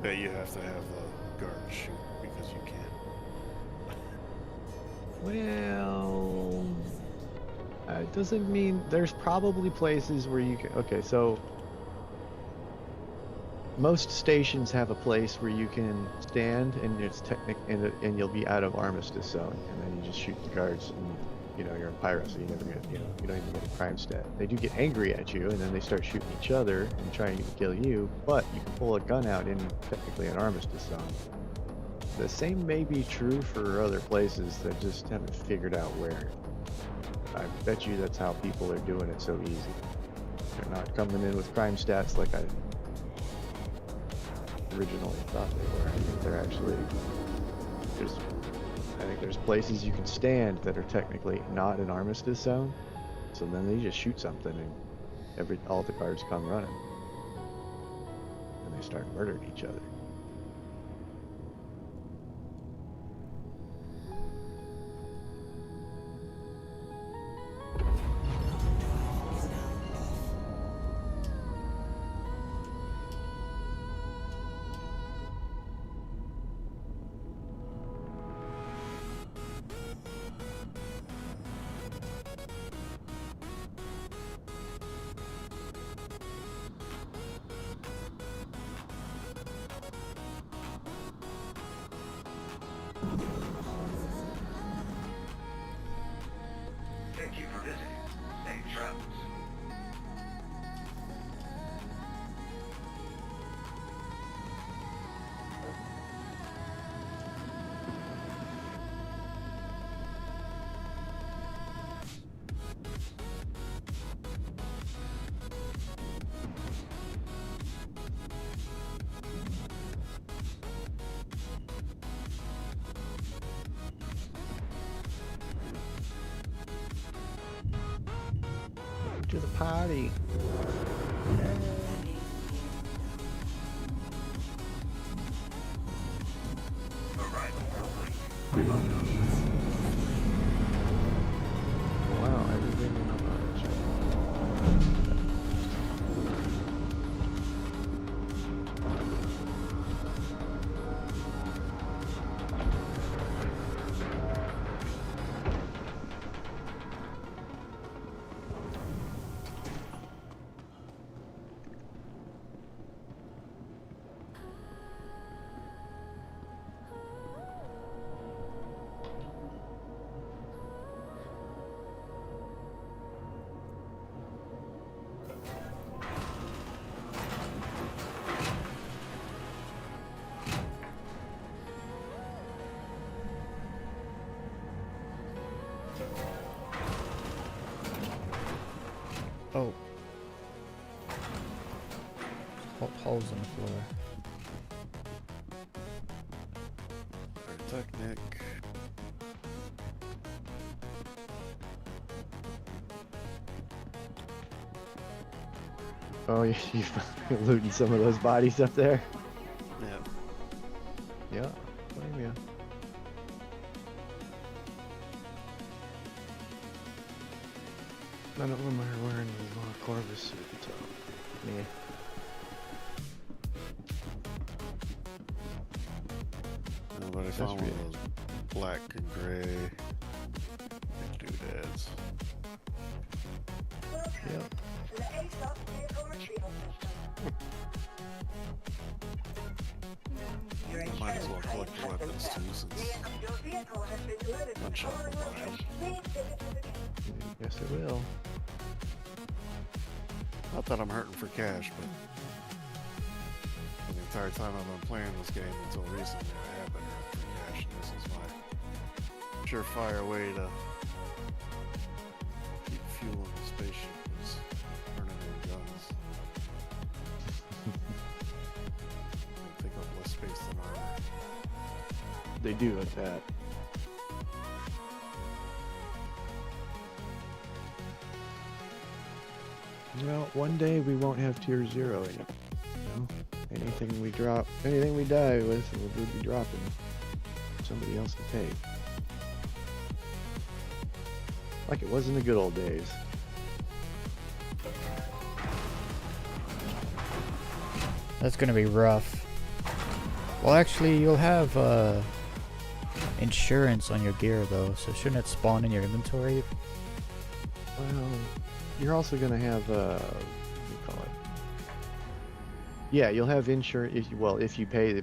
That you have to have the guard shoot because you can't. Well, it doesn't mean there's probably places where you can. Okay, so most stations have a place where you can stand and it's and you'll be out of armistice zone, and then you just shoot the guards, and you're a pyro, so you never get you don't even get a crime stat. They do get angry at you, and then they start shooting each other and trying to kill you, but you can pull a gun out in technically an armistice zone. The same may be true for other places that just haven't figured out where. I bet you that's how people are doing it so easy. They're not coming in with crime stats like I originally thought they were. I think they're actually I think there's places you can stand that are technically not an armistice zone. So then they just shoot something and all the guards come running. And they start murdering each other. Thank you for visiting. Safe travels. To the party. Wow, everything in the large. Oh. Holes in the floor. Technic. Oh, you're looting some of those bodies up there? Yeah. Yeah, blame you. None of them are wearing the Law Corvus suit, so yeah. No, but I found one of those black and gray doodads. Yep. I might as well collect the weapons too, since I'm shopping behind. Yes, it will. Not that I'm hurting for cash, but the entire time I've been playing this game until recently, I have been hurting for cash, and this is my surefire way to keep fueling the spaceship is turning in guns. They take up less space than armor. They do at that. Well, one day we won't have tier 0 anymore. You know? Anything we drop, anything we die with, we'll be dropping. Somebody else to take. Like it was in the good old days. That's gonna be rough. Well, actually, you'll have insurance on your gear though, so shouldn't it spawn in your inventory? Well, you're also gonna have what do you call it? Yeah, you'll have insurance. If you pay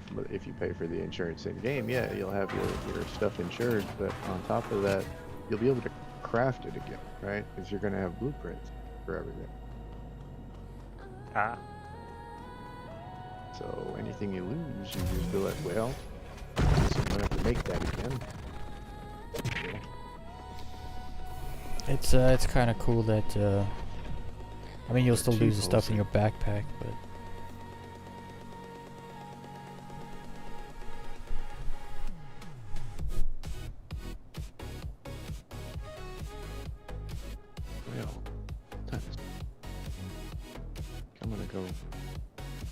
for the insurance in game, yeah, you'll have your stuff insured. But on top of that, you'll be able to craft it again, right? Because you're gonna have blueprints for everything. Ah. So anything you lose, you just be like, well, I'm gonna have to make that again. It's kind of cool that I mean you'll still lose the stuff in your backpack, but well, I'm gonna go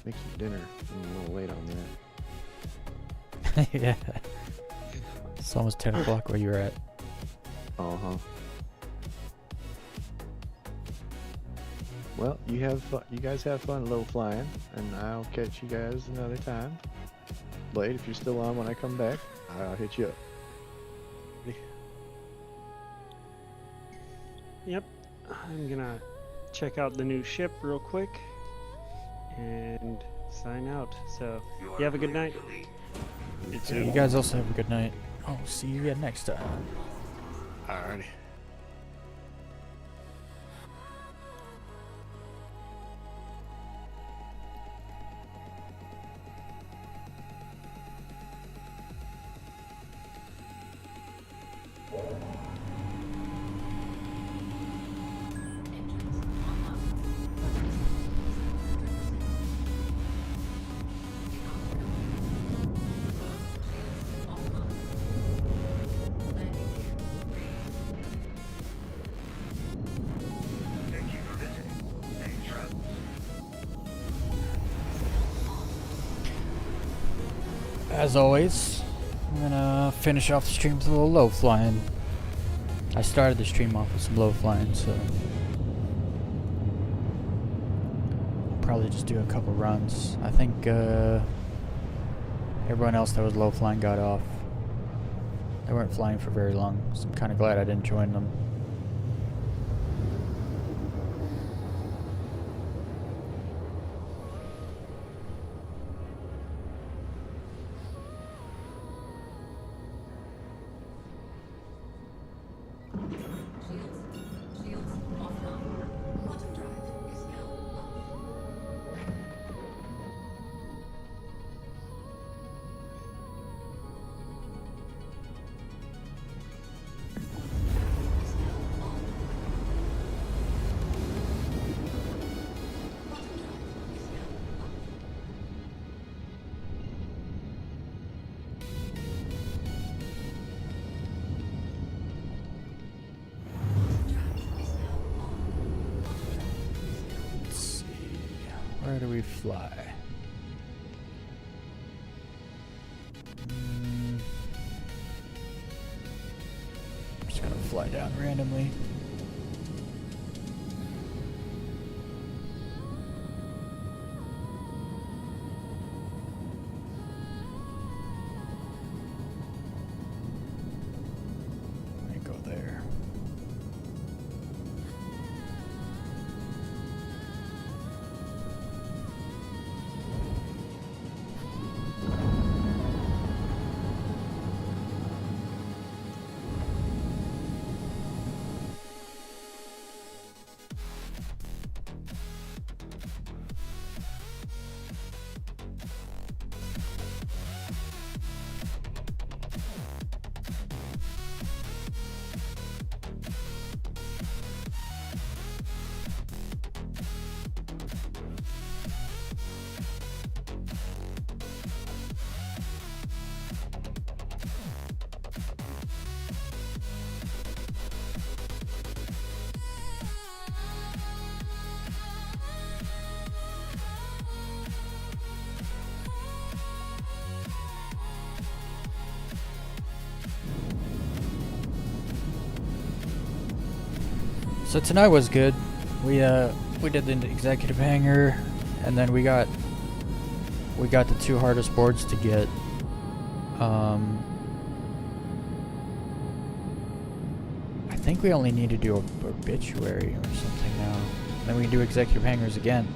make some dinner. I'm a little late on that. yeah, it's almost 10 o'clock where you're at. Uh-huh. Well, you guys have fun a little flying, and I'll catch you guys another time. Blade, if you're still on when I come back, I'll hit you up. Yep. I'm gonna check out the new ship real quick and sign out. So, you have a good night. You too. You guys also have a good night. I'll see you again next time. Alrighty. As always, I'm gonna finish off the stream with a little low flying. I started the stream off with some low flying, so I'll probably just do a couple runs. I think everyone else that was low flying got off. They weren't flying for very long, so I'm kind of glad I didn't join them. Where do we fly? I'm just gonna fly down randomly. Let me go there. So tonight was good. We did the executive hangar, and then we got the two hardest boards to get. I think we only need to do a obituary or something now. Then we can do executive hangars again.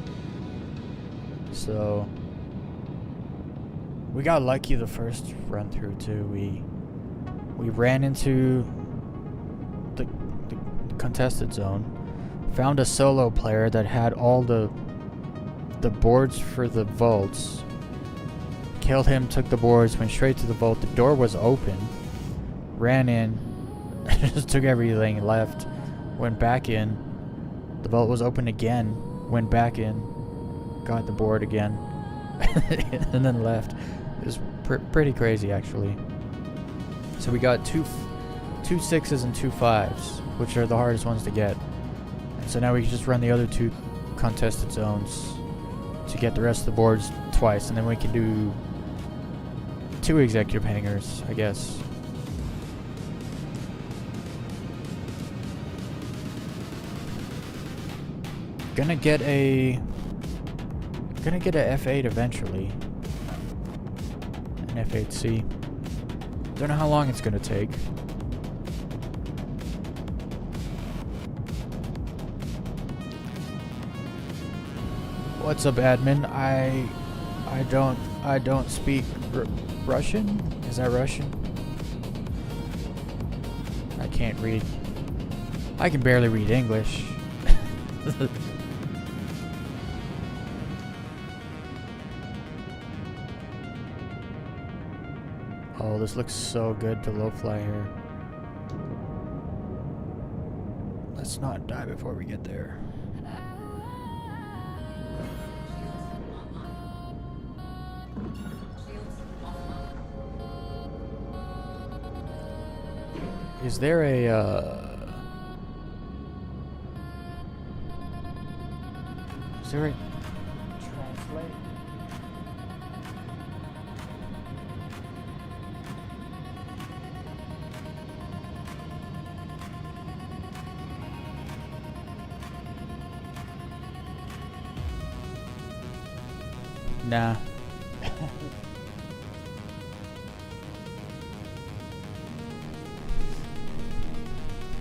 So we got lucky the first run through too. We ran into the contested zone, found a solo player that had all the boards for the vaults, killed him, took the boards, went straight to the vault. The door was open, ran in, just took everything, left, went back in. The vault was open again, went back in, got the board again, and then left. It was pretty crazy actually. So we got two 6s and 2 5s, which are the hardest ones to get. And so now we can just run the other 2 contested zones to get the rest of the boards twice, and then we can do 2 executive hangars, I guess. Gonna get a F8 eventually. An F8C. Don't know how long it's gonna take. What's up, admin? I don't speak Russian. Is that Russian? I can't read. I can barely read English. Oh, this looks so good to low fly here. Let's not die before we get there. Is there a translate? Nah.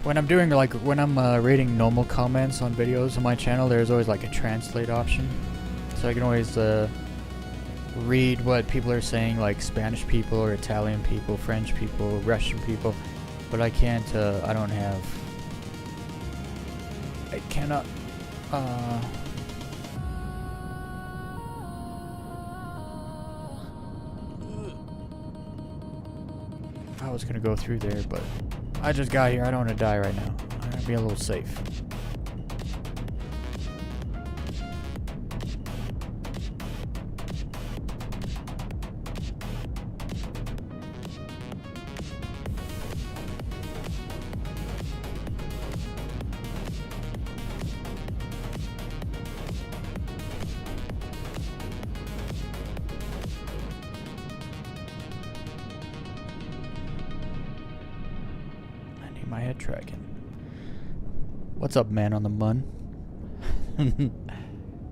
When I'm doing like, when I'm reading normal comments on videos on my channel, there's always like a translate option. So I can always read what people are saying, like Spanish people or Italian people, French people, Russian people. But I can't, I don't have, I cannot, I was gonna go through there, but I just got here. I don't want to die right now. I'm gonna be a little safe. My head tracking. What's up, man on the mun?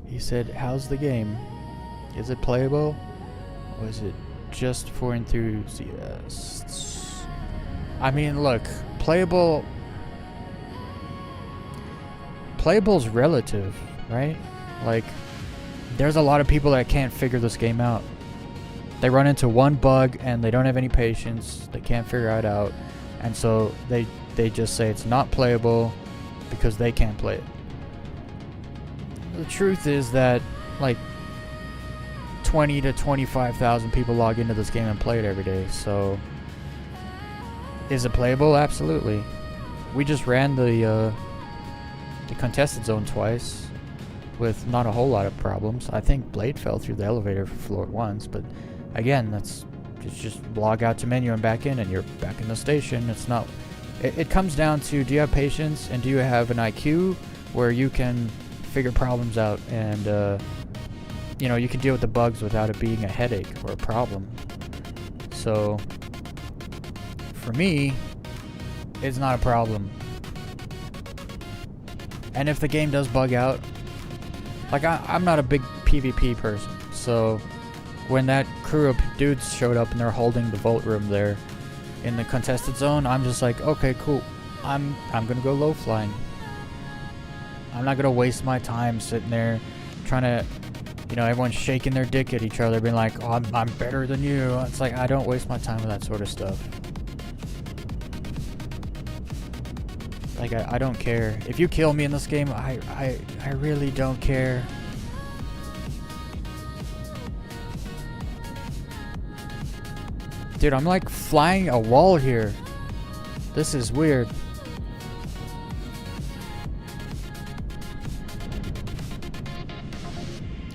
He said, how's the game? Is it playable? Or is it just for enthusiasts? I mean, look, playable's relative, right? Like, there's a lot of people that can't figure this game out. They run into one bug and they don't have any patience. They can't figure it out. And so they just say it's not playable because they can't play it. The truth is that like 20 to 25,000 people log into this game and play it every day. So is it playable? Absolutely. We just ran the contested zone twice with not a whole lot of problems. I think Blade fell through the elevator floor once, but again, it's just log out to menu and back in and you're back in the station. It's not, it comes down to, do you have patience and do you have an IQ where you can figure problems out and you know, you can deal with the bugs without it being a headache or a problem. So for me, it's not a problem. And if the game does bug out, like I'm not a big PvP person, so when that crew of dudes showed up and they're holding the vault room there in the contested zone, I'm just like, okay, cool. I'm gonna go low flying. I'm not gonna waste my time sitting there trying to, you know, everyone's shaking their dick at each other, being like, oh, I'm better than you. It's like, I don't waste my time with that sort of stuff. Like, I don't care. If you kill me in this game, I really don't care. Dude, I'm like flying a wall here. This is weird.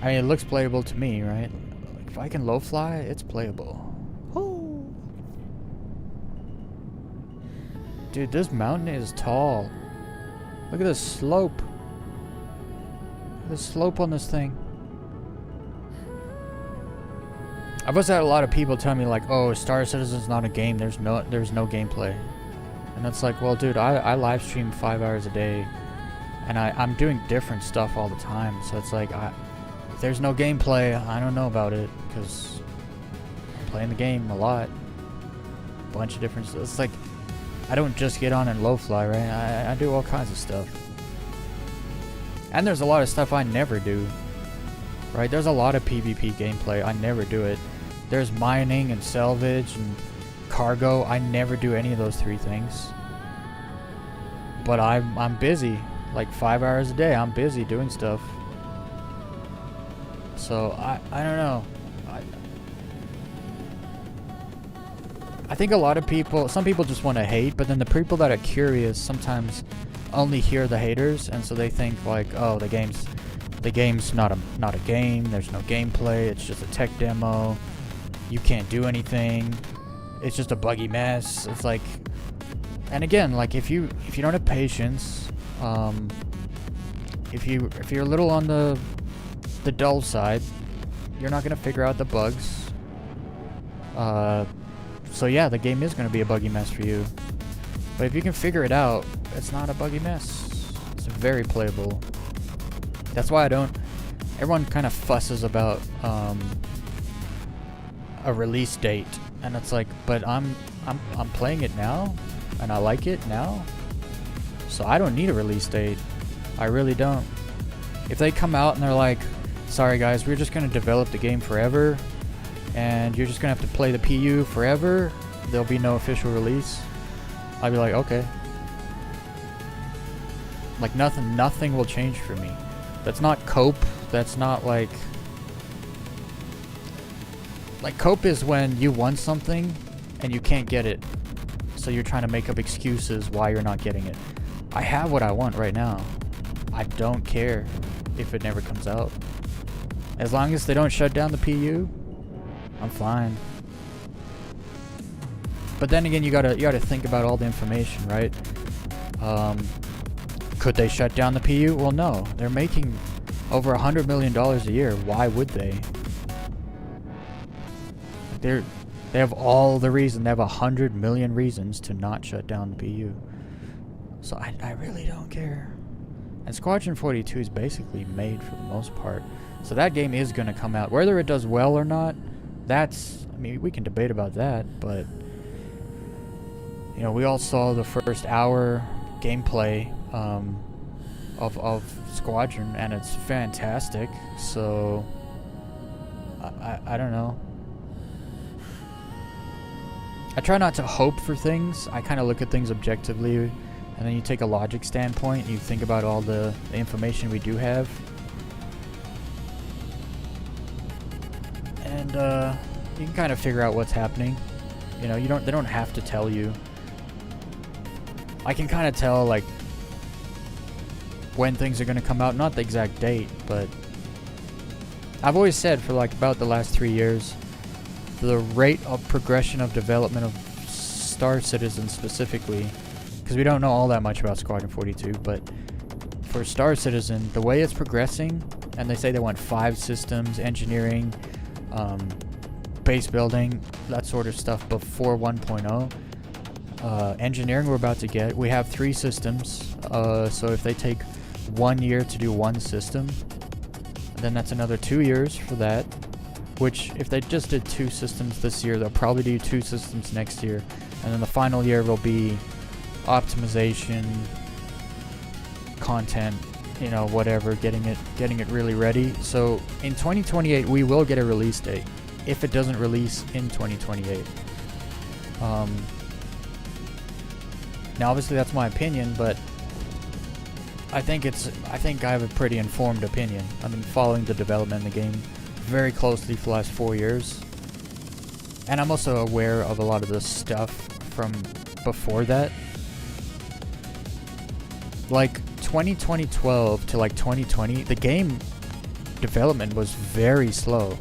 I mean, it looks playable to me, right? Like, if I can low fly, it's playable. Ooh. Dude, this mountain is tall. Look at this slope. The slope on this thing. I've also had a lot of people tell me like, oh, Star Citizen's not a game, there's no gameplay. And it's like, well, dude, I live stream 5 hours a day and I'm doing different stuff all the time. So it's like, if there's no gameplay, I don't know about it, because I'm playing the game a lot. Bunch of different stuff. It's like, I don't just get on and low fly, right? I do all kinds of stuff. And there's a lot of stuff I never do. Right? There's a lot of PvP gameplay. I never do it. There's mining and salvage and cargo. I never do any of those three things. But I'm busy. Like 5 hours a day, I'm busy doing stuff. So I don't know. I think a lot of people, some people just want to hate, but then the people that are curious sometimes only hear the haters, and so they think like, oh, the game's not a game, there's no gameplay, it's just a tech demo, you can't do anything, it's just a buggy mess. It's like, and again, like if you don't have patience, if you're a little on the dull side, you're not gonna figure out the bugs. So yeah, the game is gonna be a buggy mess for you. But if you can figure it out, it's not a buggy mess. It's very playable. That's why I don't everyone kind of fusses about a release date, and it's like, but I'm playing it now, and I like it now, so I don't need a release date. I really don't. If they come out and they're like, sorry guys, we're just gonna develop the game forever, and you're just gonna have to play the PU forever, there'll be no official release, I'd be like, okay. Like nothing will change for me. That's not cope. That's not like cope is when you want something and you can't get it, so you're trying to make up excuses why you're not getting it. I have what I want right now. I don't care if it never comes out. As long as they don't shut down the PU, I'm fine. But then again, you gotta think about all the information, right? Could they shut down the PU? Well, no. They're making over $100 million a year. Why would they? They have all the reason. They have 100 million reasons to not shut down the PU. So I really don't care. And Squadron 42 is basically made for the most part. So that game is going to come out. Whether it does well or not, that's... I mean, we can debate about that, but... You know, we all saw the first hour gameplay of Squadron, and it's fantastic. So... I don't know. I try not to hope for things. I kind of look at things objectively, and then you take a logic standpoint, and you think about all the information we do have. And you can kind of figure out what's happening. You know, they don't have to tell you. I can kind of tell, like, when things are going to come out. Not the exact date, but I've always said for like about the last 3 years, the rate of progression of development of Star Citizen specifically, because we don't know all that much about Squadron 42, but for Star Citizen, the way it's progressing, and they say they want 5 systems, engineering, base building, that sort of stuff before 1.0. Engineering we're about to get. We have 3 systems, so if they take 1 year to do 1 system, then that's another 2 years for that, which if they just did 2 systems this year, they'll probably do 2 systems next year, and then the final year will be optimization, content, you know, whatever, getting it really ready. So in 2028 we will get a release date if it doesn't release in 2028. Now obviously that's my opinion, but I think I have a pretty informed opinion. I've been following the development of the game very closely for the last 4 years, and I'm also aware of a lot of the stuff from before that. Like 2012 to like 2020, the game development was very slow.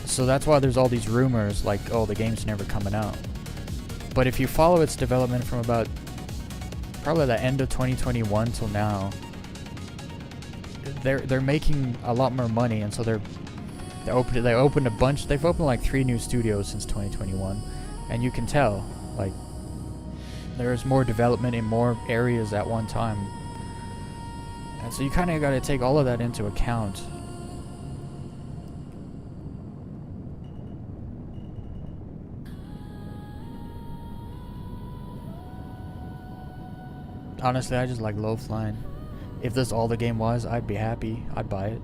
So that's why there's all these rumors like, oh, the game's never coming out. But if you follow its development from about probably the end of 2021 till now, they're making a lot more money, and so they opened a bunch. They've opened like 3 new studios since 2021, and you can tell like there's more development in more areas at one time, and so you kind of got to take all of that into account. Honestly, I just like low flying. If this all the game was, I'd be happy. I'd buy it.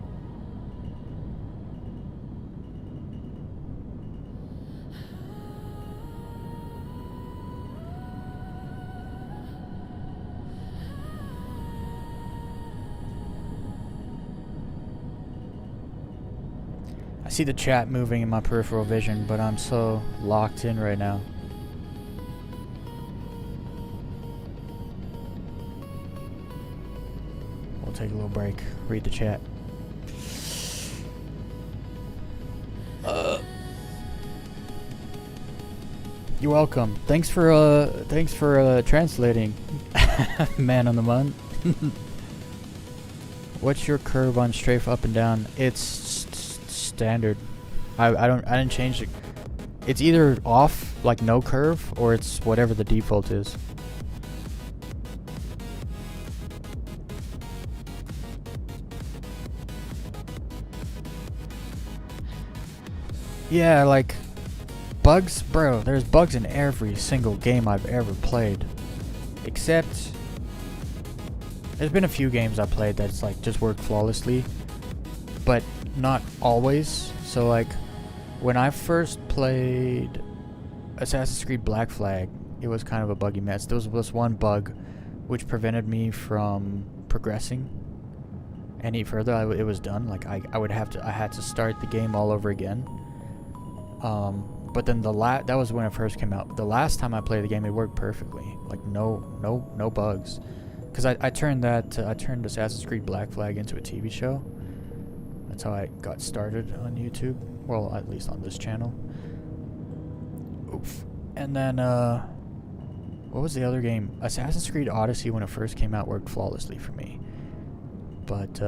I see the chat moving in my peripheral vision, but I'm so locked in right now. Take a little break, read the chat. You're welcome. Thanks for translating. Man on the month. What's your curve on strafe up and down? It's standard. I didn't change it. It's either off, like no curve, or it's whatever the default is. Yeah, like bugs, bro. There's bugs in every single game I've ever played, except there's been a few games I played that's like just worked flawlessly, but not always. So like when I first played Assassin's Creed Black Flag, it was kind of a buggy mess. There was one bug which prevented me from progressing any further. It was done. Like I had to start the game all over again. But then that was when it first came out. The last time I played the game, it worked perfectly. Like no bugs. Cause I turned Assassin's Creed Black Flag into a TV show. That's how I got started on YouTube. Well, at least on this channel. Oof. And then what was the other game? Assassin's Creed Odyssey, when it first came out, worked flawlessly for me. But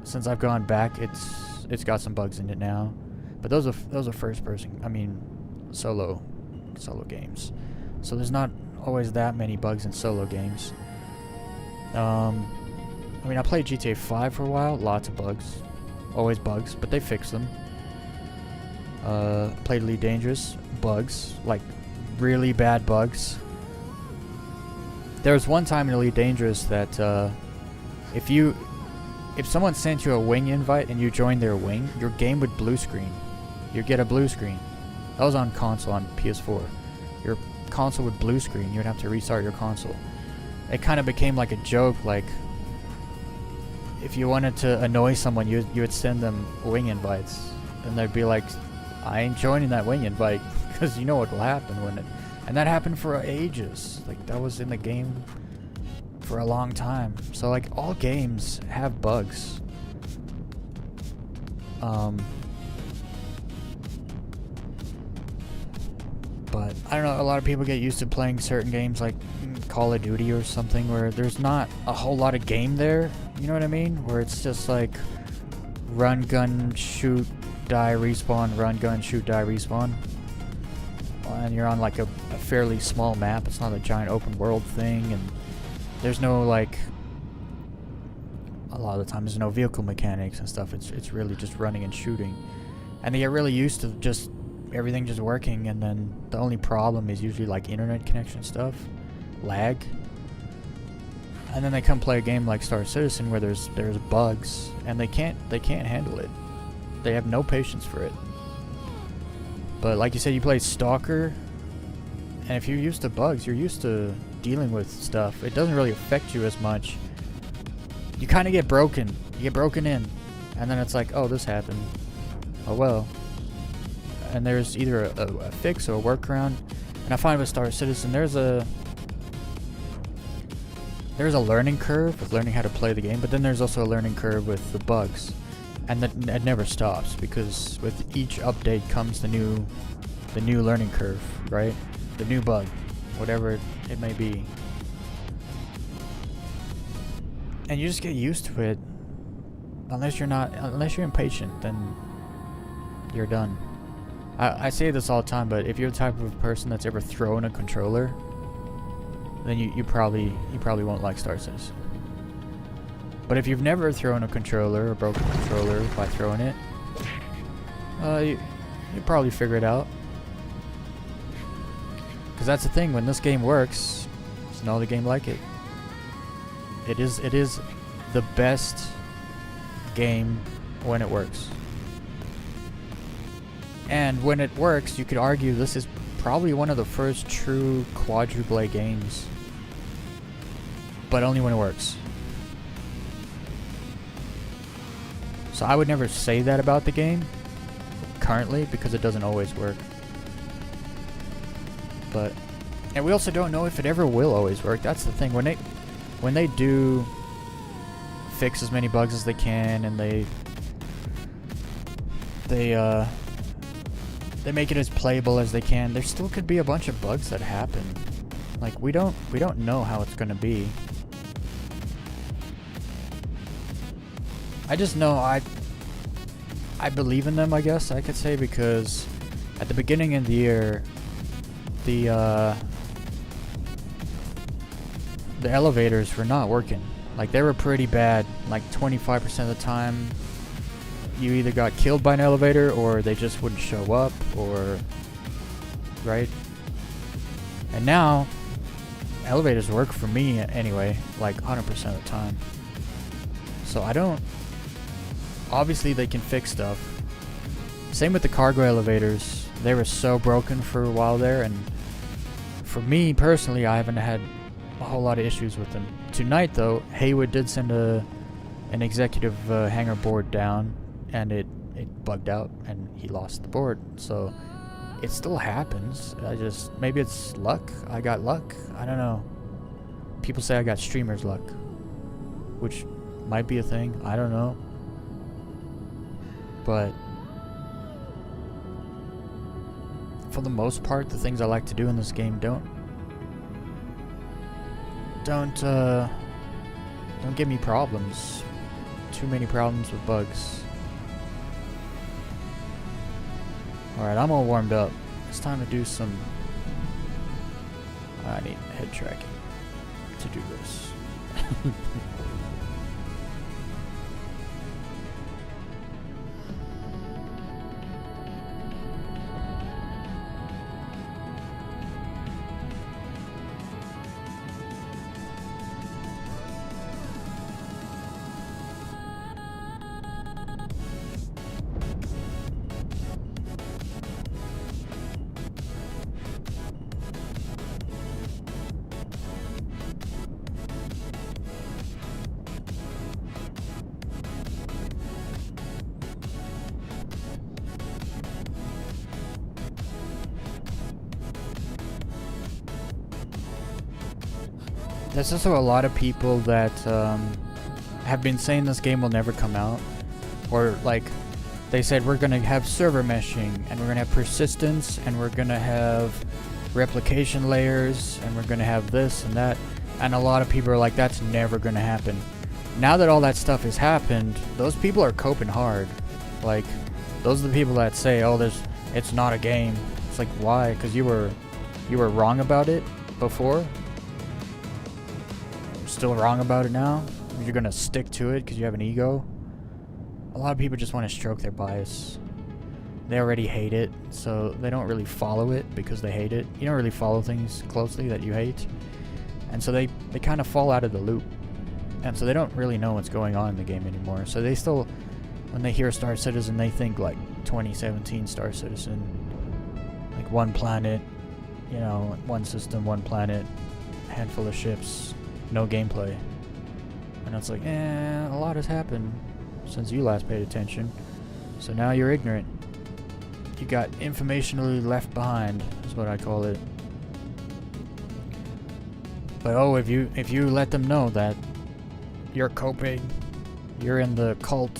since I've gone back, it's got some bugs in it now. But those are first person. I mean, solo games. So there's not always that many bugs in solo games. I mean, I played GTA 5 for a while. Lots of bugs, always bugs, but they fixed them. Played Elite Dangerous, bugs, like really bad bugs. There was one time in Elite Dangerous that if someone sent you a wing invite and you joined their wing, your game would blue screen. You'd get a blue screen. That was on console, on PS4. Your console would blue screen. You'd have to restart your console. It kind of became like a joke. Like, if you wanted to annoy someone, you would send them wing invites, and they'd be like, "I ain't joining that wing invite," because you know what will happen when it. And that happened for ages. Like, that was in the game for a long time. So like, all games have bugs. But I don't know, a lot of people get used to playing certain games like Call of Duty or something where there's not a whole lot of game there, you know what I mean? Where it's just like run, gun, shoot, die, respawn, run, gun, shoot, die, respawn. And you're on like a fairly small map. It's not a giant open world thing, and there's no like, a lot of the time there's no vehicle mechanics and stuff. It's really just running and shooting. And they get really used to just everything just working, and then the only problem is usually like internet connection stuff, lag. And then they come play a game like Star Citizen where there's bugs, and they can't handle it. They have no patience for it. But like you said, you play Stalker, and if you're used to bugs, you're used to dealing with stuff. It doesn't really affect you as much. You kind of get broken. You get broken in, and then it's like, oh, this happened. Oh well. And there's either a fix or a workaround. And I find with Star Citizen, there's a learning curve with learning how to play the game, but then there's also a learning curve with the bugs, and that never stops, because with each update comes the new learning curve, right? The new bug, whatever it may be, and you just get used to it. Unless you're impatient, then you're done. I say this all the time, but if you're the type of person that's ever thrown a controller, then you probably won't like Star Citizen. But if you've never thrown a controller or broken a controller by throwing it, you probably figure it out. Because that's the thing, when this game works, there's no other game like it. It is the best game when it works. And when it works, you could argue this is probably one of the first true quadruple A games. But only when it works. So I would never say that about the game currently, because it doesn't always work. And we also don't know if it ever will always work. That's the thing. When they do fix as many bugs as they can, and they make it as playable as they can, there still could be a bunch of bugs that happen. Like, we don't know how it's gonna be. I just know I believe in them, I guess I could say, because at the beginning of the year, the elevators were not working. Like, they were pretty bad, like 25% of the time. you either got killed by an elevator or they just wouldn't show up, or right? And now elevators work for me anyway, like 100% of the time. So I don't, obviously they can fix stuff. Same with the cargo elevators. They were so broken for a while there, and for me personally, I haven't had a whole lot of issues with them. Tonight though, Haywood did send an executive hangar board down, and it bugged out and he lost the board. So it still happens. Maybe it's luck. I got luck. I don't know. People say I got streamer's luck, which might be a thing. I don't know. But for the most part, the things I like to do in this game don't give me problems. Too many problems with bugs. Alright, I'm all warmed up. It's time to do some... I need head tracking to do this. There's also a lot of people that have been saying this game will never come out, or like they said we're gonna have server meshing, and we're gonna have persistence, and we're gonna have replication layers, and we're gonna have this and that, and a lot of people are like, that's never gonna happen. Now that all that stuff has happened, those people are coping hard. Like, those are the people that say, oh, it's not a game. It's like, why? Because you were wrong about it before. Still wrong about it now? You're gonna stick to it because you have an ego? A lot of people just want to stroke their bias. They already hate it, so they don't really follow it because they hate it. You don't really follow things closely that you hate. And so they kind of fall out of the loop. And so they don't really know what's going on in the game anymore. So they still, when they hear Star Citizen, they think like 2017 Star Citizen. Like one planet, you know, one system, one planet, handful of ships. No gameplay. And it's like, a lot has happened since you last paid attention. So now you're ignorant. You got informationally left behind, is what I call it. But oh, if you let them know that you're coping, you're in the cult.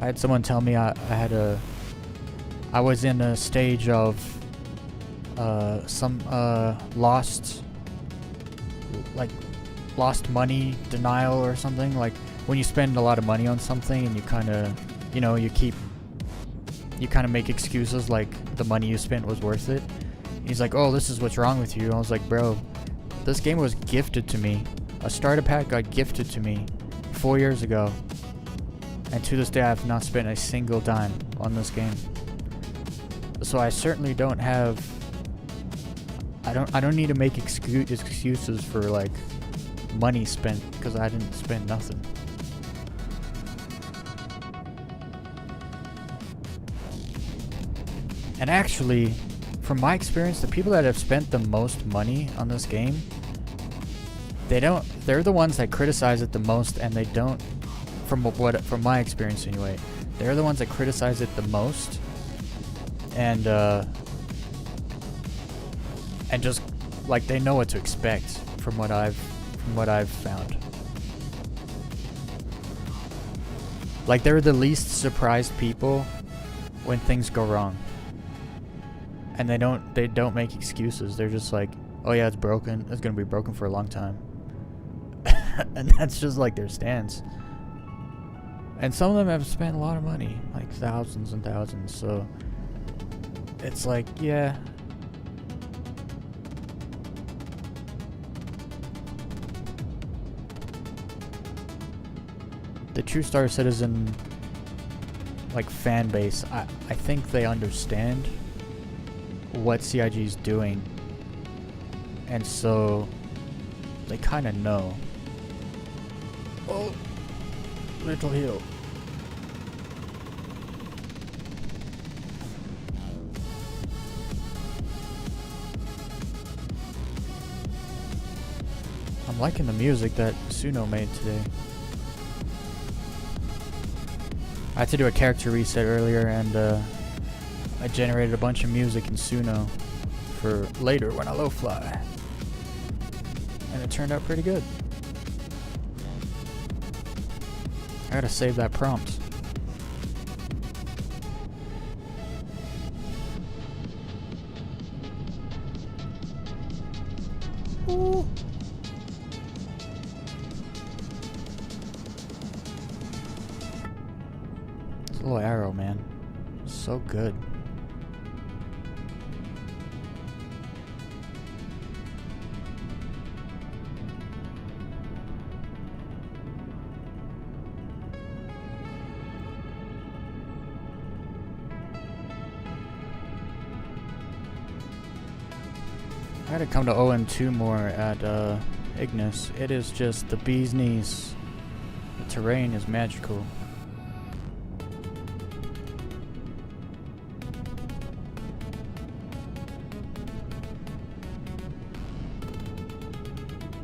I had someone tell me I was in a stage of some lost money denial or something. Like when you spend a lot of money on something and you kind of, you know, you kind of make excuses like the money you spent was worth it. And he's like, oh, this is what's wrong with you. I was like, bro, this game was gifted to me. A starter pack got gifted to me 4 years ago, and to this day I have not spent a single dime on this game. So I certainly don't have, I don't need to make excuses for like money spent, because I didn't spend nothing. And actually, from my experience, the people that have spent the most money on this game, they're the ones that criticize it the most, and they don't, from my experience anyway, they're the ones that criticize it the most, and just like they know what to expect from what I've found. Like they're the least surprised people when things go wrong. And they don't make excuses. They're just like, oh yeah, it's broken. It's gonna be broken for a long time. And that's just like their stance. And some of them have spent a lot of money, like thousands and thousands. So it's like, yeah. The true Star Citizen like fan base, I think they understand what CIG's doing, and so they kind of know. Oh, little heal. I'm liking the music that Suno made today. I had to do a character reset earlier, and I generated a bunch of music in Suno for later when I low fly, and it turned out pretty good. I gotta save that prompt. Ooh. This little arrow, man, so good. I gotta come to OM2 more at Ignis. It is just the bee's knees. The terrain is magical.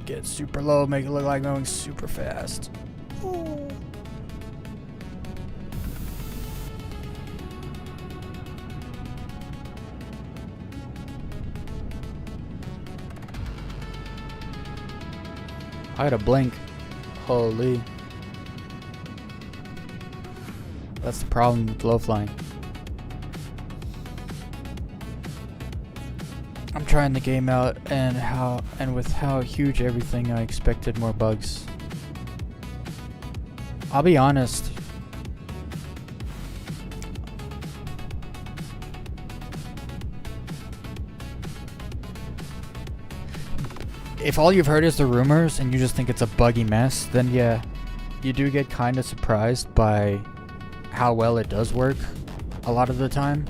Get super low, make it look like going super fast. Ooh. I had a blink. Holy. That's the problem with low flying. I'm trying the game out, and with how huge everything, I expected more bugs. I'll be honest. If all you've heard is the rumors and you just think it's a buggy mess, then yeah, you do get kind of surprised by how well it does work a lot of the time.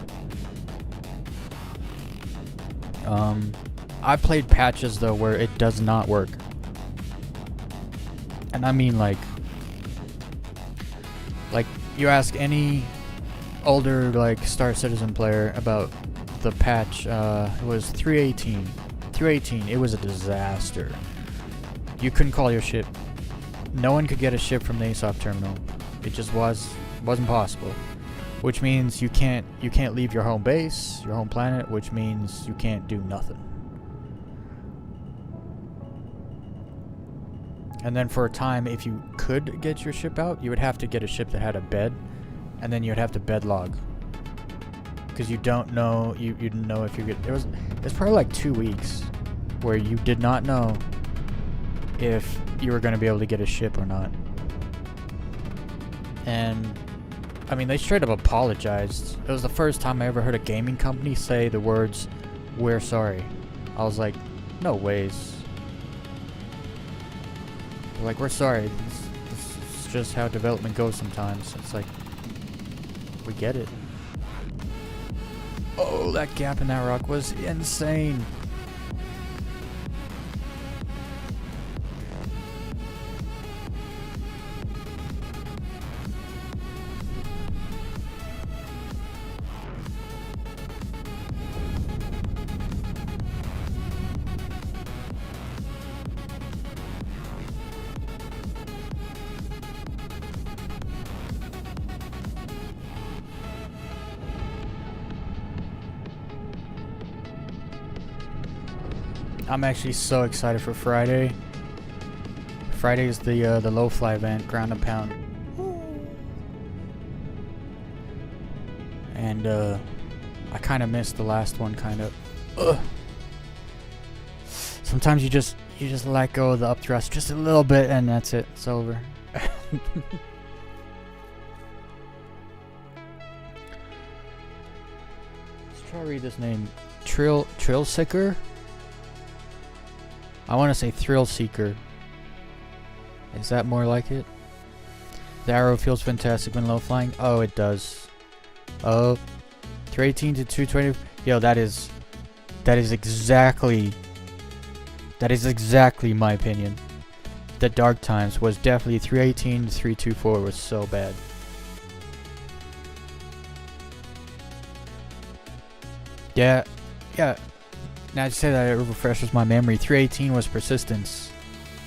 I've played patches though where it does not work. And I mean like you ask any older like Star Citizen player about the patch, it was 318. 318, it was a disaster. You couldn't call your ship. No one could get a ship from the ASOP terminal. It just wasn't possible. Which means you can't leave your home base, your home planet, which means you can't do nothing. And then for a time, if you could get your ship out, you would have to get a ship that had a bed, and then you'd have to bed log. Because you don't know, you didn't know if you could. It's probably like 2 weeks where you did not know if you were going to be able to get a ship or not. And I mean, they straight up apologized. It was the first time I ever heard a gaming company say the words, "We're sorry." I was like, no ways. They're like, we're sorry. This is just how development goes sometimes. It's like, we get it. Oh, that gap in that rock was insane. I'm actually so excited for Friday. Friday is the low fly event, ground and pound. And I kind of missed the last one, kind of. Sometimes you just let go of the upthrust just a little bit, and that's it. It's over. Let's try to read this name. Trill Seeker. I want to say Thrill Seeker. Is that more like it? The arrow feels fantastic when low flying. Oh, it does. Oh, 318 to 220. Yo, that is exactly my opinion. The dark times was definitely 318 to 324 was so bad. Yeah. Now to say that it refreshes my memory. 318 was persistence.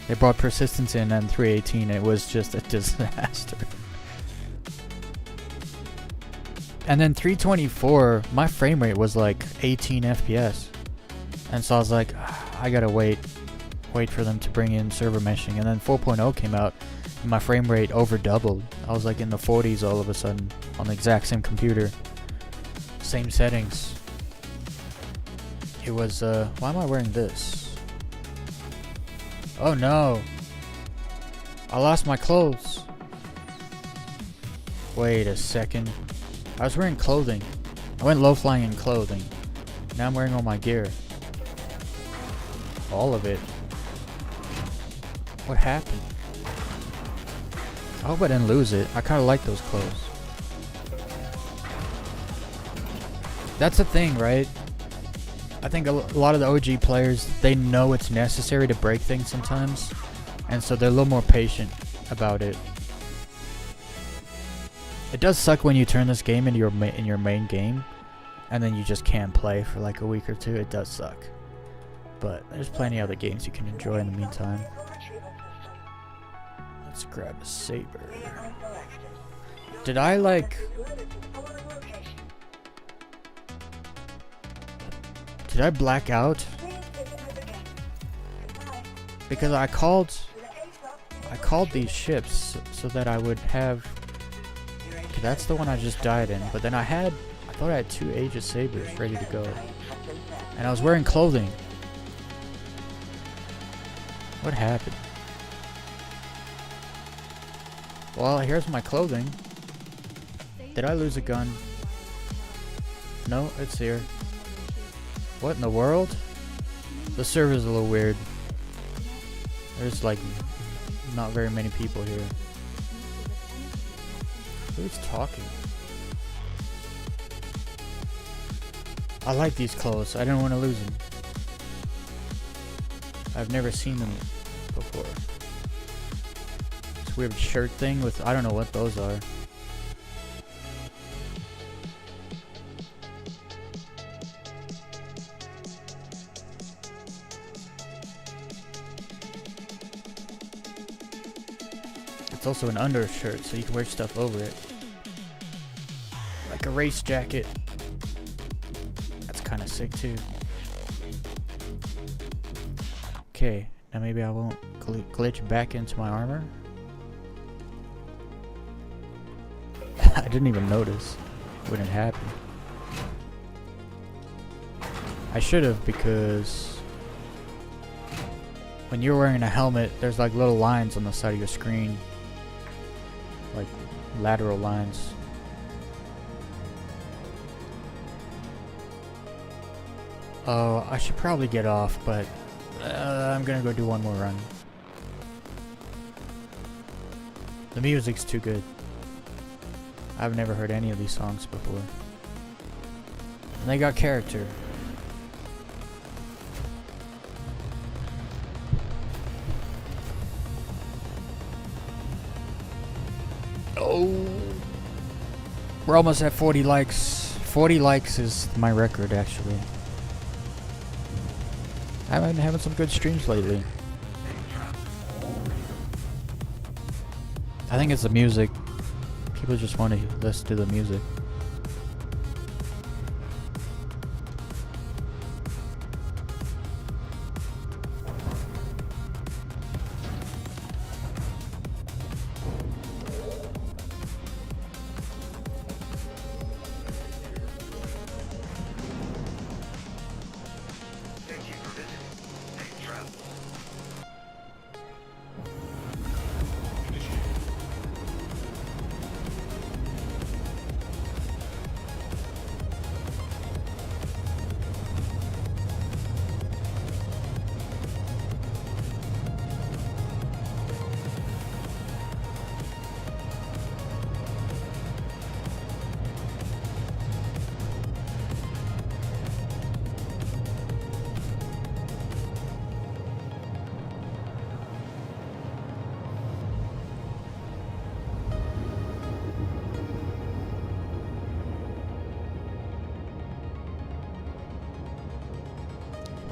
They brought persistence in, and 318 it was just a disaster. And then 324, my frame rate was like 18 FPS, and so I was like, I gotta wait for them to bring in server meshing. And then 4.0 came out, and my frame rate over doubled. I was like in the 40s all of a sudden on the exact same computer, same settings. It was why am I wearing this? Oh no, I lost my clothes. Wait a second. I was wearing clothing. I went low flying in clothing. Now I'm wearing all my gear. All of it. What happened? I hope I didn't lose it. I kind of like those clothes. That's the thing, right? I think a lot of the OG players, they know it's necessary to break things sometimes. And so they're a little more patient about it. It does suck when you turn this game into your main game, and then you just can't play for like a week or two. It does suck, but there's plenty of other games you can enjoy in the meantime. Let's grab a saber. Did I black out? Because I called these ships so that I would have. That's the one I just died in, but then I thought I had 2 Aegis Sabers ready to go. And I was wearing clothing. What happened? Well, here's my clothing. Did I lose a gun? No, it's here. What in the world? The server's a little weird. There's like not very many people here. Who's talking? I like these clothes. I didn't want to lose them. I've never seen them before. This weird shirt thing with, I don't know what those are. It's also an undershirt, so you can wear stuff over it. Like a race jacket. That's kind of sick too. Okay, now maybe I won't glitch back into my armor. I didn't even notice when it happened. I should have, because when you're wearing a helmet, there's like little lines on the side of your screen. Like lateral lines. Oh, I should probably get off, but I'm gonna go do one more run. The music's too good. I've never heard any of these songs before. And they got character. Oh, we're almost at 40 likes. 40 likes is my record, actually. I've been having some good streams lately. I think it's the music. People just want to listen to the music.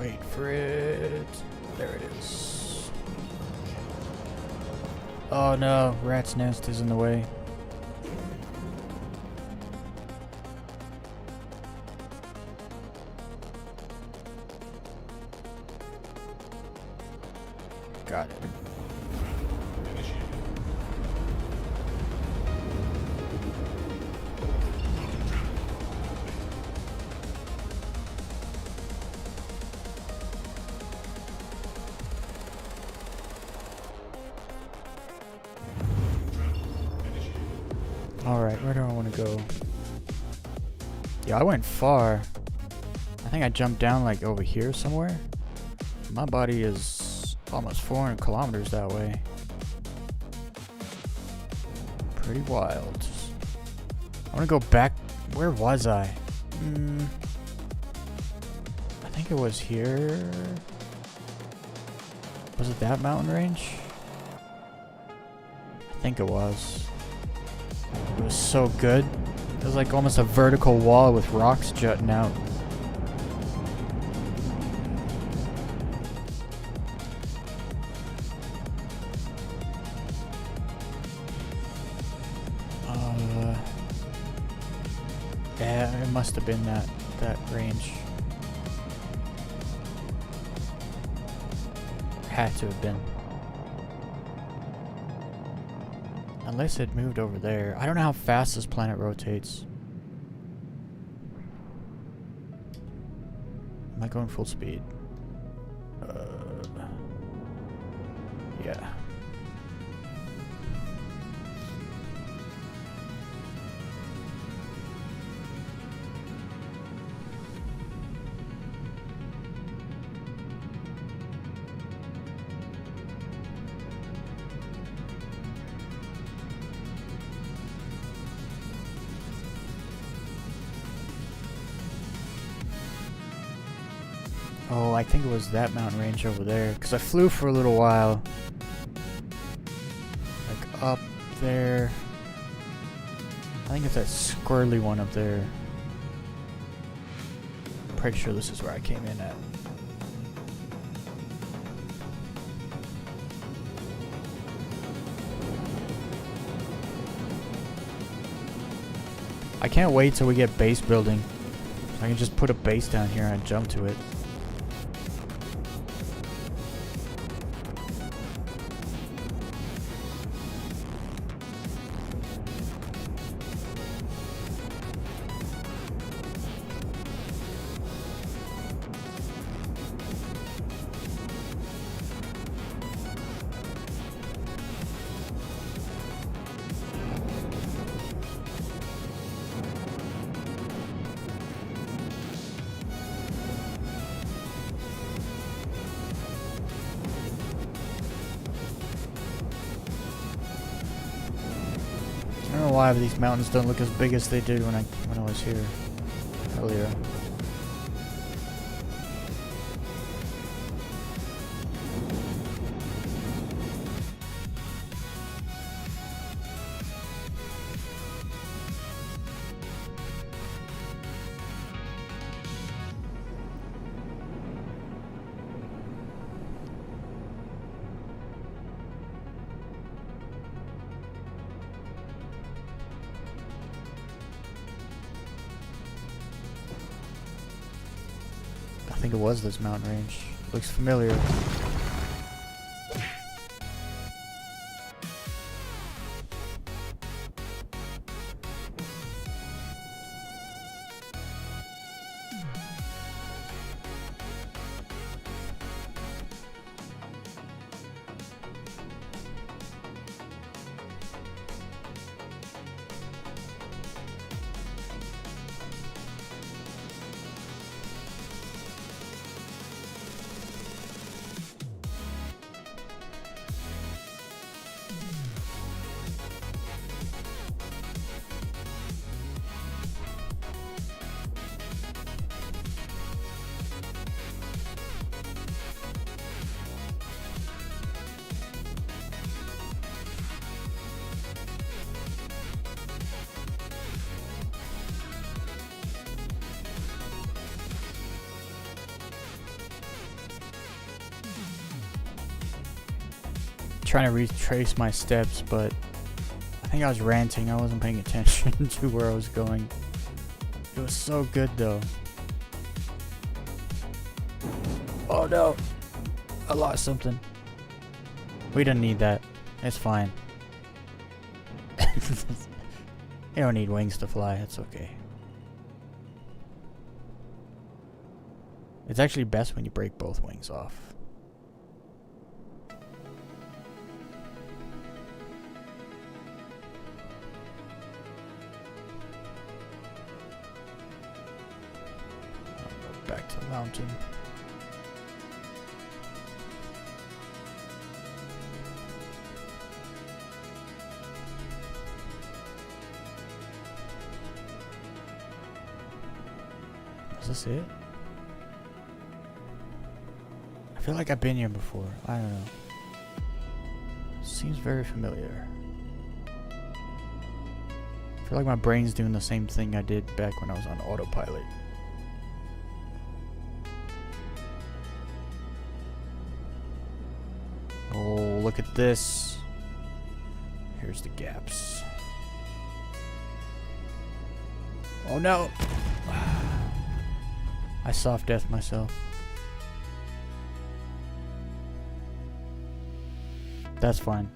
Wait for it. There it is. Oh no, rat's nest is in the way. Got it. Alright, where do I want to go? Yeah, I went far. I think I jumped down like over here somewhere. My body is almost 400 kilometers that way. Pretty wild. I want to go back. Where was I? I think it was here. Was it that mountain range? I think it was. It was so good. It was like almost a vertical wall with rocks jutting out. Yeah, it must have been that range. Had to have been. Unless it moved over there. I don't know how fast this planet rotates. Am I going full speed? Yeah. Oh, I think it was that mountain range over there. Because I flew for a little while. Like up there. I think it's that squirrely one up there. Pretty sure this is where I came in at. I can't wait till we get base building. I can just put a base down here and jump to it. I don't know why, but these mountains don't look as big as they did when I was here earlier. I think it was this mountain range. Looks familiar. trying to retrace my steps, but I think I was ranting. I wasn't paying attention to where I was going. It was so good though. Oh no! I lost something. We didn't need that. It's fine. You don't need wings to fly. It's okay. It's actually best when you break both wings off. I'll go back to the mountain. Is this it? I feel like I've been here before. I don't know. Seems very familiar. I feel like my brain's doing the same thing I did back when I was on autopilot. Oh, look at this. Here's the gaps. Oh no! I soft death myself. That's fine.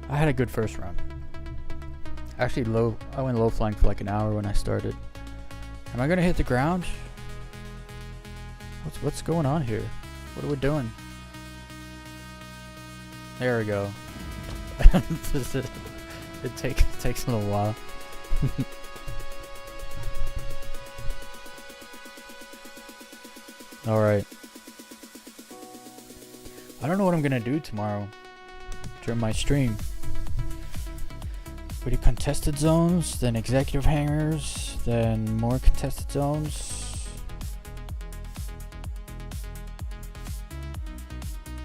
I had a good first round. Actually, I went low flying for like an hour when I started. Am I gonna hit the ground? What's going on here? What are we doing? There we go. It takes a little while. Alright. I don't know what I'm gonna do tomorrow during my stream. We did contested zones, then executive hangars, then more contested zones.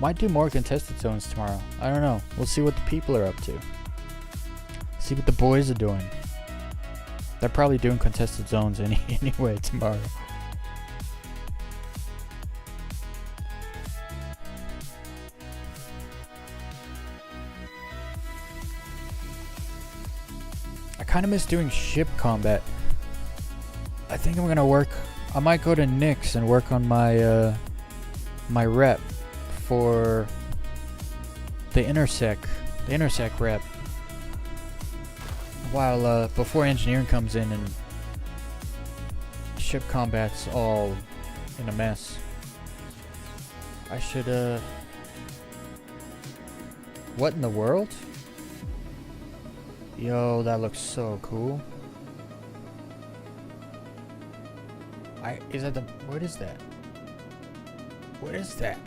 Might do more contested zones tomorrow. I don't know. We'll see what the people are up to. See what the boys are doing. They're probably doing contested zones anyway tomorrow. I kind of miss doing ship combat. I think I'm gonna work. I might go to Nick's and work on my my rep for the intersect rep. While before engineering comes in and ship combat's all in a mess. I should what in the world? Yo, that looks so cool. Is that the... What is that? What is that?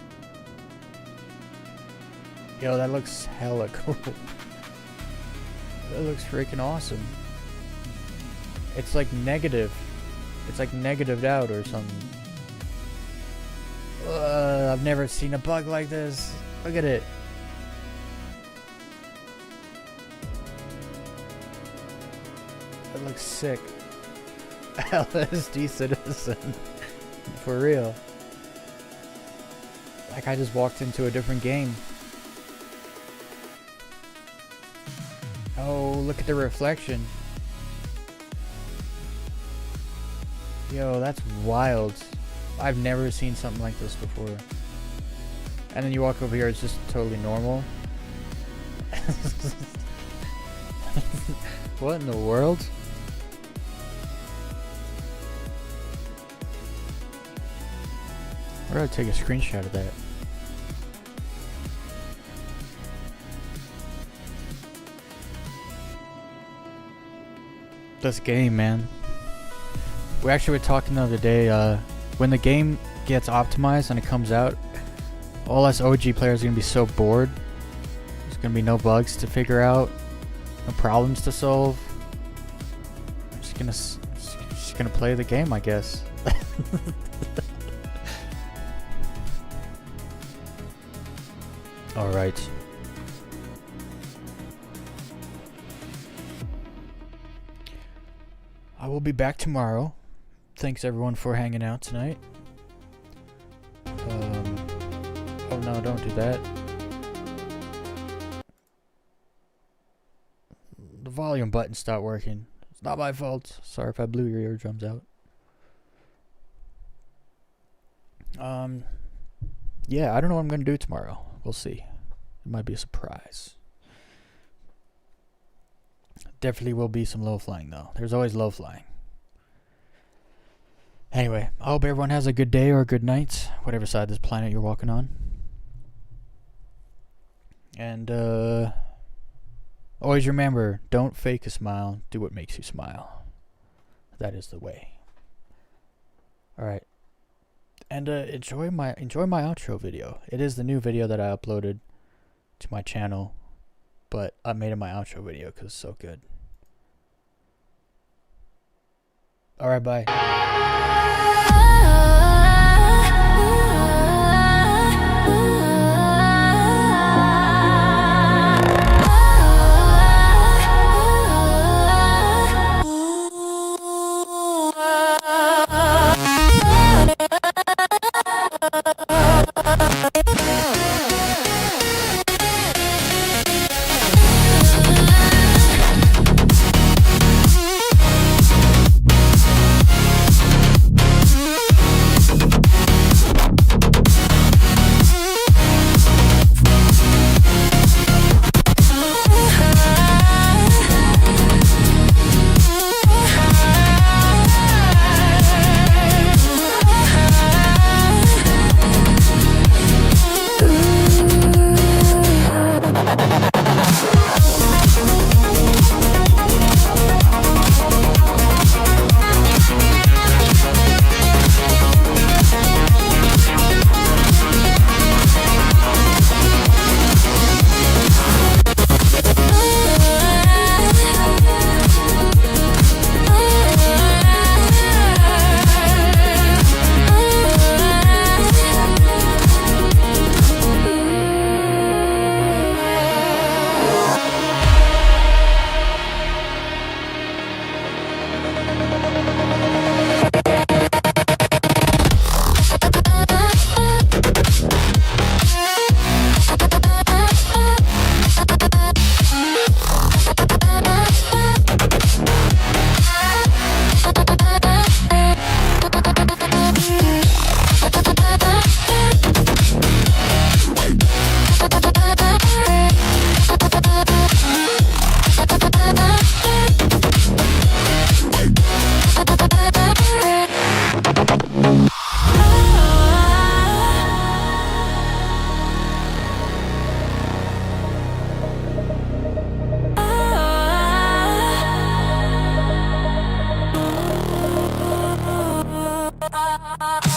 Yo, that looks hella cool. That looks freaking awesome. It's like negative. It's like negatived out or something. I've never seen a bug like this. Look at it. That looks sick. LSD citizen. For real. Like I just walked into a different game. Oh, look at the reflection. Yo, that's wild. I've never seen something like this before. And then you walk over here, it's just totally normal. What in the world? I gotta take a screenshot of that. This game, man. We actually were talking the other day, when the game gets optimized and it comes out, all us OG players are gonna be so bored. There's gonna be no bugs to figure out, no problems to solve. I'm just gonna play the game, I guess. Alright. I will be back tomorrow. Thanks everyone for hanging out tonight. Oh no, don't do that. the volume button stopped working. It's not my fault. Sorry if I blew your eardrums out. Yeah, I don't know what I'm gonna do tomorrow. We'll see. It might be a surprise. Definitely will be some low flying though. There's always low flying. Anyway, I hope everyone has a good day or a good night, whatever side of this planet you're walking on. And always remember, don't fake a smile, do what makes you smile. That is the way. Alright. And enjoy my outro video. It is the new video that I uploaded to my channel, but I made it my outro video because it's so good. Alright, bye. Ah